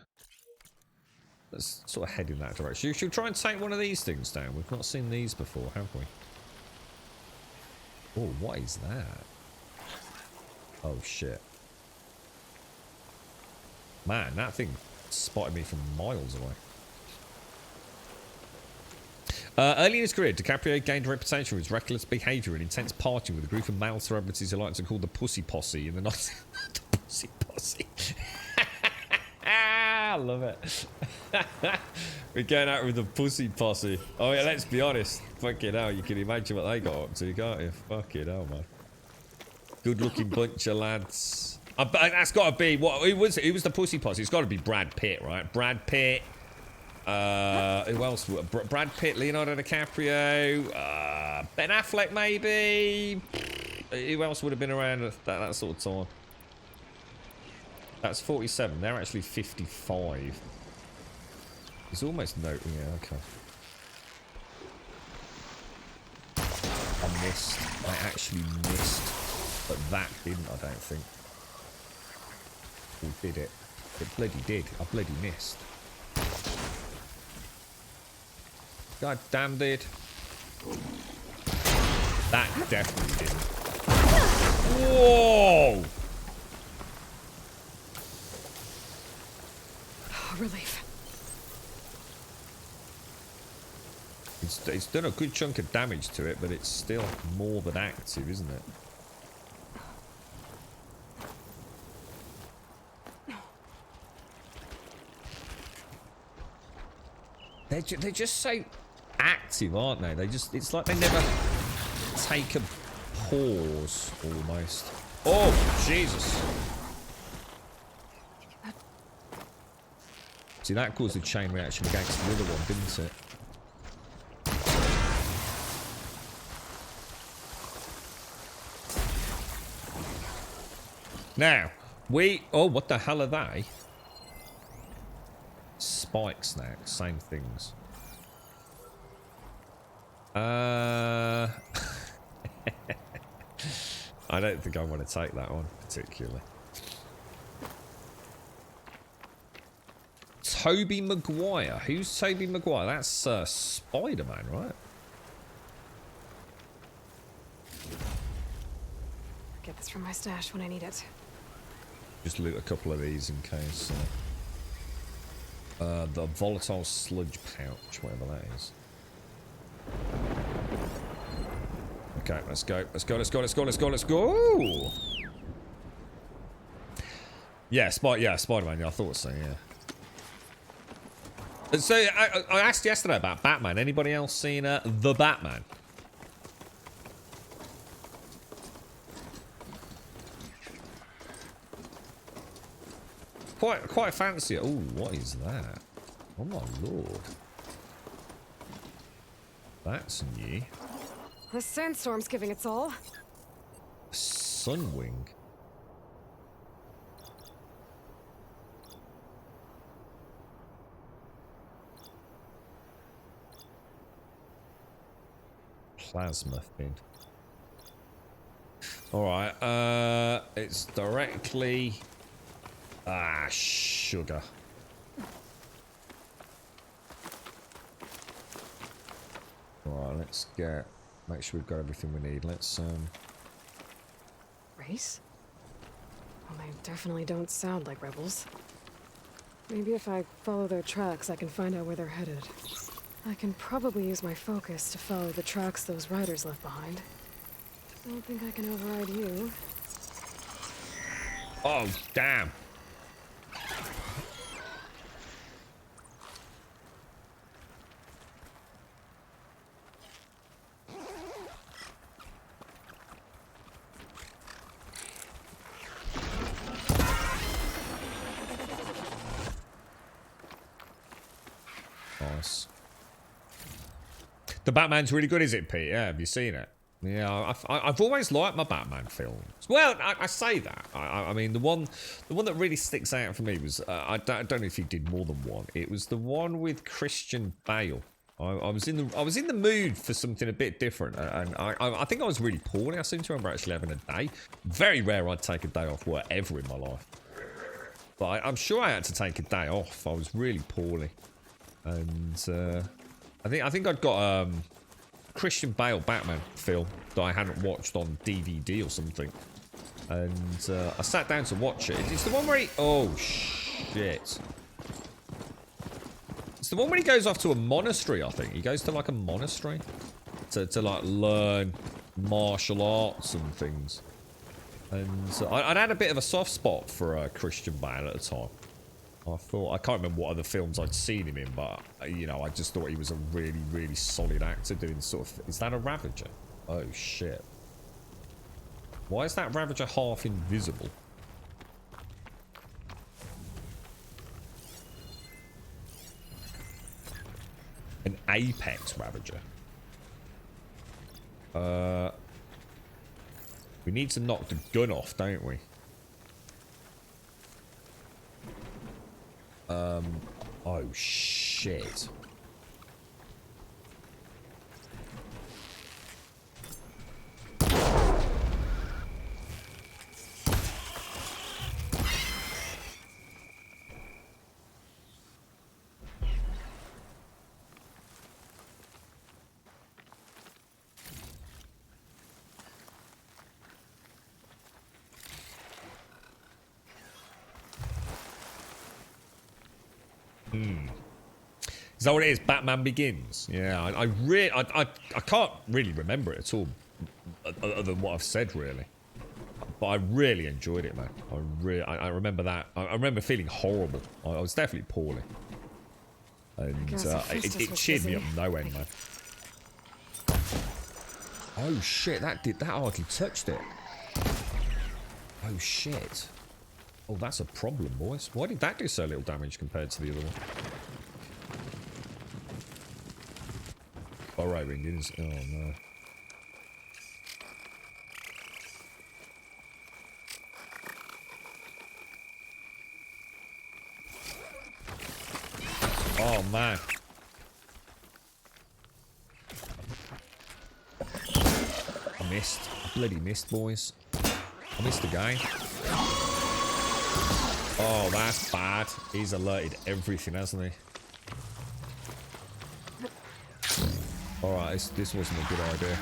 Let's sort of head in that direction. Should we try and take one of these things down? We've not seen these before, have we? Oh, what is that? Oh, shit. Man, that thing spotted me from miles away. Early in his career, DiCaprio gained a reputation for his reckless behaviour and intense partying with a group of male celebrities who like to call the Pussy Posse in the 90s. The Pussy Posse. I love it. We're going out with the Pussy Posse. Oh yeah, let's be honest. Fucking hell, you can imagine what they got up to, can't you? Fucking hell, man. Good looking bunch of lads. That's got to be, what, who was the Pussy Posse? It's got to be Brad Pitt, right? Brad Pitt. Who else? Brad Pitt, Leonardo DiCaprio, Ben Affleck, maybe. Who else would have been around at that sort of time? That's 47. They're actually 55. There's almost no. Yeah, okay. I missed. I actually missed, but that didn't. I don't think. Or did it? It bloody did. I bloody missed. God damn, dude. That definitely didn't. Whoa! Oh, relief. It's done a good chunk of damage to it, but it's still more than active, isn't it? They're just so active, aren't they? It's like they never take a pause, almost. Oh, Jesus. See, that caused a chain reaction against the other one, didn't it? Now, oh, what the hell are they? Spike snacks, same things. I don't think I want to take that one particularly. Tobey Maguire. Who's Tobey Maguire? That's Spider-Man, right? Get this from my stash when I need it. Just loot a couple of these in case. The volatile sludge pouch, whatever that is. Okay, let's go. Let's go. Let's go. Let's go. Let's go. Let's go. Yeah, Spider-Man. Yeah, I thought so. Yeah. So I asked yesterday about Batman. Anybody else seen The Batman? Quite fancy. Oh, what is that? Oh my lord. That's new. The sandstorm's giving its all. Sunwing. Plasma fin. Alright, it's directly... Ah, sugar. Alright, let's make sure we've got everything we need. Let's, Race? Well, they definitely don't sound like rebels. Maybe if I follow their tracks, I can find out where they're headed. I can probably use my focus to follow the tracks those riders left behind. I don't think I can override you. Oh, damn. Nice. The Batman's really good, is it, Pete? Yeah, have you seen it? Yeah, I've always liked my Batman films. Well, I say that. I mean, the one that really sticks out for me was I don't know if he did more than one. It was the one with Christian Bale. I was in the mood for something a bit different, and I think I was really poorly. I seem to remember actually having a day. Very rare I'd take a day off work ever in my life, but I'm sure I had to take a day off. I was really poorly, and I think I'd got Christian Bale Batman film that I hadn't watched on DVD or something, and I sat down to watch it. It's the one where oh shit. It's the one where he goes off to a monastery, I think. He goes to like a monastery to like learn martial arts and things. And I'd had a bit of a soft spot for Christian Bale at the time. I can't remember what other films I'd seen him in, but you know, I just thought he was a really, really solid actor doing sort of... Is that a Ravager? Oh shit. Why is that Ravager half invisible? An Apex Ravager. We need to knock the gun off, don't we? Oh shit. Is that what it is? Batman Begins. Yeah, I can't really remember it at all, other than what I've said, really. But I really enjoyed it, man. I remember that. I remember feeling horrible. I was definitely poorly, and it cheered me up no end, man. Oh shit, that hardly touched it. Oh shit. Oh, that's a problem, boys. Why did that do so little damage compared to the other one? Burrowing, is oh no. Oh man. I missed. I bloody missed, boys. I missed again. Oh, that's bad. He's alerted everything, hasn't he? Alright, this wasn't a good idea.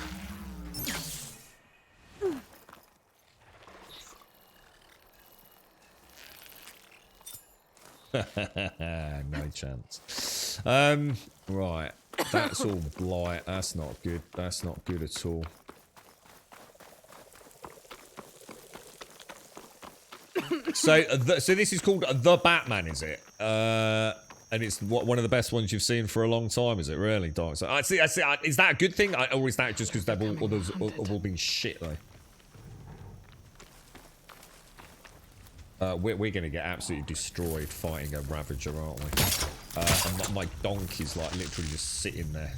No chance. Right. That's all blight. That's not good. That's not good at all. So this is called The Batman, is it? And it's one of the best ones you've seen for a long time, is it? Really, Doc? So I see. Is that a good thing, or is that just because they've all been shit though? We're gonna get absolutely destroyed fighting a Ravager, aren't we? And my donkey's like literally just sitting there.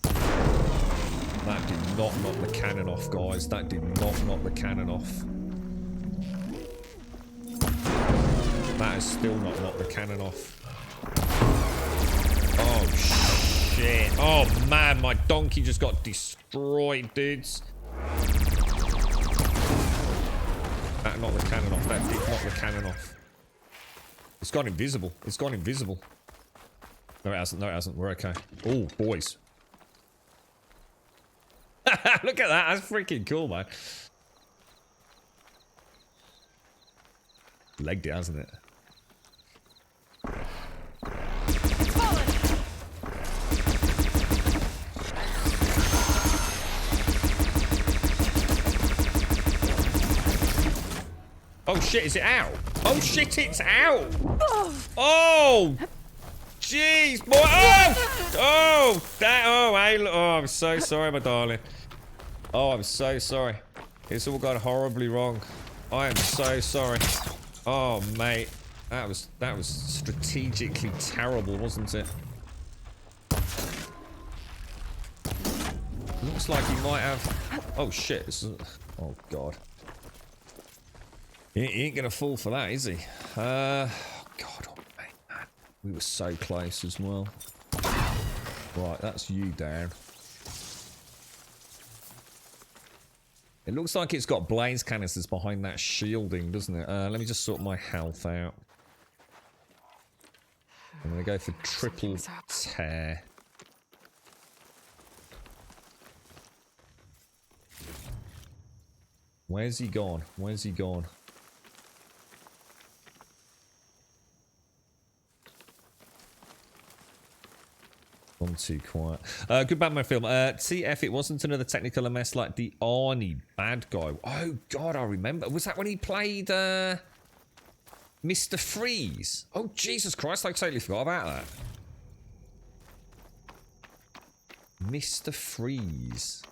That did not knock the cannon off, guys. That did not knock the cannon off. That has still not knocked the cannon off. Oh, shit. Oh, man. My donkey just got destroyed, dudes. That knocked the cannon off. That did knock the cannon off. It's gone invisible. It's gone invisible. No, it hasn't. No, it hasn't. We're okay. Oh, boys. Look at that. That's freaking cool, man. Legged it, hasn't it? Oh shit, is it out? Oh shit, it's out! Oh! Jeez, boy! Oh! Oh! Oh, I'm so sorry, my darling. Oh, I'm so sorry. It's all gone horribly wrong. I am so sorry. Oh, mate. That was strategically terrible, wasn't it? Looks like he might have... Oh, shit. Oh, God. He ain't gonna fall for that, is he? God, oh, mate, man. We were so close as well. Right, that's you, Dan. It looks like it's got blaze canisters behind that shielding, doesn't it? Let me just sort my health out. I'm gonna go for triple tear. Where's he gone? Where's he gone? Gone too quiet. Good Batman film. TF, it wasn't another technical mess like the Arnie bad guy. Oh, God, I remember. Was that when he played Mr. Freeze? Oh, Jesus Christ, I totally forgot about that. Mr. Freeze.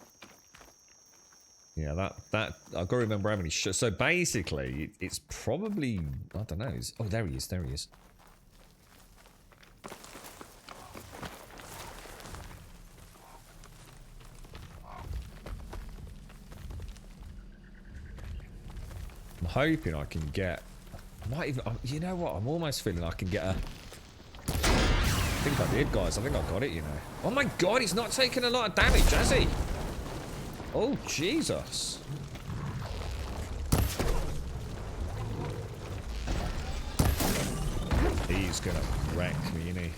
Yeah, that I've got to remember how many shots. So basically, it's probably, I don't know. Oh, there he is, there he is. I'm hoping I can get... I might even... You know what? I'm almost feeling I can get a... I think I did, guys. I think I got it, you know. Oh my God, he's not taking a lot of damage, has he? Oh, Jesus. He's gonna wreck me, isn't he?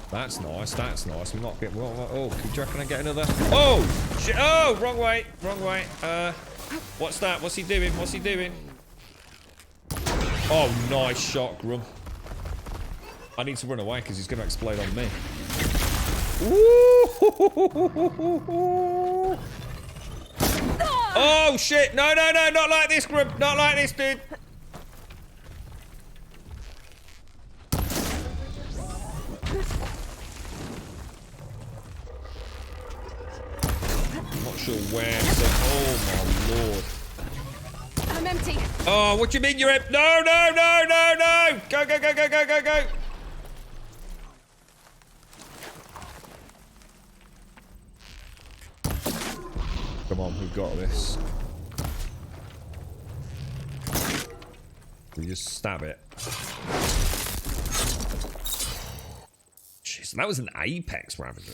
That's nice, that's nice. We might get... Oh, do you reckon I get another? Oh! Shit! Oh! Wrong way! Wrong way. What's that? What's he doing? What's he doing? Oh, nice shot, Grum. I need to run away because he's going to explode on me. Ooh! Oh, shit! No, no, no! Not like this, Grum! Not like this, dude! special where... Oh, my lord. I'm empty. Oh, what do you mean you're empty? No, no, no, no, no! Go, go, go, go, go, go, go! Come on, we've got this. We just stab it. Jeez, that was an Apex Ravager.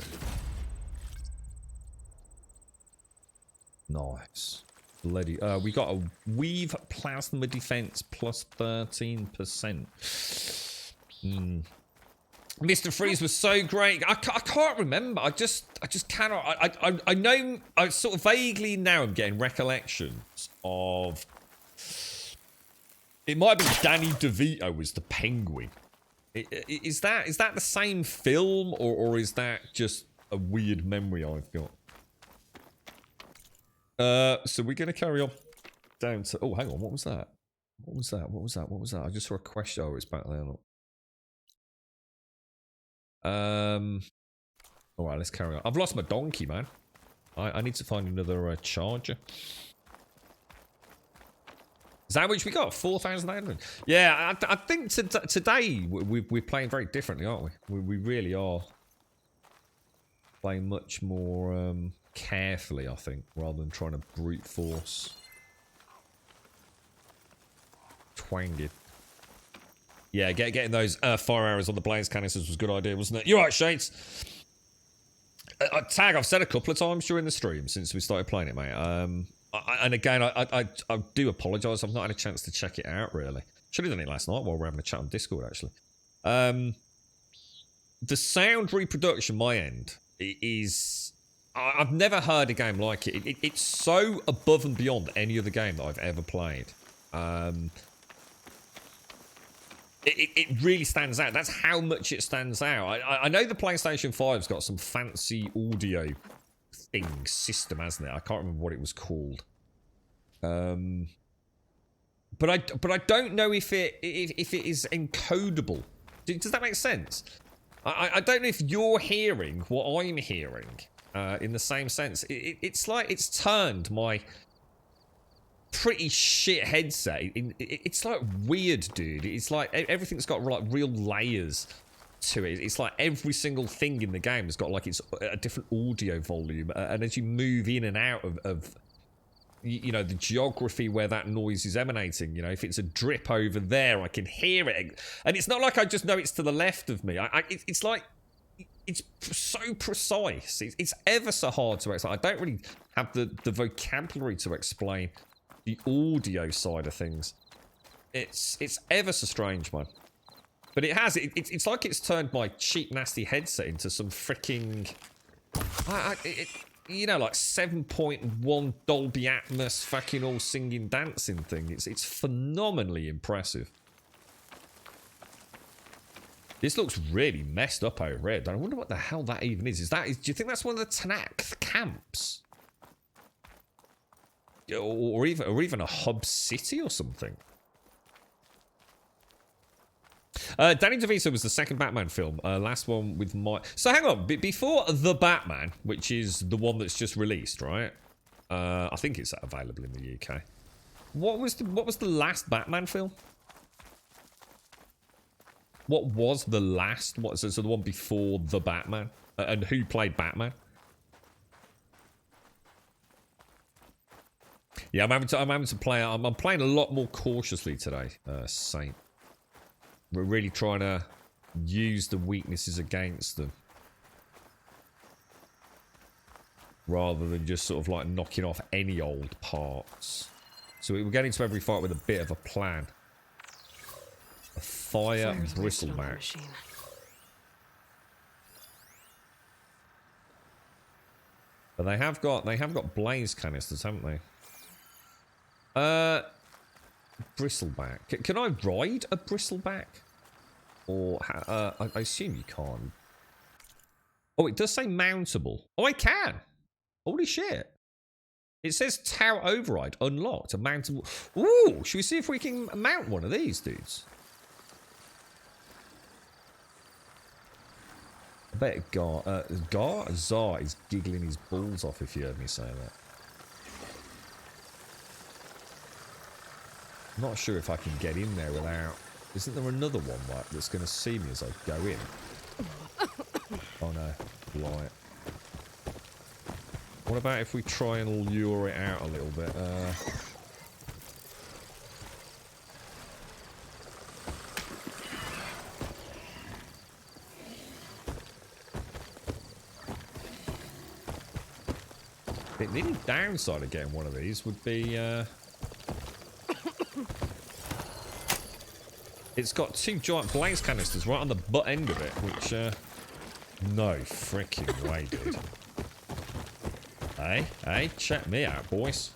Nice. Bloody. We got a Weave Plasma Defense plus 13%. Mr. Freeze was so great. I can't remember. I just cannot. I know. I sort of vaguely now am getting recollections of. It might be Danny DeVito was the Penguin. Is that the same film or is that just a weird memory I've got? So we're gonna carry on down to. Oh, hang on. What was that? What was that? What was that? What was that? I just saw a question. Oh, it's back there. Look. All right, let's carry on. I've lost my donkey, man. I need to find another charger. Is that which we got? 4,800. Yeah, I think today we're playing very differently, aren't we? We really are playing much more carefully, I think, rather than trying to brute force. Twang it. Yeah, getting those fire arrows on the blaze canisters was a good idea, wasn't it? You're right, Shades. Tag, I've said a couple of times during the stream since we started playing it, mate. And again, I do apologise. I've not had a chance to check it out, really. Should have done it last night while we were having a chat on Discord, actually. The sound reproduction, my end, is... I've never heard a game like it. It's so above and beyond any other game that I've ever played. It really stands out. That's how much it stands out. I know the PlayStation 5's got some fancy audio system, hasn't it? I can't remember what it was called. But I don't know if it is encodable. Does that make sense? I don't know if you're hearing what I'm hearing in the same sense. It's like it's turned my pretty shit headset. It's like weird, dude. It's like everything's got like real layers to it. It's like every single thing in the game has got like it's a different audio volume, and as you move in and out of you know, the geography where that noise is emanating, you know, if it's a drip over there, I can hear it, and it's not like I just know it's to the left of me. It's like it's so precise. It's ever so hard to explain. I don't really have the vocabulary to explain the audio side of things. It's ever so strange, man. But it has. It's like it's turned my cheap, nasty headset into some freaking... you know, like 7.1 Dolby Atmos fucking all singing, dancing thing. It's phenomenally impressive. This looks really messed up over here. I wonder what the hell that even is. Do you think that's one of the Tanakh camps? Or even a hub city or something. Danny DeVito was the second Batman film. Last one with my... So hang on. Before The Batman, which is the one that's just released, right? I think it's available in the UK. What was the last Batman film? What was the last? So the one before The Batman? And who played Batman? Yeah, I'm having to play. I'm playing a lot more cautiously today, Saint. We're really trying to use the weaknesses against them, rather than just sort of like knocking off any old parts. So we're getting to every fight with a bit of a plan. A fire bristleback. But they have got blaze canisters, haven't they? Bristleback. Can I ride a bristleback? Or I assume you can't. Oh, it does say mountable. Oh, I can. Holy shit. It says tower override unlocked. A mountable. Ooh, should we see if we can mount one of these dudes? bet Zar is giggling his balls off if you heard me say that. I'm not sure if I can get in there without... Isn't there another one like, that's going to see me as I go in? Oh no, light. What about if we try and lure it out a little bit? The only downside of getting one of these would be... it's got 2 giant blaze canisters right on the butt end of it, which... no freaking way, dude. Hey, check me out, boys.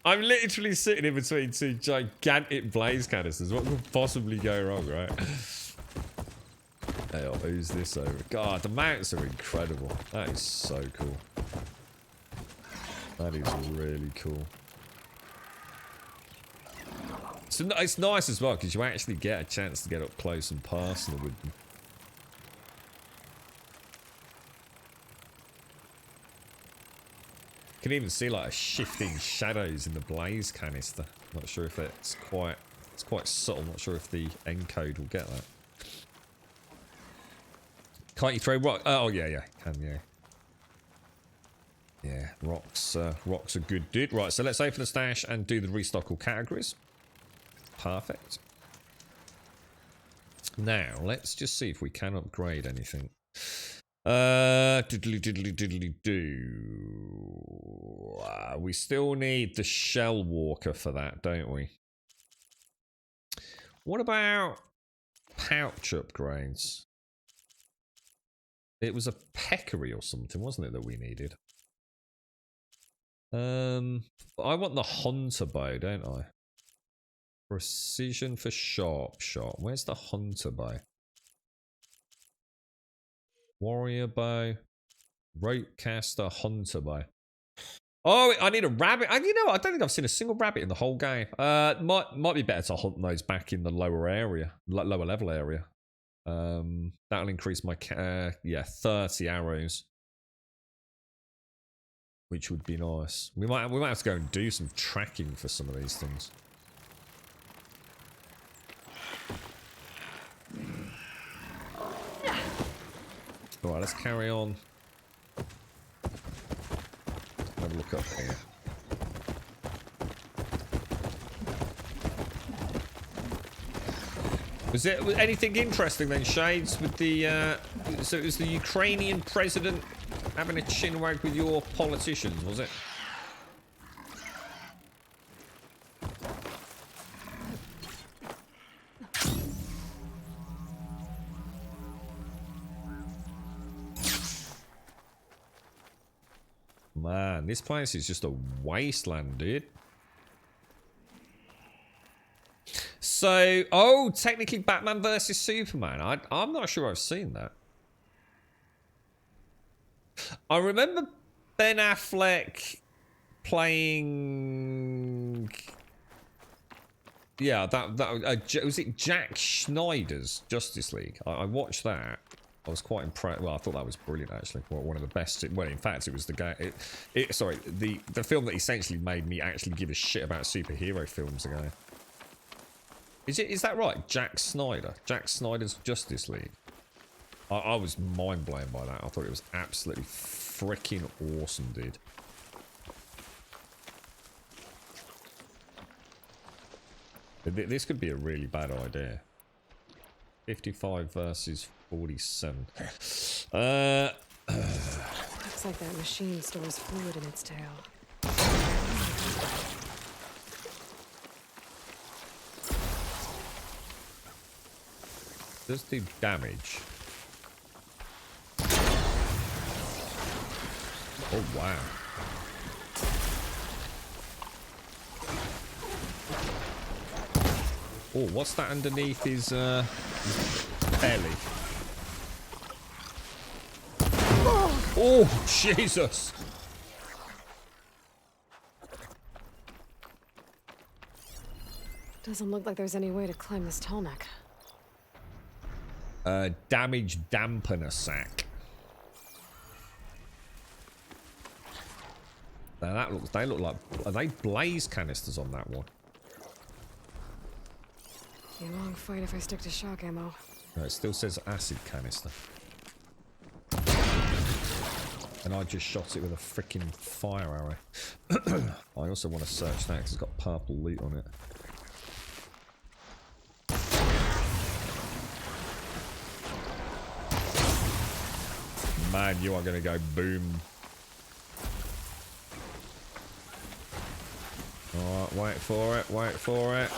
I'm literally sitting in between 2 gigantic blaze canisters. What could possibly go wrong, right? Hey, who's this over? God, the mounts are incredible. That is so cool. That is really cool. So it's nice as well because you actually get a chance to get up close and personal with them. You can even see like shifting shadows in the blaze canister. Not sure if it's quite subtle. Not sure if the encode will get that. Can't you throw rock? Oh yeah, can yeah. Yeah, rocks are good, dude. Right, so let's open the stash and do the restock all categories. Perfect. Now let's just see if we can upgrade anything. Diddly do. We still need the Shell Walker for that, don't we? What about pouch upgrades? It was a peccary or something, wasn't it, that we needed? I want the hunter bow, don't I? Precision for sharp shot. Where's the hunter bow? Warrior bow, rope caster, hunter bow. Oh, I need a rabbit. You know what? I don't think I've seen a single rabbit in the whole game. Might be better to hunt those back in the lower area, lower level area. That'll increase my 30 arrows, which would be nice. We might have to go and do some tracking for some of these things. Alright, let's carry on. Have a look up here. Was there anything interesting then, Shades, with the... so it was the Ukrainian president having a chinwag with your politicians, was it? Man, this place is just a wasteland, dude. So, oh, technically Batman versus Superman. I'm not sure I've seen that. I remember Ben Affleck playing... Yeah, was it Jack Schneider's Justice League? I watched that. I was quite impressed. Well, I thought that was brilliant, actually. One of the best. Well, in fact, it was the guy. Sorry, the film that essentially made me actually give a shit about superhero films again. Is that right? Jack Snyder. Jack Snyder's Justice League. I was mind blown by that. I thought it was absolutely freaking awesome, dude. This could be a really bad idea. 55 versus 47. Looks like that machine stores fluid in its tail. Does do damage. Oh wow. Oh, what's that underneath his belly? Oh, Jesus! Doesn't look like there's any way to climb this tall neck. Damage dampener sack. Now they look like, are they blaze canisters on that one? Be a long fight if I stick to shock ammo. No, it still says acid canister. And I just shot it with a freaking fire arrow. I also want to search that because it's got purple loot on it. Man, you are going to go boom. Alright, wait for it, wait for it.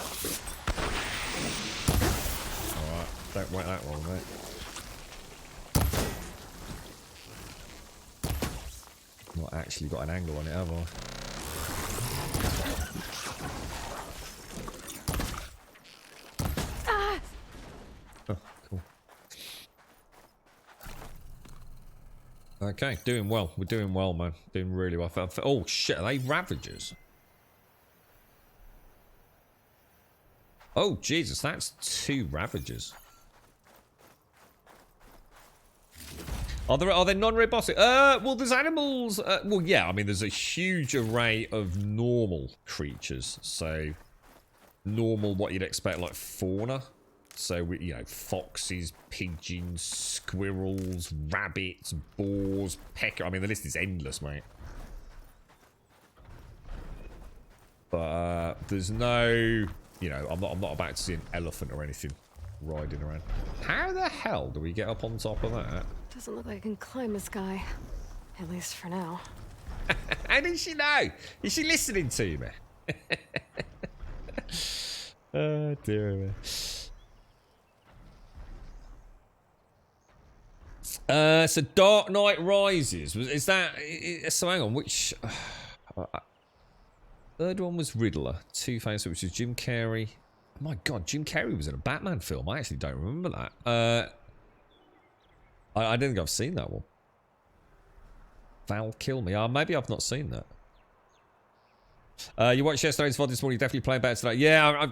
Alright, don't wait that long, mate. Not actually got an angle on it, have I? Ah! Oh, cool. Okay, doing well. We're doing well, man. Doing really well. Oh, shit, are they Ravagers? Oh, Jesus, that's 2 Ravagers. Are there non-robotic? Well, there's animals. Well, yeah, I mean, there's a huge array of normal creatures. So, normal, what you'd expect, like fauna. So, you know, foxes, pigeons, squirrels, rabbits, boars, pecker. I mean, the list is endless, mate. But there's no, you know, I'm not about to see an elephant or anything riding around. How the hell do we get up on top of that? Doesn't look like I can climb this guy. At least for now. How did she know? Is she listening to me? Oh, dear me. So Dark Knight Rises. Is that... So hang on, which... third one was Riddler. 2000, which is Jim Carrey. Oh my God, Jim Carrey was in a Batman film. I actually don't remember that. I don't think I've seen that one. Val Kill Me. Maybe I've not seen that. You watched yesterday's VOD this morning. Definitely playing better today. Yeah,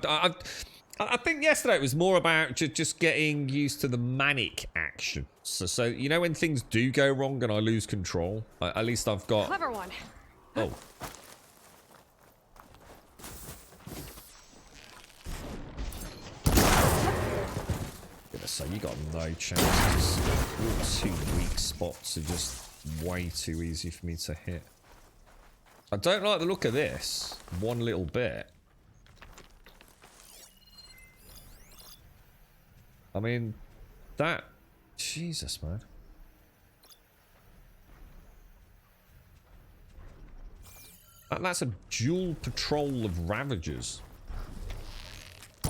I think yesterday it was more about just getting used to the manic action. So you know when things do go wrong and I lose control? At least I've got... Clever one. Oh. So you got no chance. Your 2 weak spots are just way too easy for me to hit. I don't like the look of this one little bit. I mean, that... Jesus, man. That's a dual patrol of Ravagers. I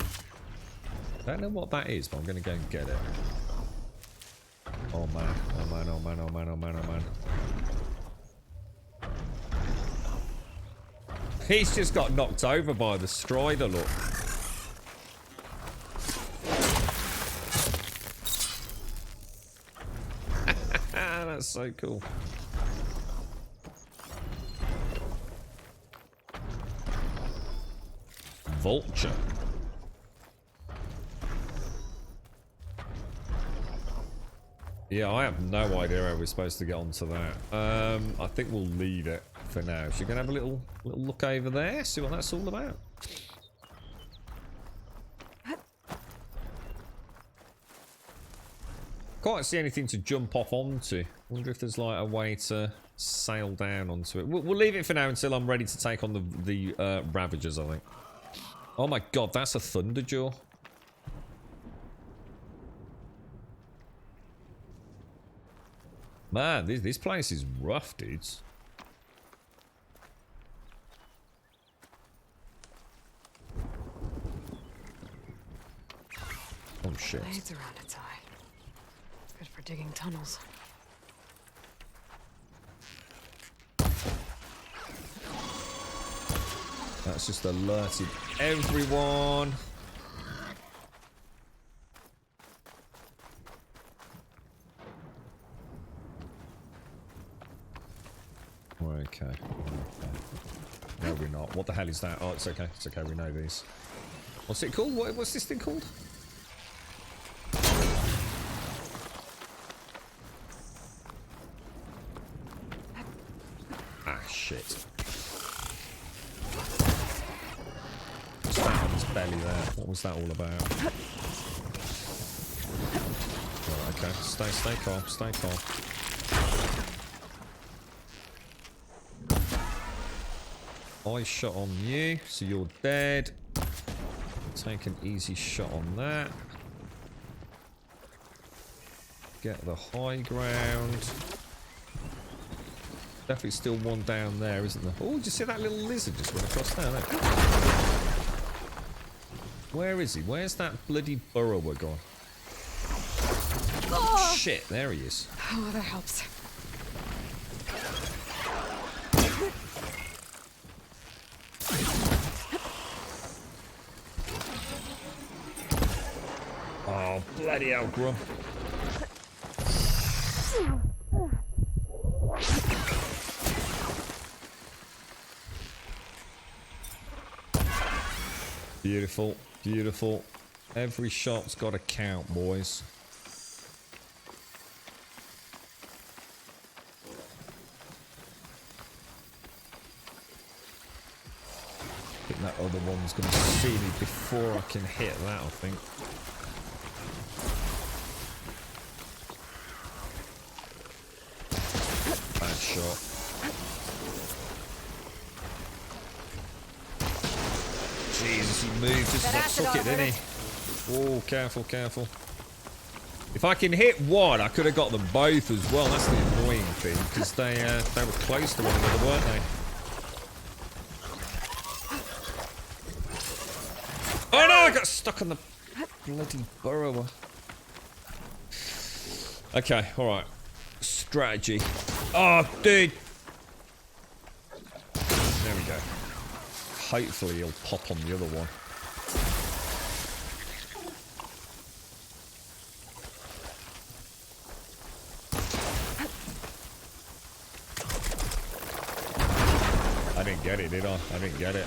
don't know what that is, but I'm going to go and get it. Oh man, oh man, oh man, oh man, oh man, oh man. He's just got knocked over by the Strider, look. That's so cool. Vulture. Yeah, I have no idea how we're supposed to get onto that. I think we'll leave it for now. So you're gonna have a little look over there, see what that's all about. Can't see anything to jump off onto. Wonder if there's like a way to sail down onto it. We'll leave it for now until I'm ready to take on the Ravagers, I think. Oh my God, that's a Thunderjaw. Man, this place is rough, dudes. Oh shit. Blades around its eye. Good for digging tunnels. That's just alerted everyone. Okay. No, we're not. What the hell is that? Oh, it's okay. It's okay. We know these. What's it called? What's this thing called? Ah, shit. What's that on his belly there? What was that all about? Right, okay. Stay calm. Stay calm. I shot on you, so you're dead. Take an easy shot on that. Get the high ground. Definitely still one down there, isn't there? Oh, did you see that little lizard just went across there? Look. Where is he? Where's that bloody burrower gone? Oh. Shit, there he is. Oh, that helps. Oh, bloody hell, Grum. Beautiful, beautiful. Every shot's got to count, boys. I think that other one's going to see me before I can hit that, I think. Bad shot. Jesus, he moved just as I took it, didn't he? Oh, careful, careful. If I can hit one, I could have got them both as well. That's the annoying thing, because they were close to one another, weren't they? Oh no, I got stuck on the bloody burrower. Okay, alright. Strategy. Oh, dude. There we go. Hopefully he'll pop on the other one. I didn't get it, did I? I didn't get it.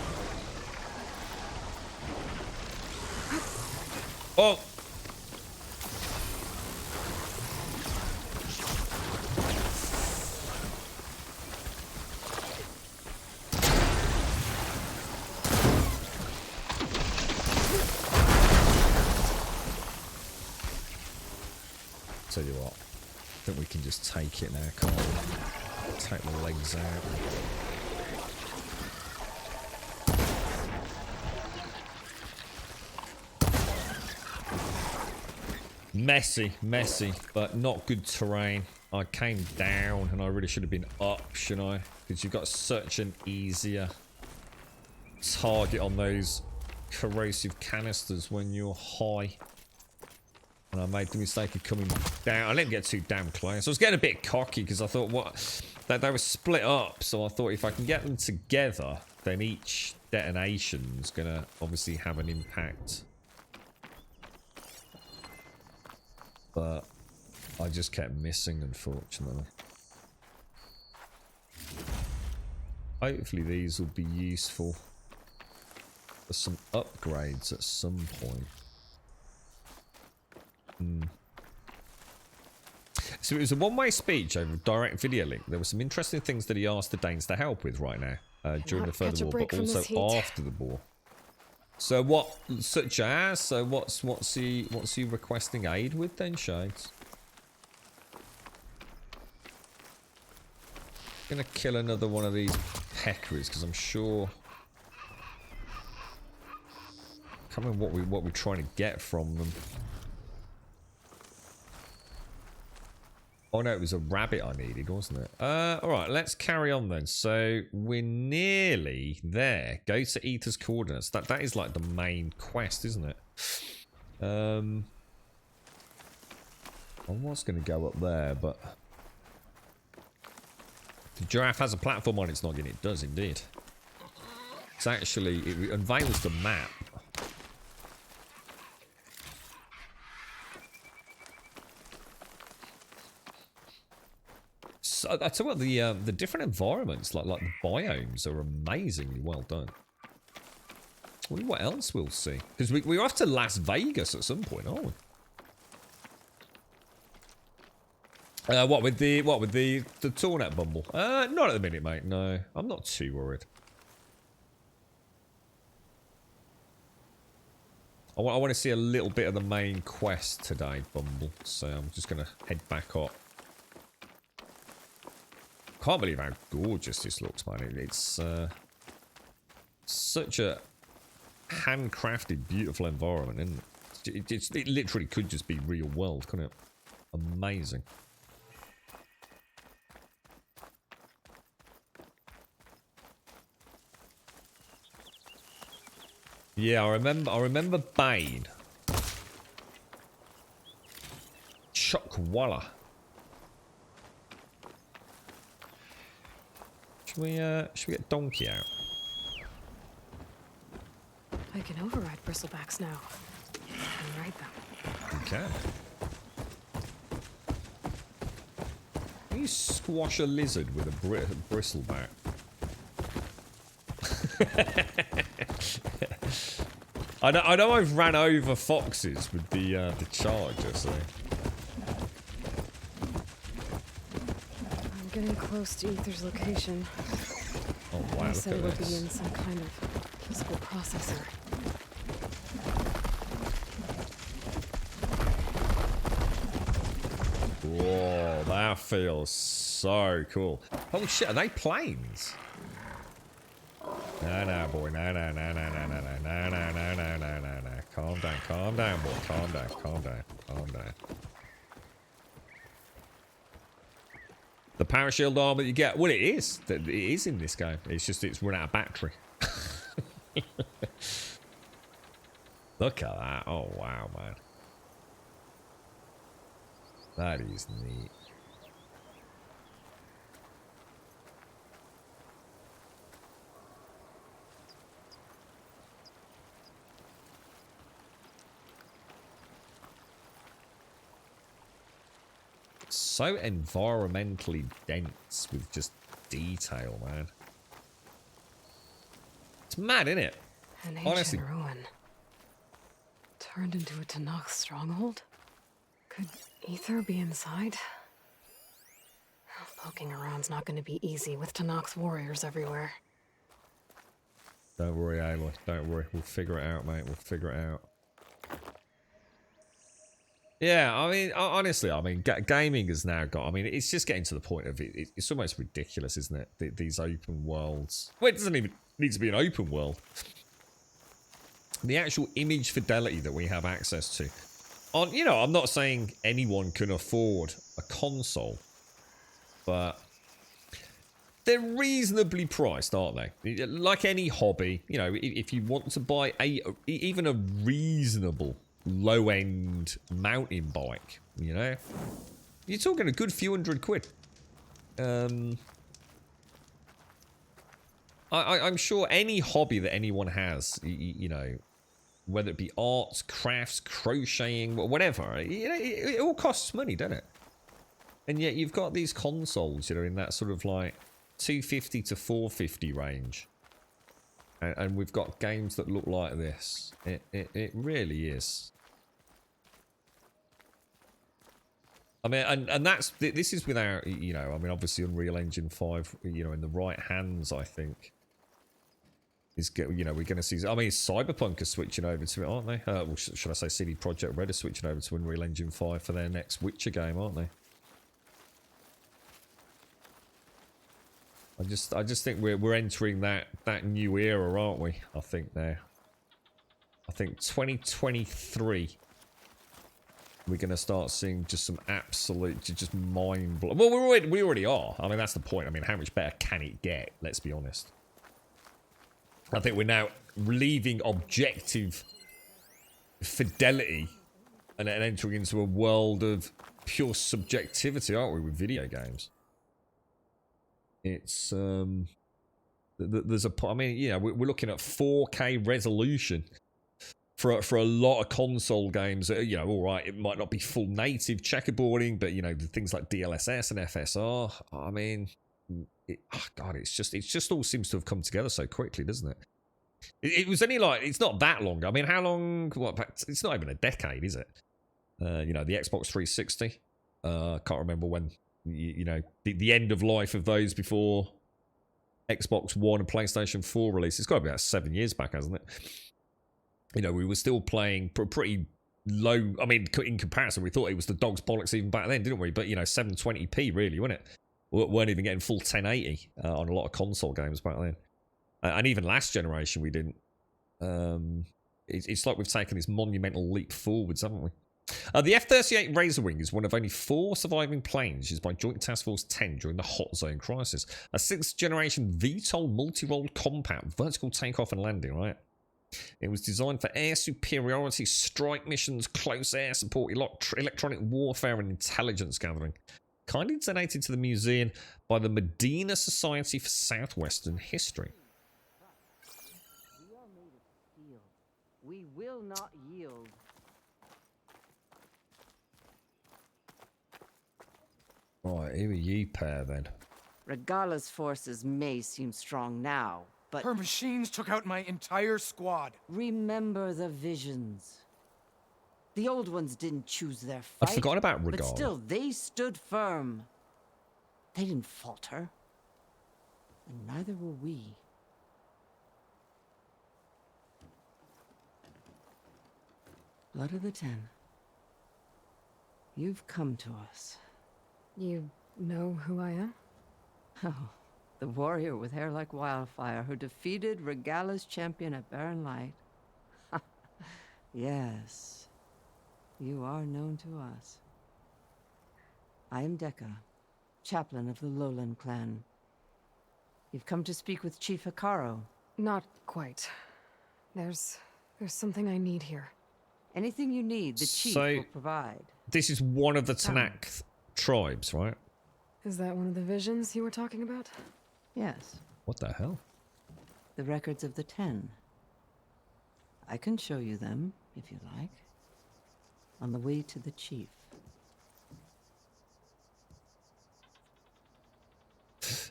Oh! Tell you what, I think we can just take it now, can't we? Take the legs out. Messy, messy, but not good terrain. I came down and I really should have been up, shouldn't I? Because you've got such an easier target on those corrosive canisters when you're high. And I made the mistake of coming down. I didn't get too damn close. I was getting a bit cocky because I thought that they were split up. So I thought if I can get them together, then each detonation's gonna obviously have an impact. But I just kept missing, unfortunately. Hopefully these will be useful for some upgrades at some point. So it was a one-way speech over a direct video link. There were some interesting things that he asked the Danes to help with right now during the further war, but also after the war. So what, such as? So what's he requesting aid with then, Shades? Gonna kill another one of these peccaries because I'm sure. I can't remember what we're trying to get from them. Oh no, it was a rabbit I needed, wasn't it? Alright, let's carry on then. So, we're nearly there. Go to Ether's coordinates. That is like the main quest, isn't it? I was going to go up there, but... The giraffe has a platform on its noggin. It does, indeed. It's actually... It unveils the map. So, I tell you what, the different environments, like the biomes, are amazingly well done. I wonder what else we'll see. Because we're off to Las Vegas at some point, aren't we? What with the Tornet bumble? Not at the minute, mate. No, I'm not too worried. I want to see a little bit of the main quest today, Bumble. So I'm just going to head back up. Can't believe how gorgeous this looks, man. It's such a handcrafted, beautiful environment, isn't it? It literally could just be real world, couldn't it? Amazing. Yeah, I remember Bane. Chuckwalla. Should we get Donkey out? I can override bristlebacks now. And ride them. Okay. Can you squash a lizard with a bristleback? I know I've ran over foxes with the charger, so. I'm getting close to Ether's location. Oh wow! I Look said at we'll this. be in some kind of physical processor. Whoa, that feels so cool. Holy shit! Are they planes? No, boy. No. Calm down, boy. Calm down. The parashield armor that you get, well, it is in this game. It's just it's run out of battery. Look at that. Oh, wow, man. That is neat. So environmentally dense with just detail, man. It's mad, isn't it? An ancient Honestly. ruin. Turned into a Tanakh stronghold? Could Ether be inside? Poking around's not going to be easy with Tanakh's warriors everywhere. Don't worry, Aloy. Don't worry. We'll figure it out, mate. We'll figure it out. Yeah, I mean, honestly, I mean, gaming has now got... I mean, it's just getting to the point of it. It's almost ridiculous, isn't it? These open worlds. Well, it doesn't even need to be an open world. The actual image fidelity that we have access to. You know, I'm not saying anyone can afford a console, but they're reasonably priced, aren't they? Like any hobby, you know, if you want to buy even a reasonable low-end mountain bike, you know, you're talking a good few £100. I'm sure any hobby that anyone has, you know, whether it be arts, crafts, crocheting, whatever, you know, it all costs money, doesn't it? And yet you've got these consoles, you know, in that sort of like 250 to 450 range. And we've got games that look like this. It really is. I mean, and this is without, you know, I mean, obviously Unreal Engine 5, you know, in the right hands, I think, is, you know, we're going to see, I mean, Cyberpunk are switching over to it, aren't they? Well, should I say CD Projekt Red are switching over to Unreal Engine 5 for their next Witcher game, aren't they? I just think we're entering that new era, aren't we? I think now. I think 2023 we're going to start seeing just some absolute, just mind blowing. Well, we already are. I mean, that's the point. I mean, how much better can it get? Let's be honest. I think we're now leaving objective fidelity and entering into a world of pure subjectivity, aren't we, with video games? It's there's I mean, yeah, we're looking at 4K resolution for a lot of console games. You know, all right, it might not be full native checkerboarding, but you know, the things like DLSS and FSR. I mean, God, it's just all seems to have come together so quickly, doesn't it? It was only like, it's not that long. I mean, how long? What? It's not even a decade, is it? You know, the Xbox 360. Can't remember when. You know, the end of life of those before Xbox One and PlayStation 4 release. It's got to be about 7 years back, hasn't it? You know, we were still playing pretty low. I mean, in comparison, we thought it was the dog's bollocks even back then, didn't we? But, you know, 720p really, wasn't it? We weren't even getting full 1080 on a lot of console games back then. And even last generation, we didn't. It's like we've taken this monumental leap forwards, haven't we? The F-38 Razorwing is one of only 4 surviving planes used by Joint Task Force 10 during the Hot Zone crisis. A 6th-generation VTOL multi-role combat, vertical takeoff and landing, right? It was designed for air superiority, strike missions, close air support, electronic warfare, and intelligence gathering. Kindly donated to the museum by the Medina Society for Southwestern History. We are made of steel. We will not yield. Right, here are you pair then. Regala's forces may seem strong now, but her machines took out my entire squad. Remember the visions. The old ones didn't choose their fight. I'd forgotten about Regala. But still, they stood firm. They didn't falter. And neither will we. Blood of the 10. You've come to us. You know who I am? Oh, the warrior with hair like wildfire who defeated Regala's champion at Barren Light. Yes, you are known to us. I am Dekka, chaplain of the Lowland clan. You've come to speak with Chief Hikaru. Not quite. There's something I need here. Anything you need, the chief will provide. This is one of the Tanakh tribes, right? Is that one of the visions you were talking about? Yes. What the hell? The records of the 10. I can show you them, if you like. On the way to the chief.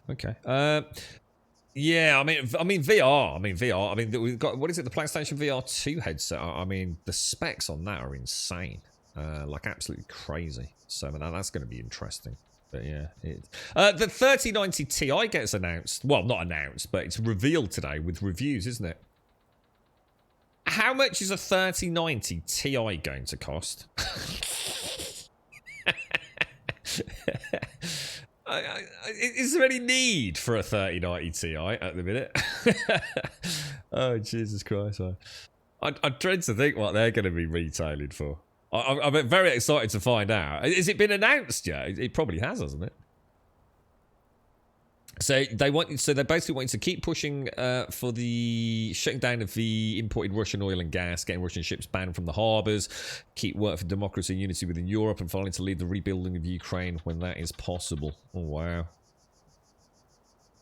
Okay. Yeah, I mean VR. I mean, we've got, what is it? The PlayStation VR 2 headset. I mean, the specs on that are insane. Like absolutely crazy. So I mean, that's going to be interesting. But yeah, the 3090 Ti gets announced. Well, not announced, but it's revealed today with reviews, isn't it? How much is a 3090 Ti going to cost? Is there any need for a 3090 Ti at the minute? Oh, Jesus Christ, man. I dread to think what they're going to be retailing for. I'm very excited to find out. Has it been announced yet? It probably has, hasn't it? So they're basically wanting to keep pushing for the shutting down of the imported Russian oil and gas, getting Russian ships banned from the harbours, keep work for democracy and unity within Europe, and finally to lead the rebuilding of Ukraine when that is possible. Oh, wow.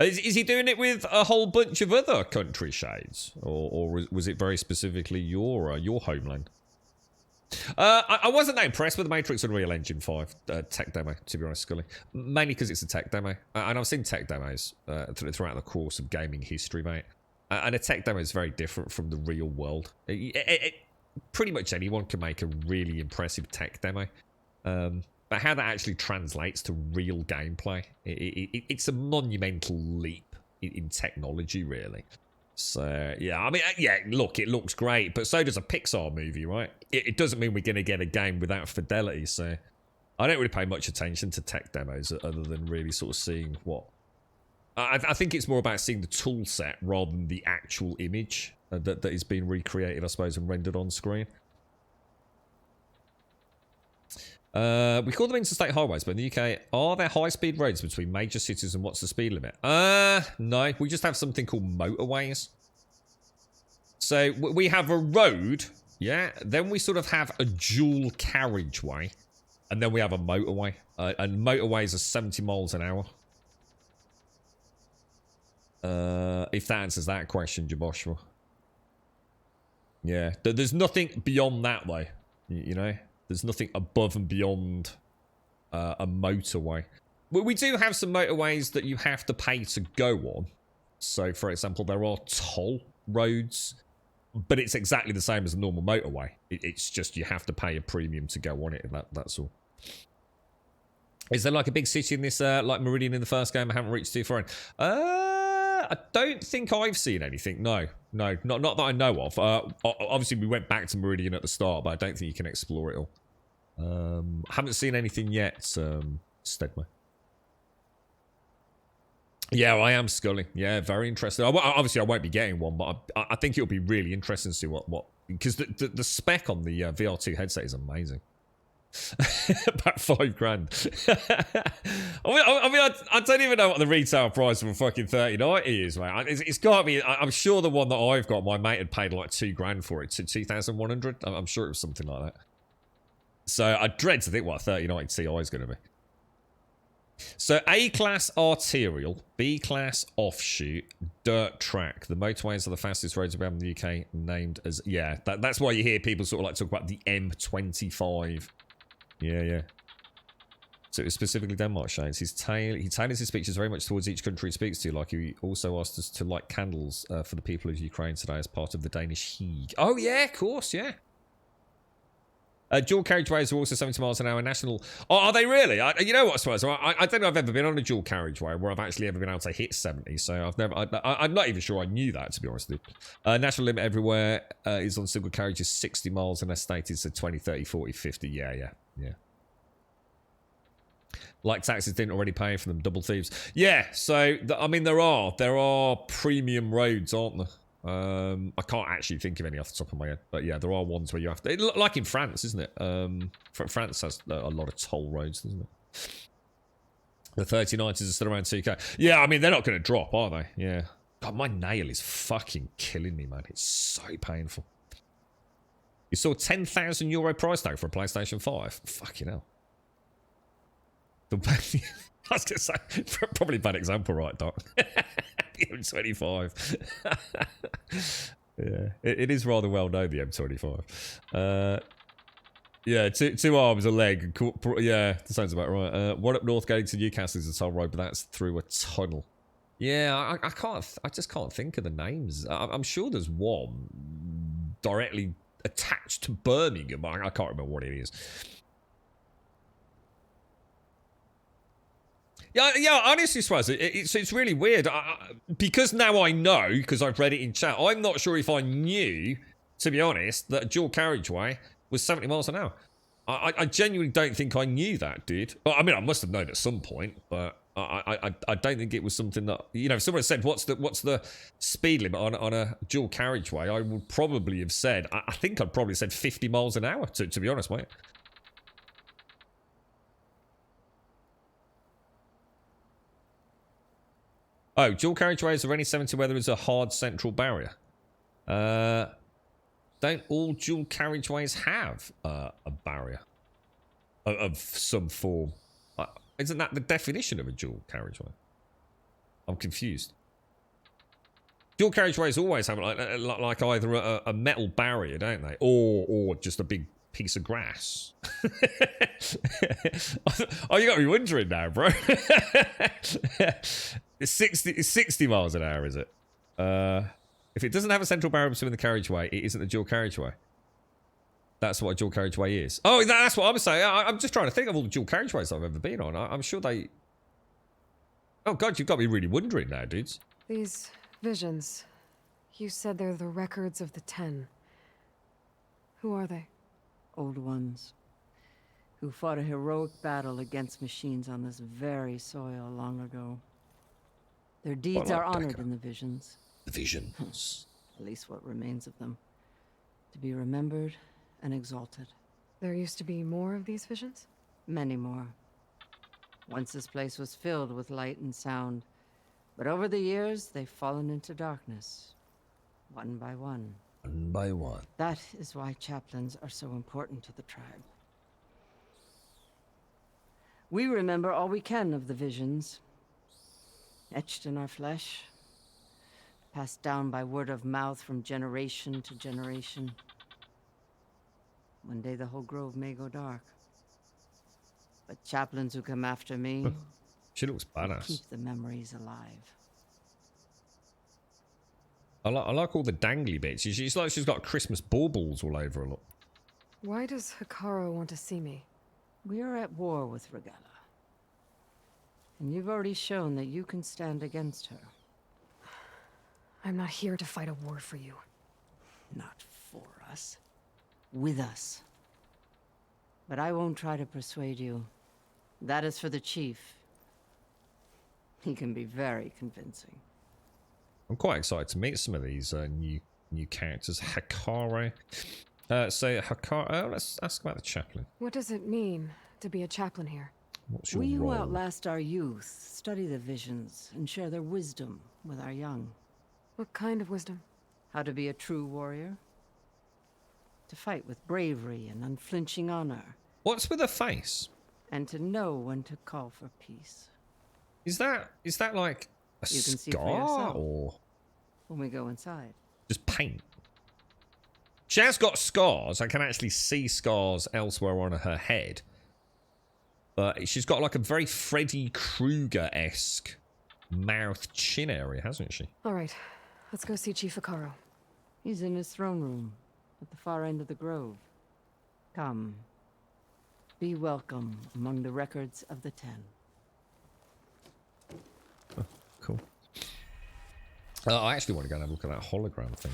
Is he doing it with a whole bunch of other country shades? Or was it very specifically your homeland? I wasn't that impressed with the Matrix Unreal Engine 5 tech demo, to be honest, Scully. Mainly because it's a tech demo. And I've seen tech demos throughout the course of gaming history, mate. And a tech demo is very different from the real world. Pretty much anyone can make a really impressive tech demo. But how that actually translates to real gameplay, it's a monumental leap in technology, really. So, yeah, I mean, yeah, look, it looks great, but so does a Pixar movie, right? It doesn't mean we're going to get a game without fidelity, so I don't really pay much attention to tech demos other than really sort of seeing what... I think it's more about seeing the tool set rather than the actual image that is being recreated, I suppose, and rendered on screen. We call them interstate highways, but in the UK, are there high-speed roads between major cities and what's the speed limit? No, we just have something called motorways. So we have a road, yeah, then we sort of have a dual carriageway, and then we have a motorway. And motorways are 70 miles an hour. If that answers that question, Jaboshua. Yeah, there's nothing beyond that way, you know? There's nothing above and beyond a motorway. We do have some motorways that you have to pay to go on. So, for example, there are toll roads, but it's exactly the same as a normal motorway. It's just you have to pay a premium to go on it, and that's all. Is there like a big city in this, like Meridian in the first game? I haven't reached too far in. I don't think I've seen anything. No, not that I know of. Obviously, we went back to Meridian at the start, but I don't think you can explore it all. Haven't seen anything yet, Stedman. Yeah, I am Scully. Yeah, very interesting. Obviously, I won't be getting one, but I think it'll be really interesting to see what because the spec on the VR2 headset is amazing. About $5 grand. I don't even know what the retail price of a fucking 3090 is, mate. It's got to be. I'm sure the one that I've got, my mate had paid like $2 grand for it, to 2,100. I'm sure it was something like that. So I dread to think what a 3090 Ti is going to be. So A-class arterial, B-class offshoot, dirt track. The motorways are the fastest roads around the UK, named as that's why you hear people sort of like talk about the M25. Yeah. So it was specifically Denmark shades. He tailors his speeches very much towards each country he speaks to. Like he also asked us to light candles for the people of Ukraine today as part of the Danish Hague. Oh yeah, of course, yeah. Dual carriageways are also 70 miles an hour national. Oh, are they really? You know what, I suppose? I don't know if I've ever been on a dual carriageway where I've actually ever been able to hit 70. So I've never. I'm not even sure I knew that, to be honest with you. National limit everywhere is on single carriages 60 miles, and they're stated so 20, 30, 40, 50. Yeah. Like taxis didn't already pay for them, double thieves. Yeah. So I mean, there are premium roads, aren't there? I can't actually think of any off the top of my head, but yeah, there are ones where you have to, like in France, isn't it? France has a lot of toll roads, doesn't it? The 3090s are still around 2K. Yeah, I mean, they're not going to drop, are they? Yeah. God, my nail is fucking killing me, man. It's so painful. You saw €10,000 price tag for a PlayStation 5. Fucking hell. I was going to say, probably a bad example, right, Doc? The M25. Yeah, it is rather well known, the M25. Yeah, two arms, a leg. Yeah, that sounds about right. One up north going to Newcastle is a toll road, but that's through a tunnel. Yeah, I just can't think of the names. I'm sure there's one directly attached to Birmingham, but I can't remember what it is. Yeah, honestly, Swaz, it's really weird. Because now I know, because I've read it in chat, I'm not sure if I knew, to be honest, that a dual carriageway was 70 miles an hour. I genuinely don't think I knew that, dude. Well, I mean, I must have known at some point, but I don't think it was something that, you know, if someone said, what's the speed limit on a dual carriageway, I would probably have said, I think I'd probably said 50 miles an hour, to be honest, mate. Oh, dual carriageways are only 70 where there is a hard central barrier. Don't all dual carriageways have a barrier of some form? Isn't that the definition of a dual carriageway? I'm confused. Dual carriageways always have like either a metal barrier, don't they? Or just a big piece of grass. Oh, you got me wondering now, bro. It's 60 miles an hour, is it? If it doesn't have a central barrier between the carriageway, it isn't a dual carriageway. That's what a dual carriageway is. Oh, that's what I'm saying. I'm just trying to think of all the dual carriageways I've ever been on. I'm sure they... Oh, God, you've got me really wondering now, dudes. These visions, you said they're the records of the 10. Who are they? Old ones, who fought a heroic battle against machines on this very soil long ago. Their deeds are honored in the visions. The visions. At least what remains of them. To be remembered and exalted. There used to be more of these visions? Many more. Once this place was filled with light and sound. But over the years, they've fallen into darkness. One by one. One by one. That is why chaplains are so important to the tribe. We remember all we can of the visions. Etched in our flesh, passed down by word of mouth from generation to generation. One day the whole grove may go dark. But chaplains who come after me... She looks badass. Keep the memories alive. I like all the dangly bits. She's like she's got Christmas baubles all over her. Look. Why does Hikaru want to see me? We are at war with Regalla. And you've already shown that you can stand against her. I'm not here to fight a war for you. Not for us. With us. But I won't try to persuade you. That is for the chief. He can be very convincing. I'm quite excited to meet some of these new characters. Hikaru. Let's ask about the chaplain. What does it mean to be a chaplain here? What's your We who role? outlast our youth study the visions and share their wisdom with our young. What kind of wisdom? How to be a true warrior. To fight with bravery and unflinching honor. What's with her face? And to know when to call for peace. Is that like a You can see for scar yourself. or When we go inside. just paint? She has got scars. I can actually see scars elsewhere on her head. But she's got like a very Freddy Krueger-esque mouth chin area, hasn't she? All right, let's go see Chief Hikaru. He's in his throne room at the far end of the grove. Come. Be welcome among the records of the 10. Oh, cool. I actually want to go and have a look at that hologram thing.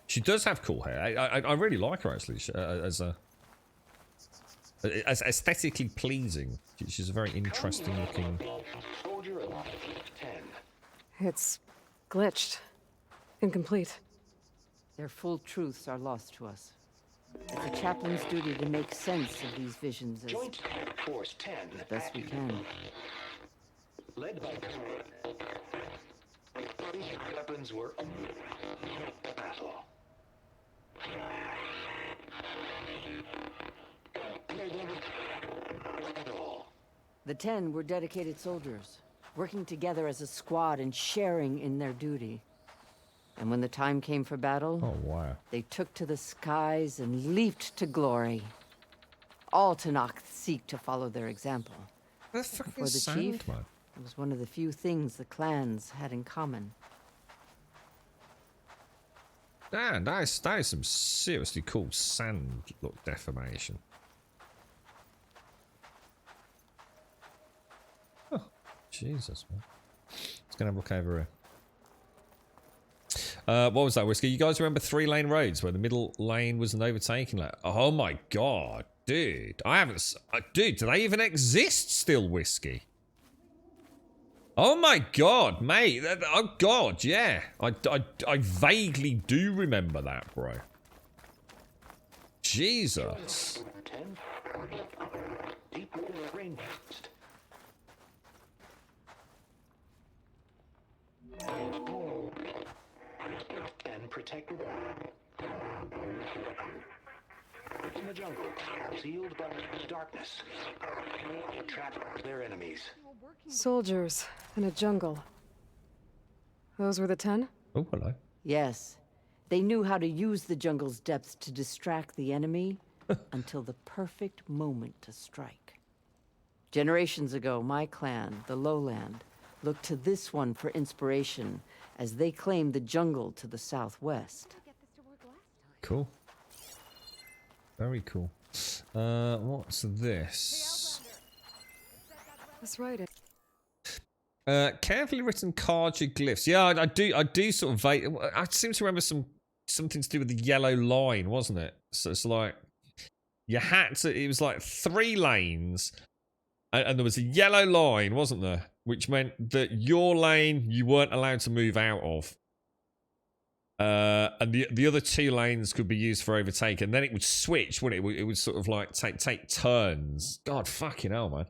She does have cool hair. I really like her actually as aesthetically pleasing. She's a very interesting looking. It's glitched. Incomplete. Their full truths are lost to us. It's a chaplain's duty to make sense of these visions as best we can. Led by weapons were battle. The 10 were dedicated soldiers, working together as a squad and sharing in their duty. And when the time came for battle, oh wow, they took to the skies and leaped to glory. All Tenakth seek to follow their example. For the chief, it was one of the few things the clans had in common. Damn, that is some seriously cool sand look deformation. Oh, Jesus, man. Let's go and have a look over here. What was that, Whiskey? You guys remember 3-lane roads where the middle lane was an overtaking lane? Oh my god, dude. I haven't... dude, do they even exist still, Whiskey? Oh my god, mate. Oh god, yeah. I vaguely do remember that, bro. Jesus. And protected in the jungle, sealed by darkness, trap their enemies. Soldiers in a jungle. Those were the 10? Oh, hello. Yes. They knew how to use the jungle's depths to distract the enemy until the perfect moment to strike. Generations ago, my clan, the Lowland, looked to this one for inspiration as they claimed the jungle to the southwest. Cool. Very cool. What's this? That's right. Carefully written cartoglyphs. Yeah, I do sort of I seem to remember something to do with the yellow line, wasn't it? So it's like you had to. It was like 3 lanes, and there was a yellow line, wasn't there? Which meant that your lane you weren't allowed to move out of. And the other 2 lanes could be used for overtake, and then it would switch, wouldn't it? It would sort of like take turns. God fucking hell, man.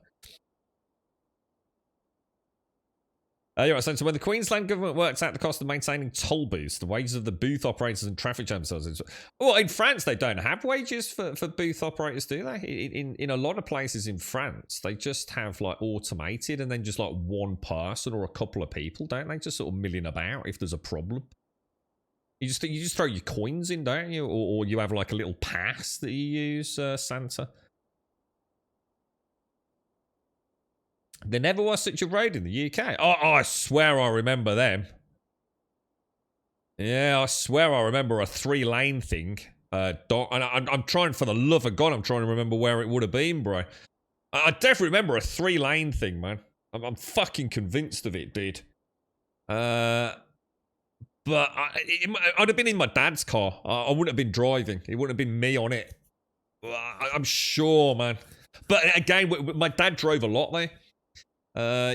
You're right, so when the Queensland government worked out the cost of maintaining toll booths, the wages of the booth operators and traffic jam sellers. Well, in France, they don't have wages for booth operators, do they? In a lot of places in France, they just have like automated and then just like one person or a couple of people, don't they? Just sort of milling about if there's a problem. You just throw your coins in, don't you? Or you have like a little pass that you use, Santa. There never was such a road in the UK. Oh, I swear I remember them. Yeah, I swear I remember a 3-lane thing. And I'm trying, for the love of God, I'm trying to remember where it would have been, bro. I definitely remember a 3-lane thing, man. I'm fucking convinced of it, dude. But I'd have been in my dad's car. I wouldn't have been driving. It wouldn't have been me on it. I'm sure, man. But again, my dad drove a lot there.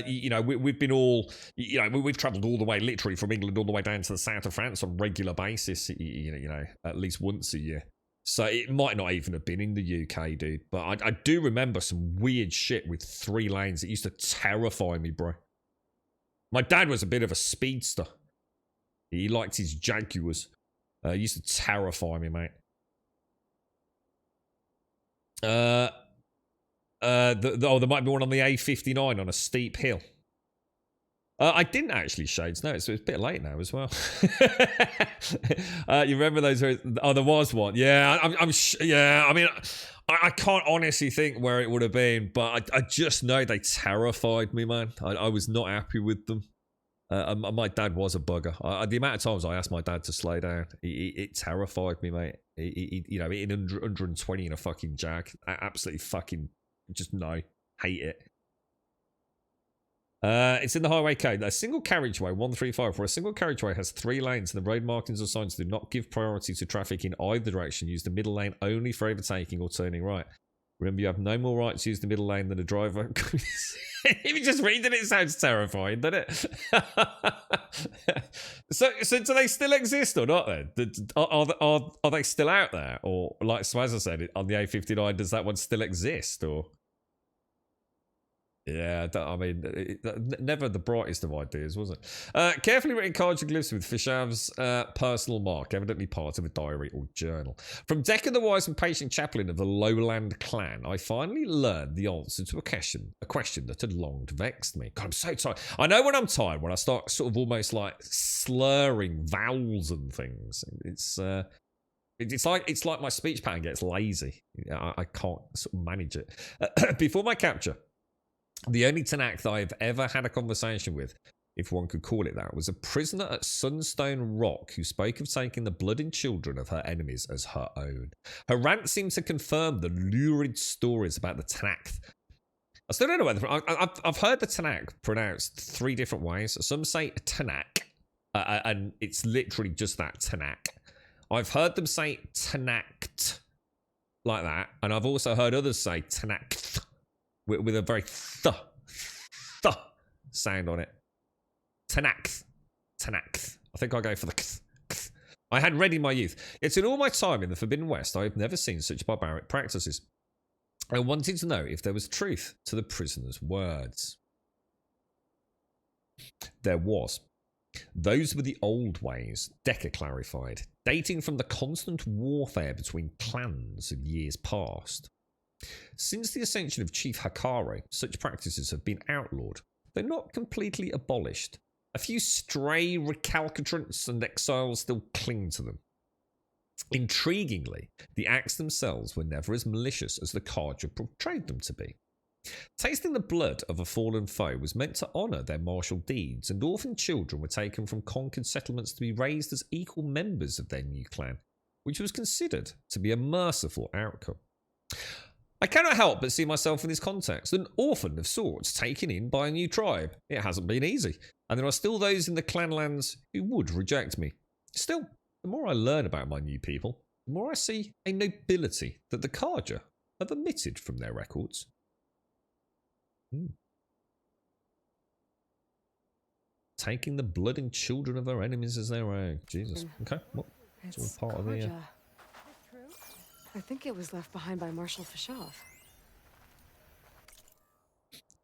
You know, we've been all, you know, we've travelled all the way, literally from England all the way down to the south of France on a regular basis, you know, at least once a year. So it might not even have been in the UK, dude. But I do remember some weird shit with 3 lanes. It used to terrify me, bro. My dad was a bit of a speedster. He liked his Jaguars. It used to terrify me, mate. There might be one on the A59 on a steep hill. I didn't actually, Shades. No, it's a bit late now as well. You remember those? Oh, there was one. Yeah, yeah. I mean, I can't honestly think where it would have been, but I just know they terrified me, man. I was not happy with them. My dad was a bugger. The amount of times I asked my dad to slow down, it terrified me, mate. You know, in 120 in a fucking Jag, absolutely fucking just no, hate it. It's in the highway code. A single carriageway, 135, where a single carriageway has 3 lanes and the road markings or signs do not give priority to traffic in either direction. Use the middle lane only for overtaking or turning right. Remember, you have no more right to use the middle lane than a driver. Even just reading it sounds terrifying, doesn't it? So do they still exist or not then? Are they still out there? Or like Swazza said, on the A59, does that one still exist? Or... Yeah, I mean, never the brightest of ideas, was it? Carefully written cards and glyphs with Fishav's personal mark, evidently part of a diary or journal. From Decker, the wise and patient chaplain of the Lowland clan, I finally learned the answer to a question that had long vexed me. God, I'm so tired. I know when I'm tired, when I start sort of almost like slurring vowels and things. It's like my speech pattern gets lazy. I can't sort of manage it. Before my capture, the only Tanakh that I've ever had a conversation with, if one could call it that, was a prisoner at Sunstone Rock who spoke of taking the blood and children of her enemies as her own. Her rant seemed to confirm the lurid stories about the Tanakh. I still don't know whether... I've heard the Tanakh pronounced 3 different ways. Some say Tanakh, and it's literally just that, Tanakh. I've heard them say Tanakht, like that, and I've also heard others say Tanakh, with a very th sound on it. Tanakh. I think I'll go for the kth. I had read in my youth. Yet in all my time in the Forbidden West, I have never seen such barbaric practices. I wanted to know if there was truth to the prisoner's words. There was. Those were the old ways, Decker clarified, dating from the constant warfare between clans of years past. Since the ascension of Chief Hakare, such practices have been outlawed, though not completely abolished. A few stray recalcitrants and exiles still cling to them. Intriguingly, the acts themselves were never as malicious as the Carja portrayed them to be. Tasting the blood of a fallen foe was meant to honour their martial deeds, and orphan children were taken from conquered settlements to be raised as equal members of their new clan, which was considered to be a merciful outcome. I cannot help but see myself in this context, an orphan of sorts taken in by a new tribe. It hasn't been easy, and there are still those in the clanlands who would reject me. Still, the more I learn about my new people, the more I see a nobility that the Carja have omitted from their records. Taking the blood and children of our enemies as their own. Jesus. Okay, well, it's all part of the... I think it was left behind by Marshal Fishav.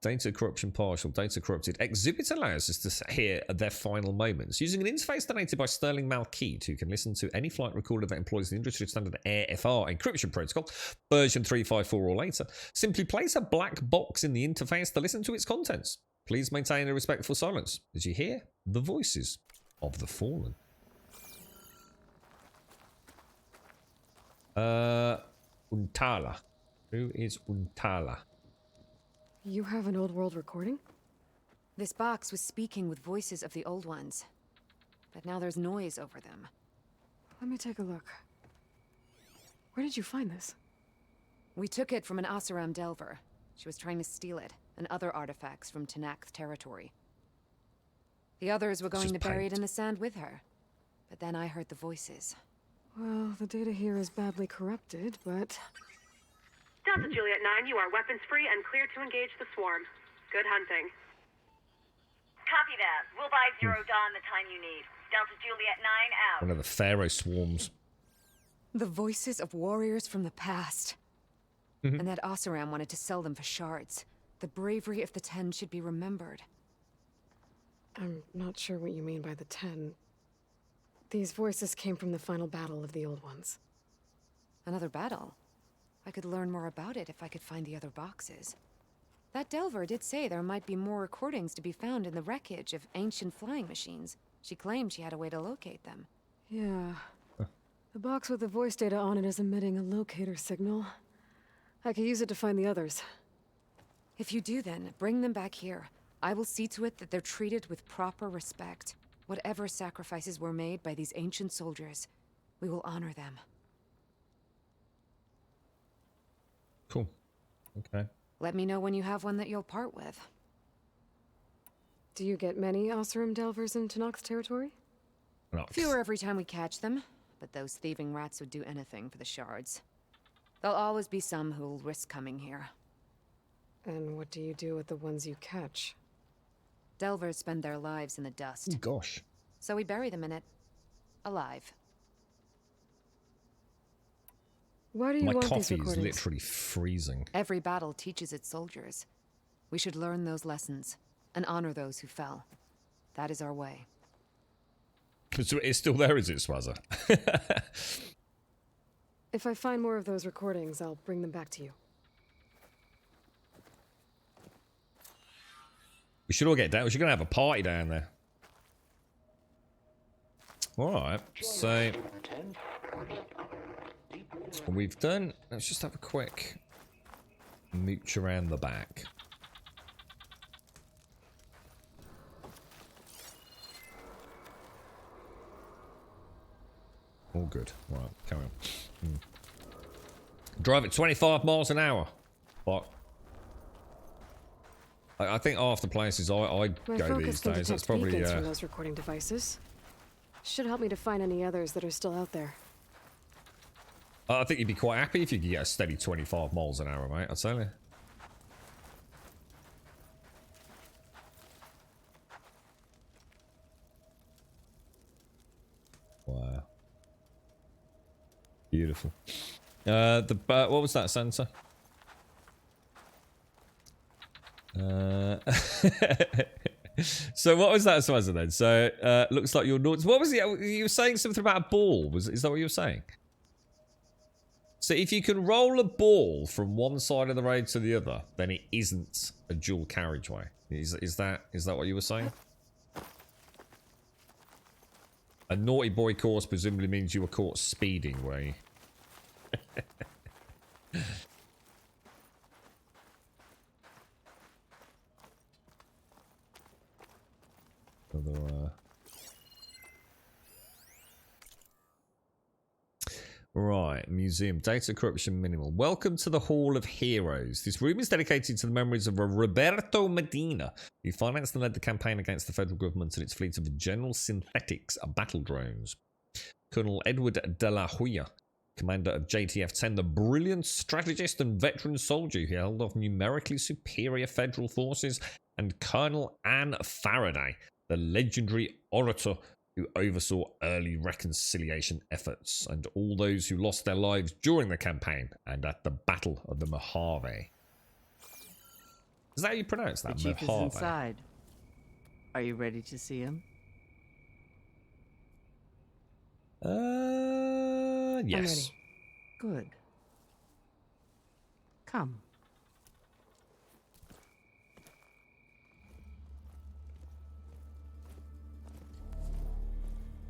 Data corruption partial, data corrupted. Exhibit allows us to hear their final moments. Using an interface donated by Sterling Malkeed, who can listen to any flight recorder that employs the industry standard AirFR encryption protocol, version 354 or later, simply place a black box in the interface to listen to its contents. Please maintain a respectful silence as you hear the voices of the fallen. Untala. Who is Untala? You have an old world recording? This box was speaking with voices of the old ones. but now there's noise over them. Let me take a look. Where did you find this? We took it from an Oseram Delver. She was trying to steal it, and other artifacts from Tenakth territory. The others were going to bury it in the sand with her. But then I heard the voices. Well, the data here is badly corrupted, but... Delta Juliet 9, you are weapons-free and clear to engage the swarm. Good hunting. Copy that. We'll buy Zero Dawn the time you need. Delta Juliet 9 out. One of the Pharaoh swarms. The voices of warriors from the past. And that Oseram wanted to sell them for shards. The bravery of the 10 should be remembered. I'm not sure what you mean by the 10. These voices came from the final battle of the Old Ones. Another battle? I could learn more about it if I could find the other boxes. That Delver did say there might be more recordings to be found in the wreckage of ancient flying machines. She claimed she had a way to locate them. Yeah. The box with the voice data on it is emitting a locator signal. I could use it to find the others. If you do then, bring them back here. I will see to it that they're treated with proper respect. Whatever sacrifices were made by these ancient soldiers, we will honor them. Cool. Okay. Let me know when you have one that you'll part with. Do you get many Oseram Delvers in Tenakth territory? No. Fewer every time we catch them, but those thieving rats would do anything for the shards. There'll always be some who'll risk coming here. And what do you do with the ones you catch? Delvers spend their lives in the dust. Oh, gosh. So we bury them in it. Alive. Why do you My want coffee these is recordings? literally freezing. Every battle teaches its soldiers. We should learn those lessons and honor those who fell. That is our way. It's still there, is it, Swazza? If I find more of those recordings, I'll bring them back to you. We should all get down. We should go have a party down there. Alright, so we've done. Let's just have a quick mooch around the back. All good. Right, carry on. Drive at 25 miles an hour. But I think half the places I go these days, that's probably from those recording devices. Should help me to find any others that are still out there. I think you'd be quite happy if you could get a steady 25 miles an hour, mate, I'll tell you. Wow. Beautiful. What was that, Santa? So what was that, Swazza, then? So, looks like you're not... What was it? You were saying something about a ball. Is that what you were saying? So if you can roll a ball from one side of the road to the other, then it isn't a dual carriageway. Is that what you were saying? A naughty boy course presumably means you were caught speeding, were you? Right, museum. Data corruption minimal. Welcome to the Hall of Heroes. This room is dedicated to the memories of Roberto Medina, who financed and led the campaign against the federal government and its fleet of general synthetics battle drones. Colonel Edward de la Hoya, commander of JTF-10, the brilliant strategist and veteran soldier who held off numerically superior federal forces, and Colonel Anne Faraday, the legendary orator who oversaw early reconciliation efforts, and all those who lost their lives during the campaign and at the Battle of the Mojave. Is that how you pronounce that? The chief is Mojave? inside. Are you ready to see him? Yes. I'm ready. Good. Come.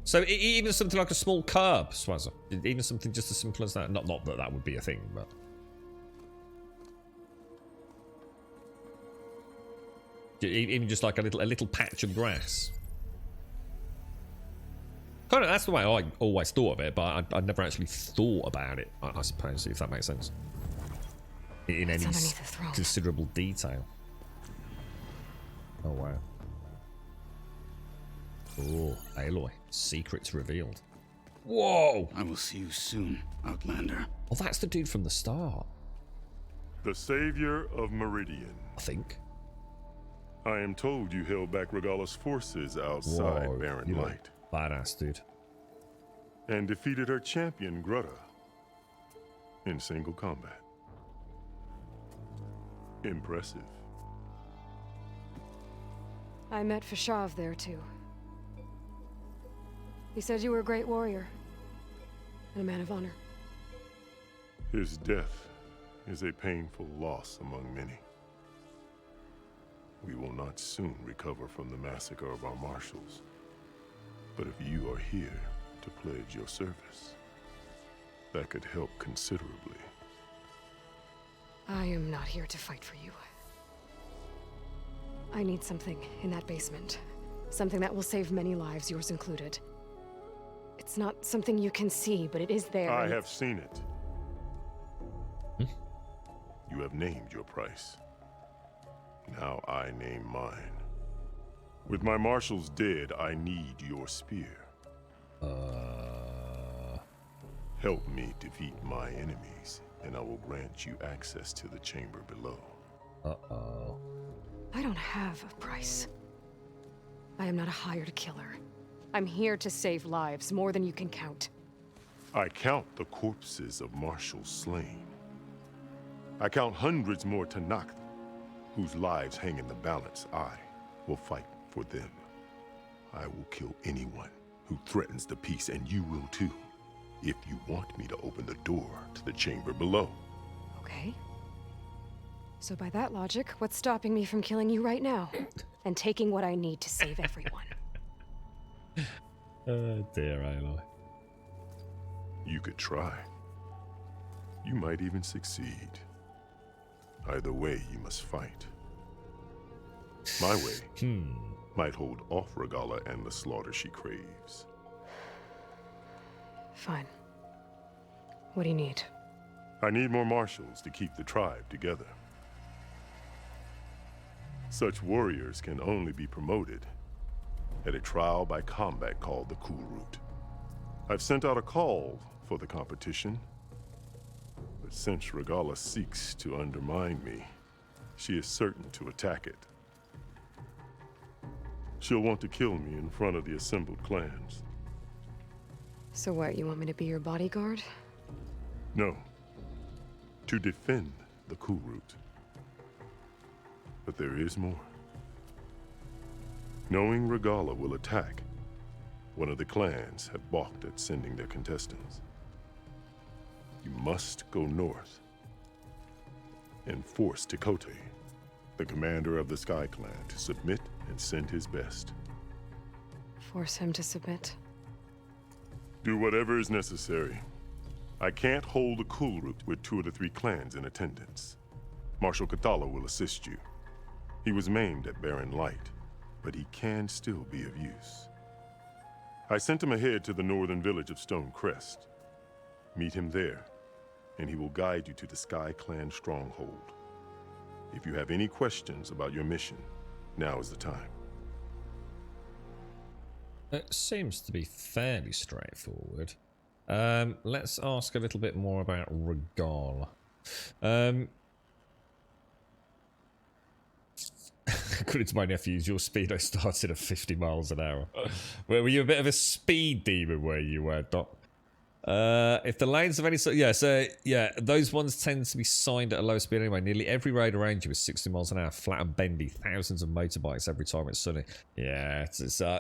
So even something like a small curb, Swazza. Even something just as simple as that. Not that that would be a thing, but... Even just like a little patch of grass. Kind of, that's the way I always thought of it, but I never actually thought about it, I suppose, if that makes sense. In any considerable detail. Oh, wow. Oh, Aloy. Secrets revealed. Whoa! I will see you soon, Outlander. Oh, that's the dude from the start. The savior of Meridian. I think. I am told you held back Regalla's forces outside Whoa, Barren Light. Badass, dude. And defeated her champion, Grutta, in single combat. Impressive. I met Fashav there, too. He said you were a great warrior. And a man of honor. His death is a painful loss among many. We will not soon recover from the massacre of our marshals. But if you are here to pledge your service, that could help considerably. I am not here to fight for you. I need something in that basement. Something that will save many lives, yours included. It's not something you can see, but it is there. I have seen it. You have named your price. Now I name mine. With my marshals dead, I need your spear. Help me defeat my enemies, and I will grant you access to the chamber below. Uh-oh. I don't have a price. I am not a hired killer. I'm here to save lives, more than you can count. I count the corpses of marshals slain. I count hundreds more Tanakh, whose lives hang in the balance. I will fight for them. I will kill anyone who threatens the peace, and you will too, if you want me to open the door to the chamber below. Okay. So by that logic, what's stopping me from killing you right now? And taking what I need to save everyone? Dear Aloy. You could try. You might even succeed. Either way, you must fight. My way might hold off Regalla and the slaughter she craves. Fine. What do you need? I need more marshals to keep the tribe together. Such warriors can only be promoted at a trial by combat called the Cool Route. I've sent out a call for the competition, but since Regalla seeks to undermine me, she is certain to attack it. She'll want to kill me in front of the assembled clans. So what, you want me to be your bodyguard? No, to defend the Cool Route. But there is more. Knowing Regalla will attack, one of the clans have balked at sending their contestants. You must go north and force Tekote, the commander of the Sky Clan, to submit and send his best. Force him to submit? Do whatever is necessary. I can't hold the Cool Route with 2 of the 3 clans in attendance. Marshal Kathala will assist you. He was maimed at Barren Light, but he can still be of use. I sent him ahead to the northern village of Stone Crest. Meet him there, and he will guide you to the Sky Clan stronghold. If you have any questions about your mission, now is the time. It seems to be fairly straightforward. Let's ask a little bit more about Regalla. According to my nephews, your speedo started at 50 miles an hour. Were you a bit of a speed demon where you were, Doc? If the lanes of any sort... Yeah, those ones tend to be signed at a low speed anyway. Nearly every road around you is 60 miles an hour, flat and bendy. Thousands of motorbikes every time it's sunny. Yeah,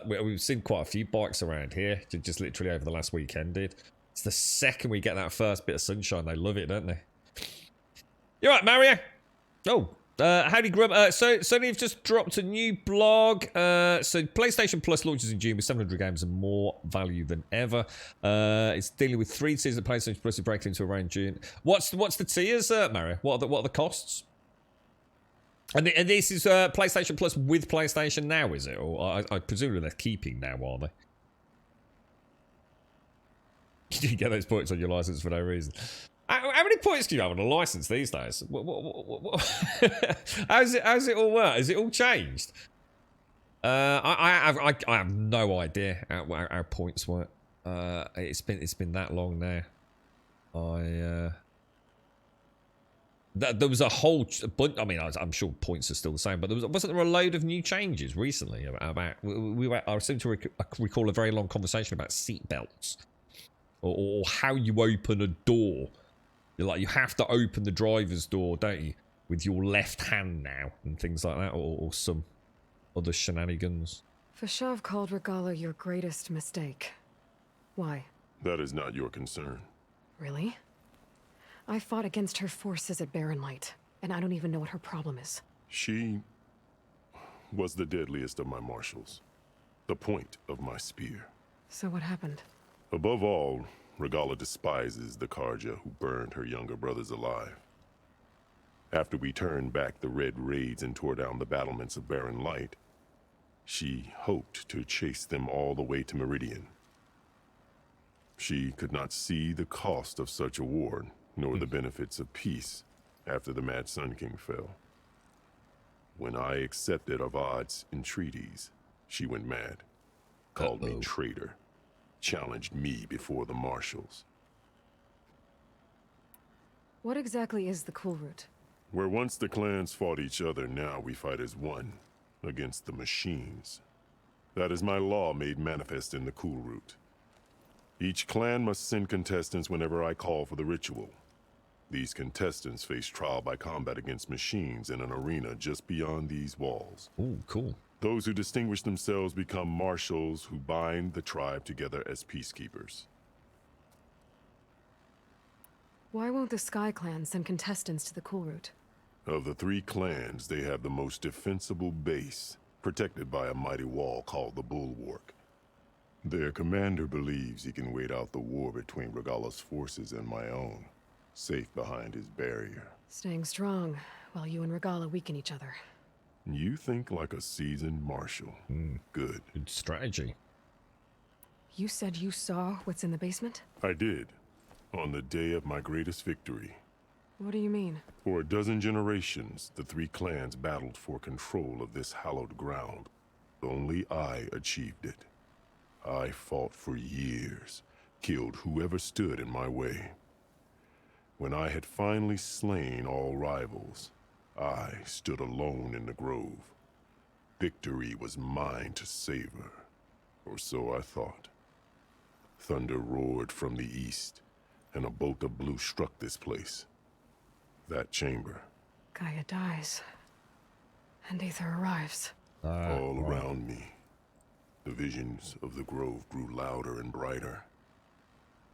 we've seen quite a few bikes around here, just literally over the last weekend, dude. It's the second we get that first bit of sunshine, they love it, don't they? You right, Mario? Oh. Howdy Grub. So Sony have just dropped a new blog. So PlayStation Plus launches in June with 700 games and more value than ever. It's dealing with 3 tiers of PlayStation Plus. Is breaking into around June. What's the tiers, Mario? What are the costs? And this is PlayStation Plus with PlayStation Now, is it? Or I presume they're keeping Now, are they? You get those points on your license for no reason. How many points can you have on a license these days? How's it all work? Has it all changed? I have no idea how points work. It's been that long now. There was a whole bunch. I mean, I'm sure points are still the same, but wasn't there a load of new changes recently about I seem to recall a very long conversation about seatbelts or how you open a door. You have to open the driver's door, don't you, with your left hand now, and things like that, or some other shenanigans. Fashav called Regala your greatest mistake. Why? That is not your concern. Really? I fought against her forces at Barren Light, and I don't even know what her problem is. She was the deadliest of my marshals. The point of my spear. So what happened? Above all, Regala despises the Karja who burned her younger brothers alive. After we turned back the red raids and tore down the battlements of Barren Light, she hoped to chase them all the way to Meridian. She could not see the cost of such a war, nor the benefits of peace after the Mad Sun King fell. When I accepted Avad's entreaties, she went mad, called me traitor, challenged me before the marshals. What exactly is the Cool Route? Where once the clans fought each other, now we fight as one, against the machines. That is my law made manifest in the Cool Route. Each clan must send contestants whenever I call for the ritual. These contestants face trial by combat against machines in an arena just beyond these walls. Ooh, cool. Those who distinguish themselves become marshals who bind the tribe together as peacekeepers. Why won't the Sky Clan send contestants to the Cool Route? Of the 3 clans, they have the most defensible base, protected by a mighty wall called the Bulwark. Their commander believes he can wait out the war between Regala's forces and my own, safe behind his barrier. Staying strong, while you and Regala weaken each other. You think like a seasoned marshal. Good. Good strategy. You said you saw what's in the basement? I did, on the day of my greatest victory. What do you mean? For a dozen generations, the 3 clans battled for control of this hallowed ground. Only I achieved it. I fought for years, killed whoever stood in my way. When I had finally slain all rivals, I stood alone in the grove. Victory was mine to savor, or so I thought. Thunder roared from the east, and a bolt of blue struck this place. That chamber. Gaia dies, and Aether arrives. All around me, the visions of the grove grew louder and brighter,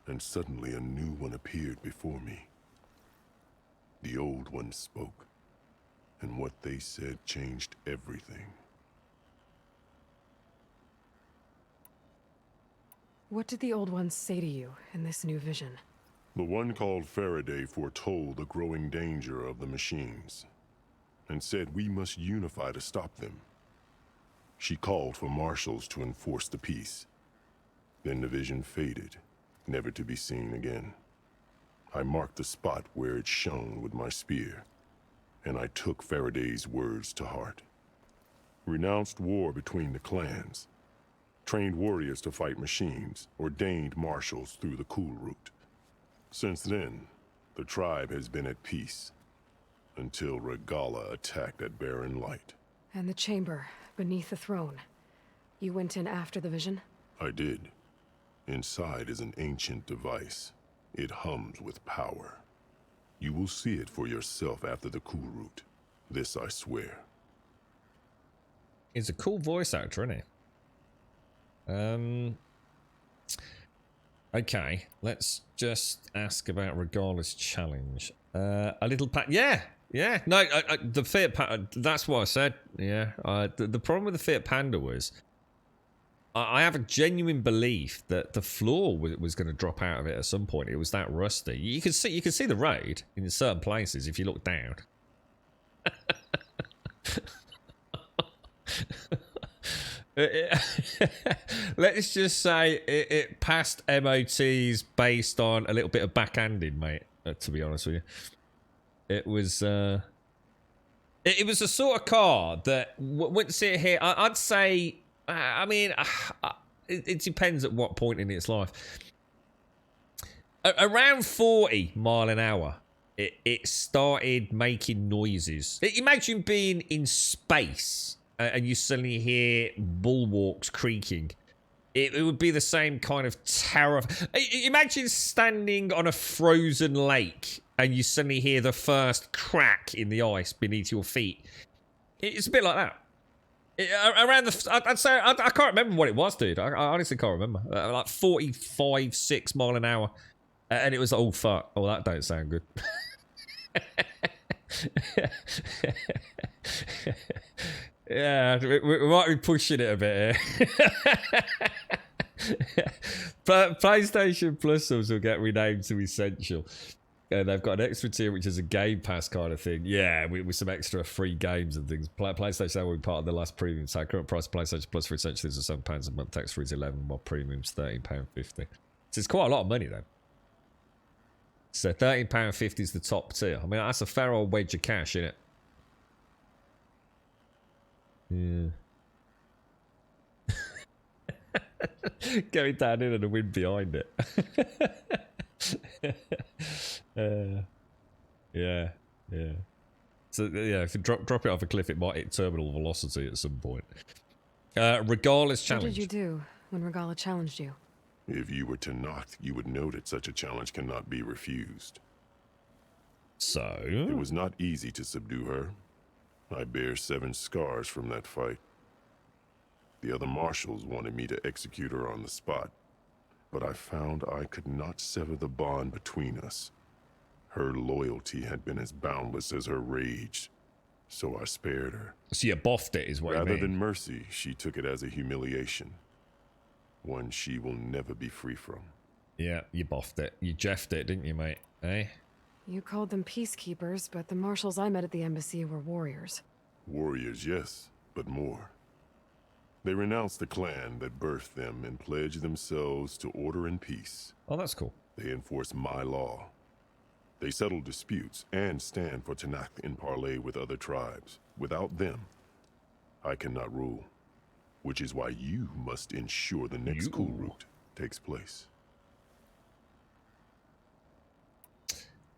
and suddenly a new one appeared before me. The old one spoke, and what they said changed everything. What did the old ones say to you in this new vision? The one called Faraday foretold the growing danger of the machines, and said we must unify to stop them. She called for marshals to enforce the peace. Then the vision faded, never to be seen again. I marked the spot where it shone with my spear, and I took Faraday's words to heart. Renounced war between the clans, trained warriors to fight machines, ordained marshals through the Cool Route. Since then, the tribe has been at peace, until Regala attacked at Barren Light. And the chamber, beneath the throne. You went in after the vision? I did. Inside is an ancient device. It hums with power. You will see it for yourself after the Cool Route. This I swear. He's a cool voice actor, isn't he? Okay, let's just ask about Regala's challenge. A little yeah. No, the Fiat Panda, that's what I said. Yeah, the problem with the Fiat Panda was I have a genuine belief that the floor was going to drop out of it at some point. It was that rusty. You can see the road in certain places if you look down. Let's just say it passed MOTs based on a little bit of backhanding, mate. To be honest with you, it was it was the sort of car that wouldn't sit here. I'd say, I mean, it depends at what point in its life. Around 40 mile an hour, it started making noises. Imagine being in space and you suddenly hear bulwarks creaking. It would be the same kind of terror. Imagine standing on a frozen lake and you suddenly hear the first crack in the ice beneath your feet. It's a bit like that. Around the, I'd say, I can't remember what it was, dude. I honestly can't remember. Like 45, 6 mile an hour. And it was like, oh, fuck. Oh, that don't sound good. Yeah, we might be pushing it a bit here. But PlayStation Plus will get renamed to Essential. They've got an extra tier, which is a Game Pass kind of thing. Yeah, with some extra free games and things. PlayStation will be part of the last premium. So current price of PlayStation Plus for Essential is £7 a month. Tax free is £11, while premium's £13.50. So it's quite a lot of money then. So £13.50 is the top tier. I mean, that's a fair old wedge of cash, isn't it? Yeah. Going down in and the wind behind it. Yeah. So yeah, if you drop it off a cliff, it might hit terminal velocity at some point. Regala's challenge. What did you do when Regala challenged you? If you were Tenakth, you would know that such a challenge cannot be refused. So? It was not easy to subdue her. I bear 7 scars from that fight. The other marshals wanted me to execute her on the spot, but I found I could not sever the bond between us. Her loyalty had been as boundless as her rage, so I spared her. So you boffed it, is what you mean? Rather than mercy, she took it as a humiliation. One she will never be free from. Yeah, you boffed it. You jeffed it, didn't you, mate? Eh? You called them peacekeepers, but the marshals I met at the embassy were warriors. Warriors, yes, but more. They renounced the clan that birthed them and pledged themselves to order and peace. Oh, that's cool. They enforce my law. They settle disputes and stand for Tenakth in parley with other tribes. Without them, I cannot rule. Which is why you must ensure the next cool route takes place.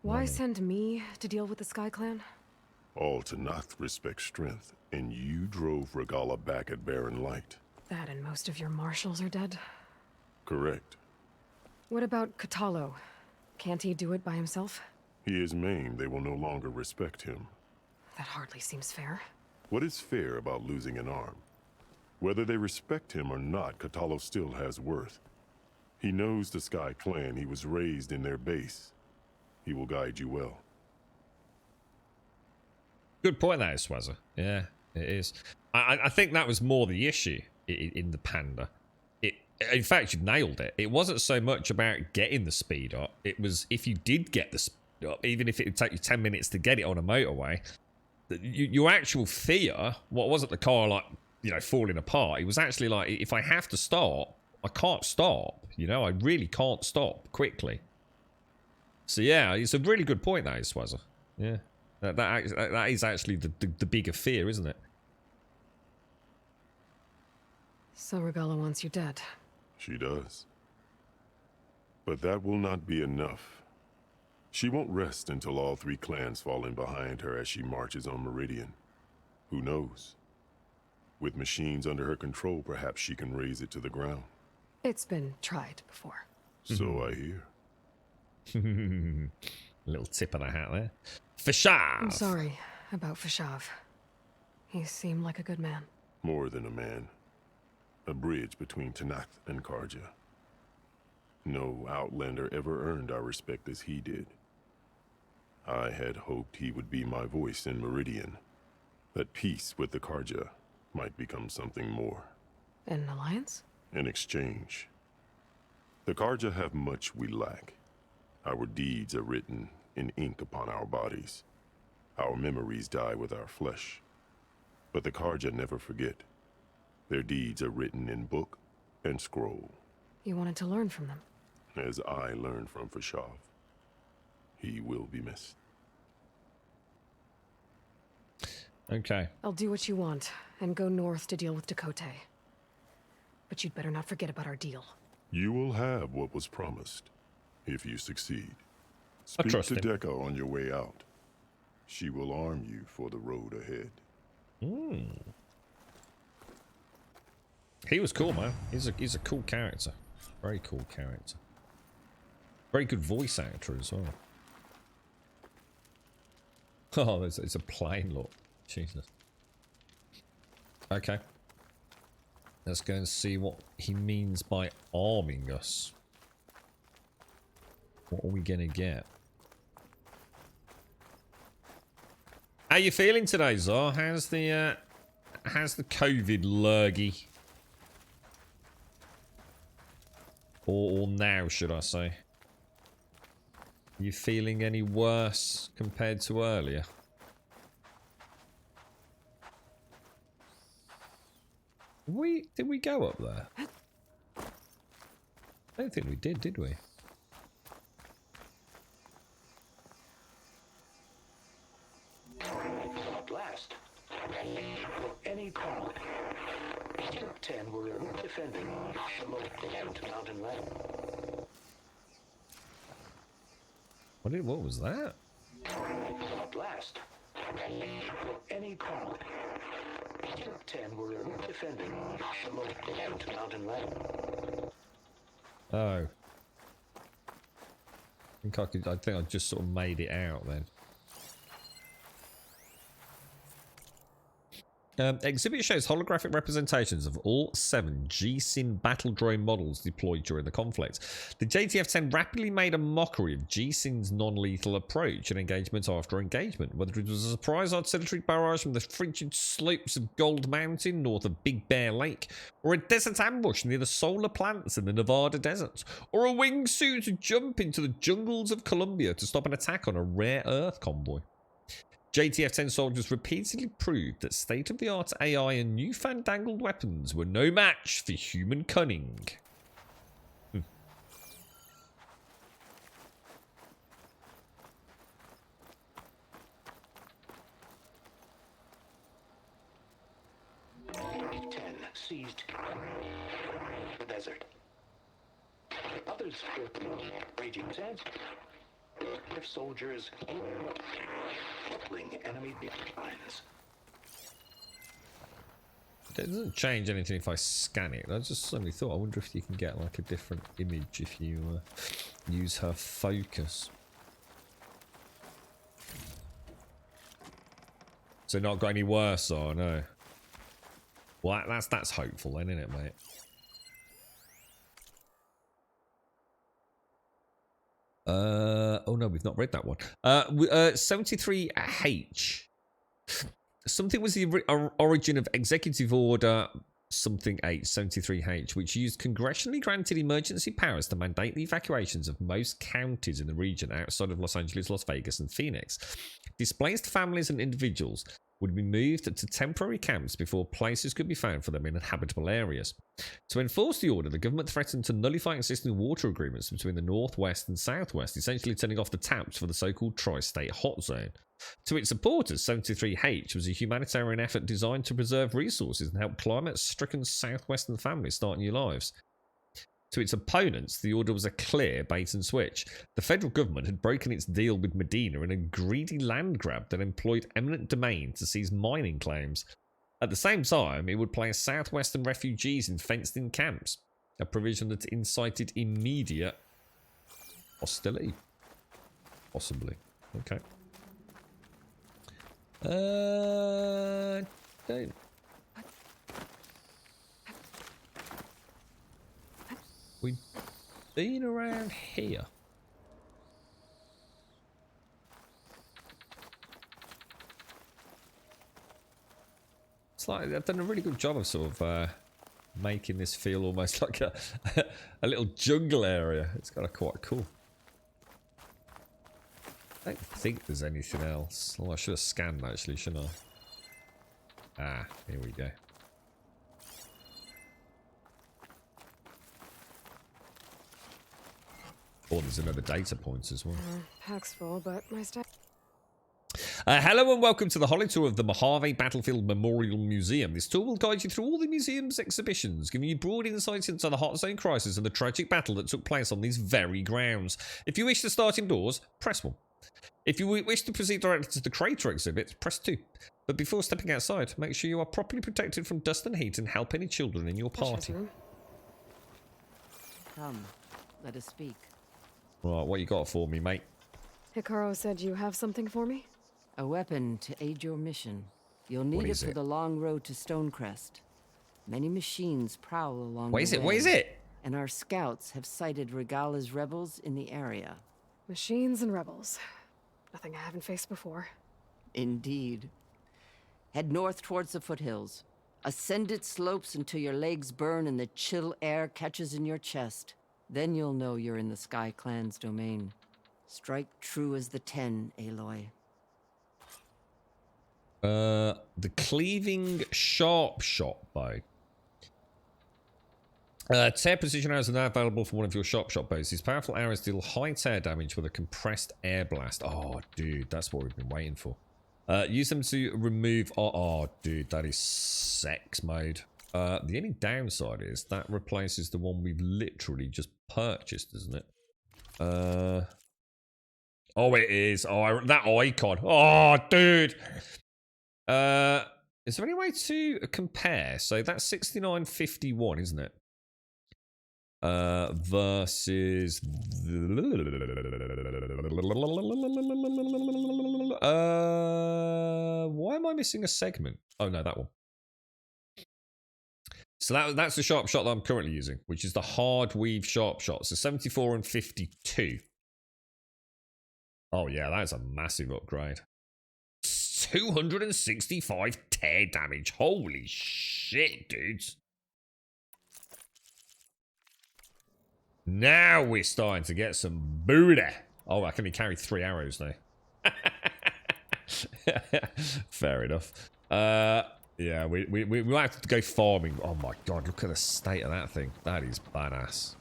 Why send me to deal with the Sky Clan? All Tenakth respect strength, and you drove Regala back at Barren Light. That and most of your marshals are dead? Correct. What about Katalo? Can't he do it by himself? He is maimed. They will no longer respect him. That hardly seems fair. What is fair about losing an arm? Whether they respect him or not, Katalo still has worth. He knows the Sky Clan. He was raised in their base. He will guide you well. Good point, that is, Swazza. Yeah, it is. I think that was more the issue in the Panda. In fact, you nailed it. It wasn't so much about getting the speed up. It was if you did get the speed up, even if it would take you 10 minutes to get it on a motorway, your actual fear, what wasn't the car like, you know, falling apart? It was actually like, if I have to stop, I can't stop. You know, I really can't stop quickly. So yeah, it's a really good point, that is, Swazza. Yeah. That is actually the bigger fear, isn't it? So Regala wants you dead. She does. But that will not be enough. She won't rest until all 3 clans fall in behind her as she marches on Meridian. Who knows? With machines under her control, perhaps she can raise it to the ground. It's been tried before. So I hear. A little tip of the hat there. Fashav! I'm sorry about Fashav. He seemed like a good man. More than a man. A bridge between Tenakth and Karja. No Outlander ever earned our respect as he did. I had hoped he would be my voice in Meridian. That peace with the Karja might become something more. An alliance? An exchange. The Karja have much we lack. Our deeds are written in ink upon our bodies. Our memories die with our flesh. But the Karja never forget. Their deeds are written in book and scroll. You wanted to learn from them. As I learned from Fashav. He will be missed. Okay. I'll do what you want and go north to deal with Dakota. But you'd better not forget about our deal. You will have what was promised, if you succeed. Speak to Decca on your way out. She will arm you for the road ahead. He was cool, man. He's a cool character. Very cool character. Very good voice actor as well. Oh, it's a plane look. Jesus. Okay. Let's go and see what he means by arming us. What are we gonna get? How you feeling today, Zor? How's the COVID lurgy? Or now, should I say? You feeling any worse compared to earlier? Did we go up there? I don't think we did we? At last, any problem. 10 were defending the local mountain land. What was that? At last, any problem. 10 were defending the local mountain land. Oh. I think I just sort of made it out then. Exhibit shows holographic representations of all 7 G-Sin battle drone models deployed during the conflict. The JTF-10 rapidly made a mockery of G-Sin's non-lethal approach and engagement after engagement, whether it was a surprise artillery barrage from the frigid slopes of Gold Mountain north of Big Bear Lake, or a desert ambush near the solar plants in the Nevada desert, or a wingsuit jump into the jungles of Colombia to stop an attack on a rare earth convoy. JTF-10 soldiers repeatedly proved that state-of-the-art AI and new fandangled weapons were no match for human cunning. 10 seized the desert. Others were raging sands. If soldiers crippling enemy lines. It doesn't change anything if I scan it. I just suddenly thought, I wonder if you can get like a different image if you use her focus. So not got any worse, or no? Well, that's hopeful then, isn't it, mate? Oh no, we've not read that one. 73H. Something was the origin of Executive Order something H, 73H, which used congressionally granted emergency powers to mandate the evacuations of most counties in the region outside of Los Angeles, Las Vegas, and Phoenix. Displaced families and individuals would be moved to temporary camps before places could be found for them in habitable areas. To enforce the order, the government threatened to nullify existing water agreements between the Northwest and Southwest, essentially turning off the taps for the so-called tri-state hot zone. To its supporters, 73H was a humanitarian effort designed to preserve resources and help climate-stricken Southwestern families start new lives. To its opponents, the order was a clear bait and switch. The federal government had broken its deal with Medina in a greedy land grab that employed eminent domain to seize mining claims. At the same time, it would place Southwestern refugees in fenced-in camps, a provision that incited immediate hostility. Possibly. Okay. Don't. We've been around here. It's like I've done a really good job of sort of making this feel almost like a little jungle area. It's kind of quite cool. I don't think there's anything else. Oh, I should have scanned actually, shouldn't I? Ah, here we go. Oh, there's another data point as well. Pack's full, but my stuff. Hello and welcome to the Holly Tour of the Mojave Battlefield Memorial Museum. This tour will guide you through all the museum's exhibitions, giving you broad insights into the Hot Zone crisis and the tragic battle that took place on these very grounds. If you wish to start indoors, press 1. If you wish to proceed directly to the crater exhibit, press 2. But before stepping outside, make sure you are properly protected from dust and heat and help any children in your party. Come, let us speak. Right, what you got for me, mate? Hikaru said you have something for me? A weapon to aid your mission. You'll need it for the long road to Stonecrest. Many machines prowl along the way. What is it? And our scouts have sighted Regala's rebels in the area. Machines and rebels. Nothing I haven't faced before. Indeed. Head north towards the foothills. Ascend its slopes until your legs burn and the chill air catches in your chest. Then you'll know you're in the Sky Clan's domain. Strike true as the 10, Aloy. The cleaving sharp shot bow. Tear precision arrows are now available for one of your sharp shot bows. These powerful arrows deal high tear damage with a compressed air blast. Oh, dude, that's what we've been waiting for. Use them to remove... Oh, dude, that is sex mode. The only downside is that replaces the one we've literally just purchased, isn't it? Oh, it is. Oh, that icon. Oh, dude. Is there any way to compare? So that's 69.51, isn't it? Versus why am I missing a segment? Oh no, that one. So that's the sharp shot that I'm currently using, which is the hard weave sharp shot. So 74 and 52. Oh yeah, that's a massive upgrade. 265 tear damage. Holy shit, dudes. Now we're starting to get some booty. Oh, I can only carry 3 arrows now. Fair enough. Yeah, we have to go farming. Oh my god, look at the state of that thing. That is badass.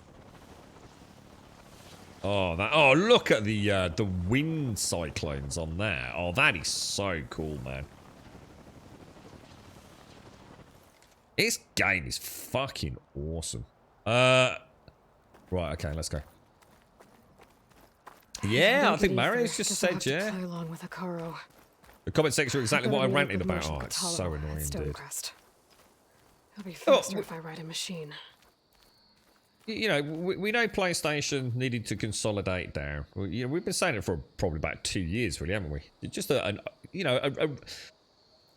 Oh, look at the wind cyclones on there. Oh, that is so cool, man. This game is fucking awesome. Right, okay, let's go. Yeah, I think Mario's just said, yeah. Along with Hikaru. The comment section are exactly what I ranted about. Oh, it's so annoying, dude. It'll be faster if I ride a machine. You know, we know PlayStation needed to consolidate down. You know, we've been saying it for probably about 2 years, really, haven't we? Just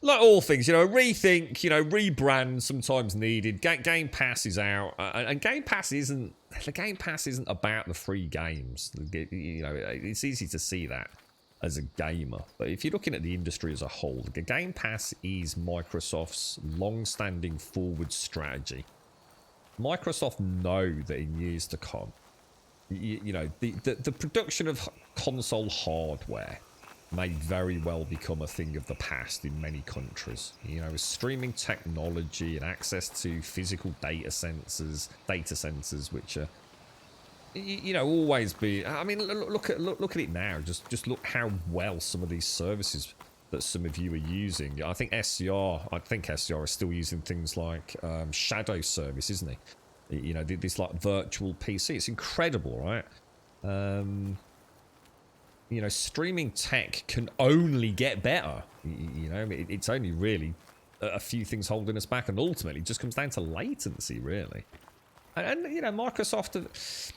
like all things, you know, a rethink, you know, rebrand sometimes needed. Game Pass is out, and Game Pass isn't about the free games. You know, it's easy to see that as a gamer, but if you're looking at the industry as a whole, the Game Pass is Microsoft's long-standing forward strategy. Microsoft know that in years to come, you know, the production of console hardware may very well become a thing of the past in many countries. You know, with streaming technology and access to physical data centers, which are, you know, always be. I mean, look at it now. Just look how well some of these services that some of you are using. I think SCR is still using things like Shadow Service, isn't he? You know, this like virtual PC. It's incredible, right? You know, streaming tech can only get better. You know, it's only really a few things holding us back, and ultimately it just comes down to latency, really. And you know, Microsoft...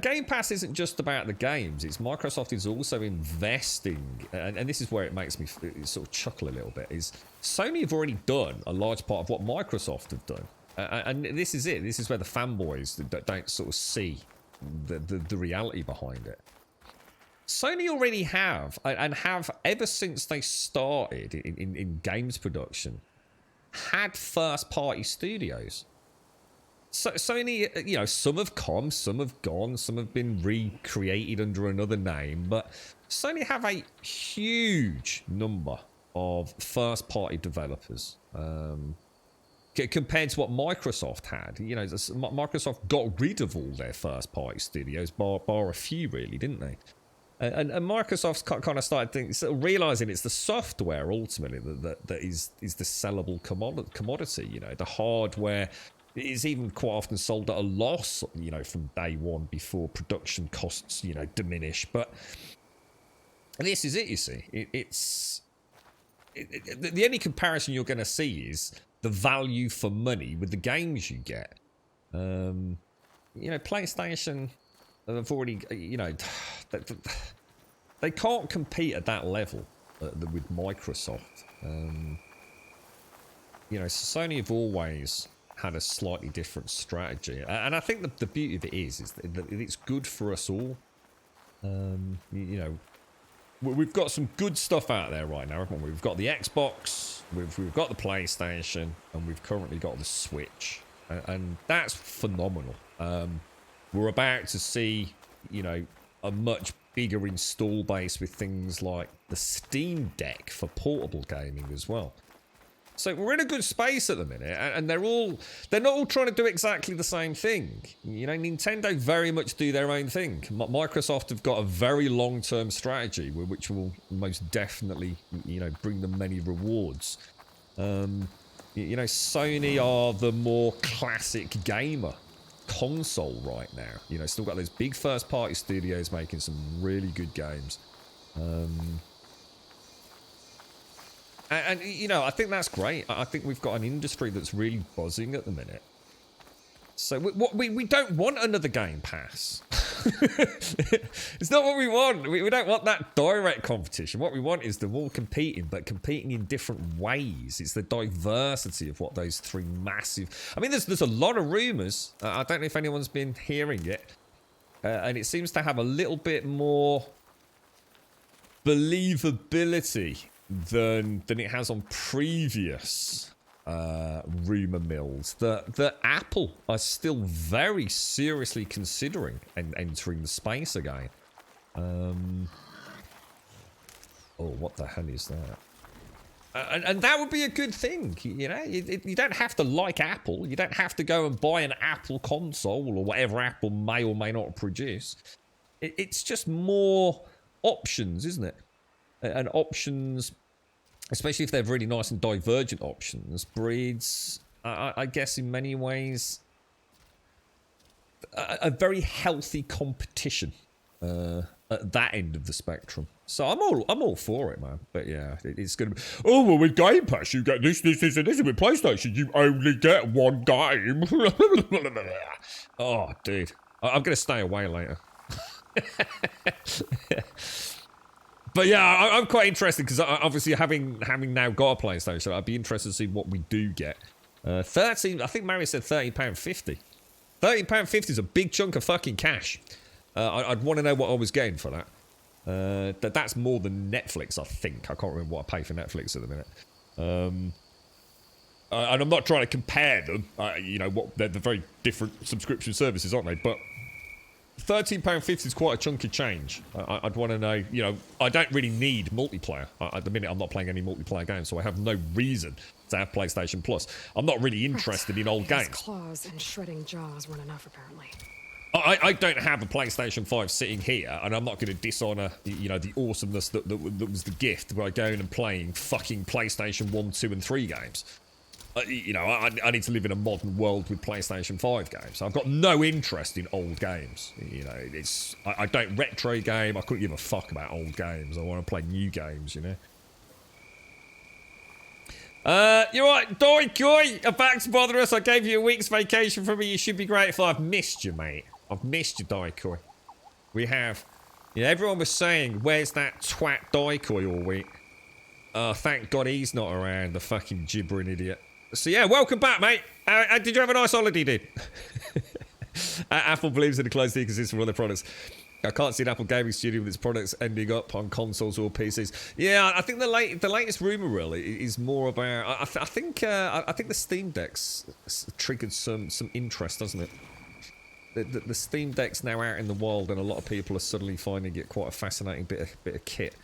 Game Pass isn't just about the games. It's Microsoft is also investing, and this is where it makes me sort of chuckle a little bit, is Sony have already done a large part of what Microsoft have done. And this is it. This is where the fanboys don't sort of see the reality behind it. Sony already have, and have ever since they started in games production, had first-party studios. So Sony, you know, some have come, some have gone, some have been recreated under another name, but Sony have a huge number of first-party developers. compared to what Microsoft had. You know, Microsoft got rid of all their first-party studios, bar a few, really, didn't they? And Microsoft's kind of started realizing it's the software ultimately that is the sellable commodity. You know, the hardware is even quite often sold at a loss, you know, from day one before production costs, you know, diminish. But this is it, you see. The only comparison you're going to see is the value for money with the games you get. You know, PlayStation have already, you know, they can't compete at that level with Microsoft. You know, Sony have always had a slightly different strategy, and I think the beauty of it is that it's good for us all. You know, we've got some good stuff out there right now, haven't we? We've got the Xbox, we've got the PlayStation, and we've currently got the Switch, and that's phenomenal. We're about to see, you know, a much bigger install base with things like the Steam Deck for portable gaming as well. So we're in a good space at the minute, and they're not all trying to do exactly the same thing. You know, Nintendo very much do their own thing. Microsoft have got a very long-term strategy, which will most definitely, you know, bring them many rewards. You know, Sony are the more classic gamer console right now. You know, still got those big first-party studios making some really good games. And, you know, I think that's great. I think we've got an industry that's really buzzing at the minute. So we don't want another Game Pass. It's not what we want. We don't want that direct competition. What we want is them all competing, but competing in different ways. It's the diversity of what those three massive... I mean, there's a lot of rumours. I don't know if anyone's been hearing it. And it seems to have a little bit more believability than it has on previous rumor mills that Apple are still very seriously considering entering the space again. Oh, what the hell is that? And that would be a good thing, you know. You don't have to like Apple. You don't have to go and buy an Apple console or whatever Apple may or may not produce. It's just more options, isn't it? And options, especially if they're really nice and divergent options, breeds, I guess in many ways, a very healthy competition at that end of the spectrum. So I'm all for it, man. But yeah, it's going to be, oh, well, with Game Pass, you get this, and this. With PlayStation, you only get one game. Oh, dude. I'm going to stay away later. But yeah, I'm quite interested because obviously having now got a PlayStation, I'd be interested to see what we do get. 13, I think Mario said £13.50. £13.50 is a big chunk of fucking cash. I'd want to know what I was getting for that. That's more than Netflix, I think. I can't remember what I pay for Netflix at the minute. And I'm not trying to compare them. You know, they're very different subscription services, aren't they? But £13.50 is quite a chunky change. I'd want to know, you know, I don't really need multiplayer. At the minute, I'm not playing any multiplayer games, so I have no reason to have PlayStation Plus. I'm not really interested in old games. Claws and shredding jaws weren't enough, apparently. I don't have a PlayStation 5 sitting here, and I'm not going to dishonour, you know, the awesomeness that was the gift by going and playing fucking PlayStation 1, 2, and 3 games. You know, I need to live in a modern world with PlayStation 5 games. I've got no interest in old games. You know, I don't retro game. I couldn't give a fuck about old games. I want to play new games, you know. You're right, Doy Coy. Back to bother us. I gave you a week's vacation from me. You should be grateful. I've missed you, mate. I've missed you, Daikoi. We have. You know, everyone was saying, where's that twat Daikoi all week? Thank God he's not around, the fucking gibbering idiot. So yeah, welcome back, mate. Did you have a nice holiday, dude? Apple believes in the closed ecosystem for other products. I can't see an Apple gaming studio with its products ending up on consoles or PCs. Yeah, I think the latest rumor really is more about. I think the Steam Deck's triggered some interest, doesn't it? The Steam Deck's now out in the wild, and a lot of people are suddenly finding it quite a fascinating bit of kit.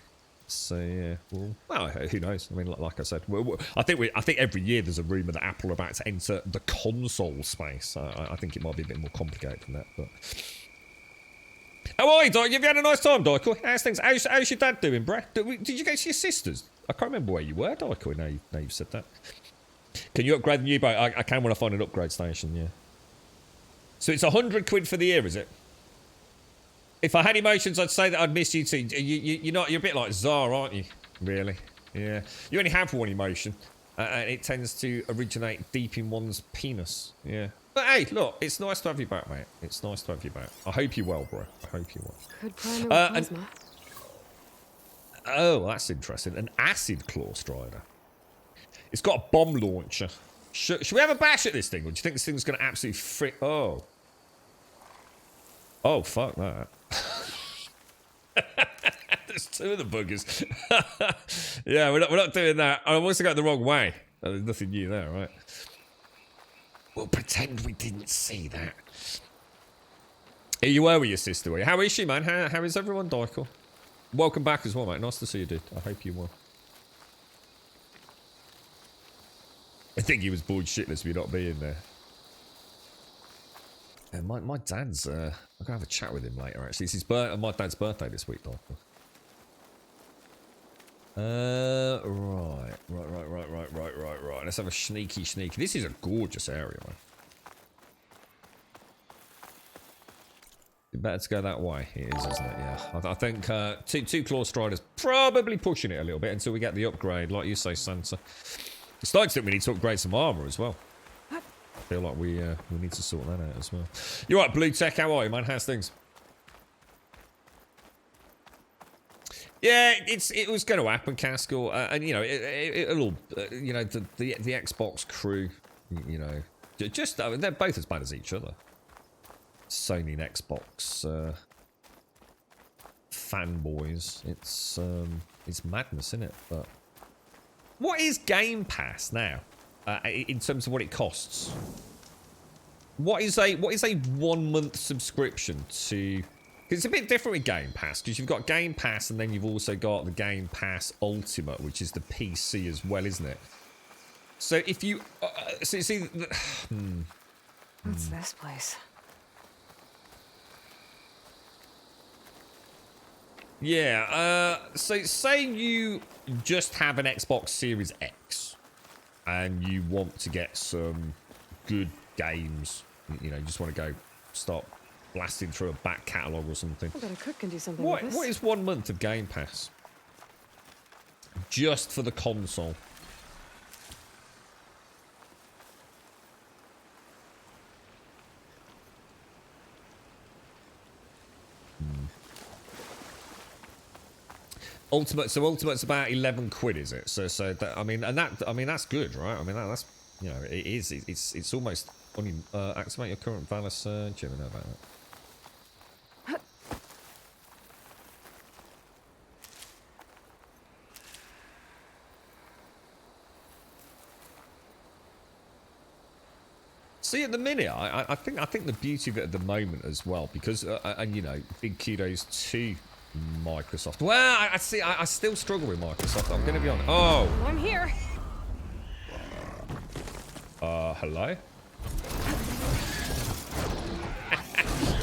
So yeah, well, who knows? I mean, like I said, I think every year there's a rumor that Apple are about to enter the console space. I think it might be a bit more complicated than that. But how are you, Doc? Have you had a nice time, Dykel? How's things? How's your dad doing, bruh? Did you go to your sister's? I can't remember where you were, Dykel. Now you've said that. Can you upgrade the new boat? I can when I find an upgrade station. Yeah. So it's 100 quid for the year, is it? If I had emotions, I'd say that I'd miss you too. You're a bit like Czar, aren't you? Really? Yeah. You only have one emotion, and it tends to originate deep in one's penis. Yeah. But hey, look, it's nice to have you back, mate. It's nice to have you back. I hope you're well, bro. I hope you're well. Good primary plasma. Oh, that's interesting. An acid claw strider. It's got a bomb launcher. Should we have a bash at this thing, or do you think this thing's going to absolutely frick? Oh. Oh, fuck that. There's two of the buggers. Yeah, we're not doing that. I also got the wrong way. There's nothing new there, right? We'll pretend we didn't see that. Here you were with your sister, were you? How is she, man? How is everyone, Dykel? Welcome back as well, mate. Nice to see you, dude. I hope you well. I think he was bored shitless with you not being there. And my dad's, I'm going to have a chat with him later, actually. It's my dad's birthday this week, Dykel. Right. Let's have a sneaky. This is a gorgeous area, man. Better to go that way. It is, isn't it? Yeah. I think two Claw Striders probably pushing it a little bit until we get the upgrade, like you say, Santa. It's starting to think we need to upgrade some armor as well. I feel like we need to sort that out as well. You're right, Blue Tech. How are you, man? How's things? Yeah, it was going to happen, Castle, and you know it'll you know the Xbox crew, you know, just they're both as bad as each other. Sony and Xbox fanboys. It's madness, isn't it? But what is Game Pass now in terms of what it costs? What is a 1 month subscription to? It's a bit different with Game Pass, because you've got Game Pass and then you've also got the Game Pass Ultimate, which is the PC as well, isn't it? So if you... see... What's this place? Yeah, so say you just have an Xbox Series X and you want to get some good games, you know, you just want to go start blasting through a back catalogue or something. I bet a cook can do something with this. What is 1 month of Game Pass? Just for the console. Ultimate's about 11 quid, is it? So that, I mean that's good, right? I mean that's, you know, it is. It's almost only activate your current valor surge. You ever know about that? See, at the minute, I think the beauty of it at the moment as well, because and you know, big kudos to Microsoft. Well, I see. I still struggle with Microsoft. I'm going to be honest. Oh, I'm here. Hello.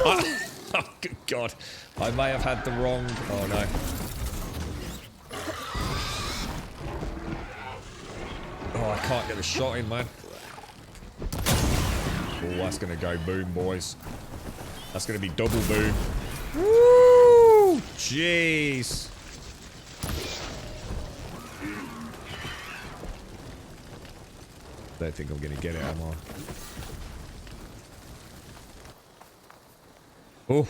Oh, good God! I may have had the wrong. Oh no. Oh, I can't get the shot in, man. Oh, that's gonna go boom, boys. That's gonna be double boom. Woo! Jeez. Don't think I'm gonna get it, am I? Oh.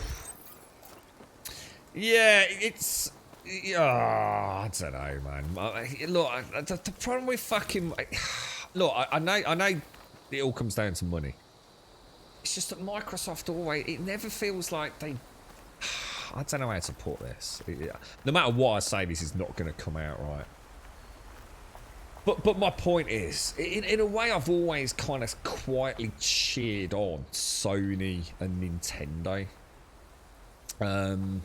Yeah, it's... I don't know, man. Look, the problem with fucking... Look, I know it all comes down to money. It's just that Microsoft always... It never feels like they... I don't know how to put this. No matter what I say, this is not going to come out right. But my point is, in a way, I've always kind of quietly cheered on Sony and Nintendo. And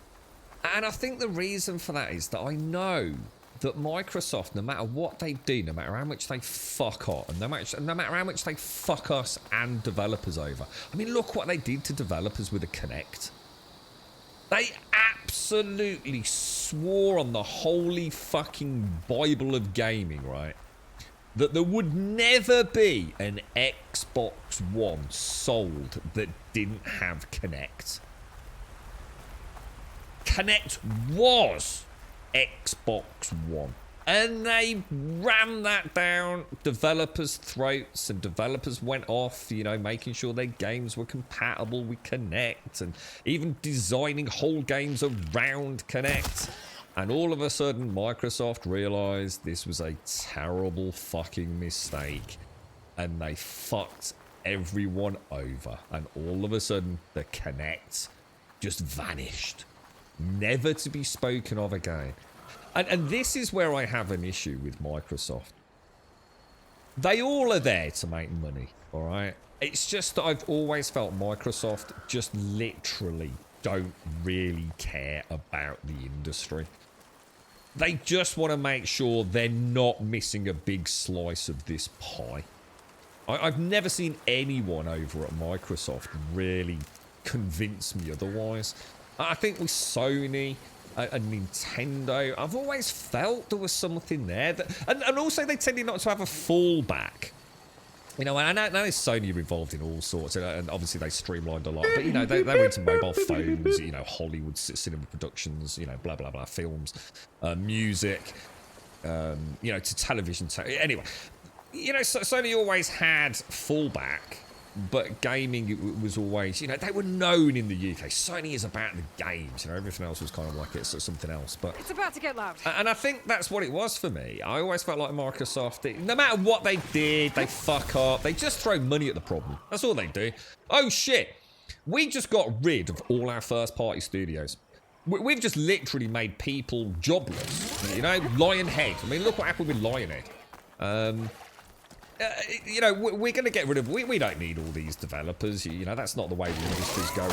And I think the reason for that is that I know that Microsoft, no matter what they do, no matter how much they fuck up, and no matter how much they fuck us and developers over. I mean, look what they did to developers with the Kinect. They absolutely swore on the holy fucking Bible of gaming, right, that there would never be an Xbox One sold that didn't have Kinect. Kinect was Xbox One. And they rammed that down developers' throats, and developers went off, you know, making sure their games were compatible with Kinect, and even designing whole games around Kinect. And all of a sudden, Microsoft realized this was a terrible fucking mistake, and they fucked everyone over. And all of a sudden, the Kinect just vanished, never to be spoken of again. And this is where I have an issue with Microsoft. They all are there to make money, all right? It's just that I've always felt Microsoft just literally don't really care about the industry. They just want to make sure they're not missing a big slice of this pie. I've never seen anyone over at Microsoft really convince me otherwise. I think with Sony and Nintendo, I've always felt there was something there. And also they tended not to have a fallback. You know, and I know Sony are involved in all sorts, and obviously they streamlined a lot. But, you know, they were into mobile phones, you know, Hollywood cinema productions, you know, blah, blah, blah, films, music, you know, to television. Anyway, you know, Sony always had fallback. But gaming was always, you know, they were known in the UK. Sony is about the games, you know, everything else was kind of like it's something else. But it's about to get loud. And I think that's what it was for me. I always felt like Microsoft, no matter what they did, they fuck up. They just throw money at the problem. That's all they do. Oh shit, we just got rid of all our first-party studios. We've just literally made people jobless. You know, Lionhead. I mean, look what happened with Lionhead. You know, we're going to get rid of... We don't need all these developers. You know, that's not the way the industry's going.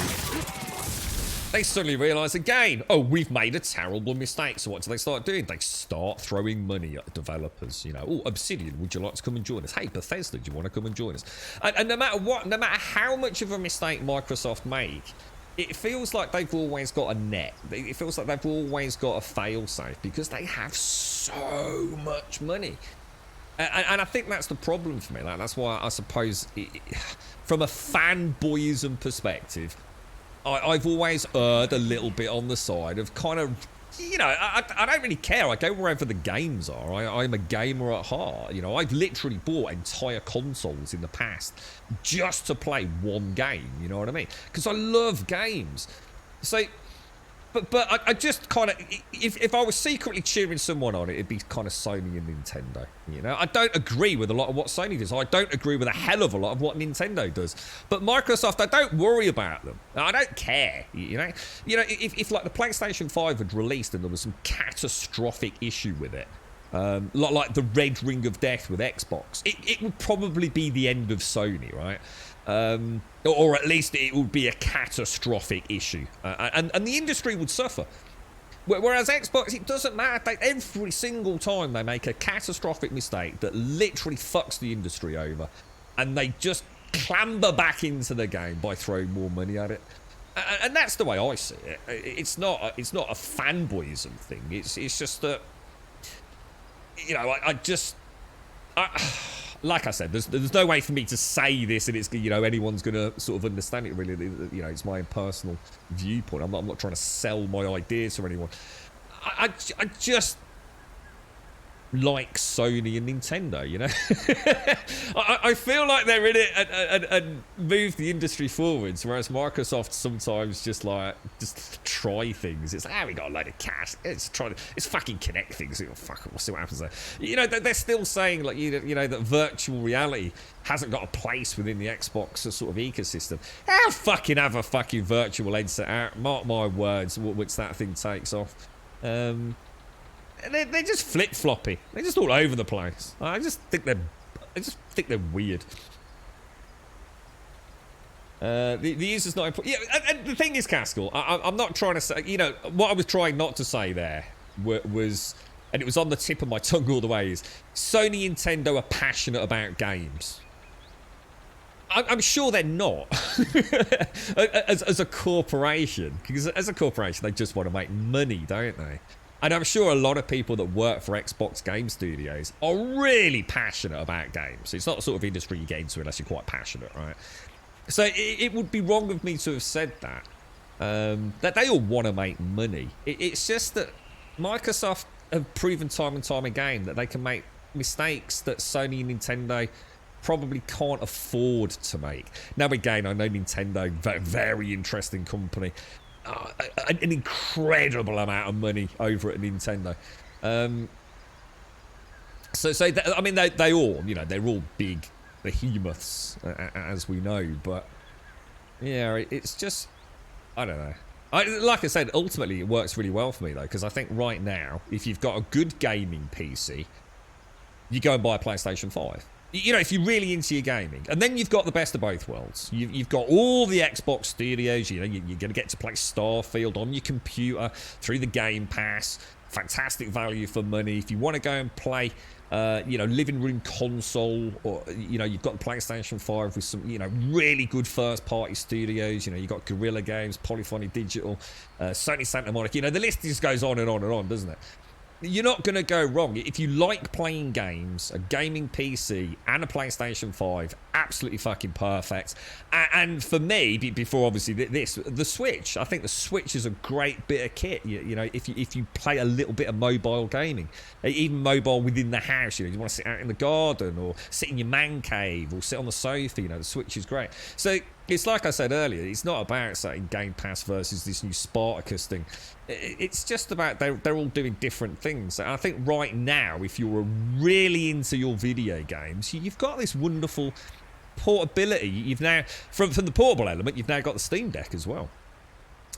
They suddenly realise again, oh, we've made a terrible mistake. So what do they start doing? They start throwing money at developers. You know, oh, Obsidian, would you like to come and join us? Hey, Bethesda, do you want to come and join us? And no matter what, no matter how much of a mistake Microsoft make, it feels like they've always got a net. It feels like they've always got a fail-safe because they have so much money. And I think that's the problem for me. Like, that's why I suppose, from a fanboyism perspective, I've always erred a little bit on the side of kind of, you know, I don't really care. I go wherever the games are. I'm a gamer at heart. You know, I've literally bought entire consoles in the past just to play one game. You know what I mean? Because I love games. So... But I just kind of, if I was secretly cheering someone on, it'd be kind of Sony and Nintendo. You know, I don't agree with a lot of what Sony does. I don't agree with a hell of a lot of what Nintendo does. But Microsoft, I don't worry about them. I don't care. You know, if like the PlayStation 5 had released and there was some catastrophic issue with it, like the red ring of death with Xbox, it would probably be the end of Sony, right? Or at least it would be a catastrophic issue, and the industry would suffer. Whereas Xbox, it doesn't matter. Every single time they make a catastrophic mistake that literally fucks the industry over, and they just clamber back into the game by throwing more money at it. And that's the way I see it. It's not a fanboyism thing. It's just that, you know, like I said, there's no way for me to say this and it's, you know, anyone's going to sort of understand it really. You know, it's my own personal viewpoint. I'm not trying to sell my ideas to anyone. I just like Sony and Nintendo, you know. I feel like they're in it and move the industry forwards, whereas Microsoft sometimes just try things. It's like, we got a load of cash. It's fucking Kinect things. Fuck it, we'll see what happens there. You know, they're still saying, like, you know, that virtual reality hasn't got a place within the Xbox sort of ecosystem. I'll fucking have a fucking virtual headset out. Mark my words, once that thing takes off. They're just flip-floppy. They're just all over the place. I just think they're weird. The user's not important. Yeah, and the thing is, Caskell, I'm not trying to say, you know, what I was trying not to say there was, and it was on the tip of my tongue all the way, is Sony and Nintendo are passionate about games. I'm sure they're not as a corporation, because as a corporation, they just want to make money, don't they? And I'm sure a lot of people that work for Xbox Game Studios are really passionate about games. It's not the sort of industry you get into unless you're quite passionate, right? So it would be wrong of me to have said that. That they all want to make money. It's just that Microsoft have proven time and time again that they can make mistakes that Sony and Nintendo probably can't afford to make. Now again, I know Nintendo, very interesting company. An incredible amount of money over at Nintendo. I mean, they all, you know, they're all big behemoths, as we know, but yeah, it's just, I don't know. Like I said, ultimately it works really well for me though, because I think right now, if you've got a good gaming PC, you go and buy a PlayStation 5. You know, if you're really into your gaming, and then you've got the best of both worlds. You've got all the Xbox studios. You know, you're going to get to play Starfield on your computer through the Game Pass. Fantastic value for money. If you want to go and play, you know, living room console, or you know, you've got the PlayStation 5 with some, you know, really good first-party studios. You know, you've got Guerrilla Games, Polyphony Digital, Sony Santa Monica. You know, the list just goes on and on and on, doesn't it? You're not going to go wrong. If you like playing games, a gaming PC and a PlayStation 5, absolutely fucking perfect. And for me, before obviously this, the Switch, I think the Switch is a great bit of kit. You know, if you play a little bit of mobile gaming, even mobile within the house, you know, you want to sit out in the garden or sit in your man cave or sit on the sofa, you know, the Switch is great. So it's like I said earlier, it's not about saying Game Pass versus this new Spartacus thing. It's just about they're all doing different things. And I think right now, if you're really into your video games, you've got this wonderful portability. You've now, from the portable element, you've now got the Steam Deck as well.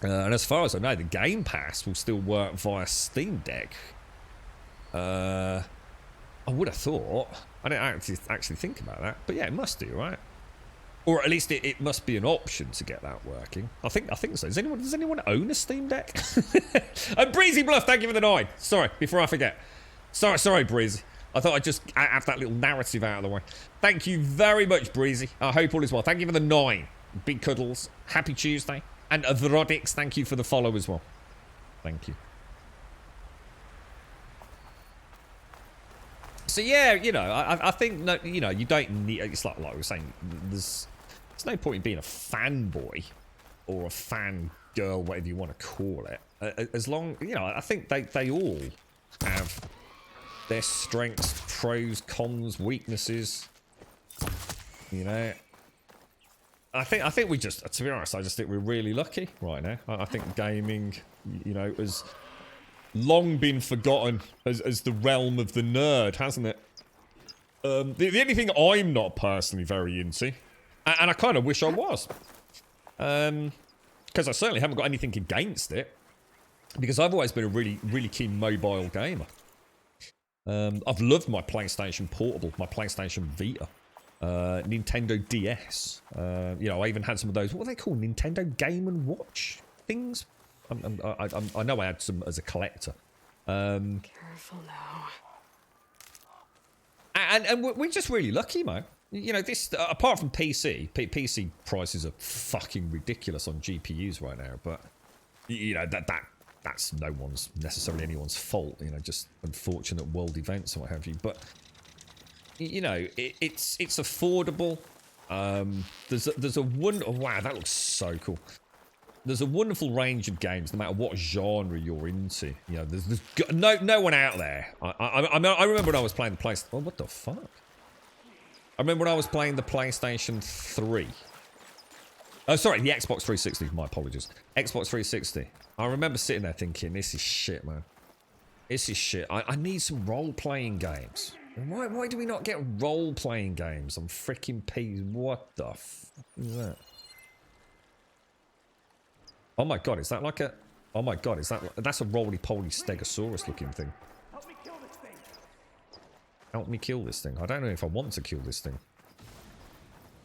And as far as I know, the Game Pass will still work via Steam Deck. I would have thought. I didn't actually think about that. But yeah, it must do, right? Or at least it must be an option to get that working. I think so. Does anyone own a Steam Deck? And Breezy Bluff, thank you for the 9. Sorry, before I forget. Sorry, Breezy. I thought I'd just have that little narrative out of the way. Thank you very much, Breezy. I hope all is well. Thank you for the 9. Big Cuddles. Happy Tuesday. And Verodix, thank you for the follow as well. Thank you. So yeah, you know, I think, no, you know, you don't need, it's like we were saying, there's no point in being a fanboy or a fan girl, whatever you want to call it. As long, you know, I think they all have their strengths, pros, cons, weaknesses. You know, I think we just, to be honest, I just think we're really lucky right now. I think gaming, you know, has long been forgotten as the realm of the nerd, hasn't it? The only thing I'm not personally very into, and I kind of wish I was, because I certainly haven't got anything against it, because I've always been a really keen mobile gamer. I've loved my PlayStation Portable, my PlayStation Vita, Nintendo DS. You know, I even had some of those, what are they called? Nintendo Game & Watch things? I know I had some as a collector. Careful now. And we're just really lucky, man. You know, this, apart from PC prices are fucking ridiculous on GPUs right now, but, you know, that's no one's, necessarily anyone's fault, you know, just unfortunate world events and what have you. But, you know, it's affordable. There's a wonder, oh, wow, that looks so cool. There's a wonderful range of games, no matter what genre you're into. You know, there's no one out there. I remember when I was playing the PlayStation. Oh, what the fuck? I remember when I was playing the PlayStation 3. Oh, sorry, the Xbox 360. My apologies. Xbox 360. I remember sitting there thinking, this is shit, man. This is shit. I need some role-playing games. Why do we not get role-playing games on freaking P? What the fuck is that? Oh my god, is that like a... Oh my god, is that... That's a roly-poly stegosaurus looking thing. Help me kill this thing. Help me kill this thing. I don't know if I want to kill this thing.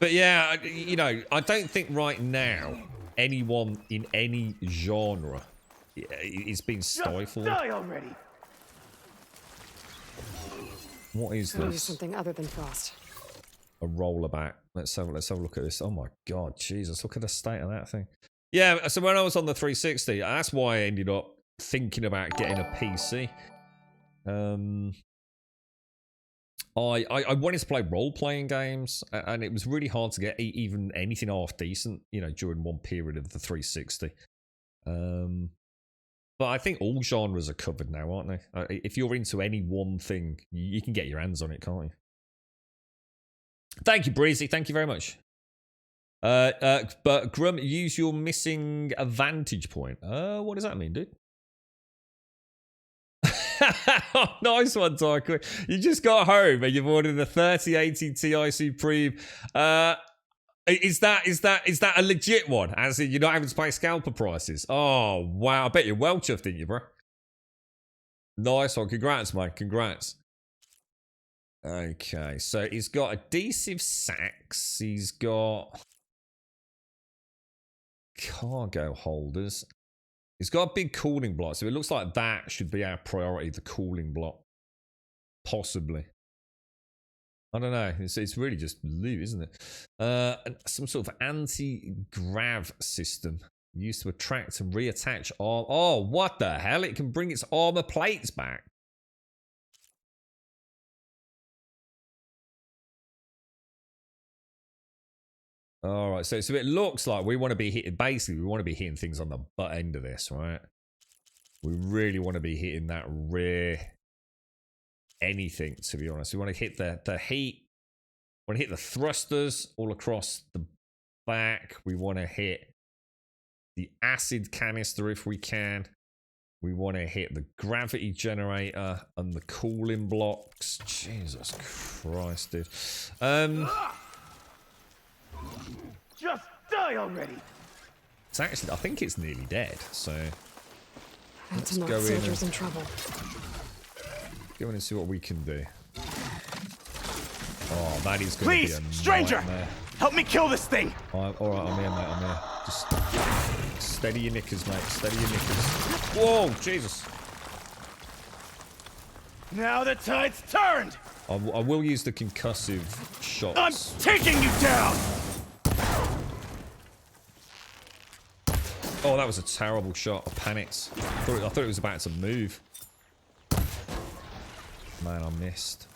But yeah, you know, I don't think right now anyone in any genre is being stifled. Die already. What is Gotta use this? something other than frost. A rollerback. Let's have a look at this. Oh my god, Jesus! Look at the state of that thing. Yeah. So when I was on the 360, that's why I ended up thinking about getting a PC. I wanted to play role-playing games, and it was really hard to get even anything half decent, you know, during one period of the 360. But I think all genres are covered now, aren't they? If you're into any one thing, you can get your hands on it, can't you? Thank you, Breezy. Thank you very much. But Grum, use your missing a vantage point. What does that mean, dude? Oh, nice one, Tycho. You just got home and you've ordered a 3080 Ti Supreme. Is that a legit one? As in, you're not having to pay scalper prices? Oh wow! I bet you're well chuffed, didn't you, bro? Nice one. Congrats, mate. Congrats. Okay, so he's got adhesive sacks. He's got cargo holders. He's got a big cooling block, so it looks like that should be our priority, the cooling block. Possibly. I don't know. It's really just loot, isn't it? Some sort of anti-grav system used to attract and reattach arm. Oh, what the hell? It can bring its armor plates back. All right, so it looks like we want to be hitting. Basically, we want to be hitting things on the butt end of this, right? We really want to be hitting that rear anything, to be honest. We want to hit the heat. We want to hit the thrusters all across the back. We want to hit the acid canister if we can. We want to hit the gravity generator and the cooling blocks. Jesus Christ, dude. Just die already. It's actually, I think it's nearly dead. So let's That's go in. Soldiers in trouble. Go in and see what we can do. Oh, that is going to be a Please, stranger, nightmare. help me kill this thing. All right, I'm here, mate. I'm here. Just steady your knickers, mate. Steady your knickers. Whoa, Jesus. Now the tide's turned. I will use the concussive shots. I'm taking you down. Oh, that was a terrible shot. I panicked. I thought it was about to move. Man, I missed.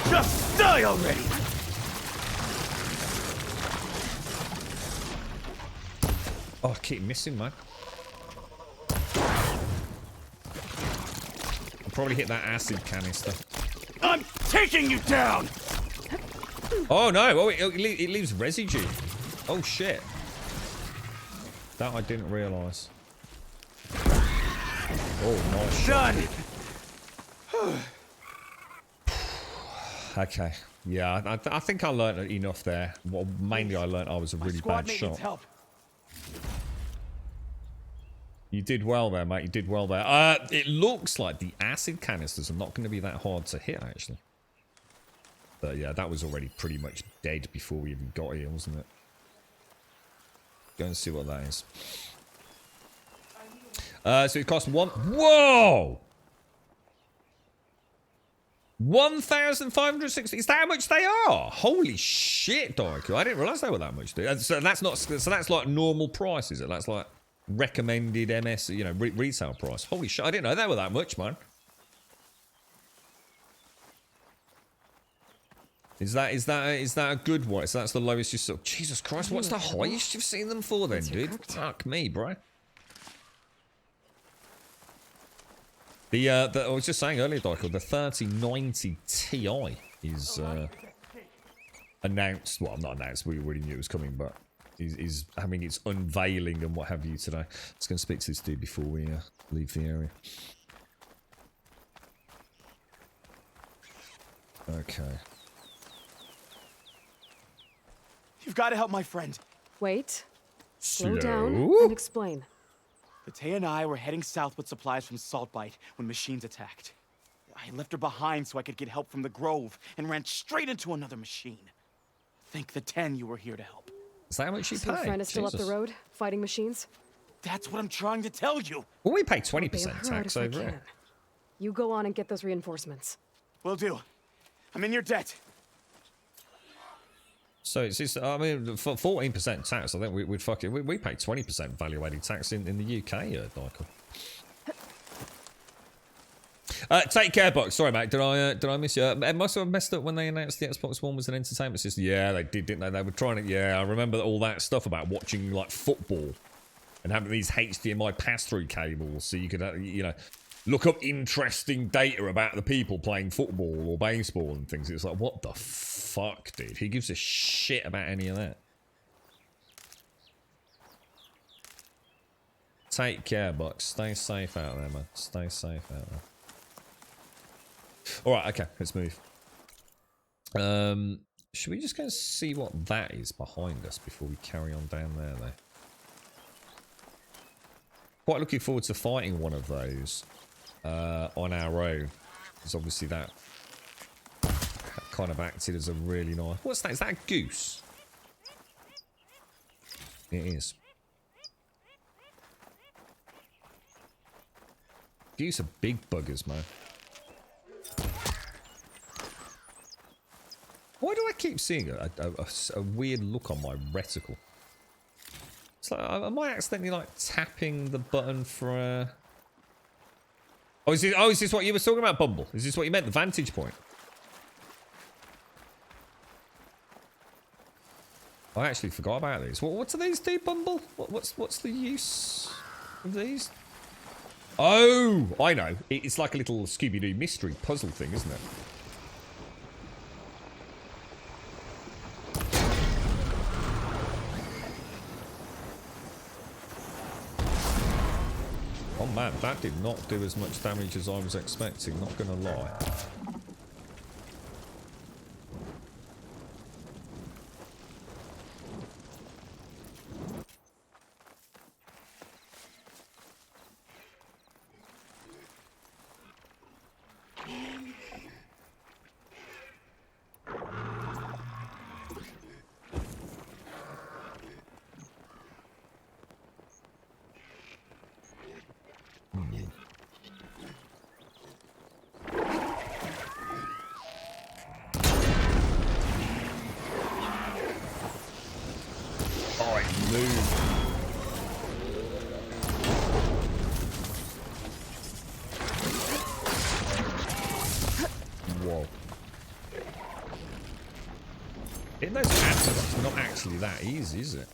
Just die already. Oh, I keep missing, man. I'll probably hit that acid canister. I'm taking you down. Oh, no. Oh, it leaves residue. Oh, shit. That I didn't realise. Oh, nice shot. Done. Okay. Yeah, I think I learned enough there. Well, mainly I learned I was a really bad shot. Help. You did well there, mate. You did well there. It looks like the acid canisters are not going to be that hard to hit, actually. But yeah, that was already pretty much dead before we even got here, wasn't it? Go and see what that is. So it cost one. Whoa! 1,560. Is that how much they are? Holy shit, Daiku. I didn't realize they were that much, dude. So that's not. So that's like normal price, is it? That's like recommended MS, you know, retail price. Holy shit! I didn't know they were that much, man. Is that a good one? So that's the lowest you saw. Jesus Christ! What's the highest you've seen them for then, dude? Fuck me, bro. I was just saying earlier, Michael, the 3090 Ti is announced. Well, not announced. We already knew it was coming, but is having its unveiling and what have you today. Let's go and speak to this dude before we leave the area. Okay. You've got to help my friend. Wait. Slow Slow? down and explain. Batea and I were heading south with supplies from Saltbite when machines attacked. I left her behind so I could get help from the Grove and ran straight into another machine. think the 10 you were here to help. Is that how much you So pay? friend is still up the Jesus. road, fighting machines? That's what I'm trying to tell you. Well, we pay I'll 20% bail her out tax if I over can. it. You go on and get those reinforcements. Will do. I'm in your debt. So it's just, I mean, for 14% tax, I think we pay 20% value-added tax in the UK, Michael. Take care, Buck. Sorry, mate. Did I miss you? It must have messed up when they announced the Xbox One was an entertainment system. Yeah, they did, didn't they? They were trying to. Yeah, I remember all that stuff about watching like football and having these HDMI pass-through cables, so you could, you know, look up interesting data about the people playing football or baseball and things. It's like, what the fuck, dude? Who gives a shit about any of that? Take care, Buck. Stay safe out there, man. Stay safe out there. Alright, okay, let's move. Should we just go and see what that is behind us before we carry on down there, though? Quite looking forward to fighting one of those on our own. Because obviously that kind of acted as a really nice... What's that? Is that a goose? It is. Goose are big buggers, man. Why do I keep seeing a weird look on my reticle? It's like, am I accidentally like tapping the button for Oh, is this what you were talking about, Bumble? Is this what you meant, the vantage point? I actually forgot about these. What do these do, Bumble? What's the use of these? Oh, I know. It's like a little Scooby-Doo mystery puzzle thing, isn't it? Oh man, that did not do as much damage as I was expecting, not gonna lie. Hitting those cats is not actually that easy, is it?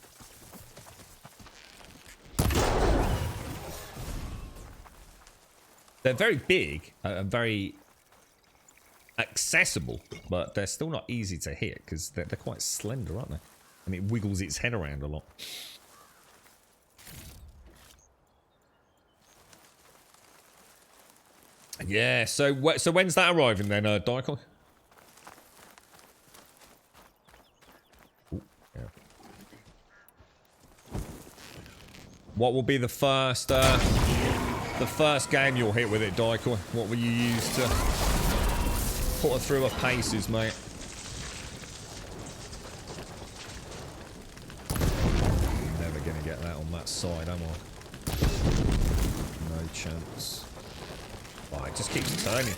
They're very big and very accessible, but they're still not easy to hit because they're quite slender, aren't they? And it wiggles its head around a lot. Yeah, so when's that arriving then, Dykel? What will be the first game you'll hit with it, Dykel? What will you use to put her through her paces, mate? I'm never gonna get that on that side, am I? No chance. Oh, it just keeps turning.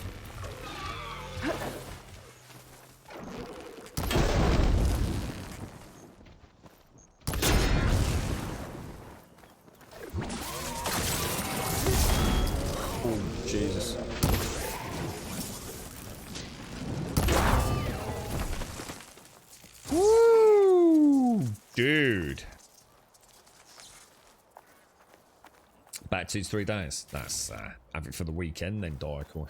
Oh, Jesus. Woo! Dude. Back 2 to 3 days. That's have it for the weekend then, Dykel.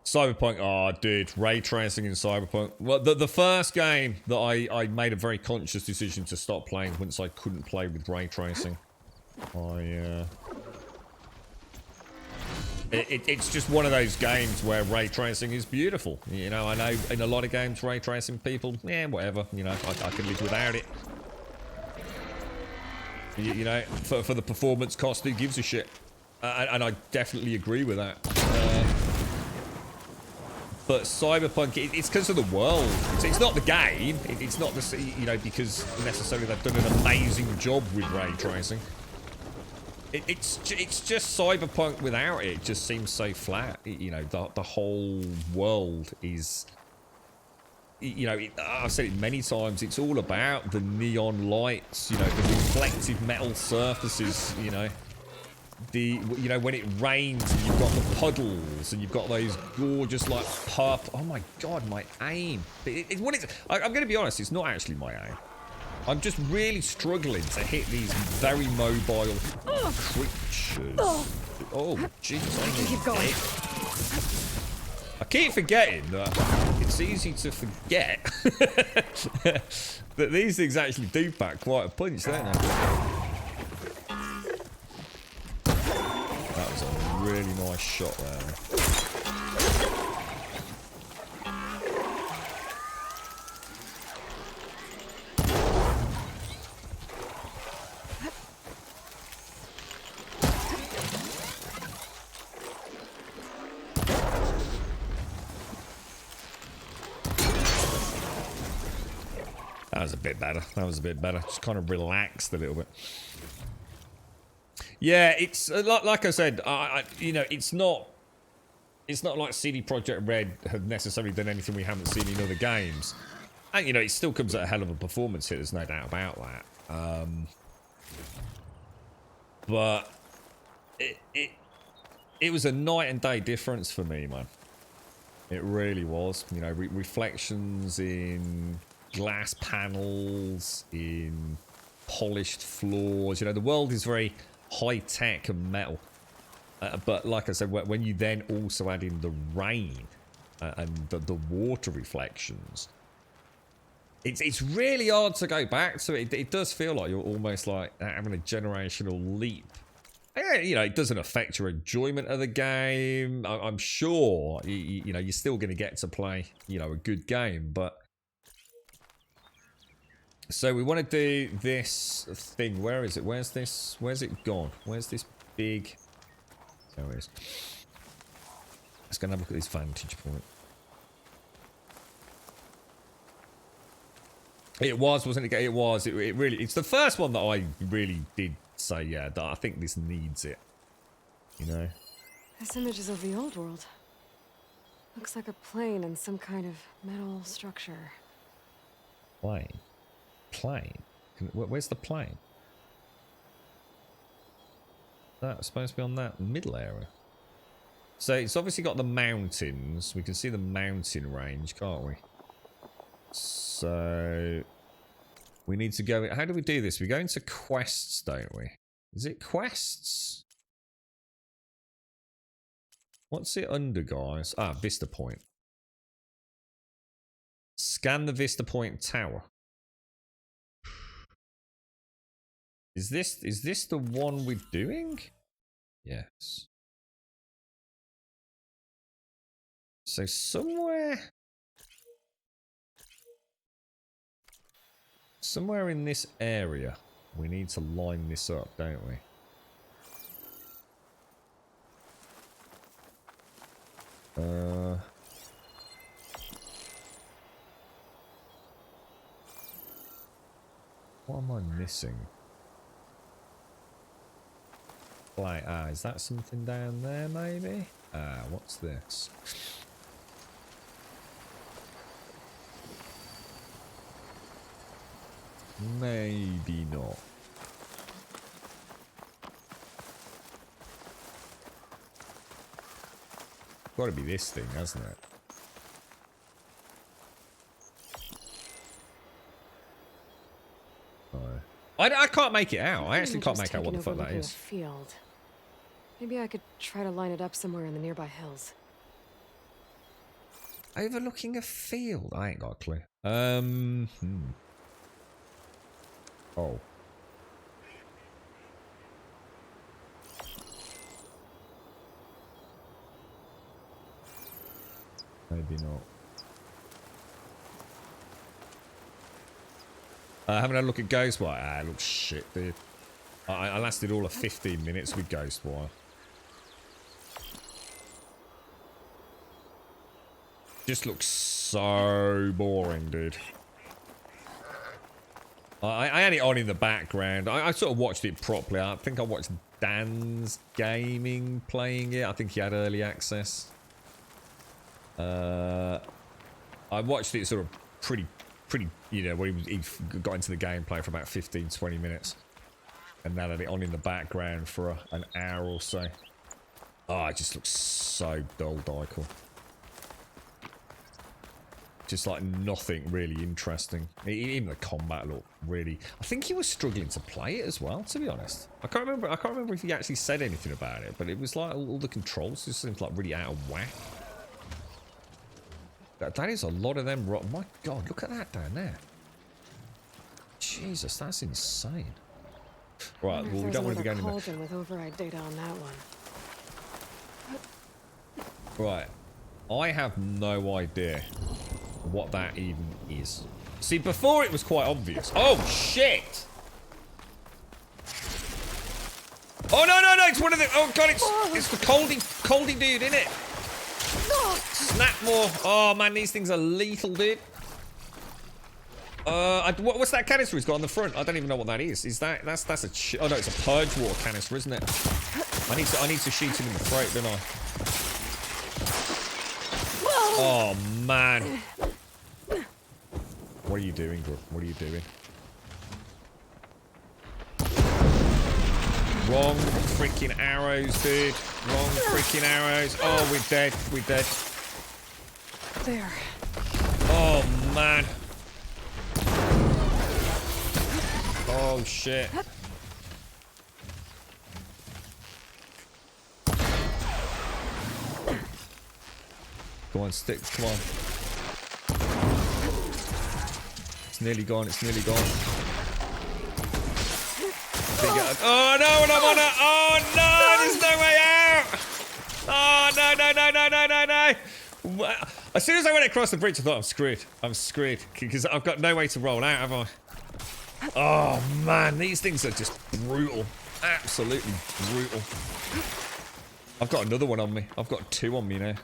Cyberpunk, oh dude, ray tracing in Cyberpunk. Well, the first game that I made a very conscious decision to stop playing once I couldn't play with ray tracing. It's just one of those games where ray tracing is beautiful. You know, I know in a lot of games ray tracing people, yeah, whatever, you know, I can live without it. You know, for the performance cost, who gives a shit? And I definitely agree with that. But Cyberpunk, it's because of the world. It's not the game. It's not the, you know, because necessarily they've done an amazing job with ray tracing. It's just Cyberpunk without it. It just seems so flat. You know, the whole world is, you know, I've said it many times, it's all about the neon lights, you know, the reflective metal surfaces, you know. You know, when it rains and you've got the puddles and you've got those gorgeous, like, purple. Oh my god, my aim. I'm going to be honest, it's not actually my aim. I'm just really struggling to hit these very mobile creatures. Oh, jeez. Keep going. I keep forgetting that it's easy to forget that these things actually do pack quite a punch, don't they? That was a really nice shot there. That was a bit better. That was a bit better. Just kind of relaxed a little bit. Yeah, it's like I said. You know, it's not like CD Projekt Red have necessarily done anything we haven't seen in other games, and you know, it still comes at a hell of a performance here. There's no doubt about that. But it was a night and day difference for me, man. It really was. You know, reflections in glass panels, in polished floors. You know, the world is very high tech and metal. But like I said, when you then also add in the rain and the water reflections, it's really hard to go back to it. It does feel like you're almost like having a generational leap. You know, it doesn't affect your enjoyment of the game. I'm sure, you know, you're still going to get to play, you know, a good game, but... So we want to do this thing. Where is it? Where's this? Where's it gone? Where's this big... There it is. Let's go and have a look at this vantage point. It was, wasn't it? It was. It really... It's the first one that I really did say, yeah, that I think this needs it. You know? This image is of the old world. Looks like a plane and some kind of metal structure. Plane? Plane? Where's the plane? That's supposed to be on that middle area. So it's obviously got the mountains. We can see the mountain range, can't we? So we need to go... How do we do this? We go into quests, don't we? Is it quests? What's it under, guys? Ah, Vista Point. Scan the Vista Point Tower. Is this the one we're doing? Yes. So somewhere in this area, we need to line this up, don't we? What am I missing? Like, is that something down there, maybe? What's this? Maybe not. Gotta be this thing, hasn't it? I can't make it out. I actually can't make out what the fuck that is. Field. Maybe I could try to line it up somewhere in the nearby hills. Overlooking a field? I ain't got a clue. Oh. Maybe not. I haven't had a look at Ghostwire. It looks shit, dude. I lasted all of 15 minutes with Ghostwire. Just looks so boring, dude. I had it on in the background. I sort of watched it properly. I think I watched Dan's Gaming playing it. I think he had early access. I watched it sort of pretty, you know, when he got into the gameplay for about 15-20 minutes. And then had it on in the background for an hour or so. Oh, it just looks so dull, Dykel. Just like nothing really interesting. Even the combat looked really... I think he was struggling to play it as well, to be honest. I can't remember if he actually said anything about it, but it was like all the controls just seemed like really out of whack. That is a lot of them. My God, look at that down there. Jesus, that's insane. Right, well, we don't want to be going in there. With override data on that one. Right, I have no idea what that even is. See, before it was quite obvious. Oh, shit! Oh, no, it's one of the... Oh, God, it's the coldy dude, isn't it? Snap more. Oh, man, these things are lethal, dude. What's that canister he's got on the front? I don't even know what that is. Is that... That's a... Oh, no, it's a purge water canister, isn't it? I need to shoot him in the throat, don't I? Oh, man. What are you doing, bro? What are you doing? Wrong freaking arrows, dude. Wrong freaking arrows. Oh, we're dead. We're dead. There. Oh, man. Oh, shit. Come on, sticks. Come on. It's nearly gone. It's nearly gone. Oh, no, and I'm on it. Oh, no, there's no way out. Oh, no. As soon as I went across the bridge, I thought, I'm screwed. I'm screwed. Because I've got no way to roll out, have I? Oh, man, these things are just brutal. Absolutely brutal. I've got another one on me. I've got two on me now.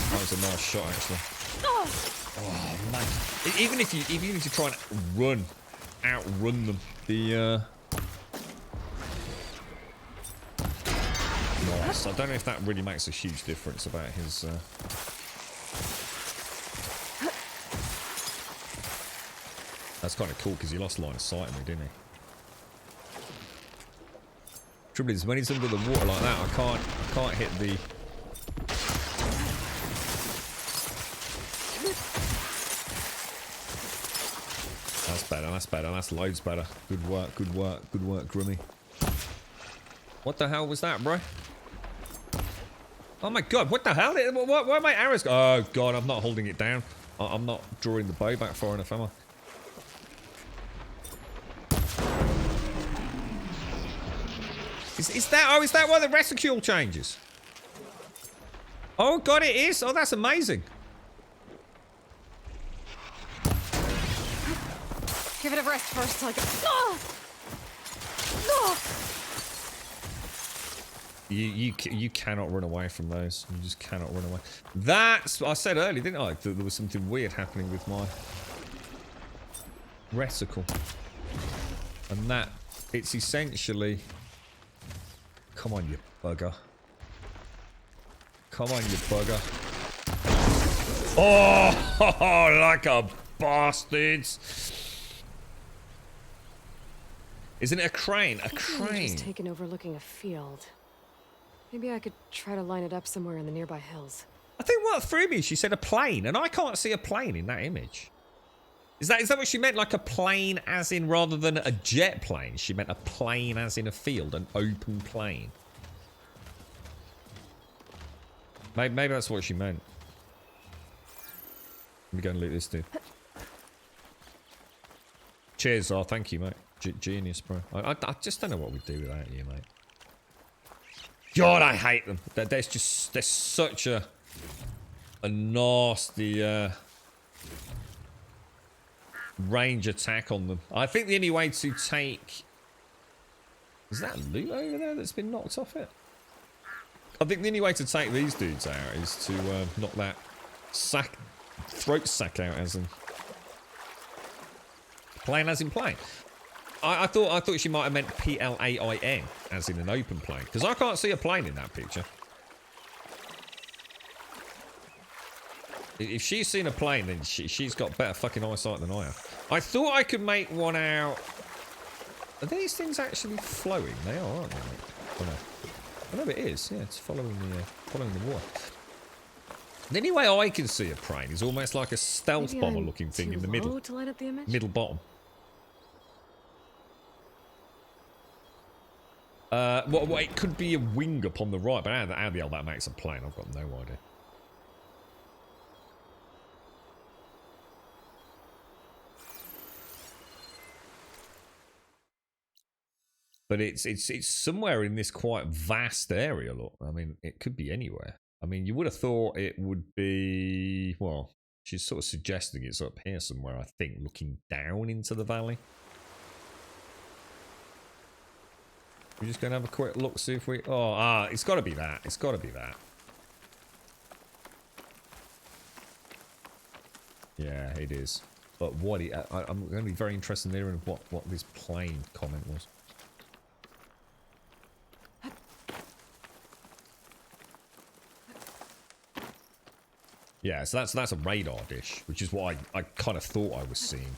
That was a nice shot, actually. Oh, man. Even if you try and outrun them, the nice. I don't know if that really makes a huge difference about his That's kind of cool because he lost line of sight on me, didn't he? Trouble is, when he's under the water like that, I can't hit the... That's better, that's better, that's loads better. Good work, Grummy. What the hell was that, bro? Oh my God, what the hell? Where are my arrows go? Oh God, I'm not holding it down. I'm not drawing the bow back far enough, am I? Is that why the reticule changes? Oh God, it is. Oh, that's amazing. Give it a rest first, like. You cannot run away from those. You just cannot run away. That's I said earlier, didn't I? That there was something weird happening with my reticle, and that it's essentially. Come on, you bugger. Come on, you bugger. Oh, like a bastards. Isn't it a crane? A crane. Just taken overlooking a field. Maybe I could try to line it up somewhere in the nearby hills. I think what threw me, she said a plane, and I can't see a plane in that image. Is that what she meant? Like a plane as in rather than a jet plane? She meant a plane as in a field, an open plane. Maybe that's what she meant. Let me go and loot this dude. Cheers, oh, thank you, mate. Genius, bro. I just don't know what we'd do without you, mate. God, I hate them. There's such a nasty range attack on them. I think the only way to take... Is that loot over there that's been knocked off it? I think the only way to take these dudes out is to knock that throat sack out, as in plane, as in plane. I thought she might have meant Plain, as in an open plane, because I can't see a plane in that picture. If she's seen a plane, then she's got better fucking eyesight than I have. I thought I could make one out. Are these things actually flowing? They are, aren't they? Oh no. Oh no, it is. Yeah, it's following the water. The only way I can see a plane is almost like a stealth bomber looking thing in the middle. To light up the image? Middle bottom. Well, it could be a wing up on the right, but how the hell that makes a plane, I've got no idea. But it's somewhere in this quite vast area, look. I mean, it could be anywhere. I mean, you would have thought it would be, well, she's sort of suggesting it's up here somewhere, I think, looking down into the valley. We're just going to have a quick look, see if we... Oh, it's got to be that. It's got to be that. Yeah, it is. But what... I'm going to be very interested in hearing what this plane comment was. Yeah, so that's a radar dish, which is what I kind of thought I was seeing.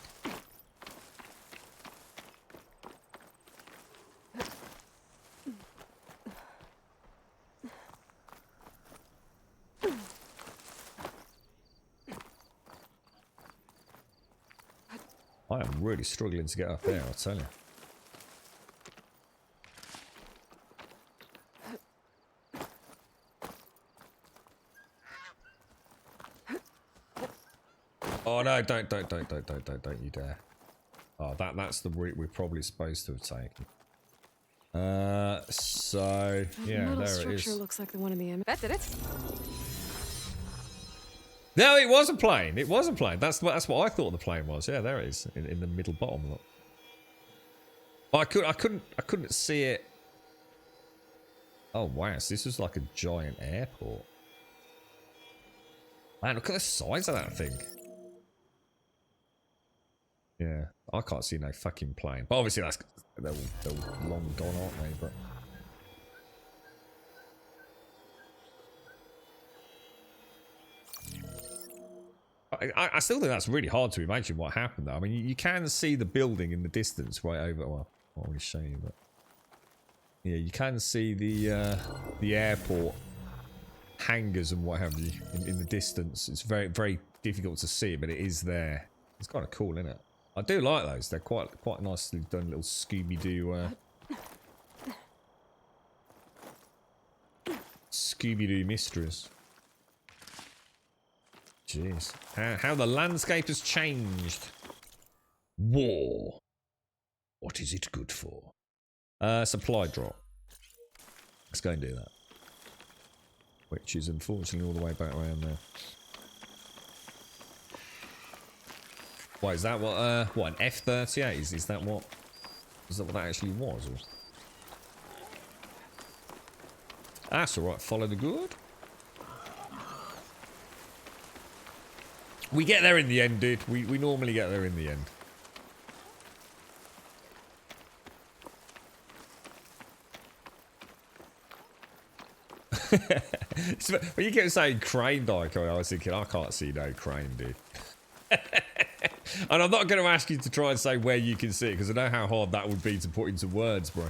I am really struggling to get up there, I'll tell you. Oh no, don't you dare. Oh, that's the route we're probably supposed to have taken. So yeah, there it is. The structure looks like the one in the image. That did it. No, it was a plane. It was a plane. That's what I thought the plane was. Yeah, there it is in the middle bottom. Look. Oh, I couldn't see it. Oh wow, so this is like a giant airport. Man, look at the size of that thing. Yeah, I can't see no fucking plane. But obviously they're long gone, aren't they? But I still think that's really hard to imagine what happened though. I mean, you can see the building in the distance right over. Well, I won't really show you, but yeah, you can see the airport hangars and what have you in the distance. It's very, very difficult to see, but it is there. It's kind of cool, isn't it? I do like those. They're quite nicely done, little Scooby-Doo Scooby-Doo mysteries. Jeez, how the landscape has changed. War. What is it good for? Supply drop. Let's go and do that. Which is unfortunately all the way back around there. What is that? What an F-38 is? Is that what that actually was? Or? That's all right. Follow the good. We get there in the end, dude. We normally get there in the end. When you kept saying crane diecast, I was thinking, I can't see no crane, dude. And I'm not going to ask you to try and say where you can see it, because I know how hard that would be to put into words, bro.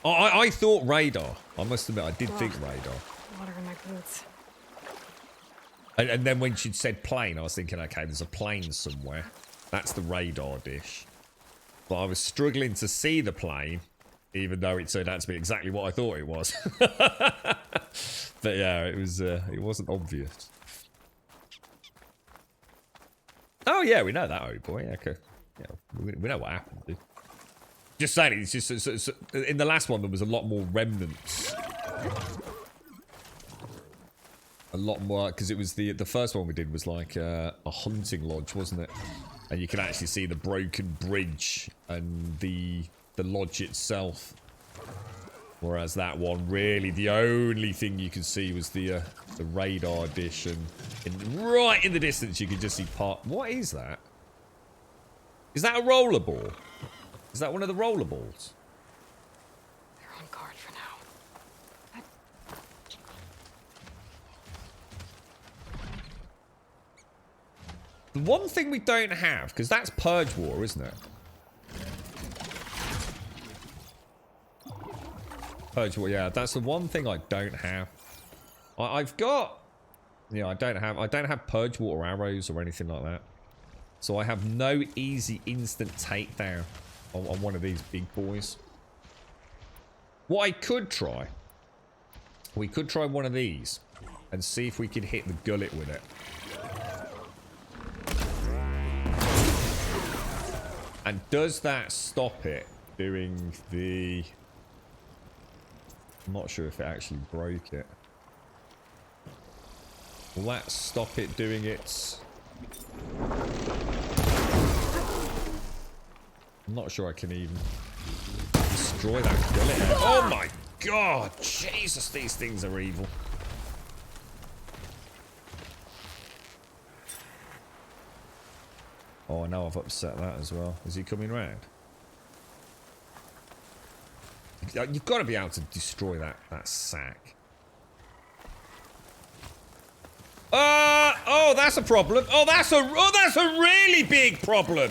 I thought radar. I must admit, I did think radar. Water in my boots. And then when she'd said plane, I was thinking, okay, there's a plane somewhere. That's the radar dish. But I was struggling to see the plane, even though it turned out to be exactly what I thought it was. But yeah, it wasn't obvious. Oh yeah, we know that, oh boy. Okay, yeah, we know what happened, dude. Just saying, it's just in the last one there was a lot more remnants. A lot more, because it was the first one we did was like a hunting lodge, wasn't it? And you can actually see the broken bridge and the lodge itself. Whereas that one, really, the only thing you could see was the radar dish, and right in the distance you could just see part. What is that? Is that a roller ball? Is that one of the roller balls? They're on guard for now. The one thing we don't have, because that's Purge War, isn't it? Purge War, yeah, that's the one thing I don't have. I've got, yeah, I don't have Purge Water arrows or anything like that. So I have no easy instant takedown on one of these big boys. What I could try, we could try one of these and see if we could hit the gullet with it. And does that stop it doing the... I'm not sure if it actually broke it. Will that stop it doing its... I'm not sure I can even destroy that gullet. Oh my god! Jesus, these things are evil. Oh, now I've upset that as well. Is he coming round? You've got to be able to destroy that sack. Oh, that's a problem. Oh, that's a really big problem.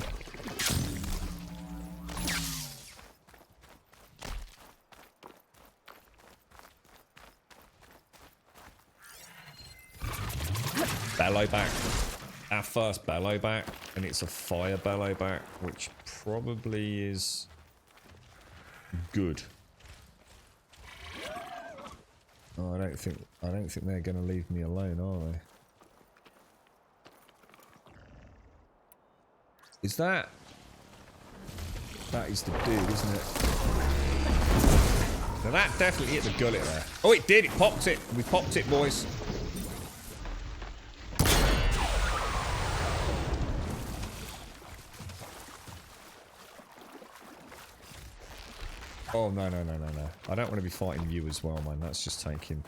Bellow back. Our first bellow back, and it's a fire bellow back, which probably is good. Oh, I don't think they're going to leave me alone, are they? Is that is the dude, isn't it? Now that definitely hit the gullet there. Oh, it did. It popped it. We popped it, boys. Oh, no. I don't want to be fighting you as well, man. That's just taking...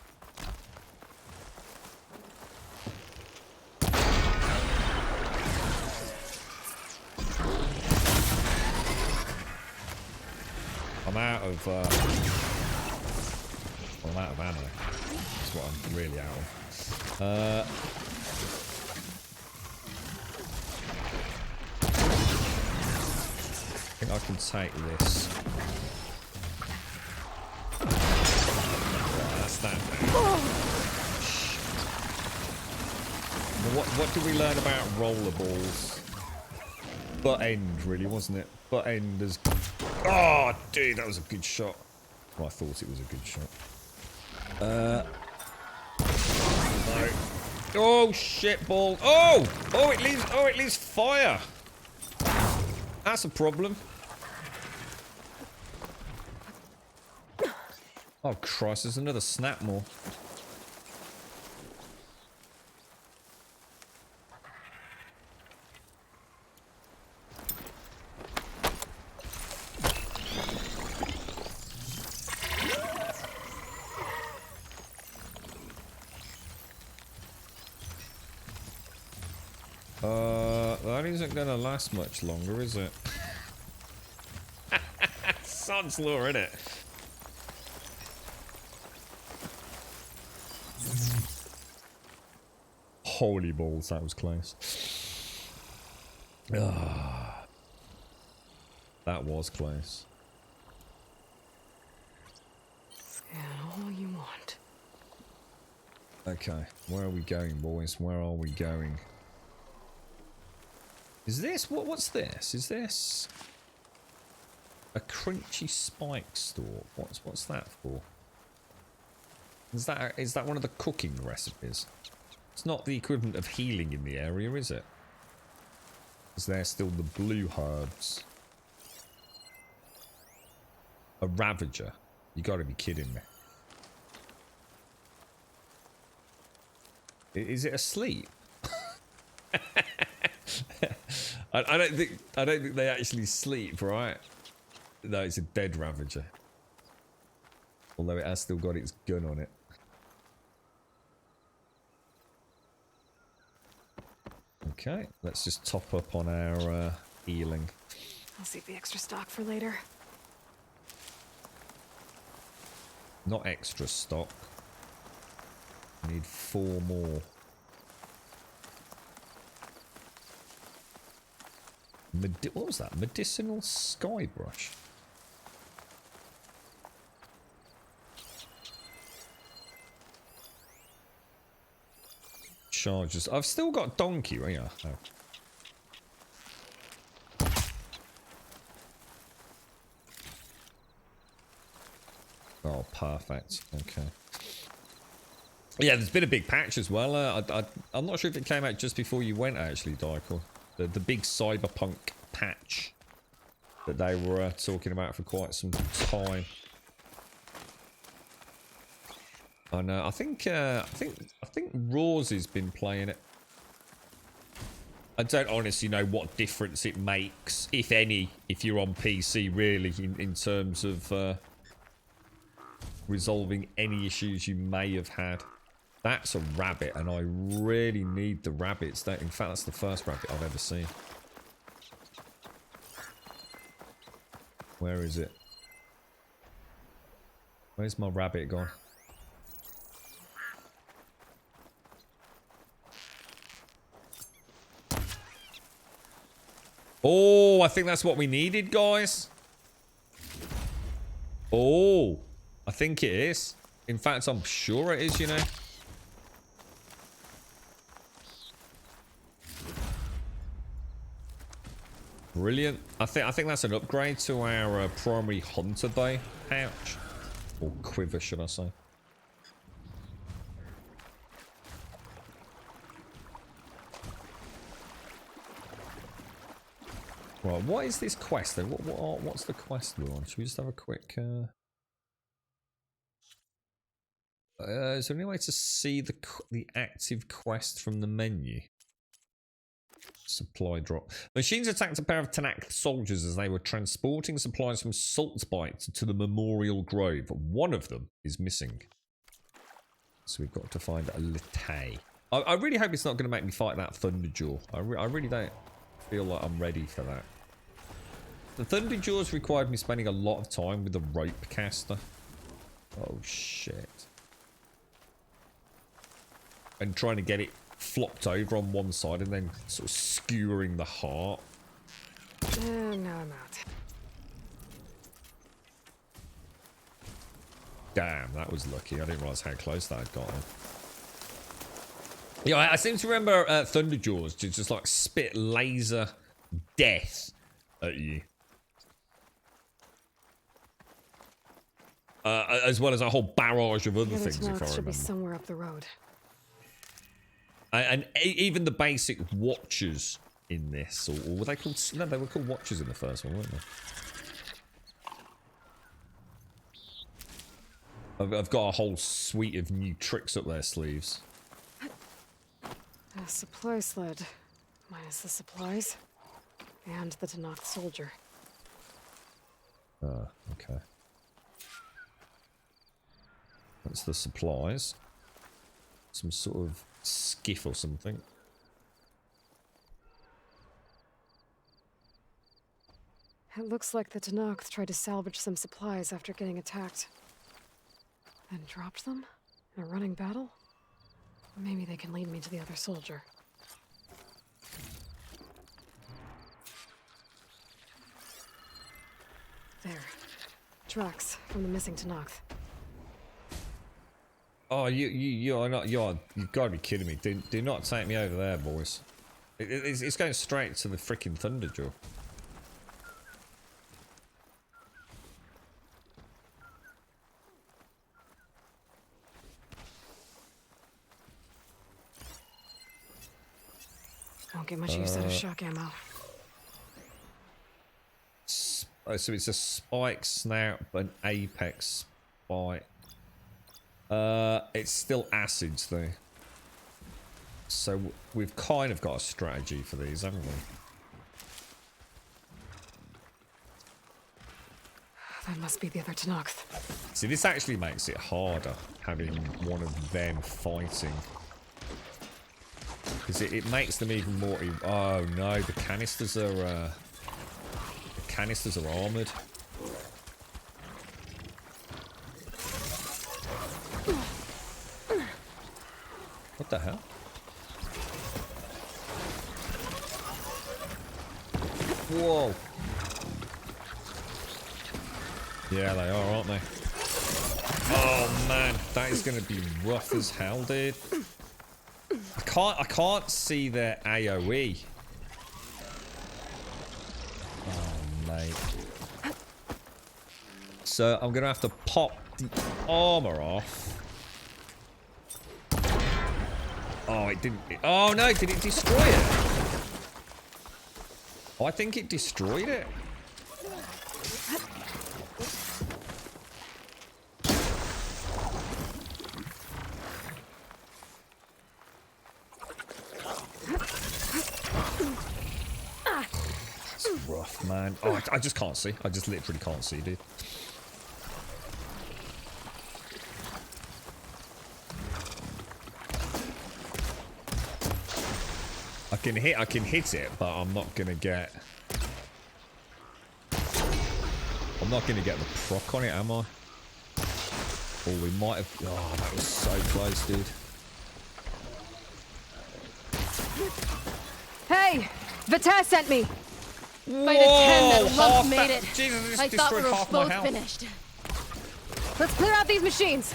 I'm out of ammo. That's what I'm really out of. I think I can take this. That's that. What did we learn about rollerballs? Butt end, really, wasn't it? Butt end is... Oh, dude, that was a good shot. Well, I thought it was a good shot. No. Oh, shit ball. Oh! Oh, it leaves fire. That's a problem. Oh, Christ, there's another snapmore. That isn't gonna last much longer, is it? Sod's law, innit? Holy balls, that was close. That was close. Scan all you want. Okay, where are we going, boys? Where are we going? Is this what's this? Is this a crunchy spike stalk? What's that for? Is that one of the cooking recipes? It's not the equivalent of healing in the area, is it? Is there still the blue herbs? A Ravager? You gotta be kidding me. Is it asleep? I don't think they actually sleep, right? No, it's a dead Ravager. Although it has still got its gun on it. Okay, let's just top up on our healing. I'll save the extra stock for later. Not extra stock. We need 4 more. What was that? Medicinal sky brush. Charges. I've still got donkey, right? Yeah. Oh, perfect. Okay. Yeah, there's been a big patch as well. I'm not sure if it came out just before you went, actually, Dykel. The big cyberpunk patch that they were talking about for quite some time. And I think Raw's been playing it. I don't honestly know what difference it makes, if any, if you're on PC, really, in terms of resolving any issues you may have had. That's a rabbit, and I really need the rabbits. In fact, that's the first rabbit I've ever seen. Where is it? Where's my rabbit gone? Oh, I think that's what we needed, guys. Oh, I think it is. In fact, I'm sure it is, you know. Brilliant. I think that's an upgrade to our primary hunter day pouch. Or quiver, should I say. Right, what is this quest then? What's the quest we're on? Should we just have a quick... is there any way to see the active quest from the menu? Supply drop. Machines attacked a pair of Tanakh soldiers as they were transporting supplies from Saltspite to the Memorial Grove. One of them is missing. So we've got to find a Litay. I really hope it's not going to make me fight that Thunderjaw. I really don't feel like I'm ready for that. The Thunderjaws required me spending a lot of time with the rope caster. Oh shit. And trying to get it flopped over on one side and then sort of skewering the heart. Now I'm out. Damn, that was lucky. I didn't realise how close that had gotten. Yeah, I seem to remember Thunderjaws to just like spit laser death at you. As well as a whole barrage of other things, if I remember. Should be somewhere up the road. And even the basic watchers in this, or were they called? No, they were called watchers in the first one, weren't they? I've got a whole suite of new tricks up their sleeves. A supply sled, minus the supplies, and the Tanakh soldier. Ah, okay. That's the supplies. Some sort of skiff or something. It looks like the Tanakh tried to salvage some supplies after getting attacked. Then dropped them in a running battle? Maybe they can lead me to the other soldier. There. Tracks from the missing Tanakh. Oh, you've got to be kidding me. Do not take me over there, boys. It's going straight to the freaking Thunderjaw. Won't get much use out of shock ammo. So it's a spike snout, an apex spike. It's still acids though. So we've kind of got a strategy for these, haven't we? That must be the other Tenakth. See, this actually makes it harder, having one of them fighting. Because it makes them even more... Oh, no, the canisters are armoured. What the hell? Whoa. Yeah, they are, aren't they? Oh man, that is going to be rough as hell, dude. I can't see their AoE. Oh mate. So I'm going to have to pop the armor off. Oh, it didn't. Oh no, did it destroy it? Oh, I think it destroyed it. That's rough, man. Oh, I just can't see. I just literally can't see, dude. I can hit it, but I'm not gonna get the proc on it, am I? Oh, we might have. Oh, that was so close, dude. Hey! Vita sent me! By the 10 that Whoa, lump made it. Jesus, I thought we destroyed were half my both health. finished. Let's clear out these machines!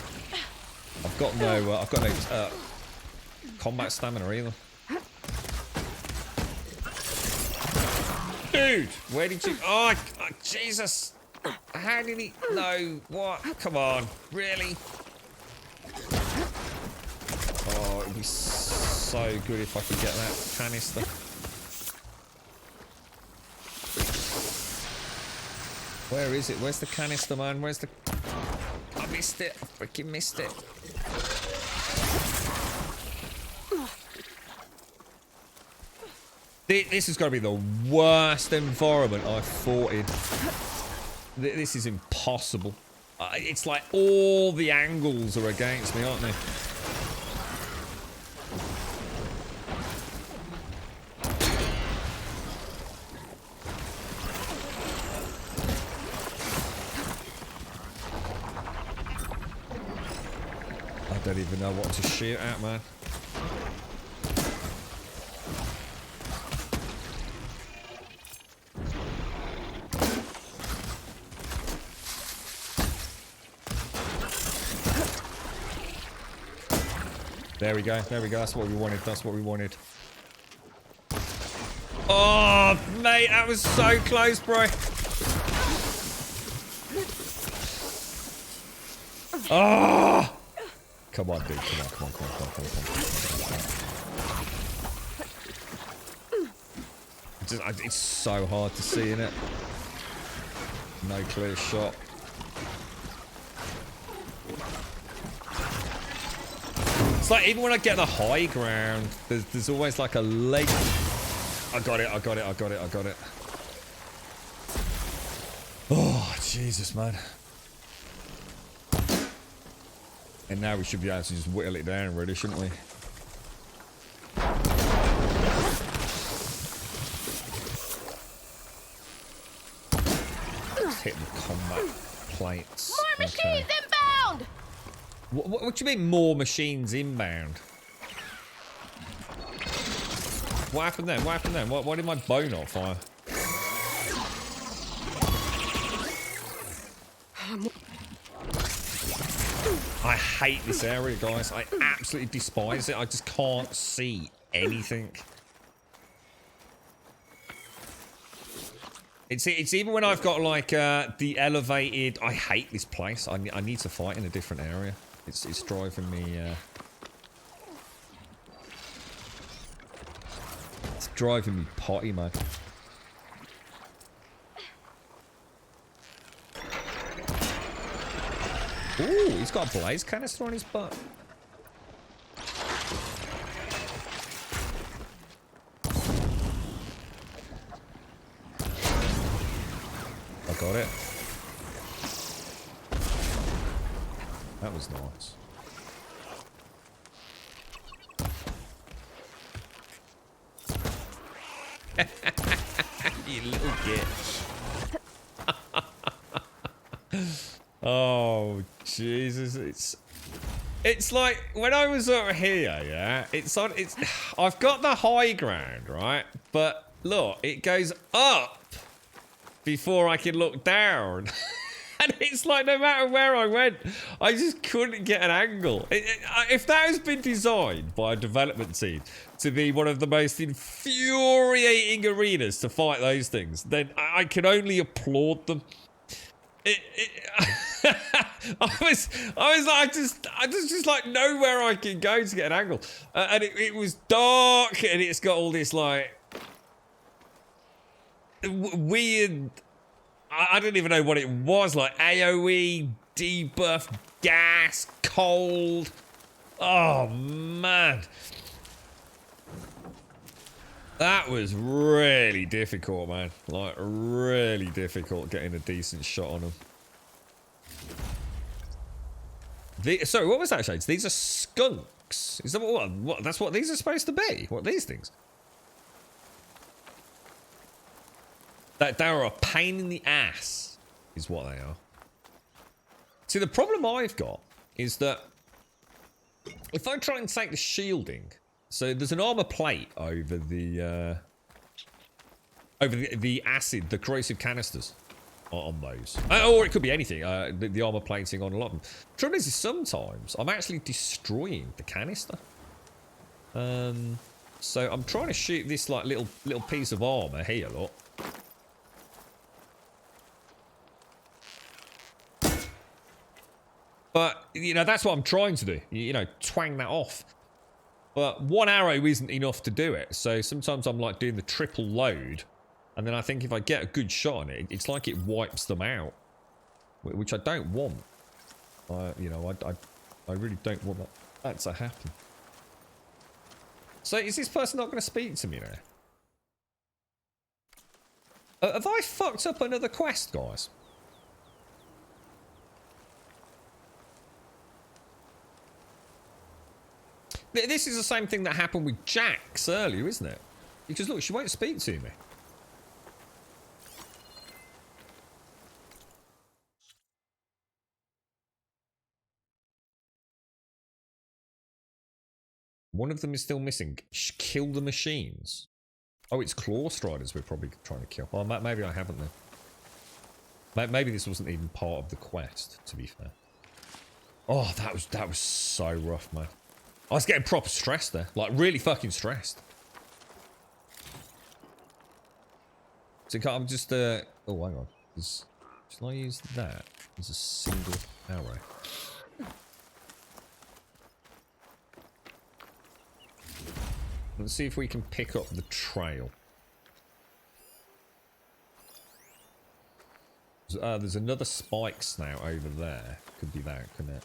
I've got no combat stamina either. Dude, where did you... Oh, Jesus. How did he... No, what? Come on. Really? Oh, it'd be so good if I could get that canister. Where is it? Where's the canister, man? Where's the... I missed it. I freaking missed it. This has got to be the worst environment I've fought in. This is impossible. It's like all the angles are against me, aren't they? I don't even know what to shoot at, man. There we go, that's what we wanted, Oh, mate, that was so close, bro. Oh! Come on, dude, come on. It's so hard to see, innit? No clear shot. It's like, even when I get the high ground, there's always like a leg. I got it. Oh, Jesus, man. And now we should be able to just whittle it down, really, shouldn't we? Just hitting the combat plates. More machines inbound! What do you mean, more machines inbound? What happened then? Why did my bow not fire? I hate this area, guys. I absolutely despise it. I just can't see anything. It's even when I've got like the elevated. I hate this place. I need to fight in a different area. It's driving me. It's driving me potty, man. Ooh, he's got a blaze canister on his butt. I got it. That was nice. You little bitch. Oh, Jesus. It's like when I was over here, yeah, I've got the high ground, right? But look, it goes up before I can look down. And it's like no matter where I went, I just couldn't get an angle. If that has been designed by a development team to be one of the most infuriating arenas to fight those things, then I can only applaud them. I just like know where I can go to get an angle, and it was dark, and it's got all this like weird. I don't even know what it was, like AoE, debuff, gas, cold. Oh man, that was really difficult, man. Like really difficult getting a decent shot on them. Sorry, what was that, Shades? These are skunks. Is that what? That's what these are supposed to be? What are these things? They are a pain in the ass, is what they are. See, the problem I've got is that if I try and take the shielding, so there's an armor plate over the acid, the corrosive canisters on those, or it could be anything. The armor plating on a lot of them. Trouble is sometimes I'm actually destroying the canister. So I'm trying to shoot this like little piece of armor here, look. But, you know, that's what I'm trying to do. You know, twang that off. But one arrow isn't enough to do it. So sometimes I'm like doing the triple load. And then I think if I get a good shot on it, it's like it wipes them out. Which I don't want. You know, I really don't want that to happen. So is this person not going to speak to me now? Have I fucked up another quest, guys? This is the same thing that happened with Jax earlier, isn't it? Because look, she won't speak to me. One of them is still missing. Kill the machines. Oh, it's Claw Striders we're probably trying to kill. Well, maybe I haven't then. Maybe this wasn't even part of the quest, to be fair. Oh, that was so rough, man. I was getting proper stressed there. Like, really fucking stressed. So I'm just, oh, hang on. Shall I use that as a single arrow? Let's see if we can pick up the trail. There's another spike snout over there. Could be that, couldn't it?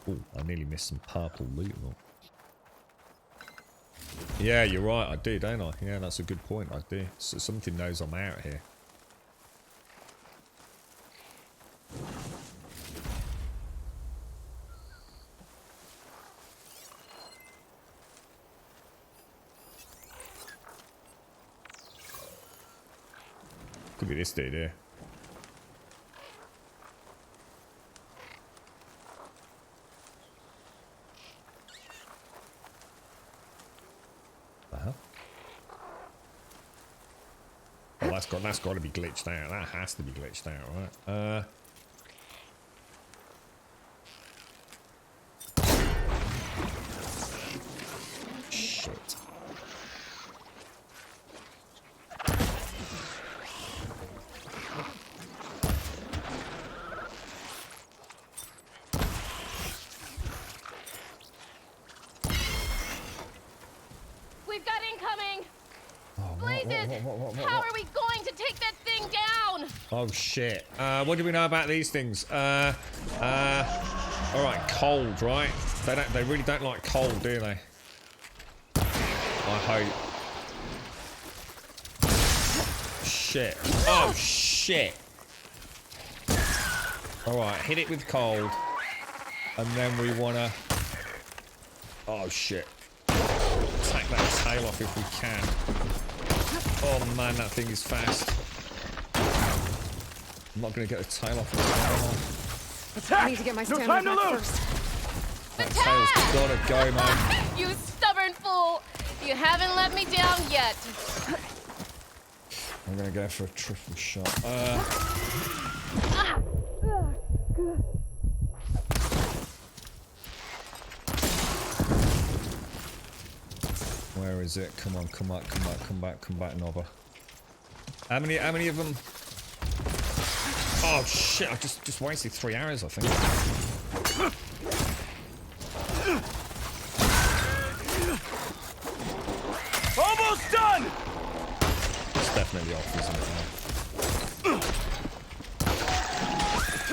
Oh, I nearly missed some purple loot. Yeah, you're right. I do, don't I? Yeah, that's a good point. I do. So something knows I'm out here. Could be this dude here. Well, that's got to be glitched out. That has to be glitched out, right? Shit. We've got incoming. Oh, Blazes! How are we going to take that thing down? Oh shit. What do we know about these things? Alright, cold, right? They really don't like cold, do they? I hope. shit. Oh, shit. Alright, hit it with cold. And then we want to... Oh, shit. Take that tail off if we can. Oh, man, that thing is fast. I'm not going to get the tail off. I need to get my stamina back first. That tail's gotta go, man. You stubborn fool! You haven't let me down yet. I'm gonna go for a triple shot. Where is it? Come on, come back, Nobber. How many of them? Oh shit! I just wasted 3 hours, I think. Almost done! It's definitely off, isn't it?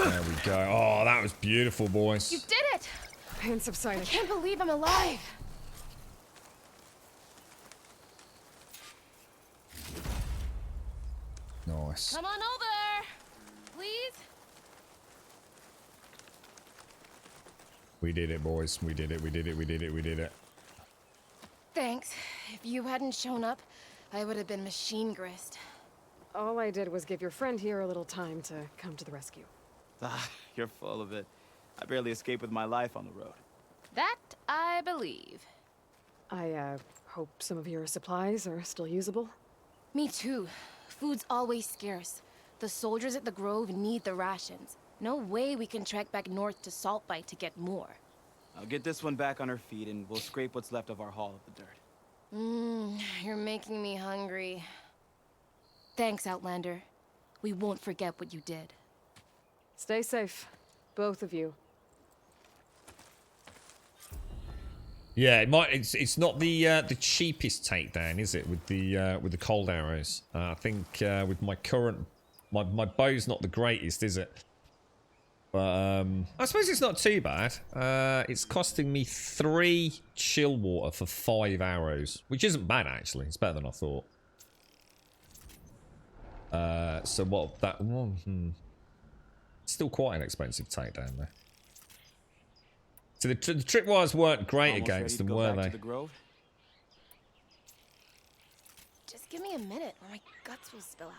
There we go. Oh, that was beautiful, boys. You did it! Pain subsided. I can't believe I'm alive. Nice. Come on over, please. We did it, boys. We did it. Thanks. If you hadn't shown up, I would have been machine grist. All I did was give your friend here a little time to come to the rescue. Ah, you're full of it. I barely escaped with my life on the road. That I believe. I, hope some of your supplies are still usable. Me too. Food's always scarce. The soldiers at the Grove need the rations. No way we can trek back north to Saltbite to get more. I'll get this one back on her feet and we'll scrape what's left of our haul of the dirt. You're making me hungry. Thanks, Outlander. We won't forget what you did. Stay safe, both of you. Yeah, it might. It's not the cheapest takedown, is it? With the cold arrows. I think with my current my bow's not the greatest, is it? But I suppose it's not too bad. It's costing me 3 chill water for 5 arrows, which isn't bad actually. It's better than I thought. So what that? Still quite an expensive takedown though. So the tripwires weren't great against them, were they? Just give me a minute or my guts will spill out.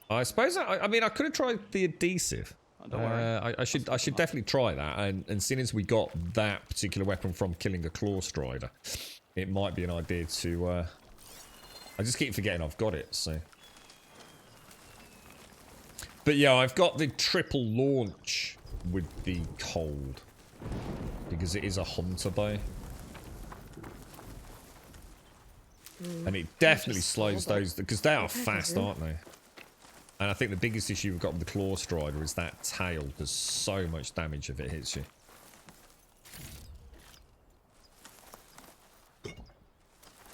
I suppose I mean I could have tried the adhesive. I should definitely try that. And seeing as we got that particular weapon from killing a claw strider, it might be an idea to. I just keep forgetting I've got it. So. But yeah, I've got the triple launch with the cold. Because it is a hunter bow. And it definitely slows those, because they are fast, aren't they? And I think the biggest issue we've got with the claw strider is that tail does so much damage if it hits you.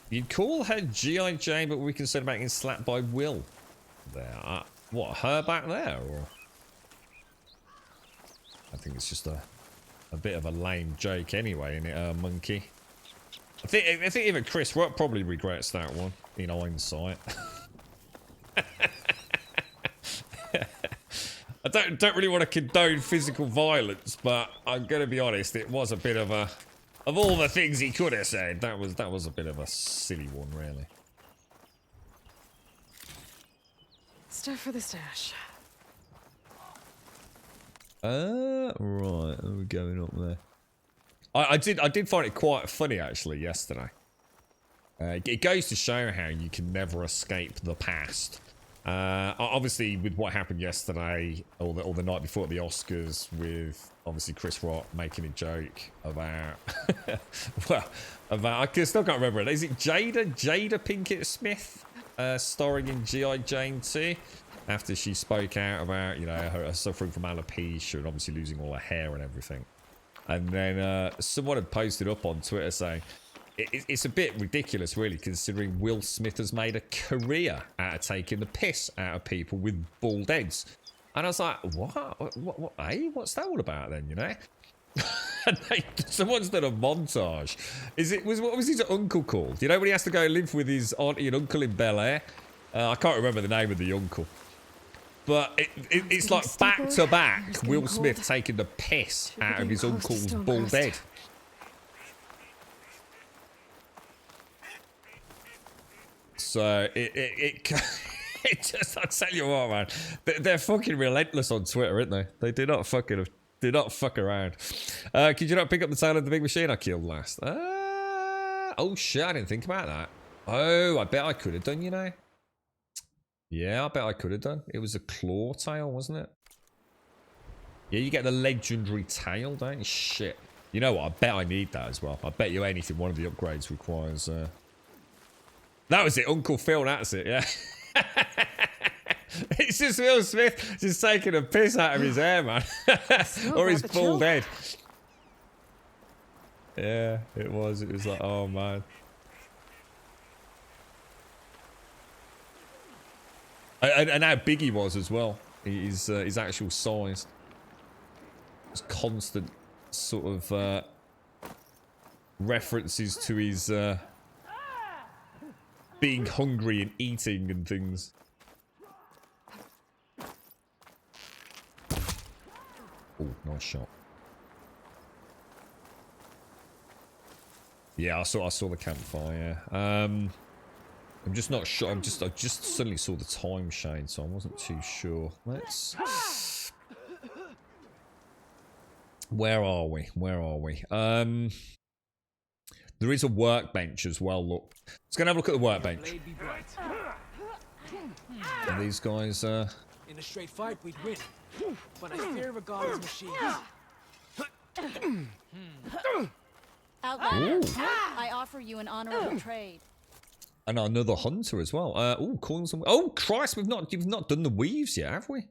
You'd call her G.I. Jane, but we consider about getting slapped by Will. There. What, her back there? Or? I think it's just a bit of a lame joke anyway, isn't it, monkey? I think even Chris Rock probably regrets that one, in hindsight. I don't really want to condone physical violence, but I'm going to be honest, it was a bit of a... Of all the things he could have said, that was a bit of a silly one, really. Stuff for the stash. Right, we're going up there. I did find it quite funny actually yesterday. It goes to show how you can never escape the past. Obviously, with what happened yesterday or the night before at the Oscars, with obviously Chris Rock making a joke about, I still can't remember it. Is it Jada Pinkett Smith, starring in G.I. Jane 2, after she spoke out about her suffering from alopecia and obviously losing all her hair and everything, and then someone had posted up on Twitter saying. It's a bit ridiculous, really, considering Will Smith has made a career out of taking the piss out of people with bald heads. And I was like, what, hey, what's that all about then, And someone's done a montage. What was his uncle called? When he has to go live with his auntie and uncle in Bel Air? I can't remember the name of the uncle. But it's like back to back Will Smith taking the piss out of his uncle's bald head. So it just, I tell you what, man, they're fucking relentless on Twitter, aren't they? They do not fuck around. Could you not pick up the tail of the big machine I killed last? Oh shit, I didn't think about that. Oh, I bet I could have done, you know. Yeah, I bet I could have done. It was a claw tail, wasn't it? Yeah, you get the legendary tail, don't you? Shit. You know what? I bet I need that as well. I bet you anything one of the upgrades requires... That was it, Uncle Phil, that's it, yeah. It's just Will Smith just taking a piss out of his hair, man. Or his bald head. Yeah, it was. It was like, oh, man. And how big he was as well. His actual size. His constant sort of references to his being hungry and eating and things. Oh, nice shot. Yeah, I saw the campfire. I'm just not sure. I just suddenly saw the time shade, so I wasn't too sure. Let's. Where are we? Where are we? There is a workbench as well. Look, let's go and have a look at the workbench. And these guys. In a straight fight, we'd win, but I fear regardless machines. Outlander, I offer you an honorable trade. And another hunter as well. Oh, coins and... Oh, Christ, you've not done the weaves yet, have we?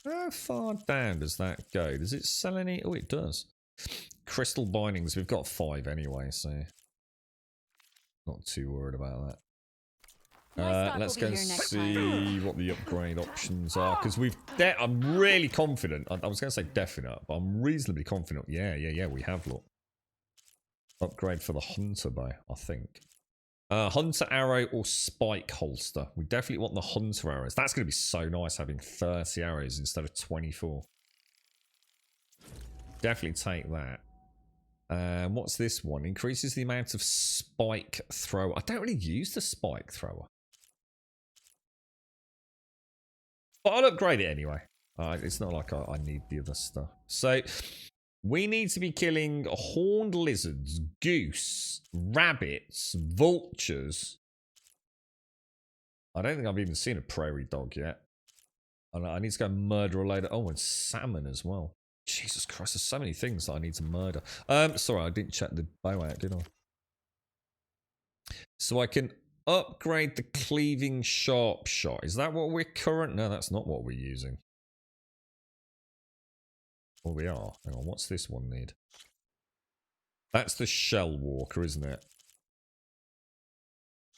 How far down does that go? Does it sell any... Oh, it does. Crystal bindings, we've got 5 anyway, so... Not too worried about that. Let's go and see what the upgrade options are, because I'm really confident. I was going to say definite, but I'm reasonably confident. Yeah, we have, look. Upgrade for the hunter bow, I think. Hunter arrow or spike holster. We definitely want the hunter arrows. That's going to be so nice having 30 arrows instead of 24. Definitely take that. What's this one? Increases the amount of spike thrower. I don't really use the spike thrower. But I'll upgrade it anyway. It's not like I need the other stuff. So... we need to be killing horned lizards, goose, rabbits, vultures. I don't think I've even seen a prairie dog yet. And I need to go murder a load of... oh, and salmon as well. Jesus Christ, there's so many things that I need to murder. Sorry, I didn't check the bow out, did I? So I can upgrade the cleaving sharp shot. Is that what we're current? No, that's not what we're using. Well, we are. Hang on, what's this one need? That's the shell walker, isn't it?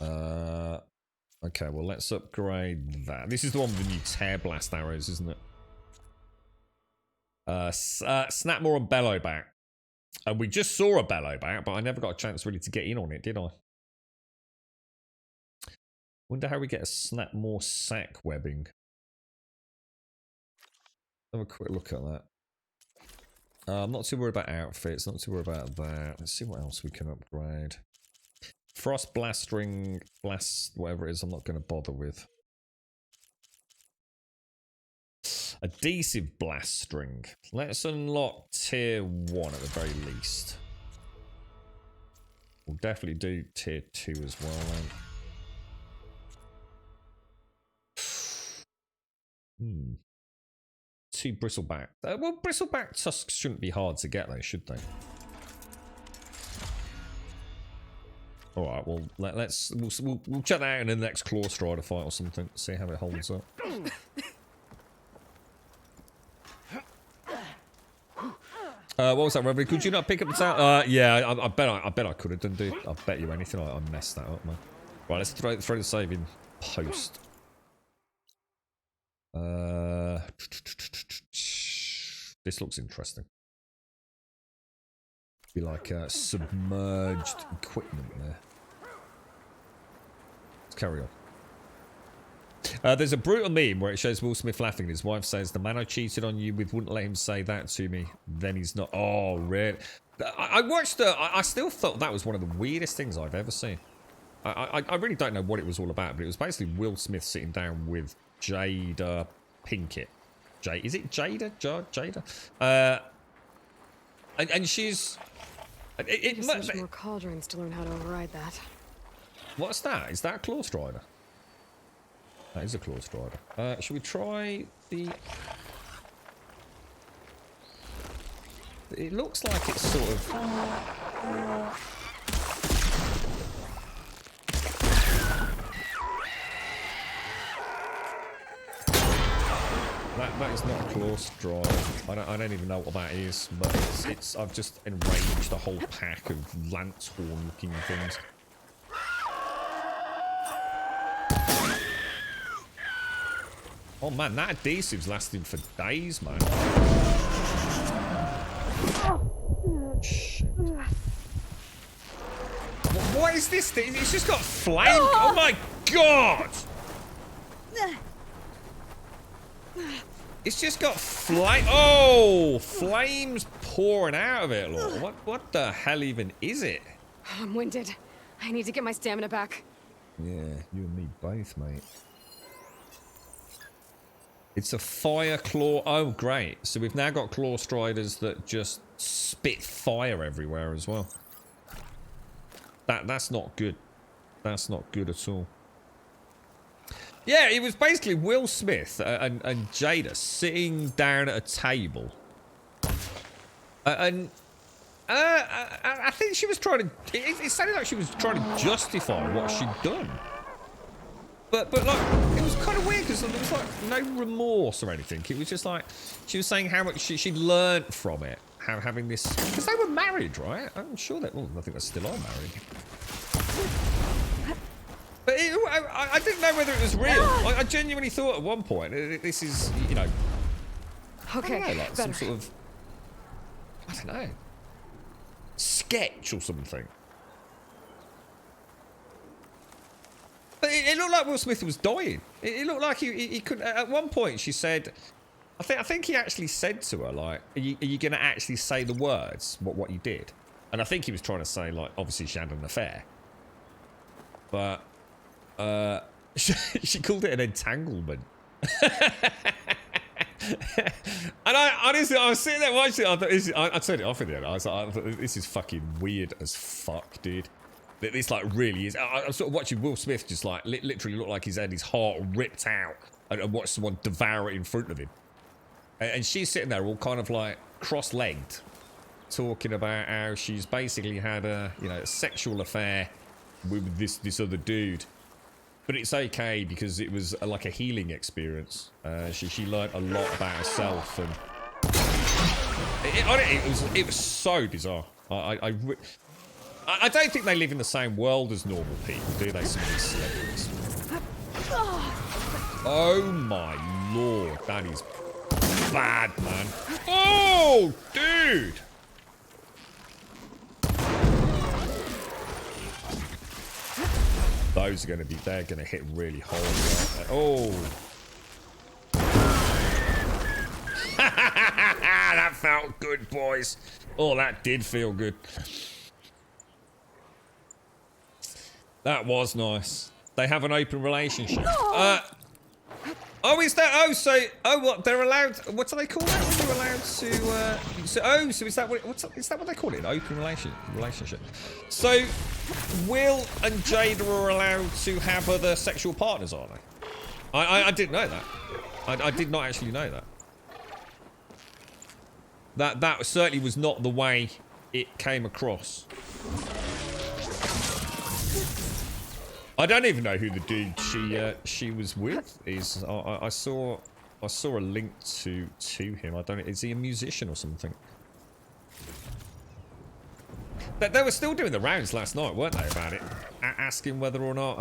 Okay, well, let's upgrade that. This is the one with the new tear blast arrows, isn't it? Snapmore and Bellowback. And we just saw a Bellowback, but I never got a chance really to get in on it, did I? Wonder how we get a Snapmore sack webbing. Have a quick look at that. I'm not too worried about outfits, not too worried about that. Let's see what else we can upgrade. Frost blast ring, blast, whatever it is, I'm not going to bother with. Adhesive blast string. Let's unlock tier 1 at the very least. We'll definitely do tier 2 as well then. 2 bristleback. Well, bristleback tusks shouldn't be hard to get though, should they? All right. Well, we'll check that out in the next Claw Strider fight or something. See how it holds up. What was that, Reverend? Could you not pick up the town? Yeah, I bet I could have done, dude. I bet you anything. I messed that up, man. Right, let's throw the save in post. This looks interesting. Be like submerged equipment there. Let's carry on. There's a brutal meme where it shows Will Smith laughing and his wife says, the man I cheated on you with wouldn't let him say that to me. Then he's not. Oh, really? I watched I still thought that was one of the weirdest things I've ever seen. I really don't know what it was all about, but it was basically Will Smith sitting down with Jada Pinkett. Is it Jada? Jada? And she's... Just more cauldrons to learn how to override that. What's that? Is that a claw strider? That is a claw strider. Should we try the... It looks like it's sort of... That is not a claw strider. I don't even know what that is, but it's I've just enraged a whole pack of lance horn looking things. Oh man, that adhesive's lasting for days, man. Shit. What is this thing? It's just got flame. Oh my god! It's just got flame. Oh, flames pouring out of it. Look. What the hell even is it? I'm winded. I need to get my stamina back. Yeah, you and me both, mate. It's a fire claw. Oh, great. So we've now got claw striders that just spit fire everywhere as well. That's not good. That's not good at all. Yeah, it was basically Will Smith and Jada sitting down at a table. I think she was trying to... It sounded like she was trying to justify what she'd done. But like, it was kind of weird because there was like no remorse or anything. It was just like, she was saying how much she'd learnt from it. How having this... Because they were married, right? I'm sure that... Well, I think they still are married. But I didn't know whether it was real. I genuinely thought at one point, this is, you know... Okay, I don't know, like better. some sort of... I don't know. Sketch or something. But it looked like Will Smith was dying. It looked like he could. At one point, she said, "I think he actually said to her, like, are you going to actually say the words what you did?" And I think he was trying to say, like, obviously she had an affair, but she called it an entanglement. And I honestly, I was sitting there watching it. I turned it off in the end. I thought, this is fucking weird as fuck, dude. This like really is. I'm sort of watching Will Smith just like literally look like he's had his heart ripped out and watch someone devour it in front of him. And she's sitting there all kind of like cross-legged, talking about how she's basically had a sexual affair with this other dude. But it's okay because it was like a healing experience. She learned a lot about herself, and it was so bizarre. I don't think they live in the same world as normal people, do they? Some of these celebrities. Oh my lord, that is bad, man. Oh, dude. Those are going to be, they're going to hit really hard. Right? Oh. That felt good, boys. Oh, that did feel good. That was nice. They have an open relationship. Oh, is that? Oh, so what? They're allowed. What do they call that? When you're allowed to? So is that what? Is that what they call it? An open relationship. So, Will and Jada are allowed to have other sexual partners, are they? I didn't know that. I did not actually know that. That certainly was not the way it came across. I don't even know who the dude she was with is. I saw a link to him. I don't know. Is he a musician or something? They were still doing the rounds last night, weren't they? About it, asking whether or not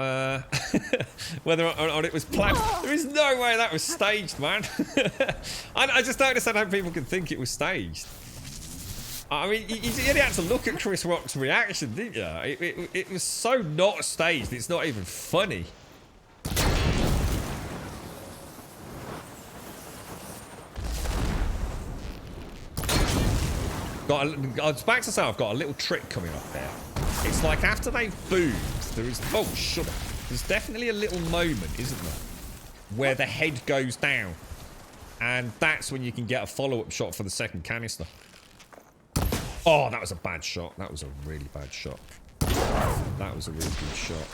whether or not it was planned. There is no way that was staged, man. I just don't understand how people can think it was staged. I mean, you only had to look at Chris Rock's reaction, didn't you? It was so not staged, it's not even funny. I was about to say I've got a little trick coming up there. It's like after they've moved, there is... Oh, shut up. There's definitely a little moment, isn't there? Where the head goes down. And that's when you can get a follow-up shot for the second canister. Oh, that was a bad shot. That was a really bad shot. That was a really good shot.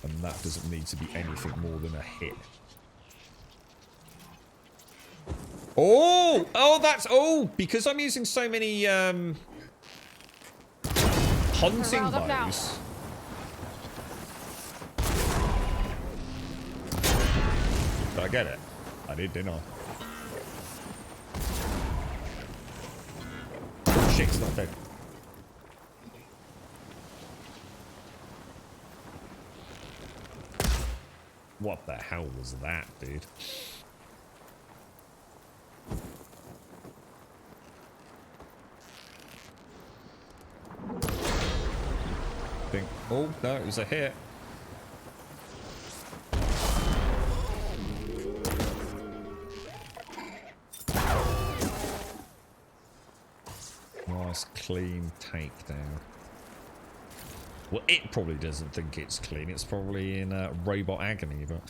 And that doesn't need to be anything more than a hit. Oh! Oh, that's... Oh! Because I'm using so many, hunting bows. Did I get it? I did, didn't I? Shit, it's not dead. What the hell was that, dude? Oh, no, it was a hit. Nice, clean takedown. Well, it probably doesn't think it's clean. It's probably in robot agony, but...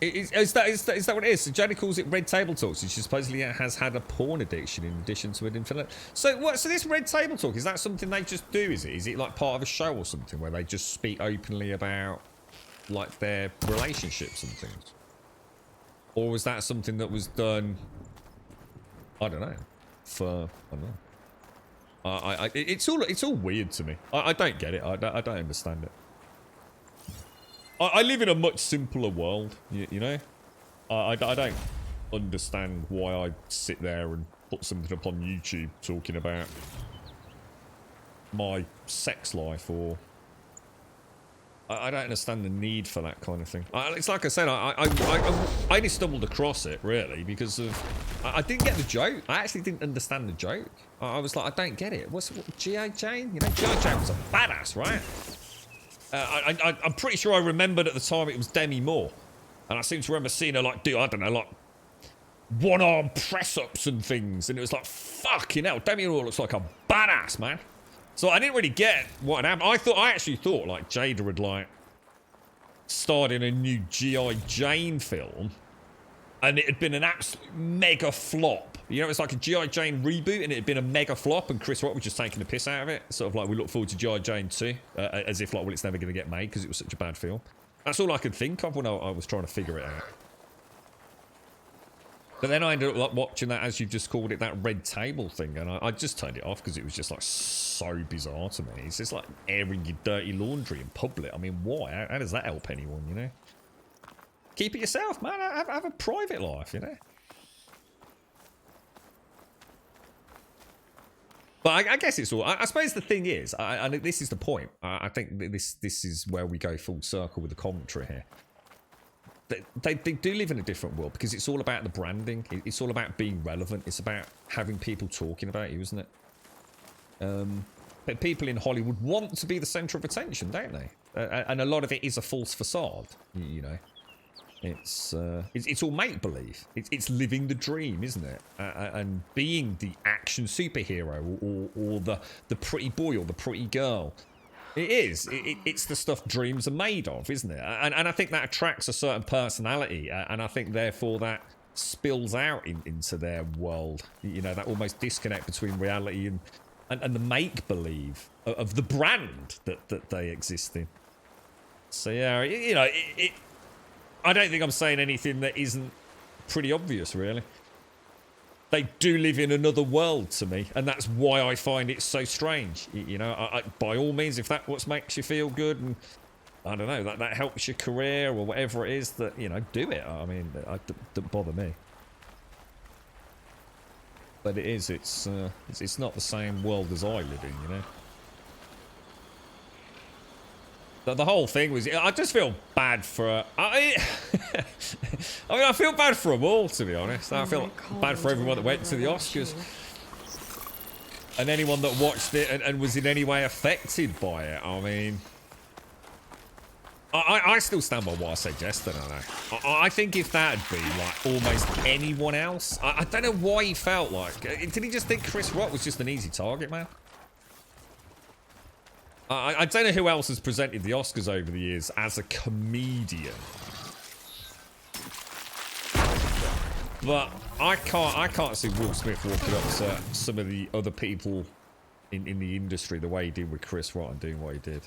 Is that what it is? So Jodie calls it Red Table Talk. So she supposedly has had a porn addiction in addition to an infinite. So what? So this Red Table Talk, is that something they just do? Is it? Is it like part of a show or something where they just speak openly about like their relationships and things? Or was that something that was done? I don't know. For I don't know. It's all weird to me. I don't get it. I don't understand it. I live in a much simpler world, you know? I don't understand why I sit there and put something up on YouTube talking about my sex life, or... I don't understand the need for that kind of thing. It's like I said, I only stumbled across it, really, because of... I didn't get the joke. I actually didn't understand the joke. I was like, I don't get it. What's G.I. Jane? You know, G.I. Jane was a badass, right? I'm pretty sure I remembered at the time it was Demi Moore. And I seem to remember seeing her, like, do, I don't know, like, one-arm press-ups and things. And it was like, fucking hell, Demi Moore looks like a badass, man. So I didn't really get what had happened. I actually thought, like, Jada had, like, starred in a new G.I. Jane film. And it had been an absolute mega flop. You know, it's like a G.I. Jane reboot, and it had been a mega flop, and Chris Rock was just taking the piss out of it. Sort of like, we look forward to G.I. Jane 2, as if, like, well, it's never going to get made because it was such a bad film. That's all I could think of when I was trying to figure it out. But then I ended up, like, watching that, as you just called it, that Red Table thing, and I just turned it off because it was just, like, so bizarre to me. It's just like airing your dirty laundry in public. I mean, why? How does that help anyone, you know? Keep it yourself, man. Have a private life, you know? But I guess it's all... I suppose the thing is, and this is the point, I think that this is where we go full circle with the commentary here. They do live in a different world because it's all about the branding. It's all about being relevant. It's about having people talking about you, isn't it? But people in Hollywood want to be the centre of attention, don't they? And a lot of it is a false facade, you know. It's all make-believe. It's living the dream, isn't it? And being the action superhero or the pretty boy or the pretty girl. It is. It's the stuff dreams are made of, isn't it? And I think that attracts a certain personality, and I think therefore that spills out into their world. You know, that almost disconnect between reality and the make-believe of the brand that they exist in. So yeah, you know, I don't think I'm saying anything that isn't pretty obvious, really. They do live in another world to me, and that's why I find it so strange. You know, by all means, if that's what makes you feel good, and I don't know, that helps your career or whatever it is, that, you know, do it. I mean, it doesn't bother me. But it is, it's not the same world as I live in, you know. The whole thing was, I just feel bad for... I mean, I feel bad for them all, to be honest. I feel bad for everyone that went to the Oscars. And anyone that watched it and was in any way affected by it. I mean... I still stand by what I said yesterday. I think if that had been like almost anyone else, I don't know why he felt like. Did he just think Chris Rock was just an easy target, man? I don't know who else has presented the Oscars over the years as a comedian. But I can't see Will Smith walking up to some of the other people in the industry the way he did with Chris Rock and doing what he did.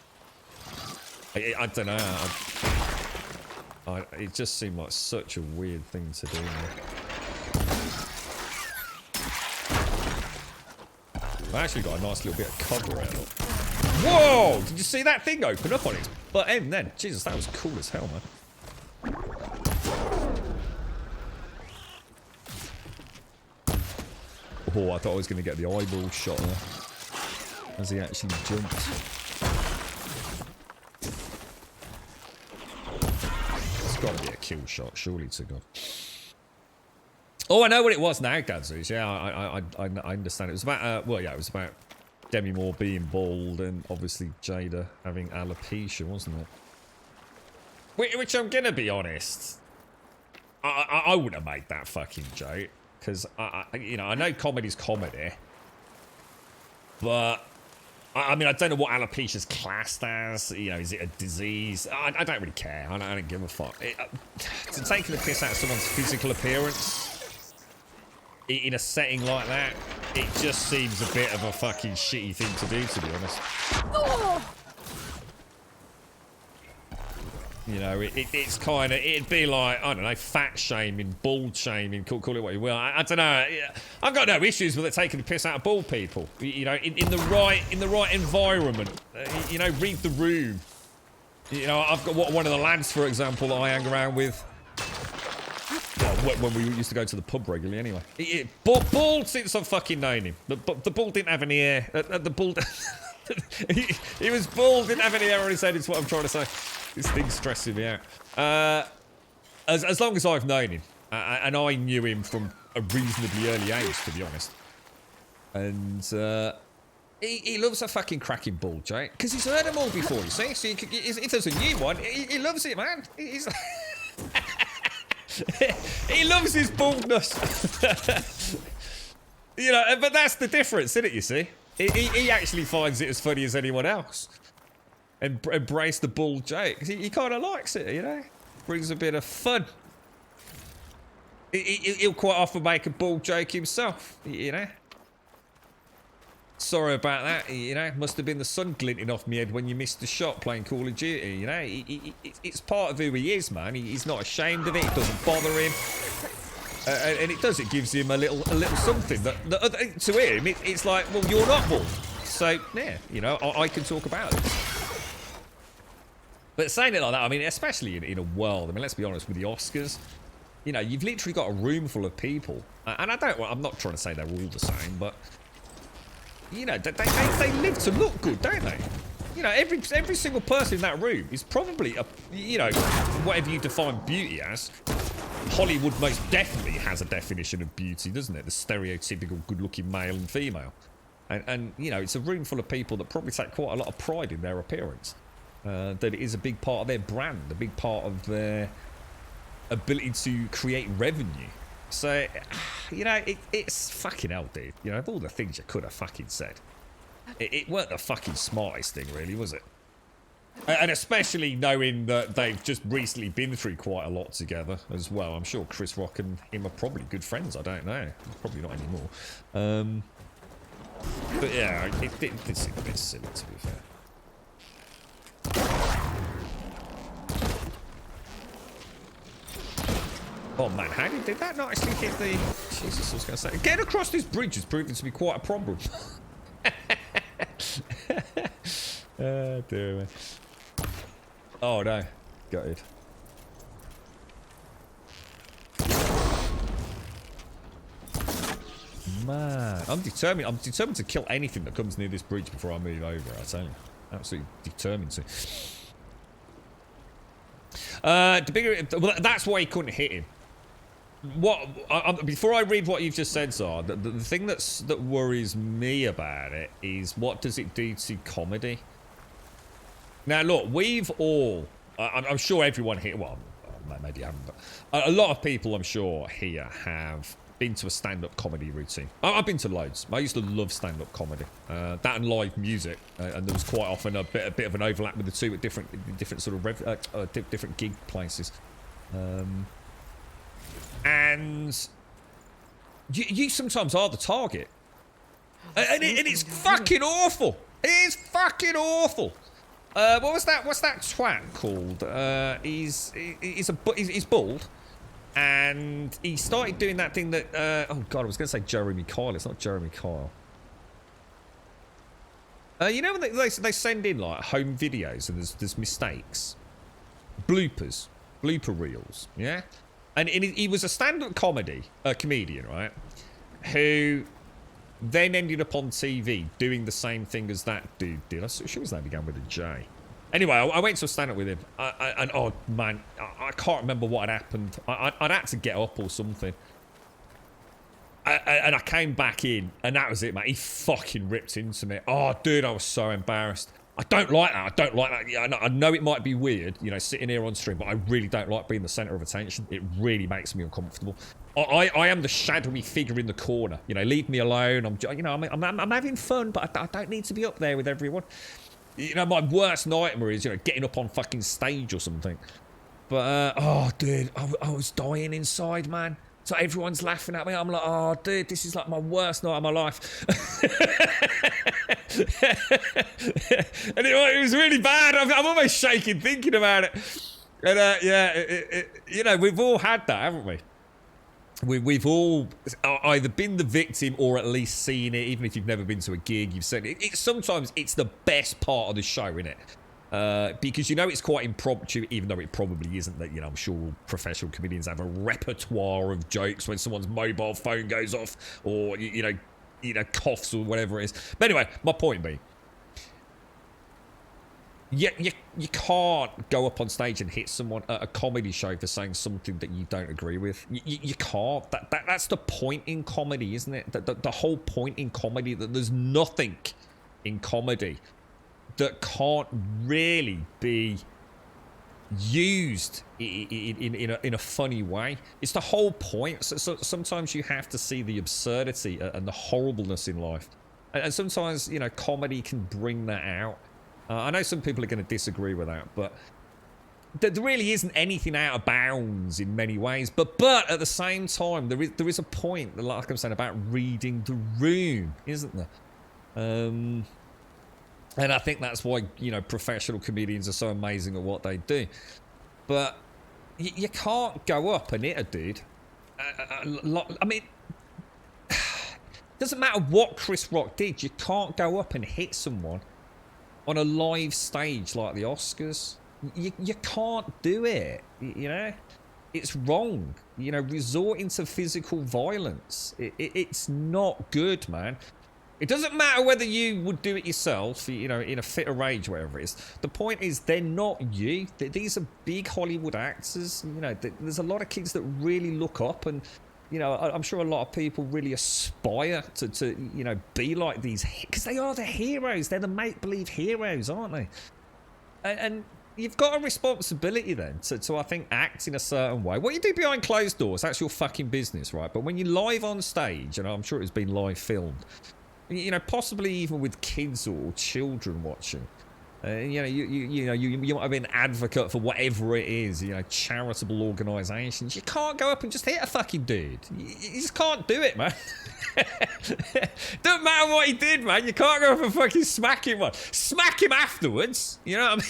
I don't know. It just seemed like such a weird thing to do. I've actually got a nice little bit of cover out. Whoa! Did you see that thing open up on its butt end then? Jesus, that was cool as hell, man. Oh, I thought I was going to get the eyeball shot there as he actually jumped. It's got to be a kill shot, surely to God. Oh, I know what it was now, Gadzooz. Yeah, I understand. It was about, well, yeah, it was about Demi Moore being bald and obviously Jada having alopecia, wasn't it? Which I'm going to be honest, I wouldn't have made that fucking joke. Because, you know, I know comedy's comedy. But, I mean, I don't know what alopecia's classed as. You know, is it a disease? I don't really care. I don't give a fuck. To taking the piss out of someone's physical appearance in a setting like that, it just seems a bit of a fucking shitty thing to do, to be honest. Oh! You know, it's kind of, it'd be like, I don't know, fat shaming, bald shaming, call it what you will. I don't know. I've got no issues with it taking the piss out of bald people. You know, in the right environment. You know, read the room. You know, I've got one of the lads, for example, that I hang around with. Well, when we used to go to the pub regularly, anyway. Bald since I've fucking known him. The bald didn't have any hair. The bald, he was bald, didn't have any hair on his head. Is what I'm trying to say. This thing's stressing me out. As long as I've known him, and I knew him from a reasonably early age, to be honest. And he loves a fucking cracking ball joke because he's heard them all before. You see, so if there's a new one, he loves it, man. He loves his baldness. You know, but that's the difference, isn't it? You see, he actually finds it as funny as anyone else. And embrace the bald joke. He kind of likes it, you know? Brings a bit of fun. He'll quite often make a bald joke himself, you know? Sorry about that, you know? Must have been the sun glinting off me head when you missed the shot playing Call of Duty, you know? It's part of who he is, man. He's not ashamed of it. It doesn't bother him. And it gives him a little something that to him, it's like, well, you're not bald. So, yeah, you know, I can talk about it. But saying it like that, I mean, especially in a world, I mean, let's be honest, with the Oscars, you know, you've literally got a room full of people. And I'm not trying to say they're all the same, but, you know, they live to look good, don't they? You know, every single person in that room is probably, you know, whatever you define beauty as. Hollywood most definitely has a definition of beauty, doesn't it? The stereotypical good-looking male and female. And, you know, it's a room full of people that probably take quite a lot of pride in their appearance. That it is a big part of their brand, a big part of their ability to create revenue. So, you know, it's fucking hell, dude. You know, of all the things you could have fucking said, it weren't the fucking smartest thing, really, was it? And especially knowing that they've just recently been through quite a lot together as well. I'm sure Chris Rock and him are probably good friends. I don't know. Probably not anymore. But yeah, it seemed a bit silly, to be fair. Oh man, how did that not actually hit the... Jesus, I was going to say... Getting across this bridge is proving to be quite a problem. Oh dear, man. Oh no, got it. Man, I'm determined to kill anything that comes near this bridge before I move over, I tell you. Absolutely determined to. Well, that's why he couldn't hit him. Before I read what you've just said, Zar, the thing that worries me about it is what does it do to comedy? Now, look, we've all, I'm sure everyone here, well, maybe I haven't, but a lot of people I'm sure here have been to a stand-up comedy routine. I've been to loads. I used to love stand-up comedy. That and live music, and there was quite often a bit of an overlap with the two at different sort of different gig places. And you sometimes are the target, and it's fucking awful. It is fucking awful. What's that twat called? He's bald. And he started doing that thing that, oh God, I was going to say Jeremy Kyle. It's not Jeremy Kyle. You know when they send in like home videos and there's mistakes? Bloopers. Blooper reels, yeah? And he was a stand-up comedian, right? Who then ended up on TV doing the same thing as that dude did. I'm sure his name began with a J. Anyway, I went to a stand-up with him, and oh man, I can't remember what had happened. I'd had to get up or something. And I came back in, and that was it, mate. He fucking ripped into me. Oh, dude, I was so embarrassed. I don't like that. I don't like that. Yeah, I know it might be weird, you know, sitting here on stream, but I really don't like being the centre of attention. It really makes me uncomfortable. I am the shadowy figure in the corner. You know, leave me alone. I'm having fun, but I don't need to be up there with everyone. You know, my worst nightmare is, you know, getting up on fucking stage or something. But, oh, dude, I was dying inside, man. So everyone's laughing at me. I'm like, oh, dude, this is like my worst night of my life. And it was really bad. I'm almost shaking thinking about it. And, yeah, you know, we've all had that, haven't we? We've all either been the victim or at least seen it. Even if you've never been to a gig, you've seen it. Sometimes it's the best part of the show, isn't it? Because you know it's quite impromptu, even though it probably isn't. That, you know, I'm sure professional comedians have a repertoire of jokes when someone's mobile phone goes off or you know coughs or whatever it is. But anyway, my point being, you can't go up on stage and hit someone at a comedy show for saying something that you don't agree with. You can't. That's the point in comedy, isn't it? The whole point in comedy, that there's nothing in comedy that can't really be used in a funny way. It's the whole point. So sometimes you have to see the absurdity and the horribleness in life, and sometimes, you know, comedy can bring that out. I know some people are going to disagree with that, but there really isn't anything out of bounds in many ways. But at the same time, there is a point, like I'm saying, about reading the room, isn't there? And I think that's why, you know, professional comedians are so amazing at what they do. But you can't go up and hit a dude. I mean, doesn't matter what Chris Rock did. You can't go up and hit someone on a live stage like the Oscars. You can't do it, you know? It's wrong. You know, resorting to physical violence. It's not good, man. It doesn't matter whether you would do it yourself, you know, in a fit of rage, whatever it is. The point is, they're not you. These are big Hollywood actors. You know, there's a lot of kids that really look up, and, you know, I'm sure a lot of people really aspire to you know, be like these, because they are the heroes. They're the make-believe heroes, aren't they? And you've got a responsibility then to I think, act in a certain way. What you do behind closed doors, that's your fucking business, right? But when you're live on stage, and I'm sure it's been live filmed, you know, possibly even with kids or children watching, you know, you might have been an advocate for whatever it is, you know, charitable organisations. You can't go up and just hit a fucking dude. You just can't do it, man. Don't matter what he did, man. You can't go up and fucking smack him. Smack him afterwards. You know what I mean?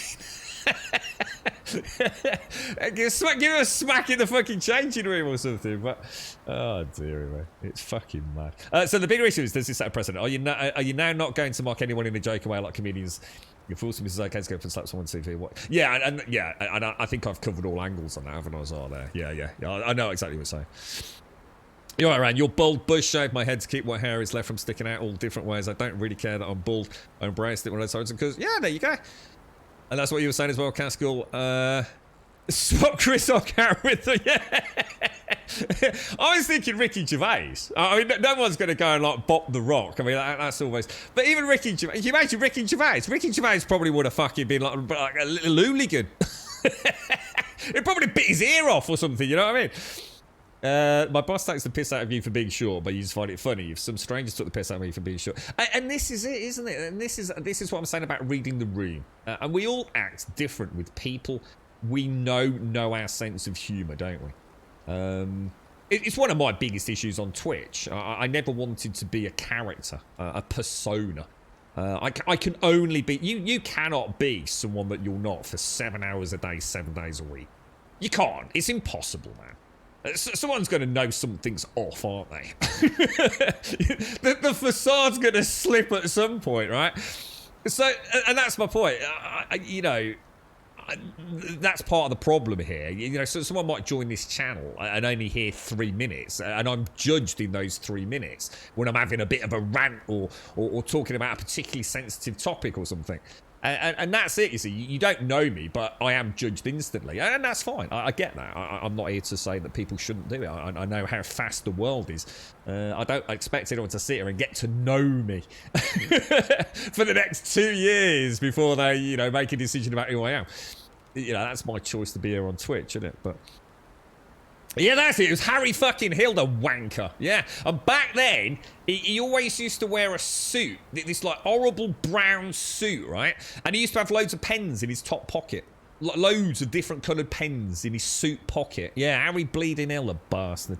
Give him a smack in the fucking changing room or something. But oh dear, man, it's fucking mad. So the bigger issue is, does this set a precedent? Are you now not going to mock anyone in a joking way like comedians? You're forcing Mrs. Okay to go up and slap someone's TV. What? Yeah, and I think I've covered all angles on that, haven't I? There. Yeah. I know exactly what you're saying. You're right, Ryan. You're bald, bush shaved my head to keep what hair is left from sticking out all different ways. I don't really care that I'm bald. I embraced it when I told him, because yeah, there you go. And that's what you were saying as well, Caskill. Swap Chris on camera with the, yeah. I was thinking Ricky Gervais. I mean, no one's going to go and like bop the rock. I mean, that's always. But even Ricky Gervais. Can you imagine Ricky Gervais? Ricky Gervais probably would have fucking been like a little hooligan. It probably bit his ear off or something, you know what I mean? My boss takes the piss out of you for being short, but you just find it funny. If some strangers took the piss out of me for being short. And this is it, isn't it? And this is what I'm saying about reading the room. And we all act different with people. We know our sense of humour, don't we? It's one of my biggest issues on Twitch. I never wanted to be a character, a persona. I can only be... You cannot be someone that you're not for 7 hours a day, 7 days a week. You can't. It's impossible, man. Someone's going to know something's off, aren't they? the facade's going to slip at some point, right? So, and that's my point. You know, that's part of the problem here. You know, so someone might join this channel and only hear 3 minutes, and I'm judged in those 3 minutes when I'm having a bit of a rant or talking about a particularly sensitive topic or something. And that's it, you see. You don't know me, but I am judged instantly. And that's fine. I get that. I'm not here to say that people shouldn't do it. I know how fast the world is. I don't expect anyone to sit here and get to know me for the next 2 years before they, you know, make a decision about who I am. You know, that's my choice to be here on Twitch, isn't it? But... yeah, that's it. It was Harry fucking Hill, the wanker. Yeah. And back then, he always used to wear a suit. This, like, horrible brown suit, right? And he used to have loads of pens in his top pocket. Loads of different coloured pens in his suit pocket. Yeah, Harry bleeding Hill, the bastard.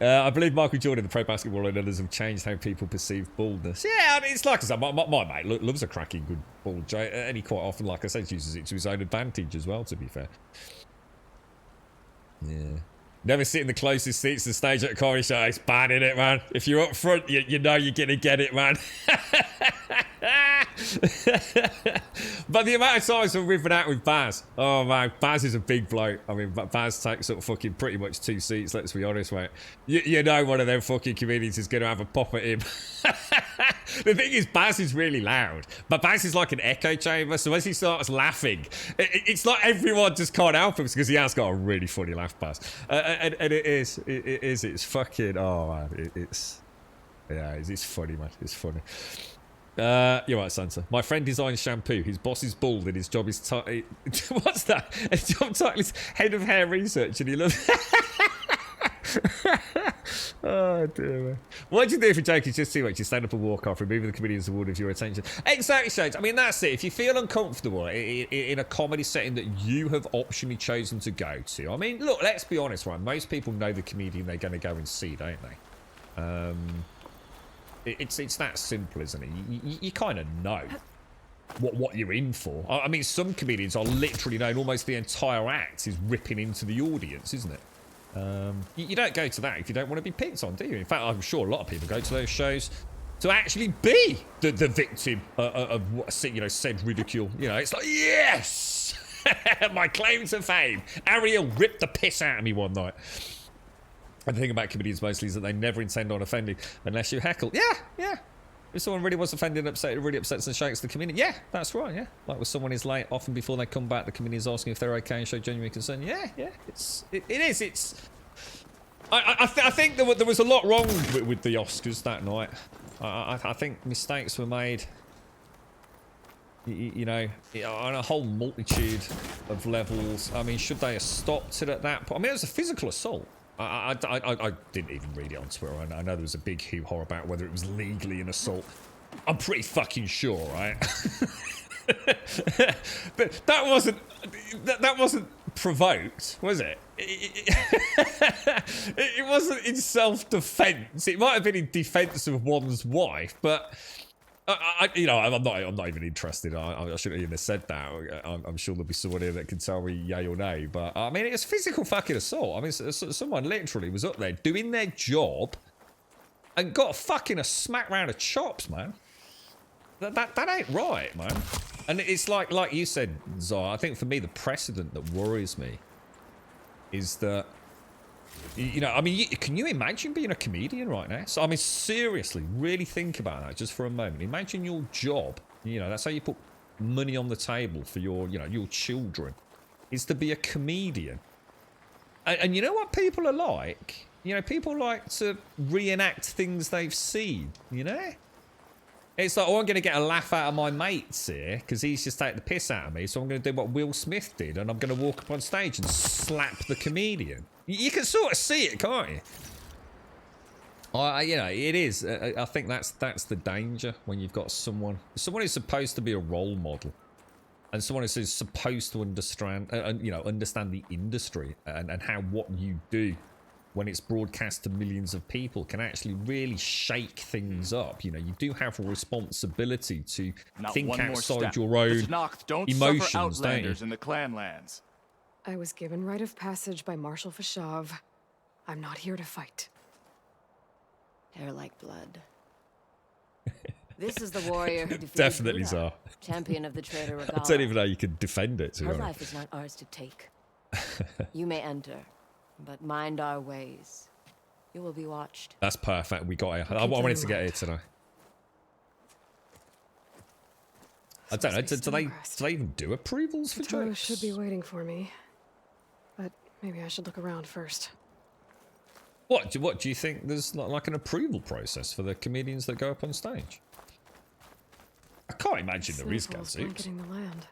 I believe Michael Jordan, the pro basketballer, and others have changed how people perceive baldness. Yeah, I mean, it's like I said, my mate loves a cracking good bald joke, and he quite often, like I said, uses it to his own advantage as well, to be fair. Yeah. Never sit in the closest seats to the stage at a comedy show. It's bad, isn't it, man? If you're up front, you know you're going to get it, man. But the amount of times we've been out with Baz, oh man, Baz is a big bloke. I mean, Baz takes up fucking pretty much 2 seats, let's be honest, mate. You know one of them fucking comedians is going to have a pop at him. The thing is, Baz is really loud, but Baz is like an echo chamber, so as he starts laughing, it's like everyone just can't help him because he has got a really funny laugh, Baz. And it's fucking, oh man, it's funny, man, it's funny. You're right, Santa. My friend designs shampoo. His boss is bald and his job is what's that? His job title is head of hair research, and he loves. Oh dear, man. What do you do if a joke is just too much? You stand up and walk off, removing the comedian's award of your attention. Exactly, Shades. I mean, that's it. If you feel uncomfortable in a comedy setting that you have optionally chosen to go to, I mean, look, let's be honest, right? Most people know the comedian they're going to go and see, don't they? It's that simple, isn't it? You kind of know what you're in for. I mean, some comedians are literally known almost the entire act is ripping into the audience, isn't it? You don't go to that if you don't want to be picked on, do you? In fact, I'm sure a lot of people go to those shows to actually be the victim of what, you know, said ridicule. You know, it's like, yes! My claim to fame. Ariel ripped the piss out of me one night. And the thing about comedians mostly is that they never intend on offending unless you heckle. Yeah. If someone really was offended and upset, it really upsets and shakes the comedian. Yeah, that's right, yeah. Like when someone is late, often before they come back, the comedian's asking if they're okay and show genuine concern. Yeah. It is. I think there was a lot wrong with the Oscars that night. I think mistakes were made, you know, on a whole multitude of levels. I mean, should they have stopped it at that point? I mean, it was a physical assault. I didn't even read it on Twitter. I know there was a big hoo-ha about whether it was legally an assault. I'm pretty fucking sure, right? But that wasn't provoked, was it? It wasn't in self-defense. It might have been in defense of one's wife, but you know, I'm not even interested. I shouldn't even have said that. I'm sure there'll be someone here that can tell me yay or nay. But I mean, it's physical fucking assault. I mean, someone literally was up there doing their job and got fucking a smack round of chops, man. That ain't right, man. And it's like you said, Zara. I think for me, the precedent that worries me is that, you know, I mean, can you imagine being a comedian right now? So, I mean, seriously, really think about that just for a moment. Imagine your job, you know, that's how you put money on the table for your, you know, your children, is to be a comedian. And you know what people are like? You know, people like to reenact things they've seen, you know? It's like, oh, I'm going to get a laugh out of my mates here because he's just taking the piss out of me. So I'm going to do what Will Smith did, and I'm going to walk up on stage and slap the comedian. You can sort of see it, can't you? You know, it is. I think that's the danger when you've got someone who's supposed to be a role model, and someone who's supposed to understand, understand the industry and how what you do when it's broadcast to millions of people can actually really shake things up. You know, you do have a responsibility to think outside your own emotions, don't you? In the clanlands. I was given rite of passage by Marshal Fashav. I'm not here to fight. Hair like blood. This is the warrior who defeated Definitely, Buddha, Zar. champion of the traitor Regala. I don't even know how you could defend it, to be Her honest. life is not ours to take. You may enter, but mind our ways. You will be watched. That's perfect. We got it. I wanted to get here today. I don't know. Do they even do approvals for Joe jokes? should be waiting for me, but maybe I should look around first. What do you think? There's not like an approval process for the comedians that go up on stage? I can't imagine there is, Gadzooks. Blanketing the land.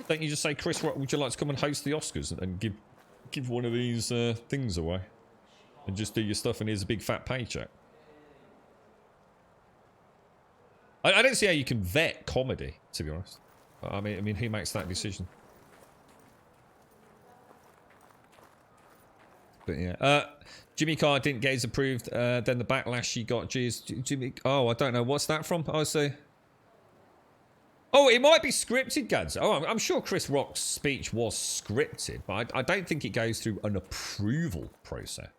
Don't you just say, Chris, would you like to come and host the Oscars and give one of these things away, and just do your stuff, and here's a big fat paycheck? I don't see how you can vet comedy, to be honest. I mean, who makes that decision? But yeah, Jimmy Carr didn't get his approved. Then the backlash she got. Jeez, Jimmy. Oh, I don't know. What's that from? I say. Oh, it might be scripted, Gads. Oh, I'm sure Chris Rock's speech was scripted, but I don't think it goes through an approval process.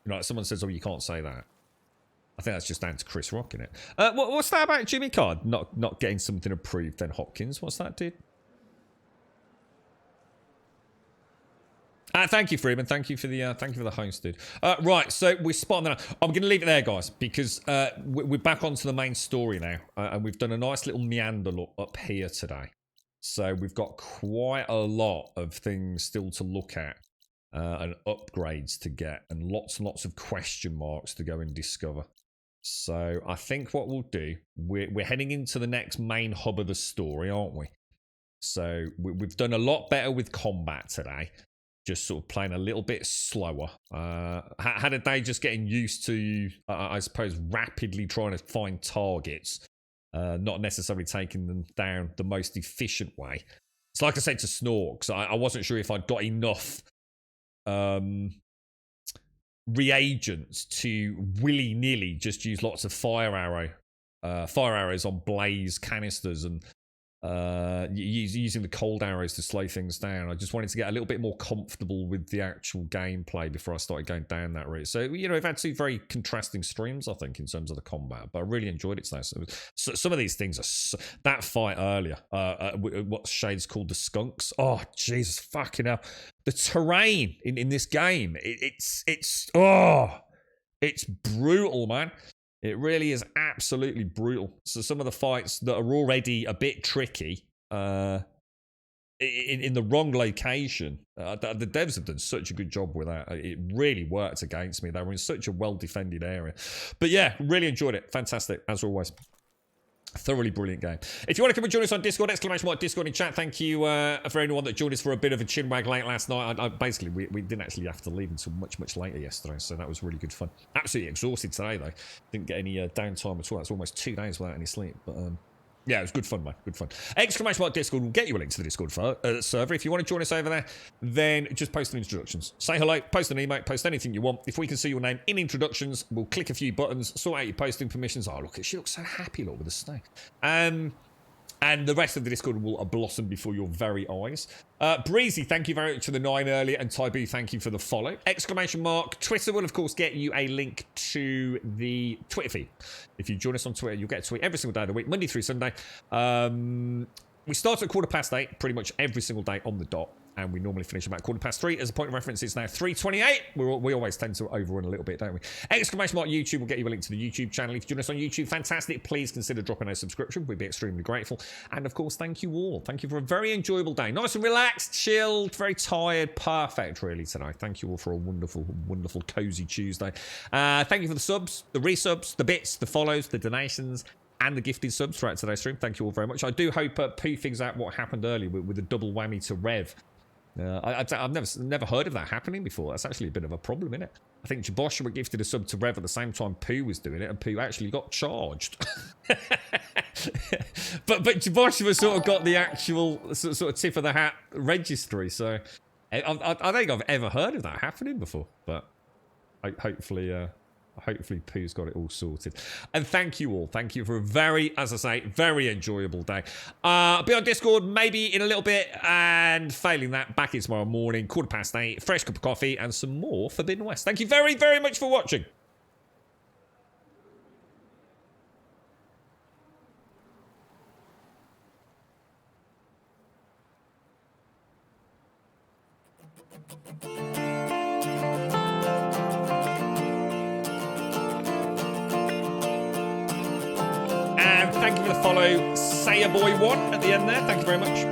You know, like someone says, "Oh, you can't say that." I think that's just down to Chris Rock, innit? What's that about Jimmy Carr not getting something approved? Then Hopkins, what's that, dude? Thank you, Freeman. Thank you for the host, dude. Right, so we're spotting that. I'm going to leave it there, guys, because we're back onto the main story now, and we've done a nice little meander look up here today. So we've got quite a lot of things still to look at, and upgrades to get, and lots and lots of question marks to go and discover. So I think what we'll do, we're heading into the next main hub of the story, aren't we? So we've done a lot better with combat today. Just sort of playing a little bit slower. Had a day just getting used to, I suppose, rapidly trying to find targets, not necessarily taking them down the most efficient way. It's like I said to Snorks, I wasn't sure if I'd got enough reagents to willy-nilly just use lots of fire arrows on blaze canisters and using the cold arrows to slow things down. I just wanted to get a little bit more comfortable with the actual gameplay before I started going down that route. So, you know, we've had two very contrasting streams, I think, in terms of the combat, but I really enjoyed it today. So some of these things are... that fight earlier, what Shade's called the skunks. Oh, Jesus fucking hell. The terrain in this game, it's brutal, man. It really is absolutely brutal. So some of the fights that are already a bit tricky, in the wrong location, the devs have done such a good job with that. It really worked against me. They were in such a well-defended area. But yeah, really enjoyed it. Fantastic, as always. Thoroughly brilliant game. If you want to come and join us on Discord, !Discord in chat. Thank you for anyone that joined us for a bit of a chinwag late last night. Basically, we didn't actually have to leave until much later yesterday, so that was really good fun. Absolutely exhausted today, though. Didn't get any downtime at all. That's almost 2 days without any sleep. But yeah, it was good fun, man. Good fun. !Discord will get you a link to the Discord server. If you want to join us over there, then just post an introductions. Say hello, post an email, post anything you want. If we can see your name in introductions, we'll click a few buttons, sort out your posting permissions. Oh, look, she looks so happy, look, with the snake. And the rest of the Discord will blossom before your very eyes. Breezy, thank you very much for the 9 earlier. And Taibu, thank you for the follow. ! Twitter will, of course, get you a link to the Twitter feed. If you join us on Twitter, you'll get a tweet every single day of the week, Monday through Sunday. We start at 8:15 pretty much every single day on the dot, and we normally finish about 3:15. As a point of reference, it's now 3:28. We always tend to overrun a little bit, don't we? Exclamation mark YouTube will get you a link to the YouTube channel. If you join us on YouTube, fantastic. Please consider dropping a subscription. We'd be extremely grateful. And of course, thank you all. Thank you for a very enjoyable day. Nice and relaxed, chilled, very tired. Perfect, really, tonight. Thank you all for a wonderful, wonderful, cozy Tuesday. Thank you for the subs, the resubs, the bits, the follows, the donations, and the gifted subs throughout today's stream. Thank you all very much. I do hope Pooh figures out what happened earlier with the double whammy to Rev. I've never heard of that happening before. That's actually a bit of a problem, isn't it? I think Jaboshua gifted a sub to Rev at the same time Pooh was doing it, and Pooh actually got charged. but Jaboshua sort of got the actual sort of tip of the hat registry. So I don't think I've ever heard of that happening before. But hopefully Pooh's got it all sorted. And thank you all. Thank you for a very, as I say, very enjoyable day. I'll be on Discord maybe in a little bit, and failing that, back in tomorrow morning, 8:15, fresh cup of coffee, and some more Forbidden West. Thank you very, very much for watching. And thank you for the follow, Sayaboy1 at the end there. Thank you very much.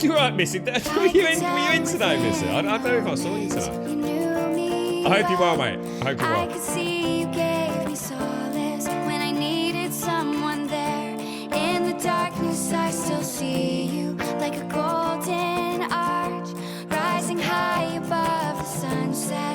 You're right, Missy. Were you in today, Missy? I don't know if I saw you today. I hope you're well, mate. I hope you're well. I could see you gave me solace when I needed someone there. In the darkness, I still see you like a golden arch rising high above the sunset.